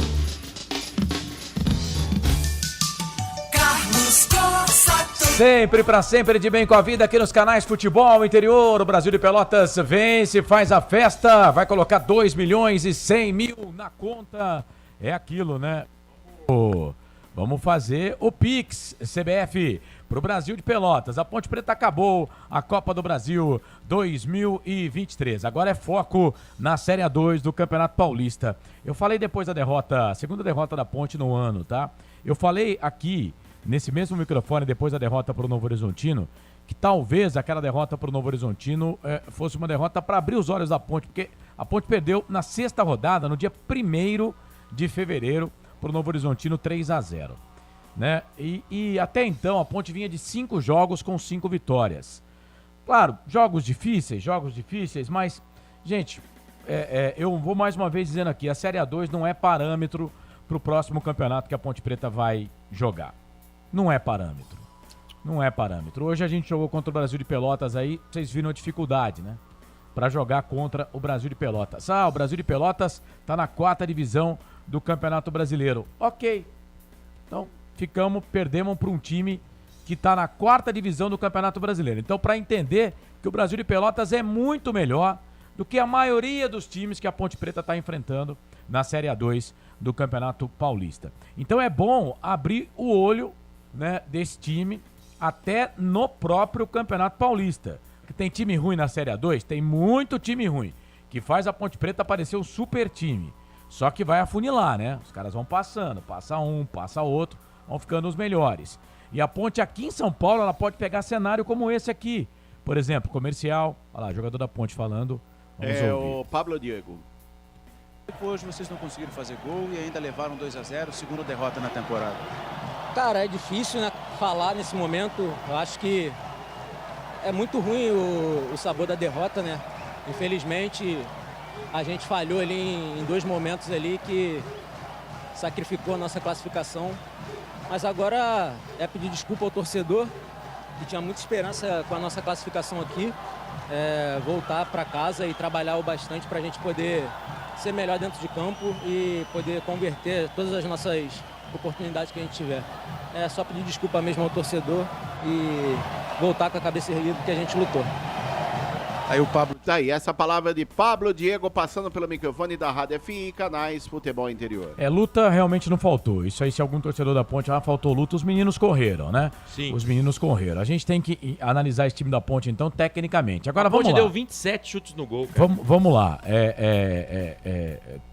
Sempre pra sempre de bem com a vida aqui nos canais Futebol Interior. O Brasil de Pelotas vence, faz a festa, vai colocar 2.100.000 na conta. É aquilo, né? Vamos fazer o Pix CBF pro Brasil de Pelotas. A Ponte Preta acabou a Copa do Brasil 2023. Agora é foco na Série A2 do Campeonato Paulista. Eu falei depois da derrota, a segunda derrota da Ponte no ano, tá? Eu falei aqui nesse mesmo microfone, depois da derrota para o Novo Horizontino, que talvez aquela derrota para o Novo Horizontino fosse uma derrota para abrir os olhos da Ponte, porque a Ponte perdeu na sexta rodada, no dia 1º de fevereiro, para o Novo Horizontino 3-0. Né? E até então a Ponte vinha de 5 jogos com 5 vitórias. Claro, jogos difíceis, mas, gente, eu vou mais uma vez dizendo aqui, a Série A2 não é parâmetro para o próximo campeonato que a Ponte Preta vai jogar. Não é parâmetro. Hoje a gente jogou contra o Brasil de Pelotas aí, vocês viram a dificuldade, né? Pra jogar contra o Brasil de Pelotas. O Brasil de Pelotas tá na 4ª divisão do Campeonato Brasileiro. Ok. Então, perdemos para um time que está na 4ª divisão do Campeonato Brasileiro. Então, para entender que o Brasil de Pelotas é muito melhor do que a maioria dos times que a Ponte Preta está enfrentando na Série A2 do Campeonato Paulista. Então é bom abrir o olho, né, desse time até no próprio Campeonato Paulista. Tem time ruim na Série A2? Tem muito time ruim, que faz a Ponte Preta parecer um super time. Só que vai afunilar, né? Os caras vão passando, passa um, passa outro, vão ficando os melhores. E a Ponte aqui em São Paulo, ela pode pegar cenário como esse aqui. Por exemplo, Comercial, olha lá, jogador da Ponte falando. Vamos ouvir. O Pablo Diego. Hoje vocês não conseguiram fazer gol e ainda levaram 2-0, segunda derrota na temporada. Cara, é difícil, né, falar nesse momento. Eu acho que é muito ruim o sabor da derrota, né? Infelizmente, a gente falhou ali em 2 momentos ali que sacrificou a nossa classificação. Mas agora é pedir desculpa ao torcedor, que tinha muita esperança com a nossa classificação aqui. Voltar para casa e trabalhar o bastante para a gente poder ser melhor dentro de campo e poder converter todas as nossas oportunidades que a gente tiver. É só pedir desculpa mesmo ao torcedor e voltar com a cabeça erguida que a gente lutou. Aí o Pablo. Tá aí, essa palavra de Pablo Diego passando pelo microfone da Rádio FI, Canais Futebol Interior. Luta realmente não faltou. Isso aí, se algum torcedor da Ponte faltou luta, os meninos correram, né? Sim. Os meninos correram. A gente tem que analisar esse time da Ponte, então, tecnicamente. Agora vamos lá. A Ponte deu 27 chutes no gol, cara. Vamos lá.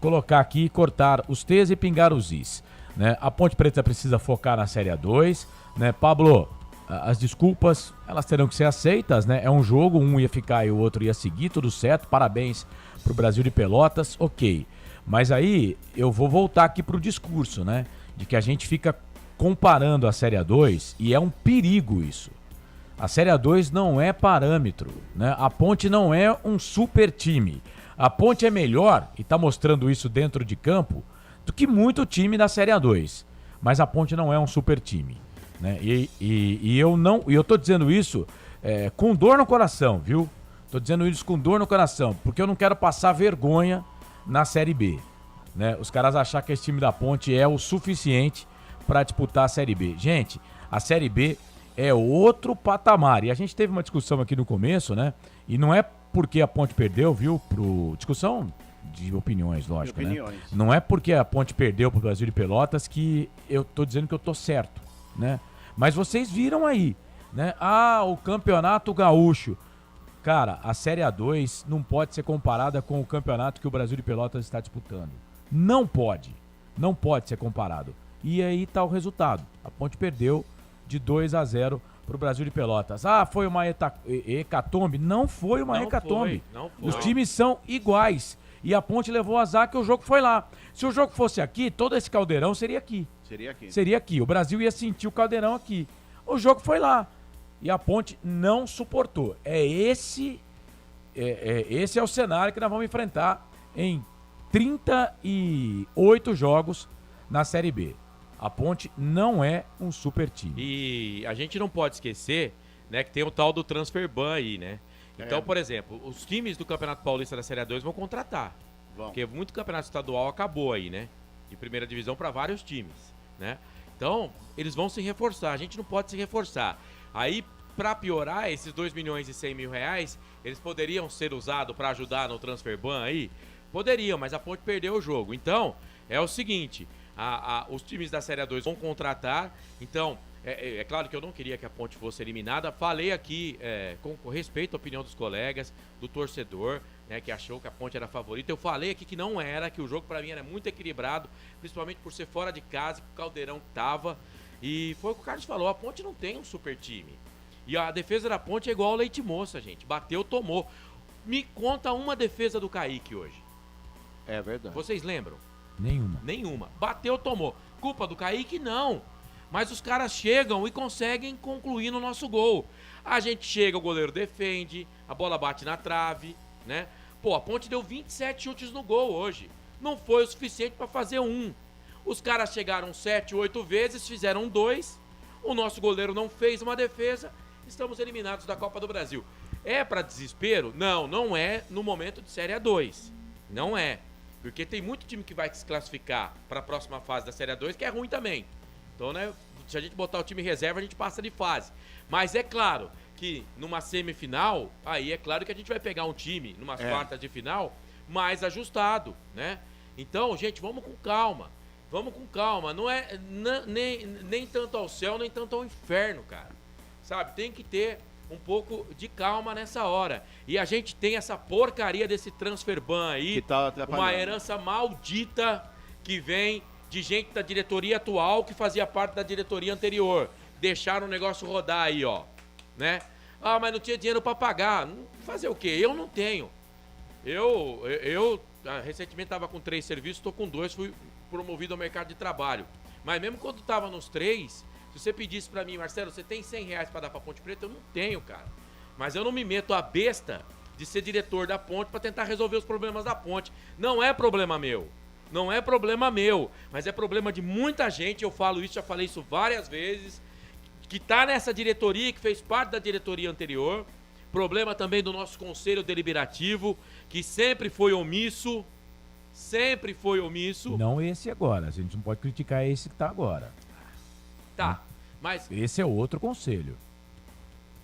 Colocar aqui, cortar os T's e pingar os Is. Né? A Ponte Preta precisa focar na Série A2. Né? Pablo, as desculpas, elas terão que ser aceitas, né? É um jogo, um ia ficar e o outro ia seguir, tudo certo. Parabéns pro Brasil de Pelotas, ok. Mas aí eu vou voltar aqui pro discurso, né? De que a gente fica comparando a Série A2 e é um perigo isso. A Série A2 não é parâmetro, né? A Ponte não é um super time. A Ponte é melhor, e tá mostrando isso dentro de campo, do que muito time da Série A2. Mas a Ponte não é um super time. Né? E eu tô dizendo isso com dor no coração, viu? Tô dizendo isso com dor no coração, porque eu não quero passar vergonha na Série B. Né? Os caras achar que esse time da Ponte é o suficiente para disputar a Série B. Gente, a Série B é outro patamar. E a gente teve uma discussão aqui no começo, né? E não é porque a Ponte perdeu, viu? Discussão de opiniões, lógico, né? Não é porque a Ponte perdeu pro Brasil de Pelotas que eu tô dizendo que eu tô certo, né? Mas vocês viram aí, né? O Campeonato Gaúcho. Cara, a Série A2 não pode ser comparada com o campeonato que o Brasil de Pelotas está disputando. Não pode. Não pode ser comparado. E aí tá o resultado. A Ponte perdeu de 2-0 pro Brasil de Pelotas. Foi uma hecatombe? Não foi uma hecatombe. Não foi. Os times são iguais. E a Ponte levou azar que o jogo foi lá. Se o jogo fosse aqui, todo esse caldeirão seria aqui. Seria aqui. O Brasil ia sentir o caldeirão aqui. O jogo foi lá. E a Ponte não suportou. Esse é o cenário que nós vamos enfrentar em 38 jogos na Série B. A Ponte não é um super time. E a gente não pode esquecer, né, que tem o tal do transfer ban aí, né? Então, por exemplo, os times do Campeonato Paulista da Série A2 vão contratar. Porque muito campeonato estadual acabou aí, né? De primeira divisão para vários times, né? Então, eles vão se reforçar. A gente não pode se reforçar. Aí, para piorar, esses 2 milhões e 100 mil reais, eles poderiam ser usados para ajudar no transfer ban aí? Poderiam, mas a Ponte perdeu o jogo. Então, é o seguinte, os times da Série A2 vão contratar. Então, é claro que eu não queria que a Ponte fosse eliminada. Falei aqui com respeito à opinião dos colegas, do torcedor, né, que achou que a Ponte era a favorita. Eu falei aqui que não era, que o jogo para mim era muito equilibrado, principalmente por ser fora de casa, que o caldeirão tava. E foi o que o Carlos falou, a Ponte não tem um super time. E a defesa da Ponte é igual ao leite moça, gente. Bateu, tomou. Me conta uma defesa do Kaique hoje. É verdade. Vocês lembram? Nenhuma. Bateu, tomou. Culpa do Kaique? Não. Mas os caras chegam e conseguem concluir no nosso gol. A gente chega, o goleiro defende, a bola bate na trave, né? Pô, a Ponte deu 27 chutes no gol hoje. Não foi o suficiente para fazer um. Os caras chegaram 7, 8 vezes, fizeram 2. O nosso goleiro não fez uma defesa. Estamos eliminados da Copa do Brasil. É para desespero? Não, não é no momento de Série A2. Não é. Porque tem muito time que vai se classificar para a próxima fase da Série A2 que é ruim também. Então, né, se a gente botar o time reserva, a gente passa de fase. Mas é claro que numa semifinal, aí é claro que a gente vai pegar um time, numas quartas de final, mais ajustado, né? Então, gente, vamos com calma. Vamos com calma. Não é nem tanto ao céu, nem tanto ao inferno, cara. Sabe? Tem que ter um pouco de calma nessa hora. E a gente tem essa porcaria desse transfer ban aí, que tá atrapalhando. Uma herança maldita que vem de gente da diretoria atual que fazia parte da diretoria anterior. Deixaram o negócio rodar aí, ó, né? Ah, mas não tinha dinheiro pra pagar. Fazer o quê? Eu não tenho. Eu recentemente estava com 3 serviços, estou com 2, fui promovido ao mercado de trabalho. Mas mesmo quando estava nos 3, se você pedisse para mim, Marcelo, você tem R$100 para dar para Ponte Preta? Eu não tenho, cara. Mas eu não me meto a besta de ser diretor da Ponte para tentar resolver os problemas da Ponte. Não é problema meu. Não é problema meu, mas é problema de muita gente. Eu falo isso, já falei isso várias vezes, que está nessa diretoria, que fez parte da diretoria anterior. Problema também do nosso conselho deliberativo, que sempre foi omisso. Sempre foi omisso. Não esse agora, a gente não pode criticar esse que está agora. Tá, mas... Esse é outro conselho.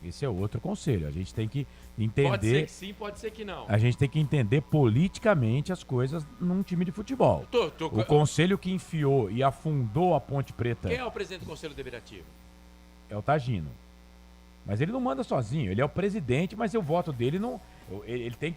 Esse é outro conselho. A gente tem que entender... Pode ser que sim, pode ser que não. A gente tem que entender politicamente as coisas num time de futebol. O conselho que enfiou e afundou a Ponte Preta... Quem é o presidente do conselho deliberativo? É o Tagino. Mas ele não manda sozinho, ele é o presidente, mas o voto dele não... Ele tem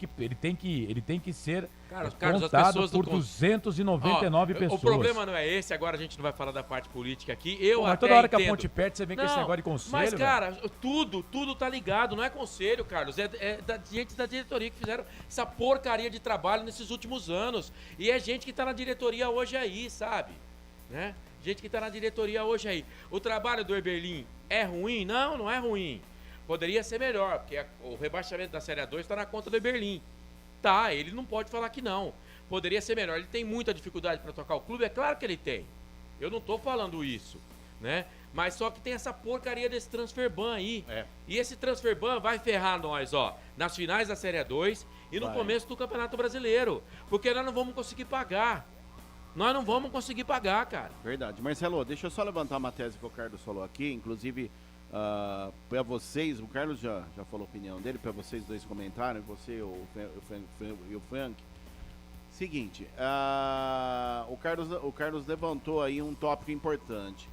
que ser Carlos, contado por 299 pessoas. O problema não é esse, agora a gente não vai falar da parte política aqui. Mas até toda hora entendo. Que a Ponte perde, você vem com esse negócio de conselho. Mas, cara, tudo tá ligado, não é conselho, Carlos. É da gente da diretoria que fizeram essa porcaria de trabalho nesses últimos anos. E é gente que tá na diretoria hoje aí, sabe? Né? Gente que tá na diretoria hoje aí. O trabalho do Eberlin é ruim? Não é ruim. Poderia ser melhor, porque o rebaixamento da Série A2 está na conta do Eberlin. Tá, ele não pode falar que não. Poderia ser melhor. Ele tem muita dificuldade para tocar o clube? É claro que ele tem. Eu não tô falando isso, né? Mas só que tem essa porcaria desse transfer ban aí. E esse transfer ban vai ferrar nós, ó, nas finais da Série A2 e no começo do Campeonato Brasileiro. Porque nós não vamos conseguir pagar. Nós não vamos conseguir pagar, cara. Verdade. Marcelo, deixa eu só levantar uma tese que o Carlos falou aqui, inclusive... para vocês, o Carlos já falou a opinião dele, para vocês dois comentarem, você e o Frank. Seguinte, o Carlos levantou aí um tópico importante.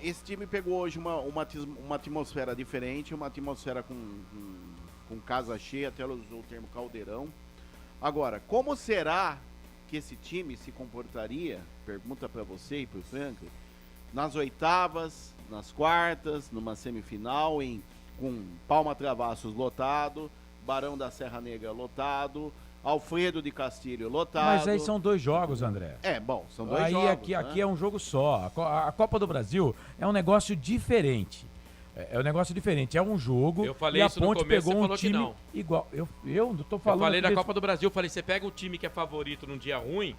Esse time pegou hoje uma atmosfera diferente, uma atmosfera com casa cheia, até ela usou o termo caldeirão. Agora, como será que esse time se comportaria, pergunta para você e para o Frank, nas oitavas, nas quartas, numa semifinal, com Palma Travassos lotado, Barão da Serra Negra lotado, Alfredo de Castilho lotado. Mas aí são 2 jogos, André. São 2 jogos. Aqui é um jogo só. A Copa do Brasil é um negócio diferente. É um negócio diferente. É um jogo. Eu falei e a isso Ponte no começo, pegou você um falou time que não. Igual. Eu não tô falando. Eu falei da Copa do Brasil, falei, você pega o time que é favorito num dia ruim.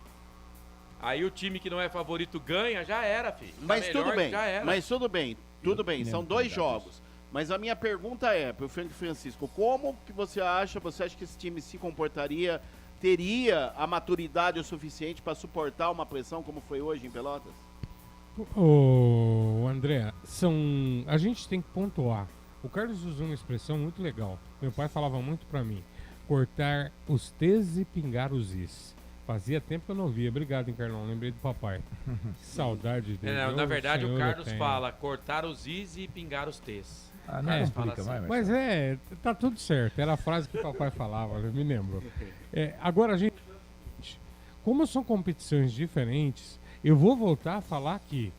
Aí o time que não é favorito ganha, já era, filho. Mas tudo bem, tudo bem, são 2 jogos. Mas a minha pergunta é, pro Frank Francisco, como que você acha que esse time se comportaria, teria a maturidade o suficiente para suportar uma pressão como foi hoje em Pelotas? Ô, André, a gente tem que pontuar. O Carlos usou uma expressão muito legal. Meu pai falava muito para mim, cortar os T's e pingar os Is. Fazia tempo que eu não via. Obrigado, hein, Carlão. Lembrei do papai. Que saudade dele. Na verdade, o Carlos fala cortar os Is e pingar os T's. Não explica, assim. Mas tá tudo certo. Era a frase que o papai falava, eu me lembro. Agora, gente, como são competições diferentes, eu vou voltar a falar aqui.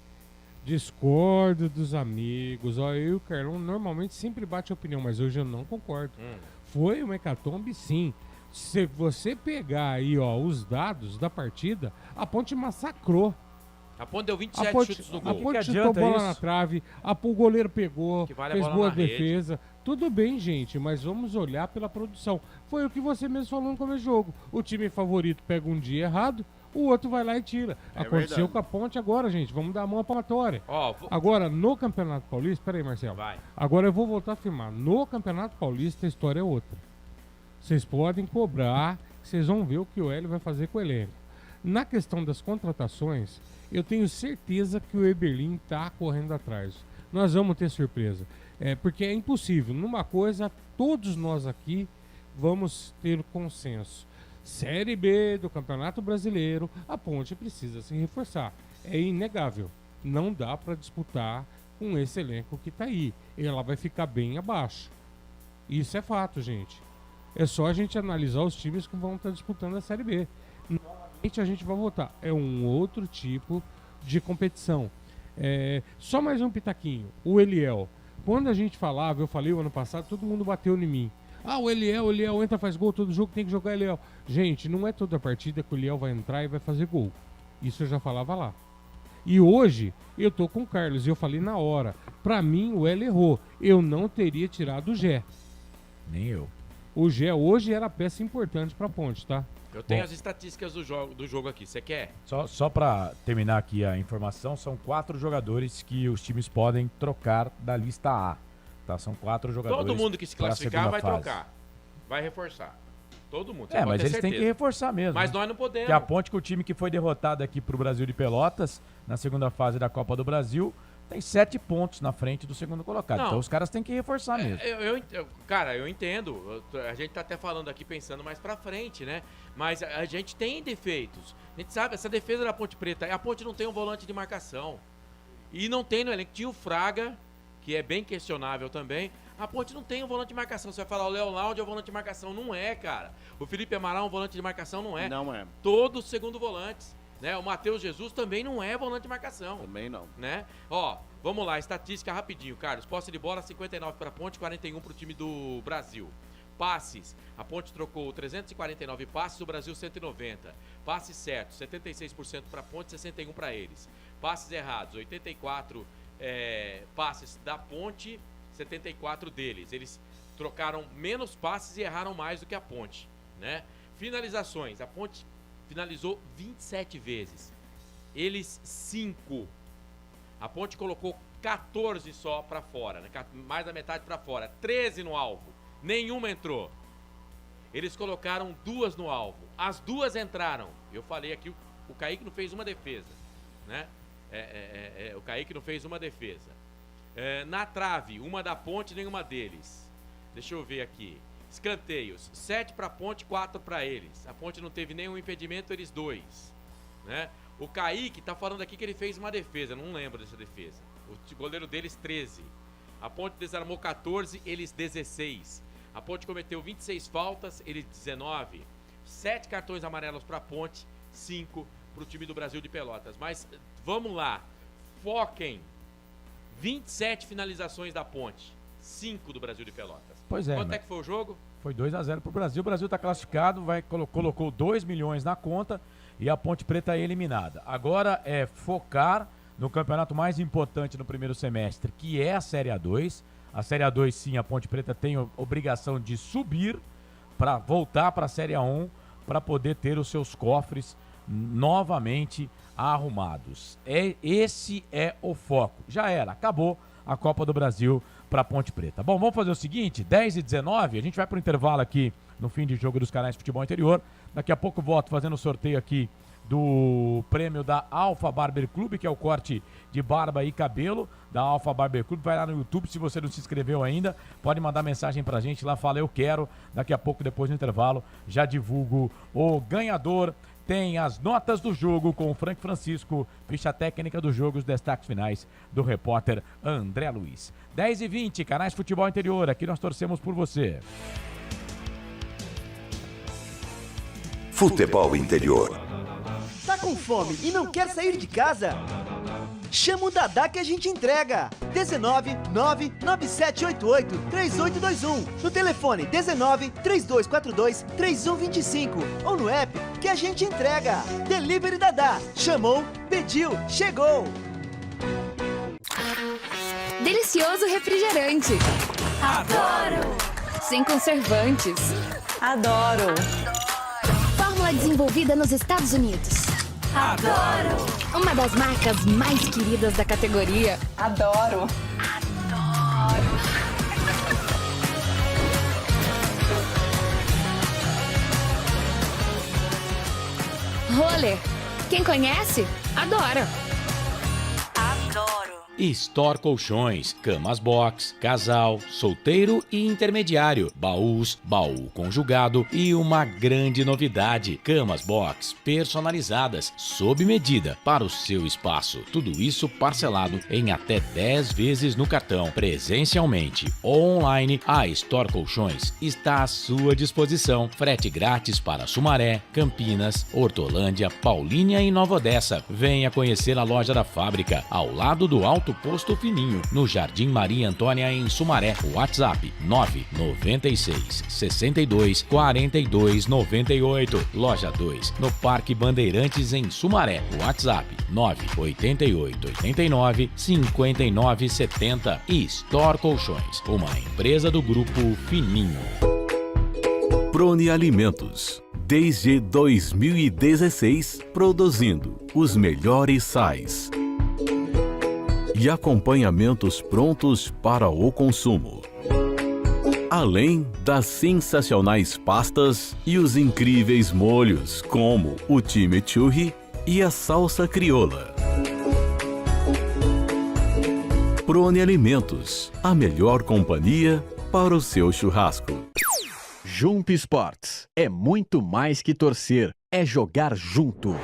Discordo dos amigos. Eu e o Carlão normalmente sempre bate opinião, mas hoje eu não concordo. Foi uma hecatombe, sim. Se você pegar aí, ó, os dados da partida, a Ponte massacrou. A Ponte deu 27 chutes no gol. A Ponte chutou bola na trave, o goleiro pegou, fez boa defesa. Tudo bem, gente, mas vamos olhar pela produção. Foi o que você mesmo falou no começo do jogo. O time favorito pega um dia errado, o outro vai lá e tira. Aconteceu verdade. Com a Ponte agora, gente. Vamos dar a mão à palmatória. Agora, no Campeonato Paulista... Peraí, Marcelo. Vai. Agora eu vou voltar a afirmar. No Campeonato Paulista a história é outra. Vocês podem cobrar, vocês vão ver o que o Hélio vai fazer com o elenco. Na questão das contratações, eu tenho certeza que o Eberlin está correndo atrás. Nós vamos ter surpresa. Porque é impossível. Numa coisa, todos nós aqui vamos ter consenso. Série B do Campeonato Brasileiro, a Ponte precisa se reforçar. É inegável. Não dá para disputar com esse elenco que está aí. Ela vai ficar bem abaixo. Isso é fato, gente. É só a gente analisar os times que vão estar disputando a Série B. Novamente a gente vai voltar. É um outro tipo de competição. Só mais um pitaquinho. O Eliel. Quando a gente falava, eu falei o ano passado, todo mundo bateu em mim. O Eliel entra, faz gol, todo jogo tem que jogar Eliel. Gente, não é toda partida que o Eliel vai entrar e vai fazer gol. Isso eu já falava lá. E hoje, eu tô com o Carlos, e eu falei na hora. Pra mim, o L errou. Eu não teria tirado o Gé. Nem eu. O Gé hoje era peça importante pra Ponte, tá? Eu tenho as estatísticas do jogo aqui, você quer? Só para terminar aqui a informação, são 4 jogadores que os times podem trocar da lista A. Tá? São 4 jogadores. Todo mundo que se classificar vai trocar, vai reforçar. Todo mundo. Mas eles têm que reforçar mesmo. Mas nós não podemos. Que a Ponte, que o time que foi derrotado aqui pro Brasil de Pelotas, na segunda fase da Copa do Brasil, tem 7 pontos na frente do segundo colocado. Então os caras têm que reforçar mesmo. Cara, eu entendo. A gente tá até falando aqui pensando mais pra frente, né? Mas a gente tem defeitos. A gente sabe, essa defesa da Ponte Preta, a Ponte não tem um volante de marcação. E não tem no elenco. Tinha o Fraga, que é bem questionável também. A Ponte não tem um volante de marcação. Você vai falar, o Léo Laude é um volante de marcação. Não é, cara. O Felipe Amaral é um volante de marcação. Não é. Não é. Todos segundo volantes. Né? O Matheus Jesus também não é volante de marcação. Também não. Né? Ó, vamos lá, estatística rapidinho, Carlos. Posse de bola, 59 para a Ponte, 41 para o time do Brasil. Passes, a Ponte trocou 349 passes, o Brasil 190. Passes certos, 76% para a Ponte, 61% para eles. Passes errados, 84 passes da Ponte, 74 deles. Eles trocaram menos passes e erraram mais do que a Ponte, né? Finalizações, a Ponte finalizou 27 vezes. Eles 5. A Ponte colocou 14 só para fora, né? Mais da metade para fora. 13 no alvo. Nenhuma entrou. Eles colocaram 2 no alvo. As 2 entraram. Eu falei aqui, o Kaique não fez uma defesa, né? O Kaique não fez uma defesa. Na trave, uma da Ponte, nenhuma deles. Deixa eu ver aqui. Escanteios, 7 para a Ponte, 4 para eles. A Ponte não teve nenhum impedimento, eles 2. Né? O Kaique tá falando aqui que ele fez uma defesa, não lembro dessa defesa. O goleiro deles, 13. A Ponte desarmou 14, eles 16. A Ponte cometeu 26 faltas, eles 19. 7 cartões amarelos para a Ponte, 5 para o time do Brasil de Pelotas. Mas vamos lá, foquem. 27 finalizações da Ponte, 5 do Brasil de Pelotas. Pois é. Quanto é que foi o jogo? Foi 2-0 pro Brasil. O Brasil tá classificado, colocou 2 milhões na conta e a Ponte Preta é eliminada. Agora é focar no campeonato mais importante no primeiro semestre, que é a Série A2. A Série A2, sim, a Ponte Preta tem a obrigação de subir para voltar para a Série A1 para poder ter os seus cofres novamente arrumados. Esse é o foco. Já era, acabou a Copa do Brasil para a Ponte Preta. Bom, vamos fazer o seguinte, 10h19, a gente vai para o intervalo aqui no fim de jogo dos canais Futebol Interior. Daqui a pouco volto fazendo o sorteio aqui do prêmio da Alpha Barber Club, que é o corte de barba e cabelo da Alpha Barber Club. Vai lá no YouTube, se você não se inscreveu ainda, pode mandar mensagem pra gente lá, fala eu quero. Daqui a pouco, depois do intervalo, já divulgo o ganhador. Tem as notas do jogo com o Frank Francisco, ficha técnica do jogo, os destaques finais do repórter André Luiz. 10h20, canais Futebol Interior, aqui nós torcemos por você. Futebol Interior. Tá com fome e não quer sair de casa? Chama o Dadá que a gente entrega. 19 99788 3821. No telefone 19 3242 3125. Ou no app que a gente entrega. Delivery Dadá. Chamou, pediu, chegou. Delicioso refrigerante. Adoro! Sem conservantes. Adoro! Fórmula desenvolvida nos Estados Unidos. Adoro! Uma das marcas mais queridas da categoria. Adoro! Adoro! Roller, Quem conhece, adora. Store Colchões, camas box, casal, solteiro e intermediário, baús, baú conjugado e uma grande novidade, camas box personalizadas, sob medida para o seu espaço. Tudo isso parcelado em até 10 vezes no cartão. Presencialmente ou online, a Store Colchões está à sua disposição. Frete grátis para Sumaré, Campinas, Hortolândia, Paulínia e Nova Odessa. Venha conhecer a loja da fábrica, ao lado do Alto Posto Fininho, no Jardim Maria Antônia, em Sumaré. WhatsApp 996 62 42 98. Loja 2, no Parque Bandeirantes, em Sumaré. WhatsApp 988 89 59 70. E Store Colchões, uma empresa do Grupo Fininho. Prone Alimentos. Desde 2016, produzindo os melhores sais e acompanhamentos prontos para o consumo. Além das sensacionais pastas e os incríveis molhos, como o chimichurri e a salsa crioula. Prone Alimentos, a melhor companhia para o seu churrasco. Jump Sports é muito mais que torcer, é jogar junto.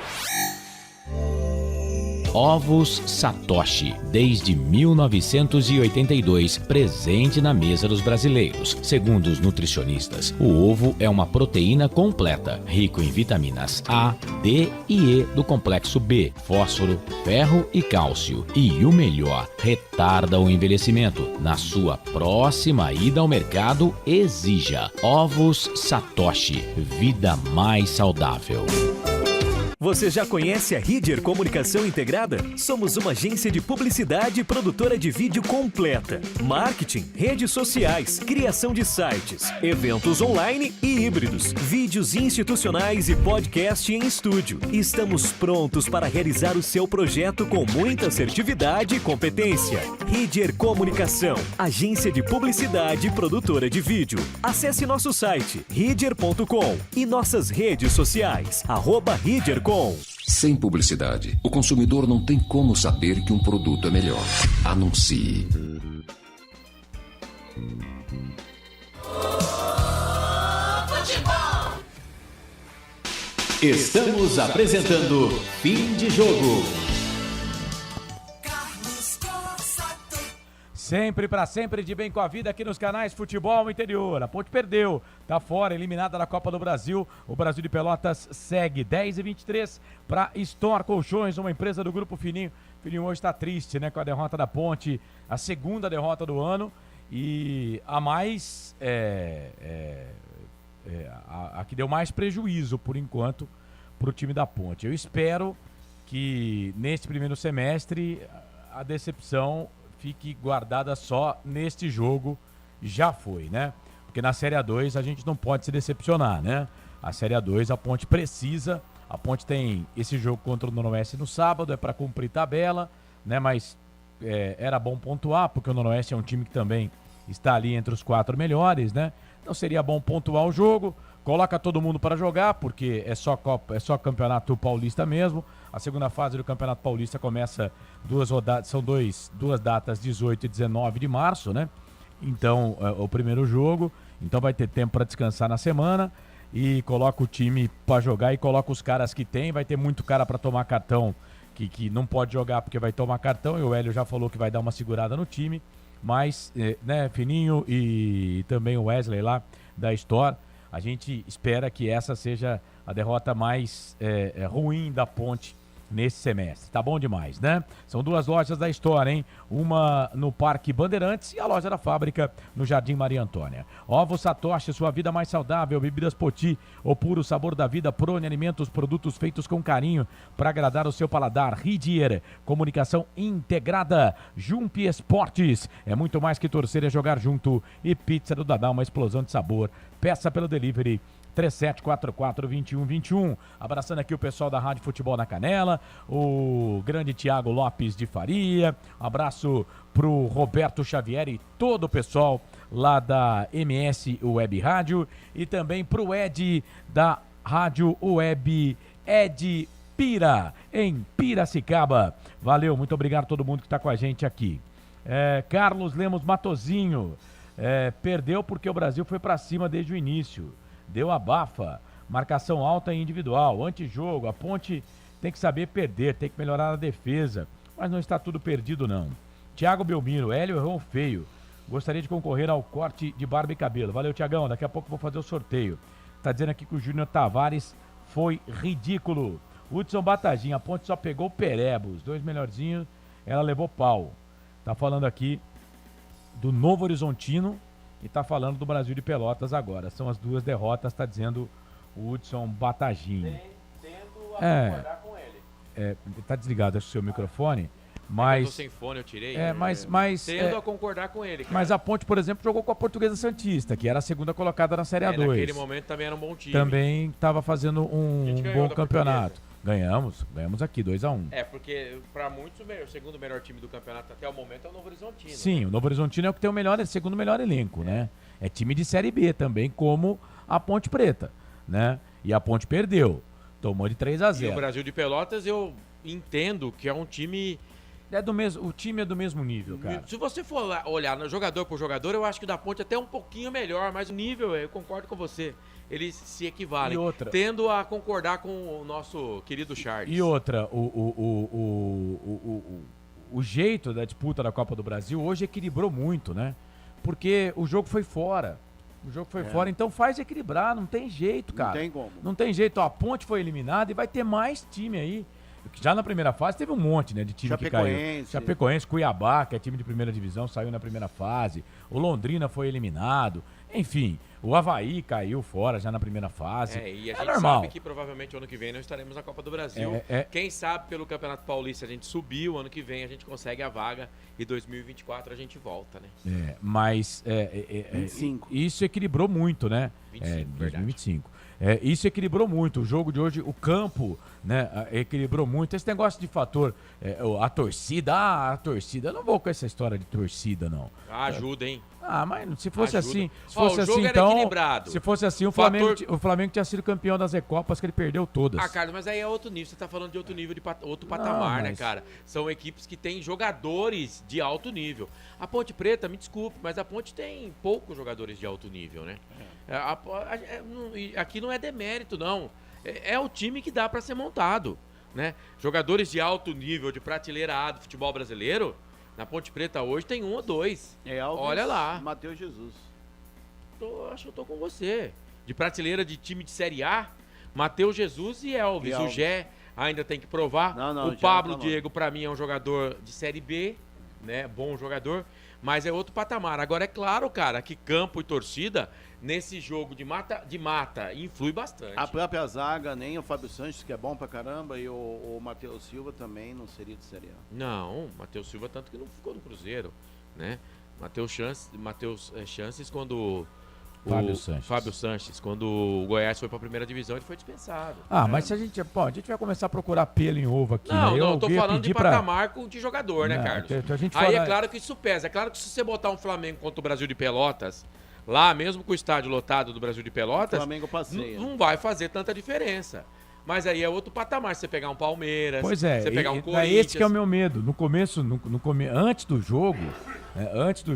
Ovos Satoshi, desde 1982, presente na mesa dos brasileiros. Segundo os nutricionistas, o ovo é uma proteína completa, rico em vitaminas A, D e E do complexo B, fósforo, ferro e cálcio. E o melhor, retarda o envelhecimento. Na sua próxima ida ao mercado, exija Ovos Satoshi, vida mais saudável. Você já conhece a Ridger Comunicação Integrada? Somos uma agência de publicidade e produtora de vídeo completa. Marketing, redes sociais, criação de sites, eventos online e híbridos, vídeos institucionais e podcast em estúdio. Estamos prontos para realizar o seu projeto com muita assertividade e competência. Ridger Comunicação, agência de publicidade e produtora de vídeo. Acesse nosso site ridger.com e nossas redes sociais, @ridger.com. Sem publicidade, o consumidor não tem como saber que um produto é melhor. Anuncie. Estamos apresentando Fim de Jogo. Sempre pra sempre de bem com a vida aqui nos canais Futebol Interior. A Ponte perdeu, tá fora, eliminada da Copa do Brasil. O Brasil de Pelotas segue 10-23 para Store Colchões, uma empresa do Grupo Fininho. Fininho hoje tá triste, né, com a derrota da Ponte, a segunda derrota do ano e a mais a que deu mais prejuízo por enquanto pro time da Ponte. Eu espero que neste primeiro semestre a decepção fique guardada só neste jogo, já foi, né? Porque na Série A2 a gente não pode se decepcionar, né? A Série A2 a Ponte precisa, a Ponte tem esse jogo contra o Noroeste no sábado, é para cumprir tabela, né? Mas era bom pontuar, porque o Noroeste é um time que também está ali entre os 4 melhores, né? Então seria bom pontuar o jogo, coloca todo mundo para jogar, porque é só campeonato paulista mesmo. A segunda fase do Campeonato Paulista começa são duas datas, 18 e 19 de março, né? Então, o primeiro jogo, então vai ter tempo para descansar na semana e coloca o time para jogar e coloca os caras que tem, vai ter muito cara para tomar cartão que não pode jogar porque vai tomar cartão, e o Hélio já falou que vai dar uma segurada no time, mas, né, Fininho e também o Wesley lá da Store, a gente espera que essa seja a derrota mais ruim da Ponte nesse semestre. Tá bom demais, né? São duas lojas da História, hein? Uma no Parque Bandeirantes e a loja da fábrica no Jardim Maria Antônia. Ovo Satoshi, sua vida mais saudável. Bebidas Poti, o puro sabor da vida. Prone Alimentos, produtos feitos com carinho para agradar o seu paladar. Ridger, comunicação integrada. Jump Esportes, é muito mais que torcer, é jogar junto. E Pizza do Dadá, uma explosão de sabor. Peça pelo delivery 3744-2121. Abraçando aqui o pessoal da Rádio Futebol na Canela, o grande Tiago Lopes de Faria. Abraço pro Roberto Xavier e todo o pessoal lá da MS Web Rádio. E também pro Ed da Rádio Web Ed Pira, em Piracicaba. Valeu, muito obrigado a todo mundo que está com a gente aqui. Carlos Lemos Matozinho, perdeu porque o Brasil foi para cima desde o início. Deu abafa, marcação alta e individual, antijogo, a Ponte tem que saber perder, tem que melhorar a defesa, mas não está tudo perdido não. Thiago Belmiro, Hélio errou feio, gostaria de concorrer ao corte de barba e cabelo. Valeu, Thiagão, daqui a pouco vou fazer o sorteio. Tá dizendo aqui que o Júnior Tavares foi ridículo. Hudson Bataginha, a Ponte só pegou o Pereba, os dois melhorzinhos, ela levou pau. Tá falando aqui do Novo Horizontino e tá falando do Brasil de Pelotas agora. São as duas derrotas, tá dizendo o Hudson Bataginha. Tendo a concordar com ele. Tá desligado o seu microfone, mas... Eu tô sem fone, eu tirei. Tendo a concordar com ele, cara. Mas a Ponte, por exemplo, jogou com a Portuguesa Santista, que era a segunda colocada na Série A2. Naquele momento também era um bom time. Também estava fazendo um bom campeonato. Ganhamos aqui, 2-1. Porque para muitos o segundo melhor time do campeonato até o momento é o Novo Horizontino. Sim, o Novo Horizontino é o que tem o segundo melhor elenco, né? É time de Série B também, como a Ponte Preta, né? E a Ponte perdeu, tomou de 3-0. E o Brasil de Pelotas eu entendo que é um time... O time é do mesmo nível, cara. Se você for olhar no jogador por jogador, eu acho que o da Ponte até um pouquinho melhor, mas o nível, eu concordo com você, eles se equivalem. E outra, tendo a concordar com o nosso querido Charles. E outra, o jeito da disputa da Copa do Brasil hoje equilibrou muito, né? Porque o jogo foi fora. Então faz equilibrar, não tem jeito, cara. Não tem como. Não tem jeito, ó, a Ponte foi eliminada e vai ter mais time aí. Já na primeira fase teve um monte, né, de time que caiu. Chapecoense, Cuiabá, que é time de primeira divisão, saiu na primeira fase. O Londrina foi eliminado. Enfim, o Avaí caiu fora já na primeira fase. E a gente normal. sabe que provavelmente o ano que vem não estaremos na Copa do Brasil. Quem sabe pelo Campeonato Paulista a gente subiu, ano que vem a gente consegue a vaga e 2024 a gente volta, né? Mas 25. Isso equilibrou muito, né? 2025. Isso equilibrou muito. O jogo de hoje, o campo, né, equilibrou muito. Esse negócio de fator, a torcida, eu não vou com essa história de torcida, não. Ajuda, hein? Mas se fosse assim, então, equilibrado. Se fosse assim, o Flamengo tinha sido campeão das Recopas, que ele perdeu todas. Carlos, mas aí é outro nível. Você tá falando de outro nível, outro patamar, né, cara? São equipes que têm jogadores de alto nível. A Ponte Preta, me desculpe, mas a Ponte tem poucos jogadores de alto nível, né? Aqui não é demérito, não. É o time que dá para ser montado, né? Jogadores de alto nível, de prateleira A do futebol brasileiro, na Ponte Preta hoje tem 1 ou 2. Elvis, olha lá. Matheus Jesus. Acho que eu tô com você. De prateleira de time de Série A, Matheus Jesus e Elvis. O Gé ainda tem que provar. O Pablo Diego, para mim, é um jogador de Série B, né? Bom jogador, mas é outro patamar. Agora, é claro, cara, que campo e torcida, nesse jogo de mata influi bastante. A própria zaga, nem o Fábio Sanches, que é bom pra caramba, e o Matheus Silva também não seria de Série A. Não, Matheus Silva tanto que não ficou no Cruzeiro, né? Matheus Chances quando... Fábio Sanches, quando o Goiás foi pra primeira divisão, ele foi dispensado. Mas se a gente vai começar a procurar pelo em ovo aqui. Não, eu tô falando de patamar de jogador, né, Carlos? Aí é claro que isso pesa. É claro que se você botar um Flamengo contra o Brasil de Pelotas, lá mesmo com o estádio lotado do Brasil de Pelotas, Flamengo passeia. Não vai fazer tanta diferença. Mas aí é outro patamar, se você pegar um Palmeiras, você pegar um Corinthians. É esse que é o meu medo. No começo, antes do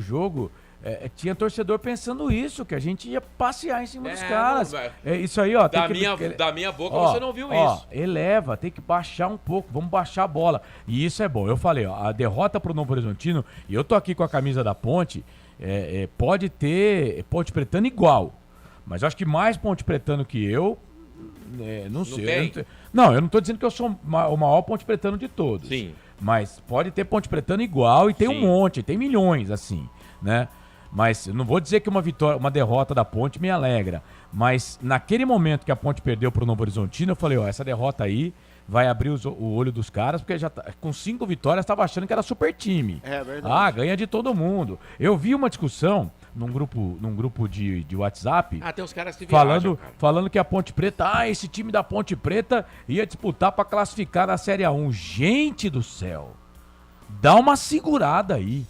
jogo, tinha torcedor pensando isso, que a gente ia passear em cima dos caras. Isso aí, ó. Da minha boca você não viu isso. Eleva, tem que baixar um pouco, vamos baixar a bola. E isso é bom. Eu falei, ó, a derrota pro Novo Horizontino, e eu tô aqui com a camisa da Ponte, pode ter Ponte Pretano igual. Mas eu acho que mais Ponte Pretano que eu, não sei. Eu não tô dizendo que eu sou o maior Ponte Pretano de todos. Sim. Mas pode ter Ponte Pretano igual e tem um monte, tem milhões, assim, né? Mas eu não vou dizer que uma derrota da Ponte me alegra. Mas naquele momento que a Ponte perdeu pro Novo Horizontino, eu falei, essa derrota aí vai abrir o olho dos caras, porque já com 5 vitórias estava achando que era super time. É verdade. Ganha de todo mundo. Eu vi uma discussão num grupo de WhatsApp. Tem uns caras que viajam, falando que a Ponte Preta, esse time da Ponte Preta ia disputar para classificar na Série A1. Gente do céu. Dá uma segurada aí.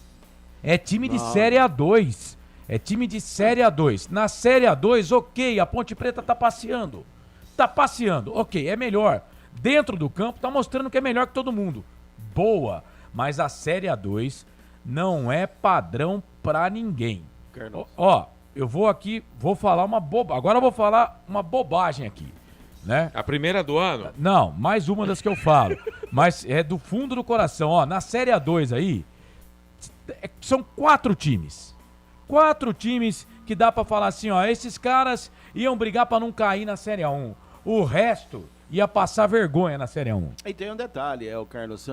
É time de Série A2. Na Série A2, ok, a Ponte Preta tá passeando. Ok, é melhor. Dentro do campo, tá mostrando que é melhor que todo mundo. Boa, mas a Série A2 não é padrão pra ninguém. Ó, eu vou falar uma bobagem. Agora eu vou falar uma bobagem aqui, né? A primeira do ano? Não, mais uma das que eu falo. Mas é do fundo do coração. Ó, na Série A2 aí, são 4 times. 4 times que dá pra falar assim, ó, esses caras iam brigar pra não cair na Série A1. O resto ia passar vergonha na Série A1. E tem um detalhe, o Carlos,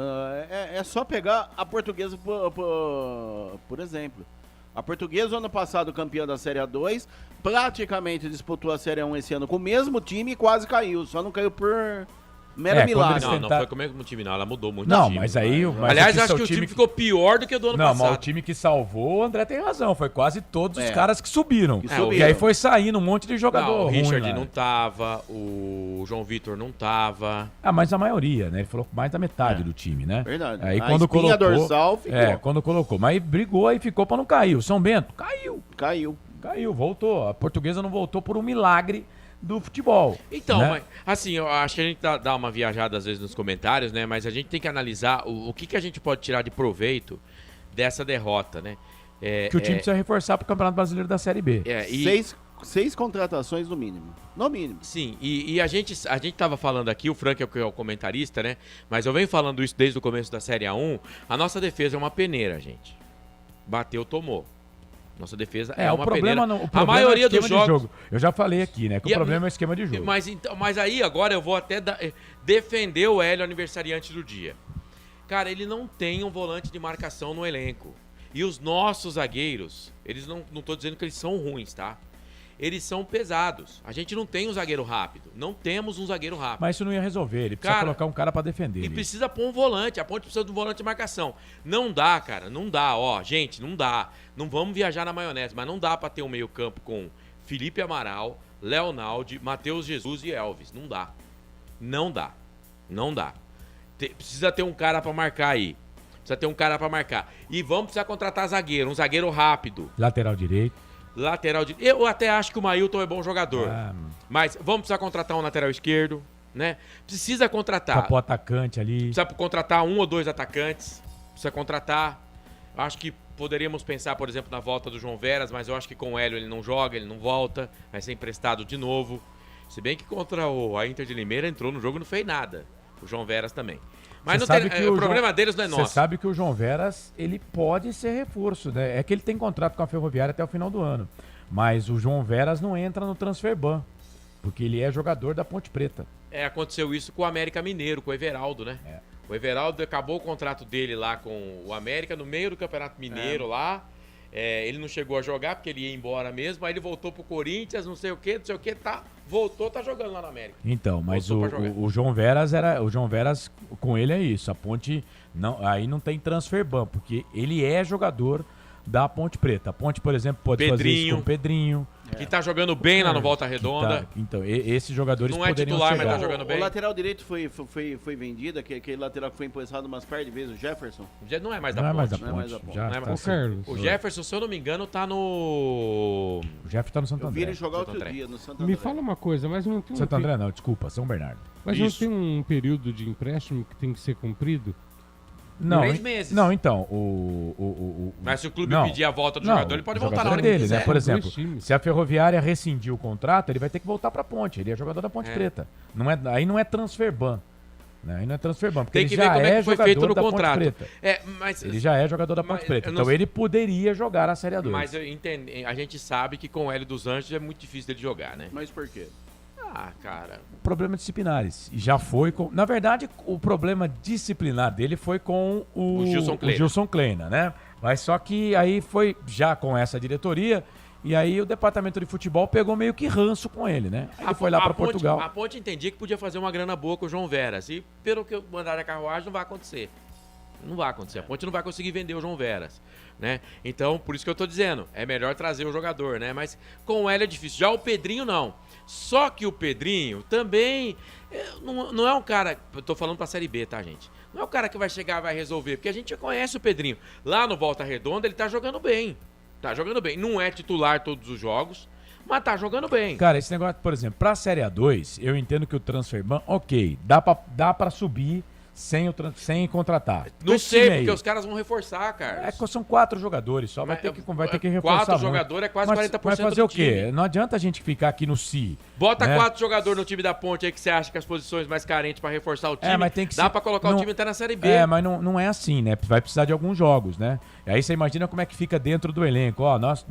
é só pegar a Portuguesa por exemplo. A Portuguesa, ano passado, campeã da Série A2, praticamente disputou a Série A1 esse ano com o mesmo time e quase caiu. Só não caiu por mero milagre. Não foi com o mesmo time, não. Ela mudou muito não, o time. Mas aí... Aliás, acho que o time ficou pior do que o do ano passado. Não, mas o time que salvou, o André tem razão. Foi quase todos os É. caras que subiram. subiram. E aí foi saindo um monte de jogador Não, o ruim Richard lá. não tava, o João Vitor não tava. Ah, mas a maioria, né? Ele falou mais da metade do time, né? Verdade. Aí A quando espinha colocou... dorsal ficou. É, quando colocou. Mas brigou e ficou pra não cair. O São Bento caiu, voltou. A Portuguesa não voltou por um milagre do futebol. Então, né? mas, assim, eu acho que a gente dá uma viajada às vezes nos comentários, né? Mas a gente tem que analisar o que a gente pode tirar de proveito dessa derrota, né? Que o time precisa reforçar pro Campeonato Brasileiro da Série B. Seis contratações no mínimo. No mínimo. Sim, e a gente tava falando aqui, o Frank é o comentarista, né? Mas eu venho falando isso desde o começo da Série A1. A nossa defesa é uma peneira, gente. Bateu, tomou. Nossa defesa é uma peneira. A maioria dos jogos... Eu já falei aqui, né? Que o problema é o esquema de jogo. Mas aí, agora eu vou até defender o Hélio aniversariante do dia. Cara, ele não tem um volante de marcação no elenco. E os nossos zagueiros, eles não tô dizendo que eles são ruins, tá? Eles são pesados. A gente não tem um zagueiro rápido. Não temos um zagueiro rápido. Mas isso não ia resolver. Ele precisa colocar um cara pra defender. E precisa pôr um volante. A Ponte precisa de um volante de marcação. Não dá, cara. Não dá. Ó, gente, não dá. Não vamos viajar na maionese, mas não dá pra ter um meio campo com Felipe Amaral, Leonaldi, Matheus Jesus e Elvis. Não dá. Não dá. Não dá. Precisa ter um cara pra marcar aí. Precisa ter um cara pra marcar. E vamos precisar contratar zagueiro. Um zagueiro rápido. Lateral direito. Eu até acho que o Mailton é bom jogador. Mas vamos precisar contratar um lateral esquerdo, né? Precisa contratar. Para o atacante ali. Precisa contratar 1 ou 2 atacantes. Precisa contratar. Acho que poderíamos pensar, por exemplo, na volta do João Veras, mas eu acho que com o Hélio ele não joga, ele não volta. Vai ser emprestado de novo. Se bem que contra a Inter de Limeira entrou no jogo e não fez nada. O João Veras também. Mas não tem, o problema deles não é nosso. Você sabe que o João Veras, ele pode ser reforço, né? É que ele tem contrato com a Ferroviária até o final do ano. Mas o João Veras não entra no Transferban, porque ele é jogador da Ponte Preta. Aconteceu isso com o América Mineiro, com o Everaldo, né? O Everaldo acabou o contrato dele lá com o América no meio do Campeonato Mineiro lá. Ele não chegou a jogar porque ele ia embora mesmo. Aí ele voltou pro Corinthians, não sei o que, voltou, tá jogando lá na América. Então, mas o João Veras com ele é isso. A Ponte aí não tem Transferban, porque ele é jogador da Ponte Preta. A Ponte, por exemplo, pode fazer isso com o Pedrinho. Que tá jogando bem lá no Volta Redonda. Então, esses jogadores não poderiam titular, chegar. Mas tá jogando bem. O lateral direito foi vendido, aquele lateral que foi emprestado umas par de vezes, o Jefferson. Não é mais da Ponte. O Jefferson, se eu não me engano, tá no... O Jefferson tá no Santo André. Eu vi ele jogar outro dia no Santo André. Me fala uma coisa, mas não tem Santo André não, desculpa, São Bernardo. Mas não tem um período de empréstimo que tem que ser cumprido? Não, 3 meses. Não, então, Mas se o clube pedir a volta do jogador, ele pode voltar na hora dele, que quiser. né? Por exemplo, se a Ferroviária rescindir o contrato, ele vai ter que voltar pra Ponte. Ele é jogador da Ponte Preta. Aí não é Transferban. Né? Aí não é Transferban, porque tem que ele ver já como é que foi feito no da contrato. Ponte Preta. Mas, ele já é jogador da Ponte Preta. Então ele poderia jogar a Série A2. Mas a gente sabe que com o Hélio dos Anjos é muito difícil dele jogar, né? Mas por quê? Cara... Problemas disciplinares. E já foi com... Na verdade, o problema disciplinar dele foi com o Gilson Kleina, né? Mas só que aí foi já com essa diretoria e aí o departamento de futebol pegou meio que ranço com ele, né? Aí foi lá para Portugal. A Ponte entendia que podia fazer uma grana boa com o João Veras. E pelo que mandaram a carruagem, não vai acontecer. Não vai acontecer. A Ponte não vai conseguir vender o João Veras, né? Então, por isso que eu tô dizendo, é melhor trazer o jogador, né? Mas com o Hélio é difícil. Já o Pedrinho, não. Só que o Pedrinho também não é um cara... Eu tô falando pra Série B, tá, gente? Não é um cara que vai chegar e vai resolver, porque a gente já conhece o Pedrinho. Lá no Volta Redonda, ele tá jogando bem. Tá jogando bem. Não é titular todos os jogos, Mas tá jogando bem. Cara, esse negócio, por exemplo, pra Série A2, eu entendo que o Transferban, ok, dá pra subir sem contratar. Não sei, porque os caras vão reforçar, cara. São 4 jogadores só, vai ter que reforçar 4 jogadores é quase 40% Mas fazer do o quê? time. Não adianta a gente ficar aqui no si. Bota né? 4 jogadores no time da Ponte aí que você acha que as posições mais carentes pra reforçar o time. Mas tem que dá pra colocar o time até na Série B. Mas não é assim, né? Vai precisar de alguns jogos, né? Aí você imagina como é que fica dentro do elenco. Ó, nós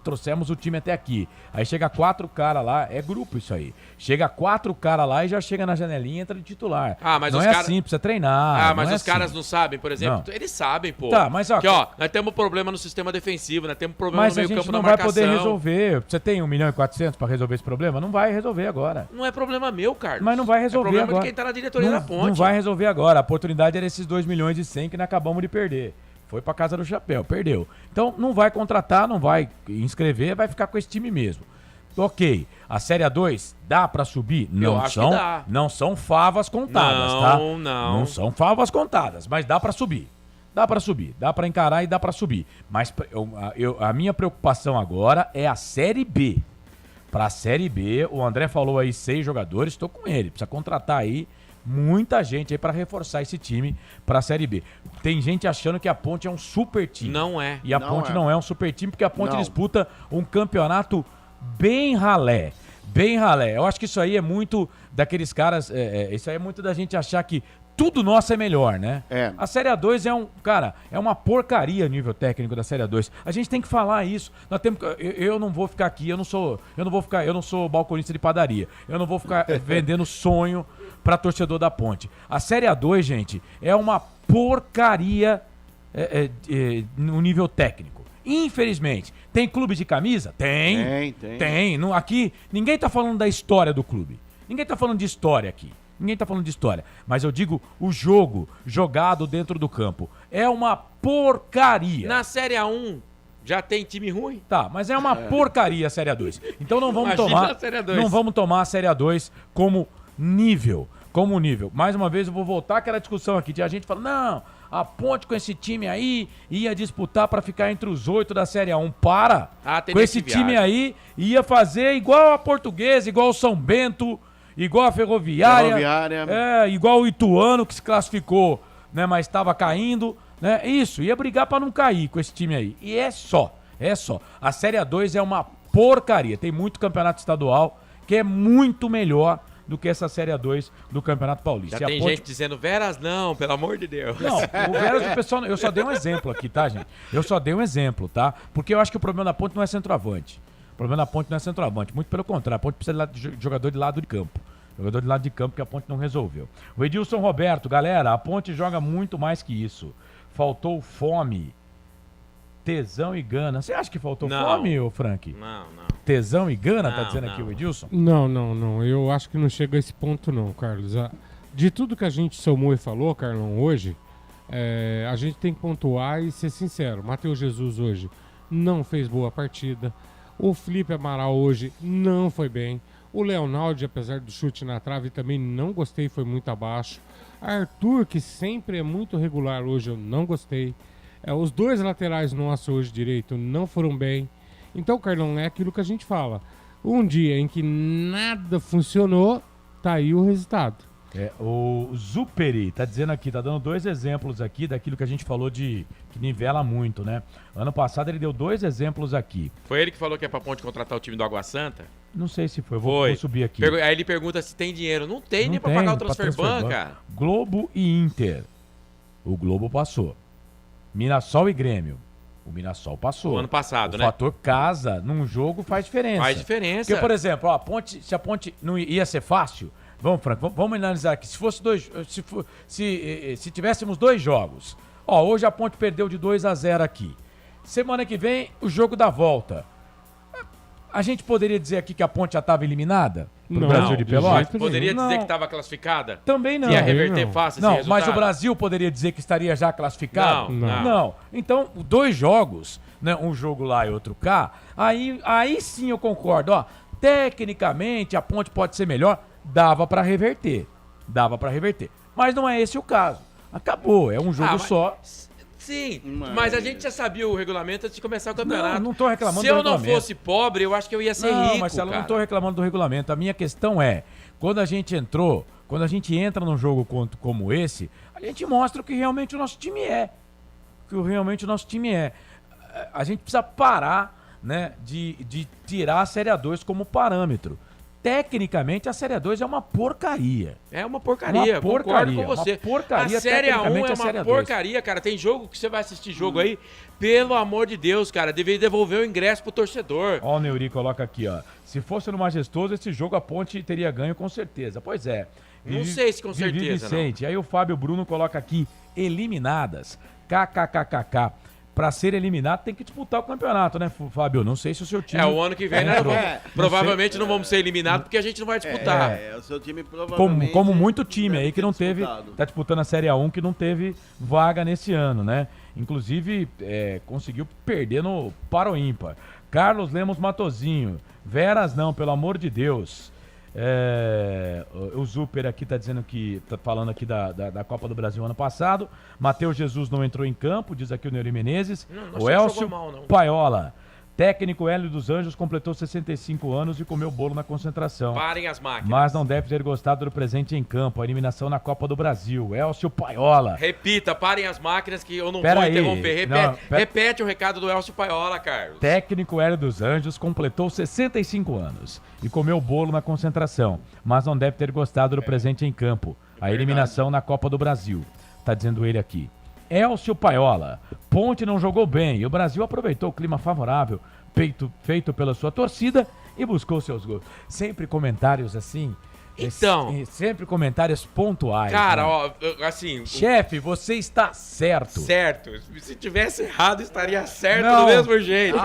trouxemos o time até aqui. Aí chega 4 caras lá, é grupo isso aí. Chega 4 caras lá e já chega na janelinha e entra de titular. Mas não os é cara... assim, precisa treinar. Mas os assim. caras não sabem, por exemplo. Não. Eles sabem, pô. Tá, mas ó, que, nós temos problema no sistema defensivo, nós temos problema mas no meio campo da marcação. Mas a gente não vai poder resolver. Você tem 1.400.000 pra resolver esse problema? Não vai resolver agora. Não é problema meu, Carlos. Mas não vai resolver agora. É agora. de quem tá na diretoria da Ponte. Não vai resolver agora. A oportunidade era esses 2.100.000 que nós acabamos de perder. Foi pra casa do chapéu, perdeu. Então não vai contratar, não vai inscrever, vai ficar com esse time mesmo. Ok, a Série A2 dá pra subir? Não são favas contadas, tá? Não são favas contadas, mas dá pra subir. Dá pra encarar e dá pra subir. Mas a minha preocupação agora é a Série B. Pra Série B, o André falou aí 6 jogadores, estou com ele. Precisa contratar aí muita gente aí pra reforçar esse time pra Série B. Tem gente achando que a Ponte é um super time. Não é. E a Ponte não é um super time porque a Ponte disputa um campeonato bem ralé. Bem ralé. Eu acho que isso aí é muito daqueles caras... isso aí é muito da gente achar que tudo nosso é melhor, né? A Série A2 é uma porcaria nível técnico da Série A2. A gente tem que falar isso. Nós temos, eu não vou ficar aqui, eu não sou balconista de padaria. Eu não vou ficar vendendo sonho para torcedor da Ponte. A Série A2, gente, é uma porcaria no nível técnico. Infelizmente. Tem clube de camisa? Tem. Aqui, ninguém tá falando da história do clube. Ninguém tá falando de história aqui. Mas eu digo, o jogo jogado dentro do campo é uma porcaria. Na Série A1 já tem time ruim? Tá, mas é uma porcaria a Série A2. Então não vamos tomar a Série A2 como nível. Mais uma vez eu vou voltar àquela discussão aqui. A gente fala, não, a Ponte com esse time aí ia disputar pra ficar entre os 8 da Série A1. Para! Com esse time aí ia fazer igual a Portuguesa, igual o São Bento, igual a Ferroviária. Igual o Ituano que se classificou, né, mas estava caindo, né? Isso, ia brigar pra não cair com esse time aí. E é só. A Série A2 é uma porcaria. Tem muito campeonato estadual que é muito melhor do que essa Série A2 do Campeonato Paulista. Já tem gente dizendo, Veras não, pelo amor de Deus. Não, o Veras, o pessoal, eu só dei um exemplo aqui, tá, gente? Tá? Porque eu acho que o problema da Ponte não é centroavante. Muito pelo contrário, a Ponte precisa de jogador de lado de campo. Jogador de lado de campo que a Ponte não resolveu. O Edilson Roberto, galera, a Ponte joga muito mais que isso. Faltou fome, tesão e gana. Você acha que faltou fome, ô Frank? Não. Tesão e gana, tá dizendo aqui o Edilson? Não. Eu acho que não chega a esse ponto não, Carlos. De tudo que a gente somou e falou, Carlão, hoje, a gente tem que pontuar e ser sincero. Matheus Jesus hoje não fez boa partida. O Felipe Amaral hoje não foi bem. O Leonardo, apesar do chute na trave, também não gostei, foi muito abaixo. Arthur, que sempre é muito regular hoje, eu não gostei. Os 2 laterais nossos hoje direito não foram bem. Então, Carlão, é aquilo que a gente fala. Um dia em que nada funcionou, tá aí o resultado. O Zuperi tá dizendo aqui, tá dando 2 exemplos aqui daquilo que a gente falou que nivela muito, né? Ano passado ele deu 2 exemplos aqui. Foi ele que falou que é pra Ponte contratar o time do Água Santa? Não sei se foi, vou subir aqui. Aí ele pergunta se tem dinheiro. Não tem nem pra pagar o Transferban, cara. Globo e Inter. O Globo passou. Mirassol e Grêmio. O Mirassol passou. O ano passado, o né? O fator casa num jogo faz diferença. Porque, por exemplo, se a Ponte não ia ser fácil... Vamos, Franco, vamos analisar aqui. Se fosse se tivéssemos 2 jogos. Hoje a Ponte perdeu de 2-0 aqui. Semana que vem, o jogo da volta. A gente poderia dizer aqui que a Ponte já estava eliminada? Pro Brasil de Pelotas? Poderia dizer que estava classificada? Também não. Ia reverter fácil esse resultado? Mas o Brasil poderia dizer que estaria já classificado? Não. Então, 2 jogos, né, um jogo lá e outro cá, aí sim eu concordo. Tecnicamente, a Ponte pode ser melhor. Dava pra reverter. Mas não é esse o caso. Acabou, é um jogo só. Sim, mas a gente já sabia o regulamento antes de começar o campeonato. Não tô reclamando Se do eu não regulamento. fosse pobre, eu acho que eu ia ser rico, Marcelo, cara. não tô reclamando do regulamento. A minha questão é, quando a gente entra num jogo como esse, a gente mostra o que realmente o nosso time é. A gente precisa parar, né, de tirar a Série A2 como parâmetro. Tecnicamente, a Série A2 é uma porcaria. É uma porcaria, concordo com você. Uma porcaria, a Série A1 tecnicamente, é a Série uma A2. porcaria, cara. Tem jogo que você vai assistir jogo aí, pelo amor de Deus, cara. Deveria devolver o ingresso pro torcedor. Ó, o Neuri coloca aqui, ó. Se fosse no Majestoso, esse jogo a Ponte teria ganho com certeza. Pois é. Não sei se com Vivi certeza, Vicente. Não. Aí o Fábio Bruno coloca aqui, eliminadas. KKKKK. Pra ser eliminado tem que disputar o campeonato, né, Fábio? Não sei se o seu time... O ano que vem, né? Provavelmente não vamos ser eliminados porque a gente não vai disputar. O seu time provavelmente... Como muito time aí que não teve... Tá disputando a Série A1 que não teve vaga nesse ano, né? Inclusive, conseguiu perder para o ímpar. Carlos Lemos Matozinho. Veras não, pelo amor de Deus. O Zuper aqui tá dizendo que tá falando aqui da Copa do Brasil ano passado. Matheus Jesus não entrou em campo, diz aqui o Neuri Menezes. O Elcio Paiola, técnico Hélio dos Anjos, completou 65 anos e comeu bolo na concentração. Parem as máquinas. Mas não deve ter gostado do presente em campo, a eliminação na Copa do Brasil. Elcio Paiola. Repita, parem as máquinas que eu não Pera vou aí. interromper. Repete o recado do Elcio Paiola, Carlos. Técnico Hélio dos Anjos completou 65 anos e comeu bolo na concentração, mas não deve ter gostado do presente em campo, a eliminação na Copa do Brasil. Tá dizendo ele aqui. Elcio Paiola. Ponte não jogou bem e o Brasil aproveitou o clima favorável feito pela sua torcida e buscou seus gols. Sempre comentários assim... Então... Sempre comentários pontuais. Cara, né? ó, assim... Chefe, você está certo. Certo. Se tivesse errado, estaria certo Não. do mesmo jeito.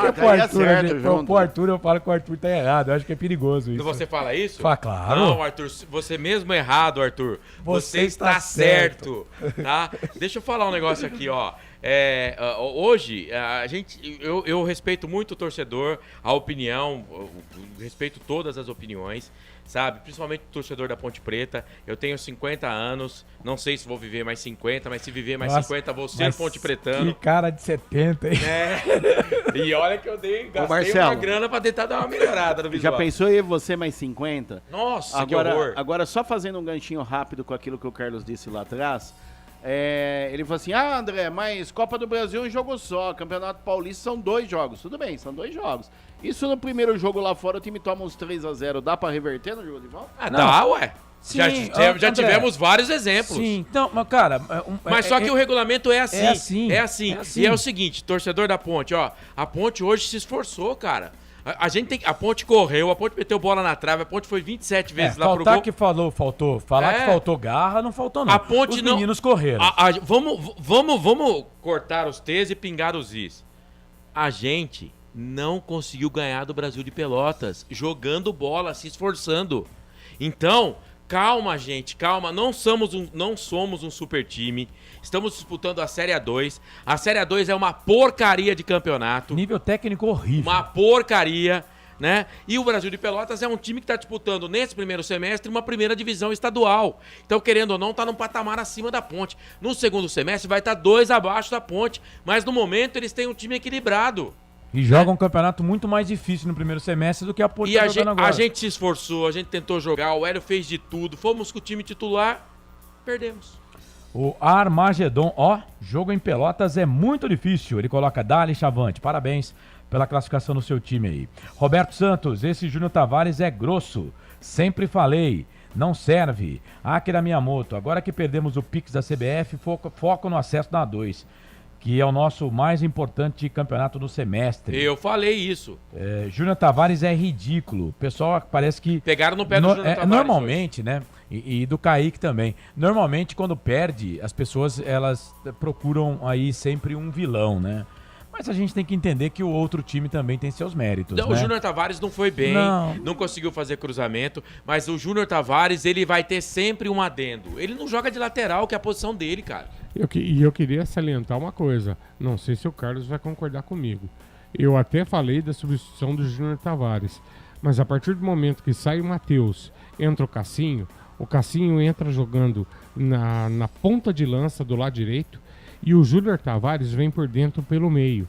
Pro Arthur, eu falo que o Arthur tá errado. Eu acho que é perigoso isso. Você fala isso? Fala, claro. Não, Arthur, você mesmo errado, Arthur. Você está certo. Tá? Deixa eu falar um negócio aqui, ó. Hoje, eu respeito muito o torcedor, a opinião, respeito todas as opiniões, sabe? Principalmente o torcedor da Ponte Preta. Eu tenho 50 anos, não sei se vou viver mais 50, mas se viver mais 50, vou ser Ponte Pretano. Que cara de 70, hein? E olha que eu gastei Marcelo, uma grana pra tentar dar uma melhorada no visual. Já pensou em você mais 50? Nossa, que horror. Agora, só fazendo um ganchinho rápido com aquilo que o Carlos disse lá atrás... ele falou assim, André, mas Copa do Brasil é um jogo só, Campeonato Paulista são 2 jogos. Tudo bem, são 2 jogos. Isso no primeiro jogo lá fora, o time toma uns 3-0, dá pra reverter no jogo de volta? Dá, ué. Sim, já tivemos vários exemplos. Sim, então, mas cara... Mas só que o regulamento é assim. É assim. E é o seguinte, torcedor da Ponte, ó, a Ponte hoje se esforçou, cara. A Ponte correu, a Ponte meteu bola na trave, a Ponte foi 27 vezes lá pro gol. Que faltou, falar que faltou garra, não faltou não. A Ponte os meninos correram. Vamos cortar os T's e pingar os Is. A gente não conseguiu ganhar do Brasil de Pelotas, jogando bola, se esforçando. Então, calma, gente, calma. Não somos um super time. Estamos disputando a Série A2. A Série A2 é uma porcaria de campeonato. Nível técnico horrível. Uma porcaria, né? E o Brasil de Pelotas é um time que está disputando nesse primeiro semestre uma primeira divisão estadual. Então, querendo ou não, está num patamar acima da Ponte. No segundo semestre vai estar 2 abaixo da Ponte. Mas no momento eles têm um time equilibrado. E joga um campeonato muito mais difícil no primeiro semestre do que a Ponte tá jogando agora. A gente se esforçou, a gente tentou jogar, o Hélio fez de tudo. Fomos com o time titular, perdemos. O Armagedon, jogo em Pelotas é muito difícil. Ele coloca Dali Chavante. Parabéns pela classificação do seu time aí. Roberto Santos, esse Júnior Tavares é grosso. Sempre falei, não serve. Akira Miyamoto, agora que perdemos o Pix da CBF, foco no acesso na A2, que é o nosso mais importante campeonato do semestre. Eu falei isso. Júnior Tavares é ridículo. O pessoal parece que... Pegaram no pé do Júnior Tavares normalmente, hoje, né? E do Kaique também. Normalmente, quando perde, as pessoas elas procuram aí sempre um vilão, né? Mas a gente tem que entender que o outro time também tem seus méritos, não, né? O Júnior Tavares não foi bem, não conseguiu fazer cruzamento, mas o Júnior Tavares, ele vai ter sempre um adendo. Ele não joga de lateral, que é a posição dele, cara. E eu queria salientar uma coisa, não sei se o Carlos vai concordar comigo. Eu até falei da substituição do Júnior Tavares, mas a partir do momento que sai o Matheus, entra o Cassinho entra jogando na ponta de lança do lado direito E o Júnior Tavares vem por dentro pelo meio.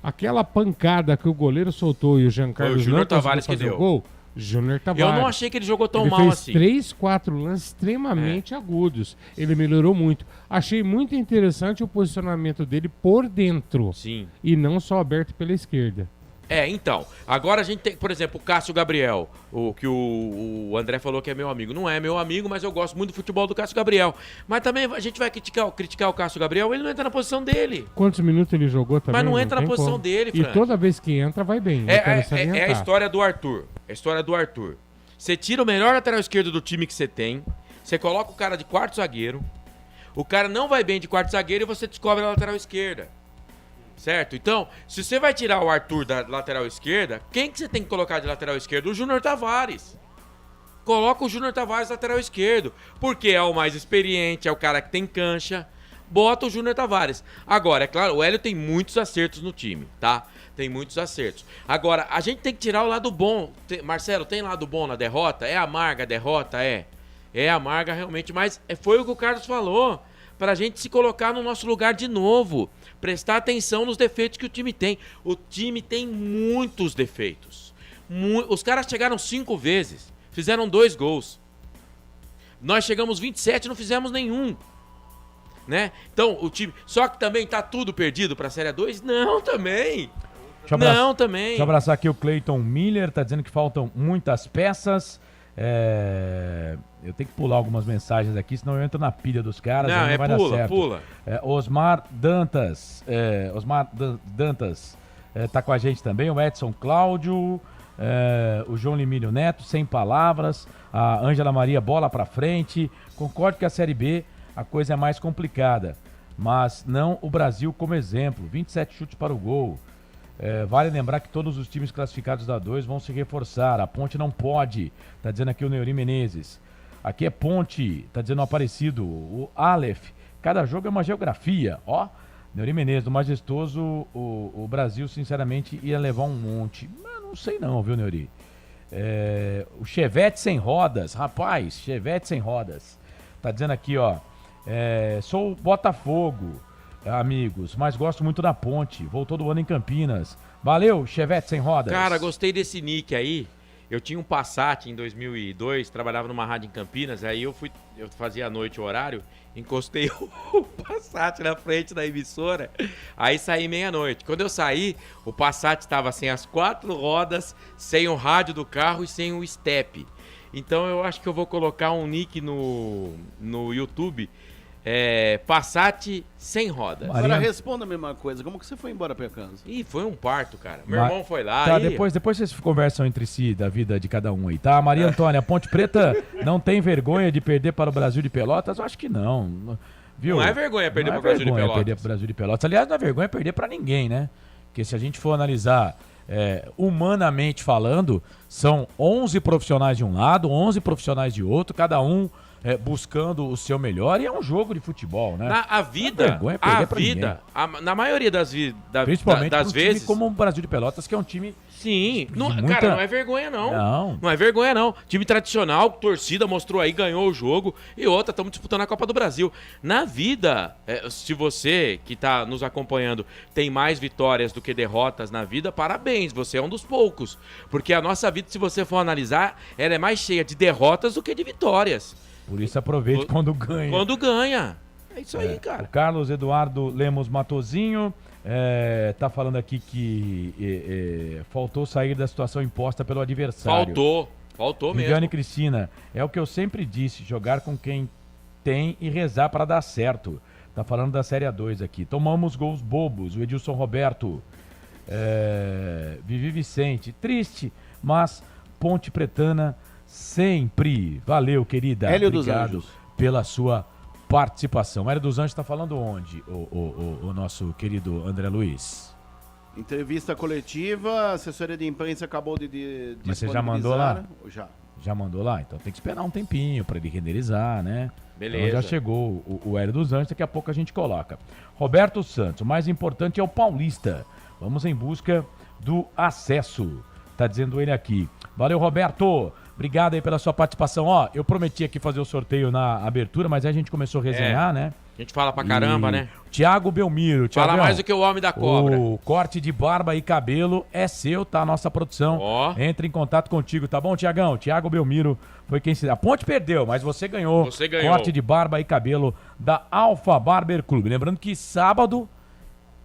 Aquela pancada que o goleiro soltou e o Jean Carlos Júnior não conseguiu Tavares que fazer deu. o gol, Júnior Tavares. Eu não achei que ele jogou tão ele mal fez assim. 3, 4 lances extremamente agudos. Ele melhorou muito. Achei muito interessante o posicionamento dele por dentro. Sim. E não só aberto pela esquerda. Então, agora a gente tem, por exemplo, o Cássio Gabriel, que o André falou que é meu amigo. Não é meu amigo, mas eu gosto muito do futebol do Cássio Gabriel. Mas também a gente vai criticar o Cássio Gabriel, ele não entra na posição dele. Quantos minutos ele jogou também? Mas não entra na posição dele, Frank. E toda vez que entra, vai bem. É a história do Arthur. É a história do Arthur. Você tira o melhor lateral esquerdo do time que você tem, você coloca o cara de quarto zagueiro, o cara não vai bem de quarto zagueiro e você descobre a lateral esquerda. Certo? Então, se você vai tirar o Arthur da lateral esquerda, quem que você tem que colocar de lateral esquerdo? O Júnior Tavares. Coloca o Júnior Tavares lateral esquerdo, porque é o mais experiente, é o cara que tem cancha. Bota o Júnior Tavares. Agora, é claro, o Hélio tem muitos acertos no time, tá? Tem muitos acertos. Agora, a gente tem que tirar o lado bom. Marcelo, tem lado bom na derrota? É amarga a derrota? É amarga realmente, mas foi o que o Carlos falou. Pra gente se colocar no nosso lugar de novo. Prestar atenção nos defeitos que o time tem. O time tem muitos defeitos. Os caras chegaram 5 vezes. Fizeram 2 gols. Nós chegamos 27 e não fizemos nenhum. Né? Então, o time... Só que também tá tudo perdido pra Série 2? Não, também. Também. Deixa eu abraçar aqui o Cleiton Miller. Tá dizendo que faltam muitas peças. Eu tenho que pular algumas mensagens aqui, senão eu entro na pilha dos caras. Não vai dar certo. Pula. Osmar Dantas. Dantas tá com a gente também. O Edson Cláudio. O João Limílio Neto, sem palavras. A Ângela Maria, bola pra frente. Concordo que a Série B a coisa é mais complicada. Mas não o Brasil como exemplo. 27 chutes para o gol. Vale lembrar que todos os times classificados da 2 vão se reforçar. A Ponte não pode. Tá dizendo aqui o Neuri Menezes. Aqui é Ponte. Tá dizendo o Aparecido. O Aleph. Cada jogo é uma geografia. Ó. Neuri Menezes, do Majestoso, o Brasil, sinceramente, ia levar um monte. Mas não sei não, viu, Neuri? O Chevette sem rodas. Rapaz, Chevette sem rodas. Tá dizendo aqui, ó. Sou Botafogo. Amigos, mas gosto muito da Ponte. Voltou do ano em Campinas. Valeu, Chevette sem rodas. Cara, gostei desse nick aí. Eu tinha um Passat em 2002, trabalhava numa rádio em Campinas, aí eu fazia à noite o horário, encostei o Passat na frente da emissora, aí saí meia-noite. Quando eu saí, o Passat estava sem as 4 rodas, sem o rádio do carro e sem o step. Então eu acho que eu vou colocar um nick no YouTube, Passat sem rodas. Agora responda a mesma coisa, como que você foi embora pra casa? Ih, foi um parto, cara. Meu irmão foi lá. Tá, depois vocês conversam entre si da vida de cada um aí, tá? Maria Antônia, Ponte Preta não tem vergonha de perder para o Brasil de Pelotas? Eu acho que não. Viu? Não é vergonha perder para o Brasil de Pelotas. Perder pro Brasil de Pelotas. Aliás, não é vergonha perder para ninguém, né? Porque se a gente for analisar humanamente falando, são 11 profissionais de um lado, 11 profissionais de outro, cada um buscando o seu melhor, e é um jogo de futebol, né? Na maioria das principalmente das vezes, time como o Brasil de Pelotas, que é um time... Sim, cara, não é vergonha não. Não é vergonha não. Time tradicional, torcida mostrou aí, ganhou o jogo, e outra, estamos disputando a Copa do Brasil. Na vida, se você que está nos acompanhando tem mais vitórias do que derrotas na vida, parabéns, você é um dos poucos. Porque a nossa vida, se você for analisar, ela é mais cheia de derrotas do que de vitórias. Por isso aproveite quando ganha. Quando ganha. É isso aí, cara. O Carlos Eduardo Lemos Matozinho tá falando aqui que faltou sair da situação imposta pelo adversário. Faltou mesmo. Viviane Cristina, é o que eu sempre disse, jogar com quem tem e rezar para dar certo. Tá falando da Série A2 aqui. Tomamos gols bobos, o Edilson Roberto. Vivi Vicente, triste, mas Ponte Pretana sempre. Valeu, querida. Hélio Obrigado dos Anjos pela sua participação. Hélio dos Anjos está falando onde, o nosso querido André Luiz? Entrevista coletiva, a assessoria de imprensa acabou de Você já mandou lá? Já mandou lá? Então tem que esperar um tempinho para ele renderizar, né? Beleza. Então já chegou o Hélio dos Anjos, daqui a pouco a gente coloca. Roberto Santos, o mais importante é o Paulista. Vamos em busca do acesso. Tá dizendo ele aqui. Valeu, Roberto. Obrigado aí pela sua participação. Ó, eu prometi aqui fazer o sorteio na abertura, mas aí a gente começou a resenhar, né? A gente fala pra caramba, né? Tiago Belmiro. Fala mais do que o homem da cobra. O corte de barba e cabelo é seu, tá? Nossa produção. Entra em contato contigo, tá bom, Tiagão? Tiago Belmiro foi quem se... A Ponte perdeu, mas você ganhou. Você ganhou. Corte de barba e cabelo da Alfa Barber Clube. Lembrando que sábado,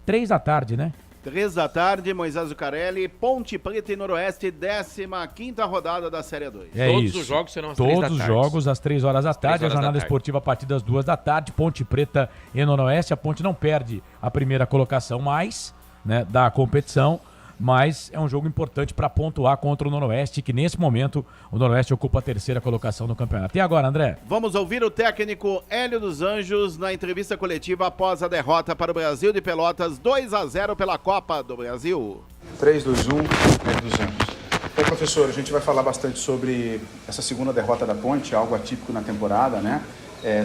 3 da tarde, né? 3 da tarde, Moisés Zucarelli, Ponte Preta e Noroeste, 15ª rodada da Série 2. Todos os jogos serão às 3 da tarde. Todos os jogos às 3 horas da tarde, a jornada esportiva a partir das 2 da tarde, Ponte Preta e Noroeste. A Ponte não perde a primeira colocação mais, né, da competição, mas é um jogo importante para pontuar contra o Noroeste, que nesse momento o Noroeste ocupa a 3ª colocação no campeonato. E agora, André? Vamos ouvir o técnico Hélio dos Anjos na entrevista coletiva após a derrota para o Brasil de Pelotas 2-0 pela Copa do Brasil. 3-2-1, Hélio dos Anjos. Bem, professor, a gente vai falar bastante sobre essa segunda derrota da Ponte, algo atípico na temporada, né?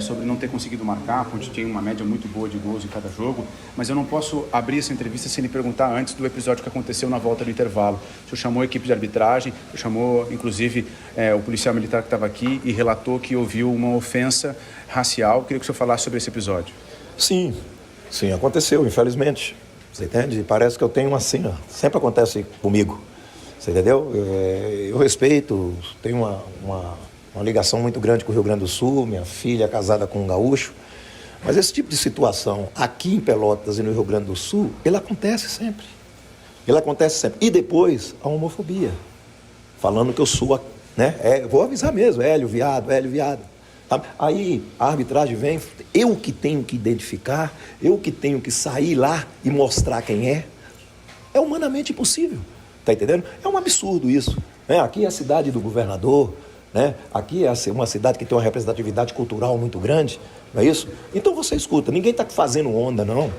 Sobre não ter conseguido marcar. A Ponte tem uma média muito boa de gols em cada jogo, mas eu não posso abrir essa entrevista sem lhe perguntar antes do episódio que aconteceu na volta do intervalo. O senhor chamou a equipe de arbitragem, o senhor chamou inclusive o policial militar que estava aqui e relatou que ouviu uma ofensa racial. Queria que o senhor falasse sobre esse episódio. Sim, aconteceu, infelizmente. Você entende? Parece que eu tenho uma sina. Sempre acontece comigo. Você entendeu? Eu respeito, tenho uma ligação muito grande com o Rio Grande do Sul, minha filha é casada com um gaúcho, mas esse tipo de situação aqui em Pelotas e no Rio Grande do Sul, ele acontece sempre. E depois a homofobia, falando que eu sou, né? Vou avisar mesmo, Hélio viado. Tá? Aí a arbitragem vem, eu que tenho que identificar, eu que tenho que sair lá e mostrar quem é humanamente impossível, tá entendendo? É um absurdo isso, né? Aqui é a cidade do governador, né? Aqui é uma cidade que tem uma representatividade cultural muito grande, não é isso? Então você escuta, ninguém está fazendo onda, não.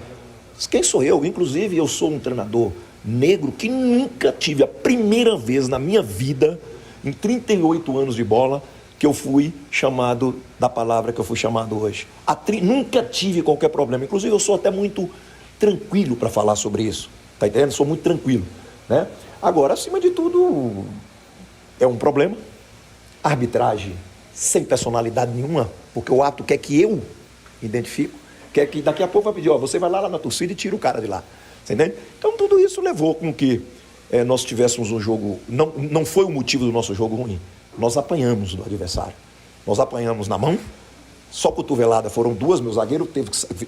Quem sou eu? Inclusive eu sou um treinador negro que nunca tive, a primeira vez na minha vida, em 38 anos de bola, que eu fui chamado da palavra que eu fui chamado hoje. Nunca tive qualquer problema, inclusive eu sou até muito tranquilo para falar sobre isso, tá entendendo? Sou muito tranquilo, né? Agora, acima de tudo, é um problema. Arbitragem sem personalidade nenhuma, porque o árbitro quer que eu identifico, quer que daqui a pouco vai pedir, você vai lá na torcida e tira o cara de lá, você entende? Então tudo isso levou com que nós tivéssemos um jogo, não foi o motivo do nosso jogo ruim, nós apanhamos do adversário, nós apanhamos na mão, só cotovelada, foram 2, meu zagueiro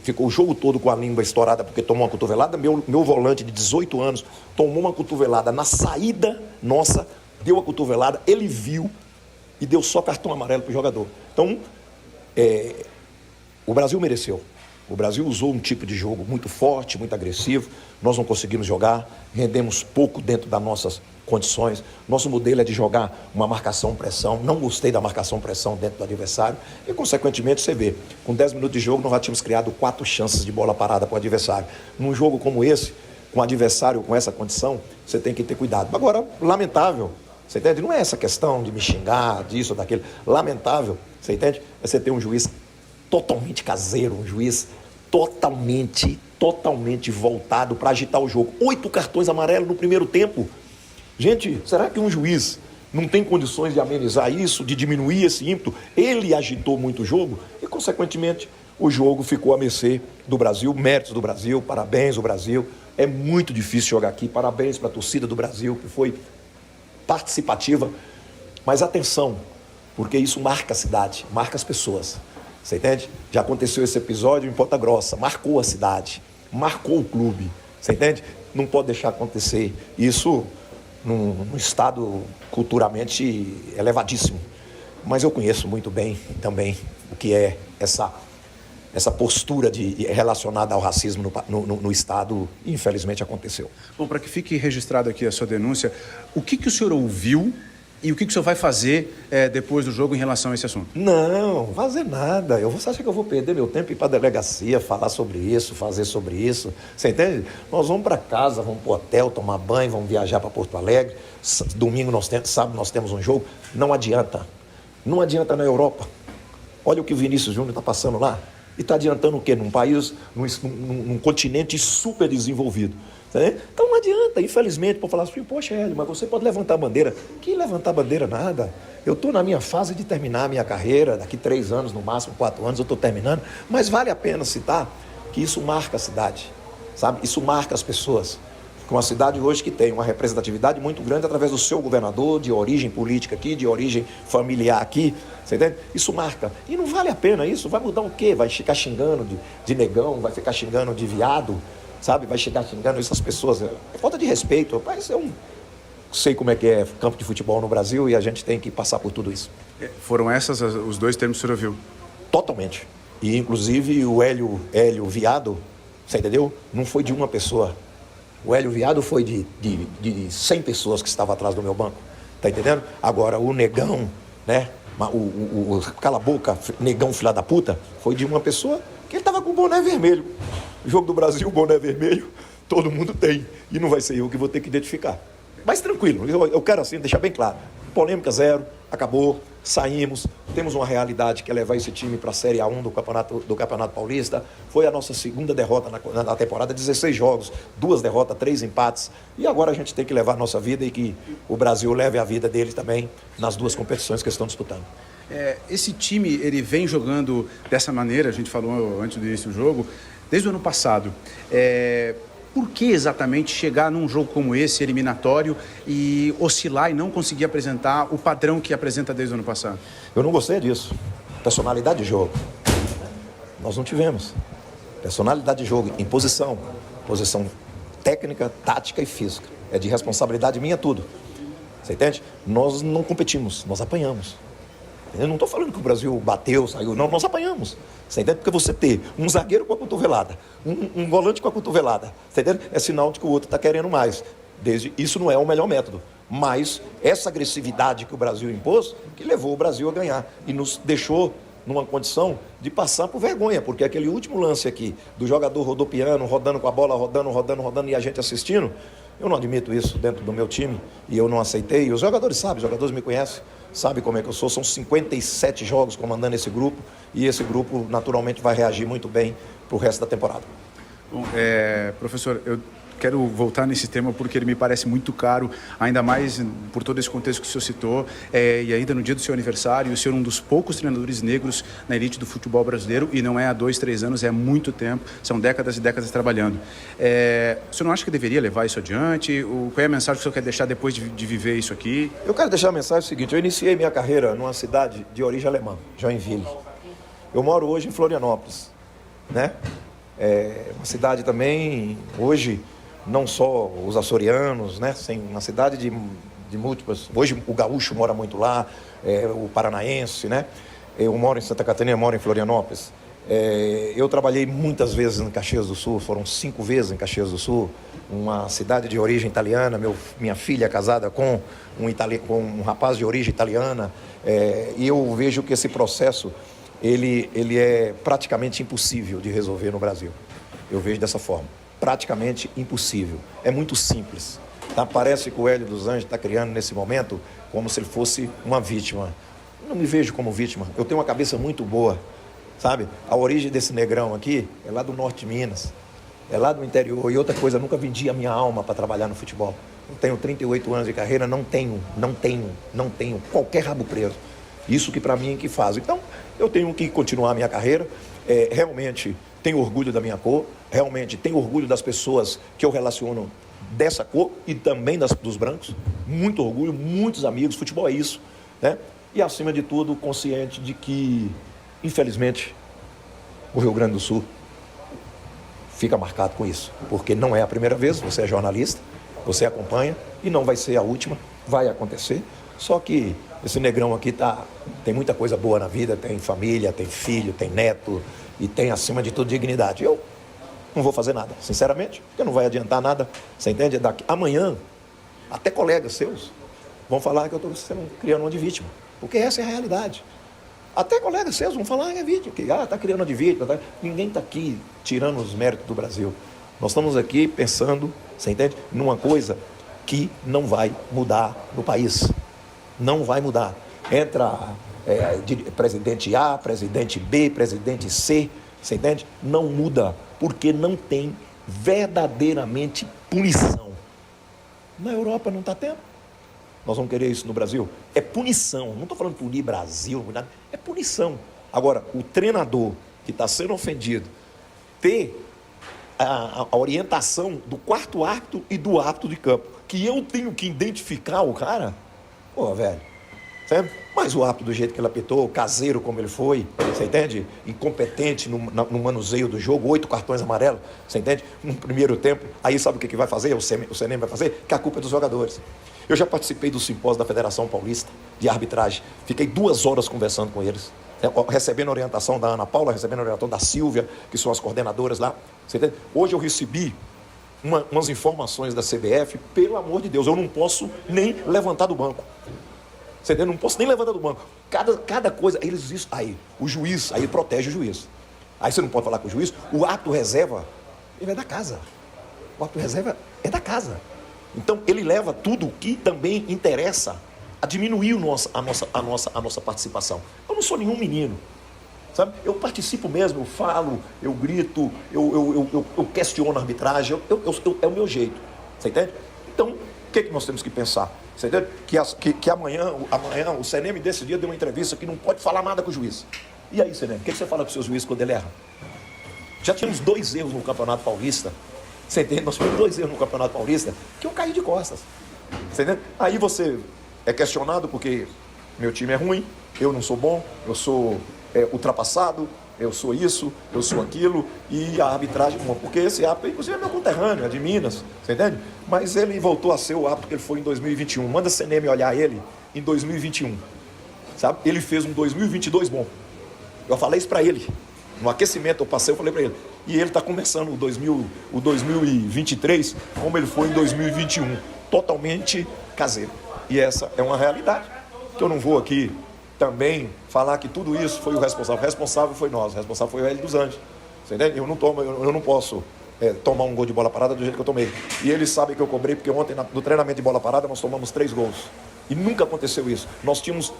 ficou o jogo todo com a língua estourada porque tomou uma cotovelada, meu volante de 18 anos tomou uma cotovelada na saída nossa, deu a cotovelada, ele viu, e deu só cartão amarelo para o jogador. Então, o Brasil mereceu. O Brasil usou um tipo de jogo muito forte, muito agressivo. Nós não conseguimos jogar, rendemos pouco dentro das nossas condições. Nosso modelo é de jogar uma marcação-pressão. Não gostei da marcação-pressão dentro do adversário. E, consequentemente, você vê, com 10 minutos de jogo, nós já tínhamos criado 4 chances de bola parada para o adversário. Num jogo como esse, com o adversário com essa condição, você tem que ter cuidado. Agora, lamentável, você entende? Não é essa questão de me xingar, disso ou daquilo. Lamentável, você entende? É você ter um juiz totalmente caseiro, um juiz totalmente voltado para agitar o jogo. 8 cartões amarelos no primeiro tempo. Gente, será que um juiz não tem condições de amenizar isso, de diminuir esse ímpeto? Ele agitou muito o jogo e, consequentemente, o jogo ficou à mercê do Brasil. Méritos do Brasil, parabéns ao Brasil. É muito difícil jogar aqui. Parabéns para a torcida do Brasil, que foi participativa, mas atenção, porque isso marca a cidade, marca as pessoas, você entende? Já aconteceu esse episódio em Ponta Grossa, marcou a cidade, marcou o clube, você entende? Não pode deixar acontecer isso num estado culturalmente elevadíssimo, mas eu conheço muito bem também o que é essa postura relacionada ao racismo no Estado, infelizmente aconteceu. Bom, para que fique registrado aqui a sua denúncia, o que o senhor ouviu e o que o senhor vai fazer depois do jogo em relação a esse assunto? Não, fazer nada. Você acha que eu vou perder meu tempo e ir para a delegacia, falar sobre isso, fazer sobre isso? Você entende? Nós vamos para casa, vamos para o hotel, tomar banho, vamos viajar para Porto Alegre. Domingo, sábado nós temos um jogo. Não adianta. Não adianta na Europa. Olha o que o Vinícius Júnior está passando lá. E está adiantando o quê? Num país, num continente super desenvolvido. Então não adianta, infelizmente, para falar assim, poxa, Hélio, mas você pode levantar a bandeira. Que levantar a bandeira nada. Eu estou na minha fase de terminar a minha carreira, daqui 3 anos, no máximo 4 anos, eu estou terminando, mas vale a pena citar que isso marca a cidade, sabe? Isso marca as pessoas. Com uma cidade hoje que tem uma representatividade muito grande através do seu governador, de origem política aqui, de origem familiar aqui, você entende? Isso marca. E não vale a pena isso. Vai mudar o quê? Vai ficar xingando de negão, vai ficar xingando de viado, sabe? Vai chegar xingando essas pessoas. É falta de respeito. Rapaz, eu sei como é que é campo de futebol no Brasil e a gente tem que passar por tudo isso. Foram esses os 2 termos que o senhor ouviu? Totalmente. E inclusive o Hélio Viado, você entendeu? Não foi de uma pessoa. O Hélio Viado foi de 100 pessoas que estavam atrás do meu banco. Tá entendendo? Agora, o negão, né? O cala a boca, negão filha da puta, foi de uma pessoa que ele estava com o boné vermelho. O Jogo do Brasil, o boné vermelho, todo mundo tem. E não vai ser eu que vou ter que identificar. Mas tranquilo, eu quero assim deixar bem claro. Polêmica zero, acabou, saímos, temos uma realidade que é levar esse time para a Série A1 do Campeonato Paulista. Foi a nossa segunda derrota na temporada, 16 jogos, 2 derrotas, 3 empates. E agora a gente tem que levar a nossa vida e que o Brasil leve a vida dele também nas 2 competições que estão disputando. Esse time, ele vem jogando dessa maneira, a gente falou antes do início do jogo, desde o ano passado. Por que exatamente chegar num jogo como esse, eliminatório, e oscilar e não conseguir apresentar o padrão que apresenta desde o ano passado? Eu não gostei disso. Personalidade de jogo. Nós não tivemos. Personalidade de jogo, imposição. Posição técnica, tática e física. É de responsabilidade minha tudo. Você entende? Nós não competimos, nós apanhamos. Eu não estou falando que o Brasil bateu, saiu, não, nós apanhamos. Você entende? Porque você ter um zagueiro com a cotovelada, um volante com a cotovelada, você entende? É sinal de que o outro está querendo mais. Isso não é o melhor método. Mas essa agressividade que o Brasil impôs, que levou o Brasil a ganhar. E nos deixou numa condição de passar por vergonha. Porque aquele último lance aqui, do jogador rodopiando, rodando com a bola, rodando, e a gente assistindo, eu não admito isso dentro do meu time. E eu não aceitei. E os jogadores sabem, os jogadores me conhecem. Sabe como é que eu sou, são 57 jogos comandando esse grupo e esse grupo naturalmente vai reagir muito bem para o resto da temporada. Bom, professor, eu quero voltar nesse tema porque ele me parece muito caro, ainda mais por todo esse contexto que o senhor citou, e ainda no dia do seu aniversário, o senhor é um dos poucos treinadores negros na elite do futebol brasileiro, e não é há 2, 3 anos, é há muito tempo, são décadas e décadas trabalhando. O senhor não acha que deveria levar isso adiante? Qual é a mensagem que o senhor quer deixar depois de viver isso aqui? Eu quero deixar a mensagem seguinte: eu iniciei minha carreira numa cidade de origem alemã, Joinville. Eu moro hoje em Florianópolis, né? É uma cidade também, hoje, não só os açorianos, né? Uma cidade de múltiplas. Hoje o gaúcho mora muito lá, o paranaense, né? Eu moro em Santa Catarina, moro em Florianópolis. Eu trabalhei muitas vezes em Caxias do Sul, foram 5 vezes em Caxias do Sul, uma cidade de origem italiana. Minha filha é casada com um rapaz de origem italiana, e eu vejo que esse processo ele é praticamente impossível de resolver no Brasil. Eu vejo dessa forma. Praticamente impossível. É muito simples. Tá? Parece que o Hélio dos Anjos está criando nesse momento como se ele fosse uma vítima. Eu não me vejo como vítima. Eu tenho uma cabeça muito boa, sabe? A origem desse negrão aqui é lá do norte de Minas, é lá do interior. E outra coisa, eu nunca vendi a minha alma para trabalhar no futebol. Eu tenho 38 anos de carreira, não tenho qualquer rabo preso. Isso que para mim é que faz. Então, eu tenho que continuar a minha carreira. Realmente tenho orgulho da minha cor, realmente tenho orgulho das pessoas que eu relaciono dessa cor e também dos brancos. Muito orgulho, muitos amigos, futebol é isso, né? E acima de tudo, consciente de que, infelizmente, o Rio Grande do Sul fica marcado com isso. Porque não é a primeira vez, você é jornalista, você acompanha, e não vai ser a última, vai acontecer. Só que esse negrão aqui tem muita coisa boa na vida, tem família, tem filho, tem neto, e tem, acima de tudo, dignidade. Eu não vou fazer nada, sinceramente, porque não vai adiantar nada, você entende? Amanhã, até colegas seus vão falar que eu estou sendo criando de vítima, porque essa é a realidade. Até colegas seus vão falar que é vítima, que está criando de vítima. Tá? Ninguém está aqui tirando os méritos do Brasil. Nós estamos aqui pensando, você entende? Numa coisa que não vai mudar no país. Não vai mudar. Entra presidente A, presidente B, presidente C, você entende? Não muda, porque não tem verdadeiramente punição. Na Europa não está tendo. Nós vamos querer isso no Brasil? É punição. Não estou falando punir Brasil, é punição. Agora, o treinador que está sendo ofendido ter a orientação do quarto árbitro e do árbitro de campo, que eu tenho que identificar o cara, pô, velho, sabe? Mas o árbitro do jeito que ele apitou, caseiro como ele foi, você entende? Incompetente no manuseio do jogo, 8 cartões amarelos, você entende? No primeiro tempo, aí sabe o que vai fazer? O CNM vai fazer? Que a culpa é dos jogadores. Eu já participei do simpósio da Federação Paulista de Arbitragem, fiquei 2 horas conversando com eles, recebendo orientação da Ana Paula, recebendo orientação da Silvia, que são as coordenadoras lá. Você entende? Hoje eu recebi umas informações da CBF, pelo amor de Deus, eu não posso nem levantar do banco. Você entende? Eu não posso nem levantar do banco. Cada coisa, eles isso aí, o juiz, aí protege o juiz. Aí você não pode falar com o juiz, o árbitro reserva, ele é da casa. O árbitro reserva é da casa. Então ele leva tudo que também interessa a diminuir a nossa participação. Eu não sou nenhum menino, sabe? Eu participo mesmo, eu falo, eu grito, eu questiono a arbitragem, é o meu jeito, você entende? Então, o que nós temos que pensar? Você entende? Que amanhã o CNM desse dia deu uma entrevista que não pode falar nada com o juiz. E aí, CNM, o que você fala com o seu juiz quando ele erra? Já tínhamos 2 erros no Campeonato Paulista, você entende? Nós tivemos 2 erros no Campeonato Paulista que eu caí de costas, você entende? Aí você é questionado porque meu time é ruim, eu não sou bom, eu sou ultrapassado, eu sou isso, eu sou aquilo, e a arbitragem, porque esse árbitro, inclusive, é meu conterrâneo, é de Minas, você entende? Mas ele voltou a ser o árbitro que ele foi em 2021. Manda a CNM olhar ele em 2021, sabe? Ele fez um 2022 bom. Eu falei isso para ele. No aquecimento eu passei, eu falei para ele. E ele está começando o 2023 como ele foi em 2021, totalmente caseiro. E essa é uma realidade, que eu não vou aqui também falar que tudo isso foi o responsável. O responsável foi nós, o responsável foi o Hélio dos Anjos. Você entende? Eu não posso tomar um gol de bola parada do jeito que eu tomei. E eles sabem que eu cobrei, porque ontem no treinamento de bola parada nós tomamos 3 gols. E nunca aconteceu isso. Nós tínhamos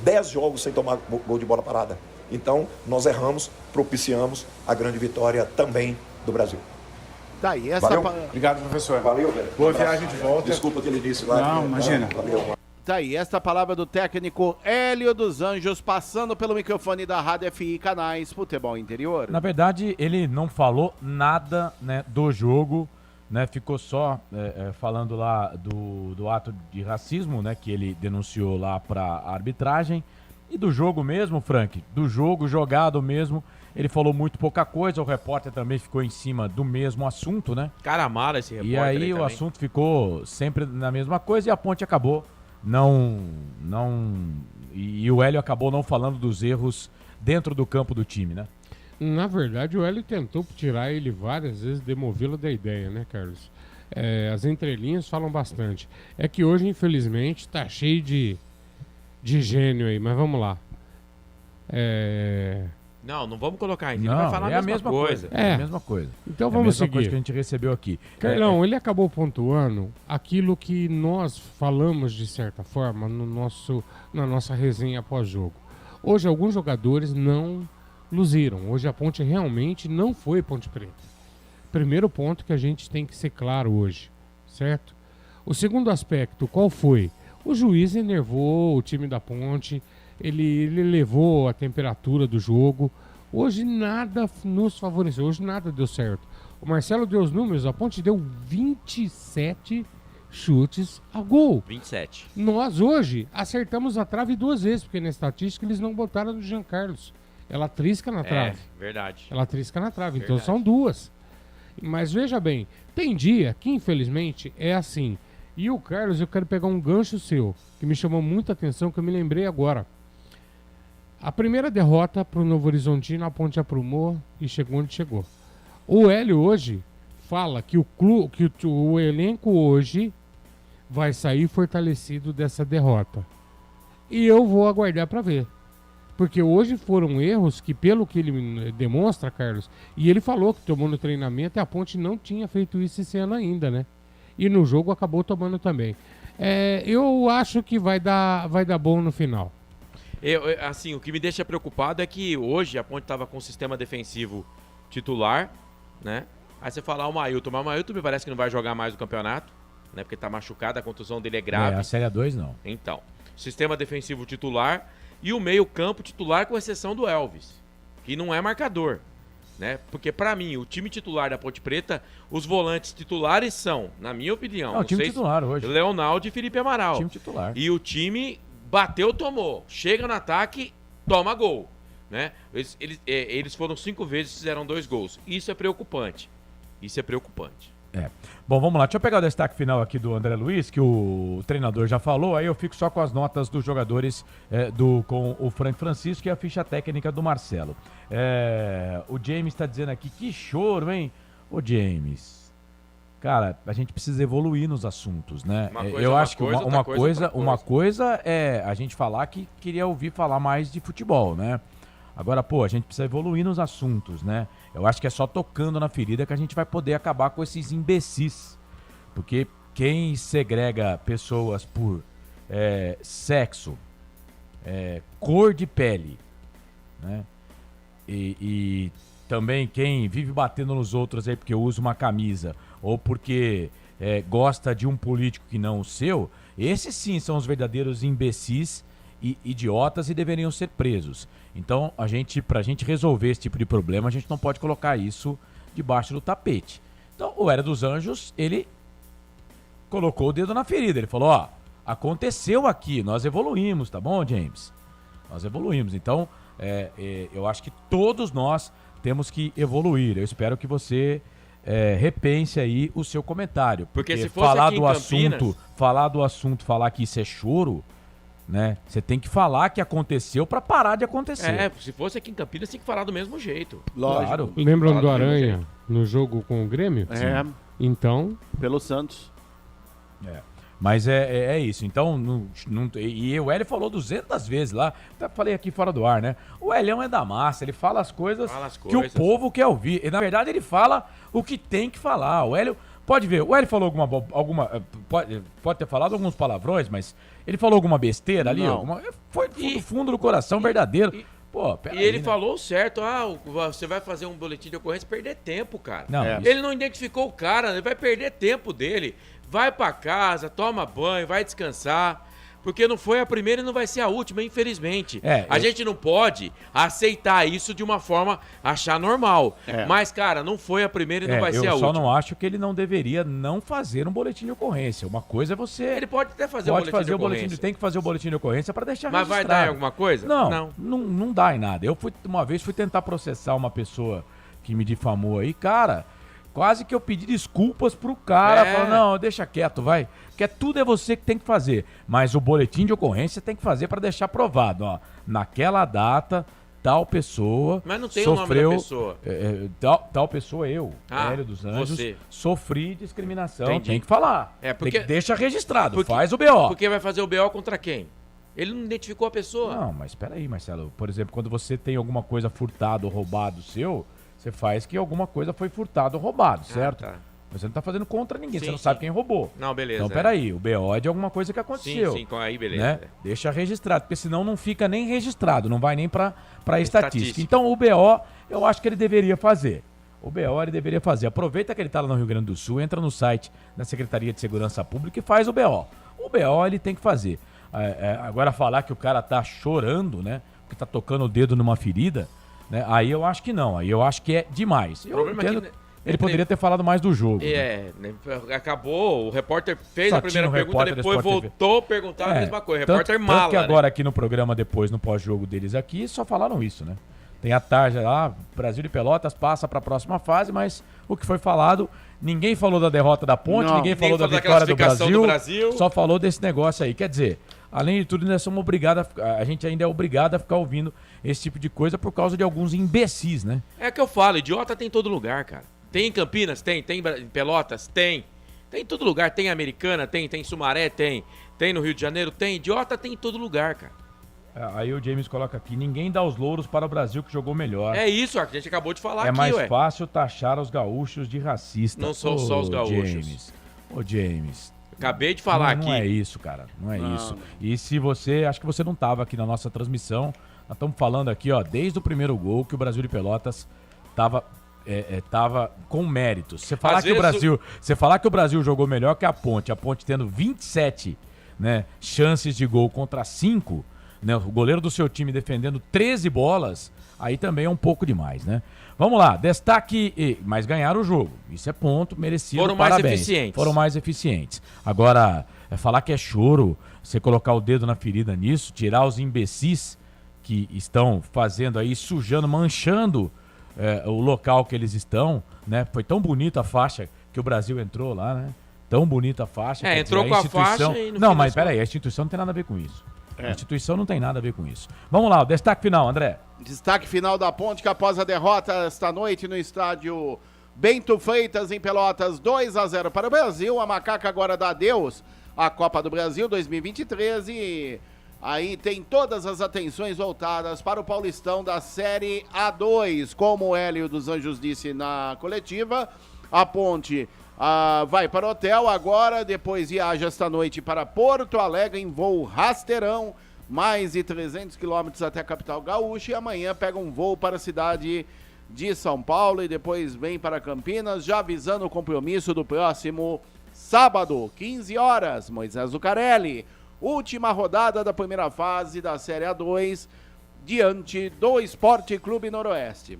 10 jogos sem tomar gol de bola parada. Então, nós erramos, propiciamos a grande vitória também do Brasil. Tá aí, essa... Valeu? Obrigado, professor. Valeu, velho. Boa viagem de volta. Desculpa aquele início lá. Não, imagina. Valeu. Tá aí, esta palavra do técnico Hélio dos Anjos, passando pelo microfone da Rádio FI Canais Futebol Interior. Na verdade, ele não falou nada, né, do jogo, né, ficou só falando lá do ato de racismo, né, que ele denunciou lá para a arbitragem. E do jogo mesmo, Frank, do jogo jogado mesmo, ele falou muito pouca coisa, o repórter também ficou em cima do mesmo assunto, né? Cara amado esse repórter. E aí o também. assunto ficou sempre na mesma coisa e a Ponte acabou e o Hélio acabou não falando dos erros dentro do campo do time, né? Na verdade, o Hélio tentou tirar ele várias vezes, demovê-lo da ideia, né, Carlos? As entrelinhas falam bastante. É que hoje, infelizmente, tá cheio de gênio aí, mas vamos lá. Não vamos colocar ainda. Não, Ele vai falar é a mesma coisa. É a mesma coisa. Então é vamos a mesma seguir. coisa que a gente recebeu aqui. Carlão, ele acabou pontuando aquilo que nós falamos, de certa forma, na nossa resenha pós-jogo. Hoje, alguns jogadores não luziram. Hoje, a Ponte realmente não foi Ponte Preta. Primeiro ponto que a gente tem que ser claro hoje, certo? O segundo aspecto, qual foi? O juiz enervou o time da Ponte, ele levou a temperatura do jogo. Hoje nada nos favoreceu, hoje nada deu certo. O Marcelo deu os números, a Ponte deu 27 chutes a gol. 27. Nós hoje acertamos a trave 2 vezes, porque na estatística eles não botaram no Jean Carlos. Ela trisca na trave. Verdade. Ela trisca na trave, Verdade. então são 2. Mas veja bem, tem dia que infelizmente é assim. E o Carlos, eu quero pegar um gancho seu, que me chamou muita atenção, que eu me lembrei agora. A primeira derrota para o Novo Horizontino, a Ponte aprumou e chegou onde chegou. O Hélio hoje fala que o elenco hoje vai sair fortalecido dessa derrota. E eu vou aguardar para ver. Porque hoje foram erros que, pelo que ele demonstra, Carlos, e ele falou que tomou no treinamento e a Ponte não tinha feito isso esse ano ainda, né? E no jogo acabou tomando também. Eu acho que vai dar bom no final. Assim, o que me deixa preocupado é que hoje a Ponte estava com o sistema defensivo titular, né? Aí você fala, o Mailton. Mas o Mailton me parece que não vai jogar mais o campeonato, né? Porque tá machucado, a contusão dele é grave. A Série A2 não. Então, sistema defensivo titular e o meio-campo titular, com exceção do Elvis, que não é marcador, né? Porque pra mim, o time titular da Ponte Preta, os volantes titulares são, na minha opinião, o time titular hoje. Leonardo e Felipe Amaral. Time titular. E o time bateu, tomou. Chega no ataque, toma gol, né? Eles foram 5 vezes, fizeram 2 gols. Isso é preocupante. Bom, vamos lá. Deixa eu pegar o destaque final aqui do André Luiz, que o treinador já falou, aí eu fico só com as notas dos jogadores com o Frank Francisco e a ficha técnica do Marcelo. O James está dizendo aqui, que choro, hein? Ô, James, cara, a gente precisa evoluir nos assuntos, né? Eu acho que uma coisa é a gente falar que queria ouvir falar mais de futebol, né? Agora, a gente precisa evoluir nos assuntos, né? Eu acho que é só tocando na ferida que a gente vai poder acabar com esses imbecis. Porque quem segrega pessoas por sexo, cor de pele, né? E também quem vive batendo nos outros aí porque usa uma camisa ou porque gosta de um político que não o seu, esses sim são os verdadeiros imbecis e idiotas e deveriam ser presos. Então, pra gente resolver esse tipo de problema, a gente não pode colocar isso debaixo do tapete. Então, o Hélio dos Anjos, ele colocou o dedo na ferida. Ele falou, aconteceu aqui, nós evoluímos, tá bom, James? Nós evoluímos. Então, eu acho que todos nós temos que evoluir. Eu espero que você repense aí o seu comentário. Porque se fosse falar aqui do em assunto, falar que isso é choro, né? Você tem que falar que aconteceu pra parar de acontecer. Se fosse aqui em Campinas, tem que falar do mesmo jeito. Lógico. Claro. Lembram do Aranha no jogo com o Grêmio? Sim. Então... Pelo Santos. Mas é isso. Então, e o Hélio falou 200 vezes lá. Até falei aqui fora do ar, né? O Hélio é da massa. Ele fala as coisas que o povo quer ouvir. E, na verdade, ele fala o que tem que falar. O Hélio... Pode ver, o Hélio falou pode ter falado alguns palavrões, mas ele falou alguma besteira ali? Foi do fundo do coração verdadeiro. Ele falou certo, você vai fazer um boletim de ocorrência e perder tempo, cara. Ele não identificou o cara, ele vai perder tempo dele. Vai pra casa, toma banho, vai descansar. Porque não foi a primeira e não vai ser a última, infelizmente. A gente não pode aceitar isso de uma forma, achar normal. Mas, cara, não foi a primeira e não vai ser a última. Eu só não acho que ele não deveria não fazer um boletim de ocorrência. Uma coisa é você... Ele pode até fazer o boletim de ocorrência. Tem que fazer o boletim de ocorrência para deixar registrado. Mas vai dar em alguma coisa? Não dá em nada. Uma vez fui tentar processar uma pessoa que me difamou aí, cara... Quase que eu pedi desculpas pro cara. Falando, não, deixa quieto, vai. Porque tudo é você que tem que fazer. Mas o boletim de ocorrência tem que fazer para deixar provado. Naquela data, tal pessoa... Mas não tem o nome da pessoa. Tal pessoa, Hélio dos Anjos, você. Sofri discriminação. Entendi. Tem que falar. Deixa registrado, faz o BO. Porque vai fazer o BO contra quem? Ele não identificou a pessoa. Não, mas espera aí, Marcelo. Por exemplo, quando você tem alguma coisa furtada ou roubado seu... Você faz que alguma coisa foi furtada ou roubado, certo? Você não tá fazendo contra ninguém, você não sabe quem roubou. Não, beleza. Então, peraí, o BO é de alguma coisa que aconteceu. Sim, aí beleza. Né? Deixa registrado, porque senão não fica nem registrado, não vai nem pra estatística. Então, o BO, eu acho que ele deveria fazer. Aproveita que ele tá lá no Rio Grande do Sul, entra no site da Secretaria de Segurança Pública e faz o BO. O BO ele tem que fazer. Agora, falar que o cara tá chorando, né? Porque tá tocando o dedo numa ferida... Né? Aí eu acho que não, aí eu acho que é demais. Ele poderia ter falado mais do jogo. Acabou, o repórter fez a primeira pergunta, depois voltou a perguntar a mesma coisa. Repórter mala. Tanto que agora aqui no programa, depois, no pós-jogo deles aqui, só falaram isso, né? Tem a tarja lá, Brasil de Pelotas passa para a próxima fase, mas o que foi falado, ninguém falou da derrota da Ponte, ninguém falou da vitória do Brasil, só falou desse negócio aí. Quer dizer, além de tudo, nós somos obrigados, a gente ainda é obrigado a ficar ouvindo esse tipo de coisa por causa de alguns imbecis, né? É que eu falo, idiota tem em todo lugar, cara. Tem em Campinas? Tem em Pelotas? Tem em todo lugar. Tem em Americana? Tem em Sumaré? Tem no Rio de Janeiro? Tem. Idiota tem em todo lugar, cara. Aí o James coloca aqui, ninguém dá os louros para o Brasil que jogou melhor. É isso, a gente acabou de falar aqui, É mais fácil taxar os gaúchos de racistas. Não são só os gaúchos. James. Acabei de falar aqui. Não é isso, cara. Não é isso. E se você... Acho que você não estava aqui na nossa transmissão. Nós estamos falando aqui, desde o primeiro gol que o Brasil de Pelotas estava tava com méritos. Você falar, Às que o vezes Brasil jogou melhor que a Ponte tendo 27, né, chances de gol contra 5, né, o goleiro do seu time defendendo 13 bolas, aí também é um pouco demais, né? Vamos lá, destaque, mas ganharam o jogo, isso é ponto merecido, Foram mais parabéns. eficientes. Foram mais eficientes. Agora, falar que é choro, você colocar o dedo na ferida nisso, tirar os imbecis que estão fazendo aí, sujando, manchando o local que eles estão, né? Foi tão bonita a faixa que o Brasil entrou lá, né? Tão bonita a faixa. quer entrou dizer, com a faixa e no Não, fim mas das peraí, a instituição não tem nada a ver com isso. É. A instituição não tem nada a ver com isso. Vamos lá, o destaque final, André. Destaque final da Ponte, que após a derrota esta noite no estádio Bento Freitas, em Pelotas, 2-0 para o Brasil. A Macaca agora dá adeus à Copa do Brasil 2023 e aí tem todas as atenções voltadas para o Paulistão da Série A2. Como o Hélio dos Anjos disse na coletiva, a Ponte vai para o hotel agora, depois viaja esta noite para Porto Alegre em voo rasteirão, mais de 300 quilômetros até a capital gaúcha, e amanhã pega um voo para a cidade de São Paulo e depois vem para Campinas, já avisando o compromisso do próximo sábado, 15 horas, Moisés Zucarelli. Última rodada da primeira fase da Série A2, diante do Esporte Clube Noroeste.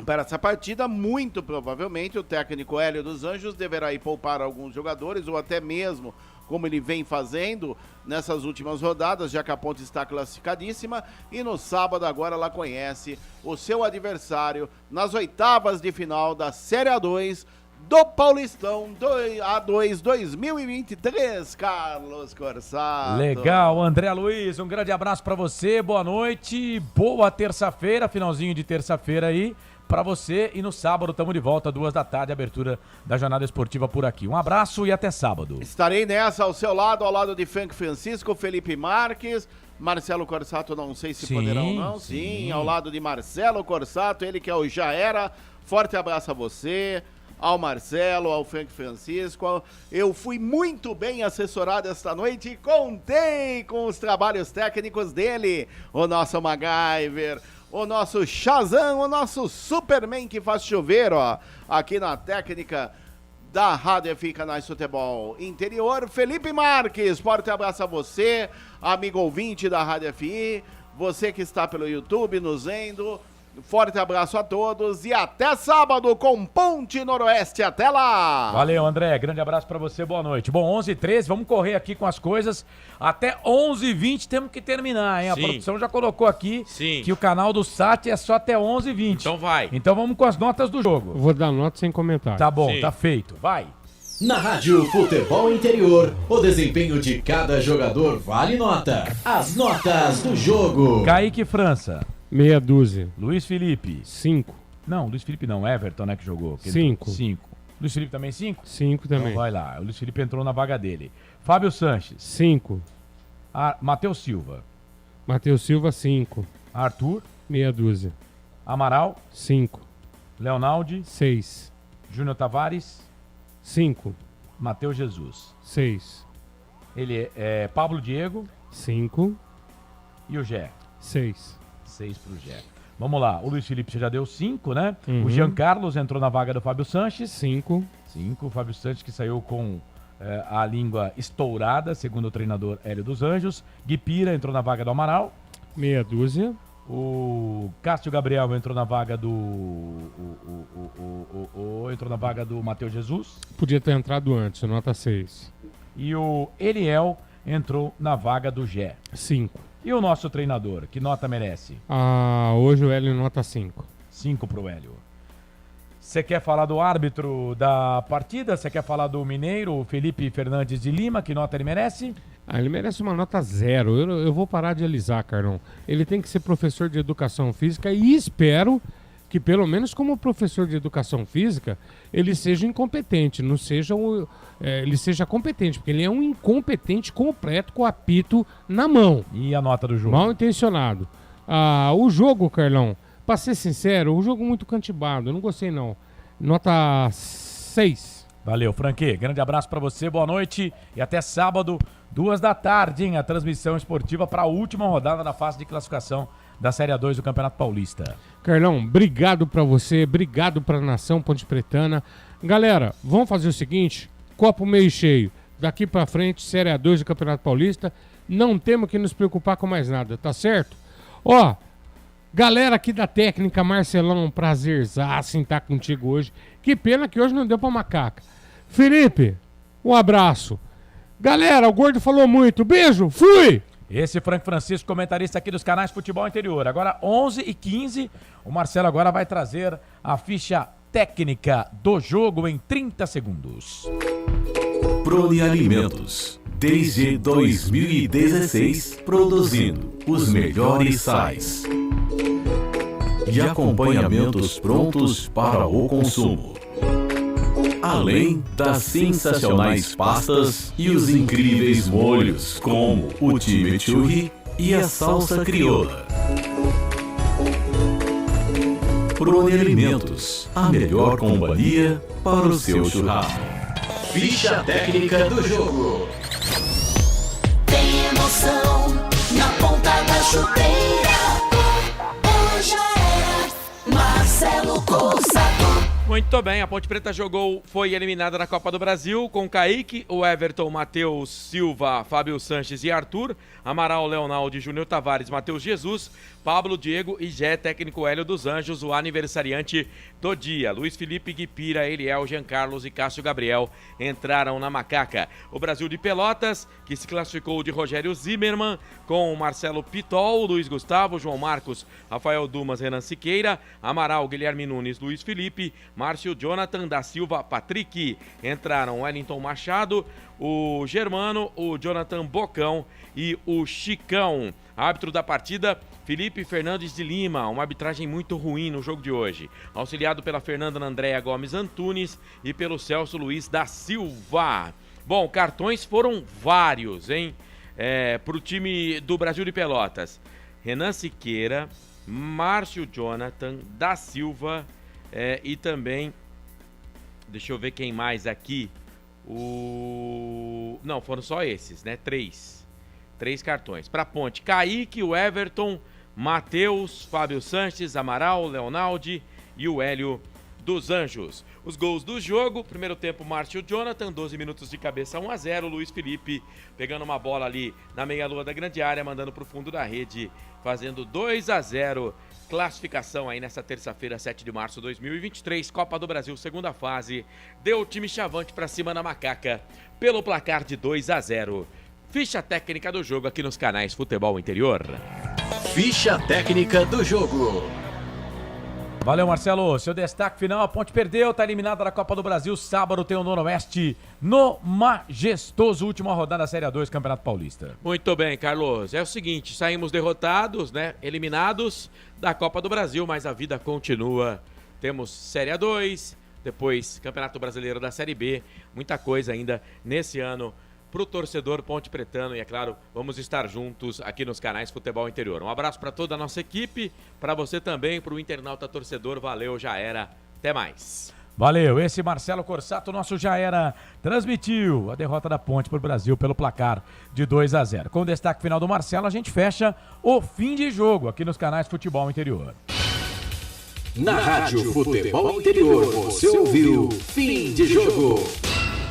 Para essa partida, muito provavelmente, o técnico Hélio dos Anjos deverá ir poupar alguns jogadores, ou até mesmo, como ele vem fazendo nessas últimas rodadas, já que a Ponte está classificadíssima, e no sábado agora ela conhece o seu adversário nas oitavas de final da Série A2, do Paulistão A2 2023, Carlos Corsato. Legal, André Luiz, um grande abraço pra você, boa noite, boa terça-feira, finalzinho de terça-feira aí pra você, e no sábado estamos de volta, 14h, abertura da jornada esportiva por aqui. Um abraço e até sábado. Estarei nessa ao seu lado, ao lado de Frank Francisco, Felipe Marques, Marcelo Corsato, não sei se poderão ou não. Sim, ao lado de Marcelo Corsato, ele que é o Já Era. Forte abraço a você, ao Marcelo, ao Frank Francisco. Eu fui muito bem assessorado esta noite e contei com os trabalhos técnicos dele, o nosso MacGyver, o nosso Shazam, o nosso Superman que faz chover, ó, aqui na técnica da Rádio FI Canais Futebol Interior. Felipe Marques, forte abraço a você, amigo ouvinte da Rádio FI, você que está pelo YouTube nos vendo. Forte abraço a todos e até sábado com Ponte Noroeste. Até lá! Valeu, André. Grande abraço pra você. Boa noite. Bom, 11h13, vamos correr aqui com as coisas. Até 11h20 temos que terminar, hein? A produção já colocou aqui que o canal do SAT é só até 11h20. Então vai. Então vamos com as notas do jogo. Eu vou dar nota sem comentário. Tá bom, tá feito. Vai. Na Rádio Futebol Interior, o desempenho de cada jogador vale nota. As notas do jogo. Kaique França. Meia dúzia. Luiz Felipe. 5. Não, Luiz Felipe não. Everton, né, que jogou. 5. 5. Luiz Felipe também 5? 5 também. Então vai lá. O Luiz Felipe entrou na vaga dele. Fábio Sanches. 5. Matheus Silva. Matheus Silva, 5. Arthur. Meia dúzia. Amaral. 5. Leonaldi. 6. Júnior Tavares. 5. Matheus Jesus. 6. Ele é Pablo Diego. 5. E o Gé. 6. 6 pro Gé. Vamos lá, o Luiz Felipe você já deu 5, né? Uhum. O Jean Carlos entrou na vaga do Fábio Sanches. 5. 5, o Fábio Sanches que saiu com a língua estourada, segundo o treinador Hélio dos Anjos. Gui Pira entrou na vaga do Amaral. Meia dúzia. O Cássio Gabriel entrou na vaga do... entrou na vaga do Matheus Jesus. Podia ter entrado antes, nota 6. E o Eliel entrou na vaga do Gé. 5. E o nosso treinador, que nota merece? Hoje o Hélio nota 5. 5 pro Hélio. Você quer falar do árbitro da partida? Você quer falar do mineiro, o Felipe Fernandes de Lima? Que nota ele merece? Ele merece uma nota 0. Eu vou parar de alisar, Carlão. Ele tem que ser professor de educação física e espero que, pelo menos como professor de educação física, ele seja incompetente, não seja ele seja competente, porque ele é um incompetente completo com o apito na mão. E a nota do jogo? Mal intencionado. O jogo, Carlão, pra ser sincero, o jogo muito cantibado, eu não gostei não. Nota 6. Valeu, Franque. Grande abraço pra você, boa noite e até sábado, 14h, hein? A transmissão esportiva para a última rodada da fase de classificação da Série A2 do Campeonato Paulista. Carlão, obrigado pra você, obrigado pra nação Ponte Pretana. Galera, vamos fazer o seguinte, copo meio cheio, daqui pra frente, Série A2 do Campeonato Paulista, não temos que nos preocupar com mais nada, tá certo? Ó, galera aqui da técnica, Marcelão, prazerzaço em estar contigo hoje. Que pena que hoje não deu pra macaca. Felipe, um abraço. Galera, o Gordo falou muito. Beijo, fui! Esse Frank Francisco, comentarista aqui dos canais Futebol Interior. Agora 11h15, o Marcelo agora vai trazer a ficha técnica do jogo em 30 segundos. Prone Alimentos. Desde 2016, produzindo os melhores sais e acompanhamentos prontos para o consumo. Além das sensacionais pastas e os incríveis molhos, como o chimichurri e a salsa crioula. Prone Alimentos, a melhor companhia para o seu churrasco. Ficha técnica do jogo. Tem emoção na ponta da chuteira. Hoje era Marcelo Corsato. Muito bem, a Ponte Preta foi eliminada na Copa do Brasil com Kaique, o Everton, Matheus Silva, Fábio Sanches e Arthur, Amaral, Leonaldo, Júnior Tavares, Matheus Jesus, Pablo, Diego e Jé, técnico Hélio dos Anjos, o aniversariante do dia. Luiz Felipe, Guipira, Eliel, Jean Carlos e Cássio Gabriel entraram na macaca. O Brasil de Pelotas, que se classificou de Rogério Zimmermann, com Marcelo Pitol, Luiz Gustavo, João Marcos, Rafael Dumas, Renan Siqueira, Amaral, Guilherme Nunes, Luiz Felipe, Márcio Jonathan da Silva, Patrick. Entraram Wellington Machado, o Germano, o Jonathan Bocão e o Chicão. Árbitro da partida, Felipe Fernandes de Lima, uma arbitragem muito ruim no jogo de hoje. Auxiliado pela Fernanda Andréa Gomes Antunes e pelo Celso Luiz da Silva. Bom, cartões foram vários, hein? Pro time do Brasil de Pelotas. Renan Siqueira, Márcio Jonathan da Silva e também, deixa eu ver quem mais aqui. Não, foram só esses, né? Três cartões. Para Ponte, Kaique, o Everton, Matheus, Fábio Sanches, Amaral, Leonaldi e o Hélio dos Anjos. Os gols do jogo, primeiro tempo, Márcio Jonathan, 12 minutos de cabeça, 1-0. Luiz Felipe pegando uma bola ali na meia-lua da grande área, mandando para o fundo da rede, fazendo 2-0. Classificação aí nessa terça-feira, 7 de março de 2023, Copa do Brasil, segunda fase. Deu o time chavante para cima na macaca, pelo placar de 2-0. Ficha técnica do jogo aqui nos canais Futebol Interior. Ficha técnica do jogo. Valeu, Marcelo. Seu destaque final, a Ponte perdeu, está eliminada da Copa do Brasil. Sábado tem o Noroeste no majestoso última rodada da Série A2 Campeonato Paulista. Muito bem, Carlos. É o seguinte, saímos derrotados, né? Eliminados da Copa do Brasil, mas a vida continua. Temos Série A2, depois Campeonato Brasileiro da Série B. Muita coisa ainda nesse ano pro torcedor Ponte Pretano e, é claro, vamos estar juntos aqui nos canais Futebol Interior. Um abraço para toda a nossa equipe, para você também, pro internauta torcedor. Valeu, já era. Até mais. Valeu, esse Marcelo Corsato, nosso já era, transmitiu a derrota da Ponte pro Brasil pelo placar de 2-0. Com o destaque final do Marcelo, a gente fecha o fim de jogo aqui nos canais Futebol Interior. Na Rádio Futebol Interior, você ouviu Fim de Jogo.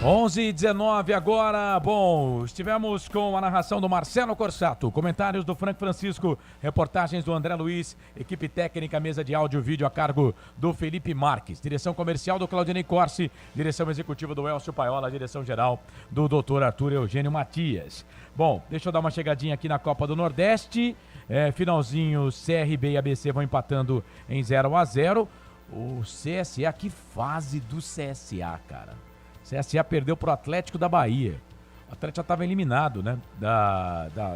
11h19 agora. Bom, estivemos com a narração do Marcelo Corsato, comentários do Frank Francisco, reportagens do André Luiz, equipe técnica, mesa de áudio e vídeo a cargo do Felipe Marques, direção comercial do Claudinei Corsi, direção executiva do Elcio Paiola, direção geral do Dr. Arthur Eugênio Matias. Bom, deixa eu dar uma chegadinha aqui na Copa do Nordeste. Finalzinho, CRB e ABC vão empatando em 0-0. O CSA, que fase do CSA, cara. CSA perdeu pro Atlético da Bahia. O Atlético já estava eliminado, né?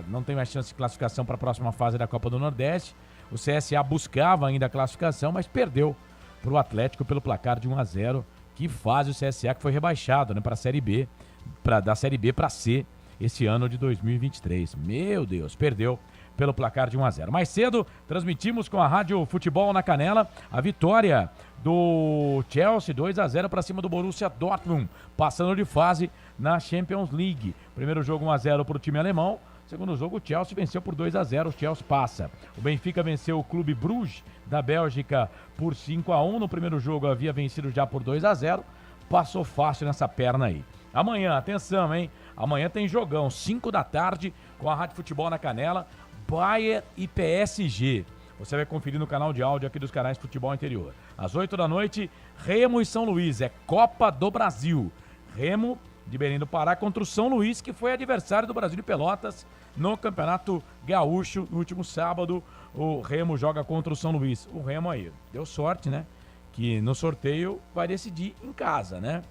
Não tem mais chance de classificação para a próxima fase da Copa do Nordeste. O CSA buscava ainda a classificação, mas perdeu pro Atlético pelo placar de 1-0. Que fase o CSA, que foi rebaixado, né, para a Série B, da Série B para C esse ano de 2023. Meu Deus, perdeu pelo placar de 1-0. Mais cedo, transmitimos com a Rádio Futebol na Canela a vitória do Chelsea, 2-0 para cima do Borussia Dortmund, passando de fase na Champions League. Primeiro jogo 1-0 para o time alemão, Segundo jogo, o Chelsea venceu por 2-0, o Chelsea passa. O Benfica venceu o Clube Bruges da Bélgica por 5-1. No primeiro jogo havia vencido já por 2-0. Passou fácil nessa perna aí. Amanhã, atenção, hein? Amanhã tem jogão, 5 da tarde, com a Rádio Futebol na Canela, Bayern e PSG. Você vai conferir no canal de áudio aqui dos canais Futebol Interior. Às 8 da noite, Remo e São Luís, é Copa do Brasil. Remo de Belém do Pará contra o São Luís, que foi adversário do Brasil de Pelotas no Campeonato Gaúcho no último sábado. O Remo joga contra o São Luís. O Remo aí, deu sorte, né? Que no sorteio vai decidir em casa, né?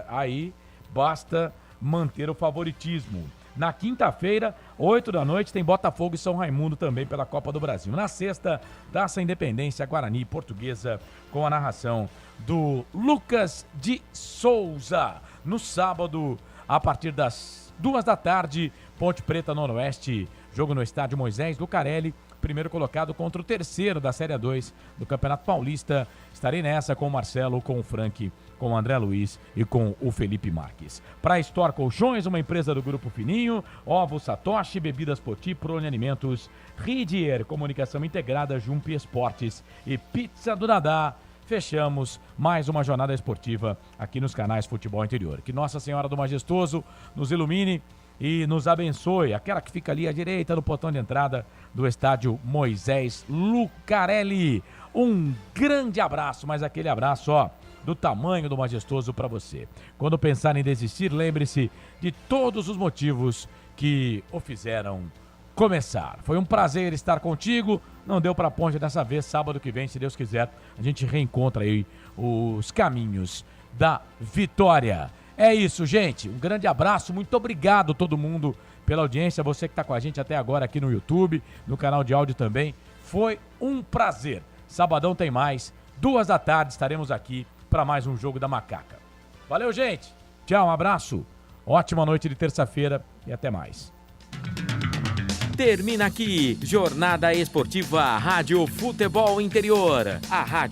Aí basta manter o favoritismo. Na quinta-feira, 8 da noite, tem Botafogo e São Raimundo também pela Copa do Brasil. Na sexta, Taça Independência, Guarani Portuguesa, com a narração do Lucas de Souza. No sábado, a partir das 2 da tarde, Ponte Preta Noroeste, jogo no estádio Moisés Lucarelli, primeiro colocado contra o terceiro da Série 2 do Campeonato Paulista. Estarei nessa com o Marcelo, com o Frank, com o André Luiz e com o Felipe Marques. Para Store Colchões, uma empresa do Grupo Fininho, Ovos Satoshi, Bebidas Poti, Prone Alimentos, Ridier, Comunicação Integrada, Jump Esportes e Pizza do Dadá. Fechamos mais uma jornada esportiva aqui nos canais Futebol Interior. Que Nossa Senhora do Majestoso nos ilumine e nos abençoe. Aquela que fica ali à direita no portão de entrada do estádio Moisés Lucarelli. Um grande abraço, mas aquele abraço, ó, do tamanho do Majestoso para você. Quando pensar em desistir, lembre-se de todos os motivos que o fizeram começar. Foi um prazer estar contigo. Não deu para Ponte dessa vez. Sábado que vem, se Deus quiser, a gente reencontra aí os caminhos da vitória. É isso, gente. Um grande abraço. Muito obrigado todo mundo pela audiência. Você que está com a gente até agora aqui no YouTube, no canal de áudio também. Foi um prazer. Sabadão tem mais. 2 da tarde estaremos aqui para mais um Jogo da Macaca. Valeu, gente. Tchau, um abraço. Ótima noite de terça-feira e até mais. Termina aqui, Jornada Esportiva Rádio Futebol Interior. A rádio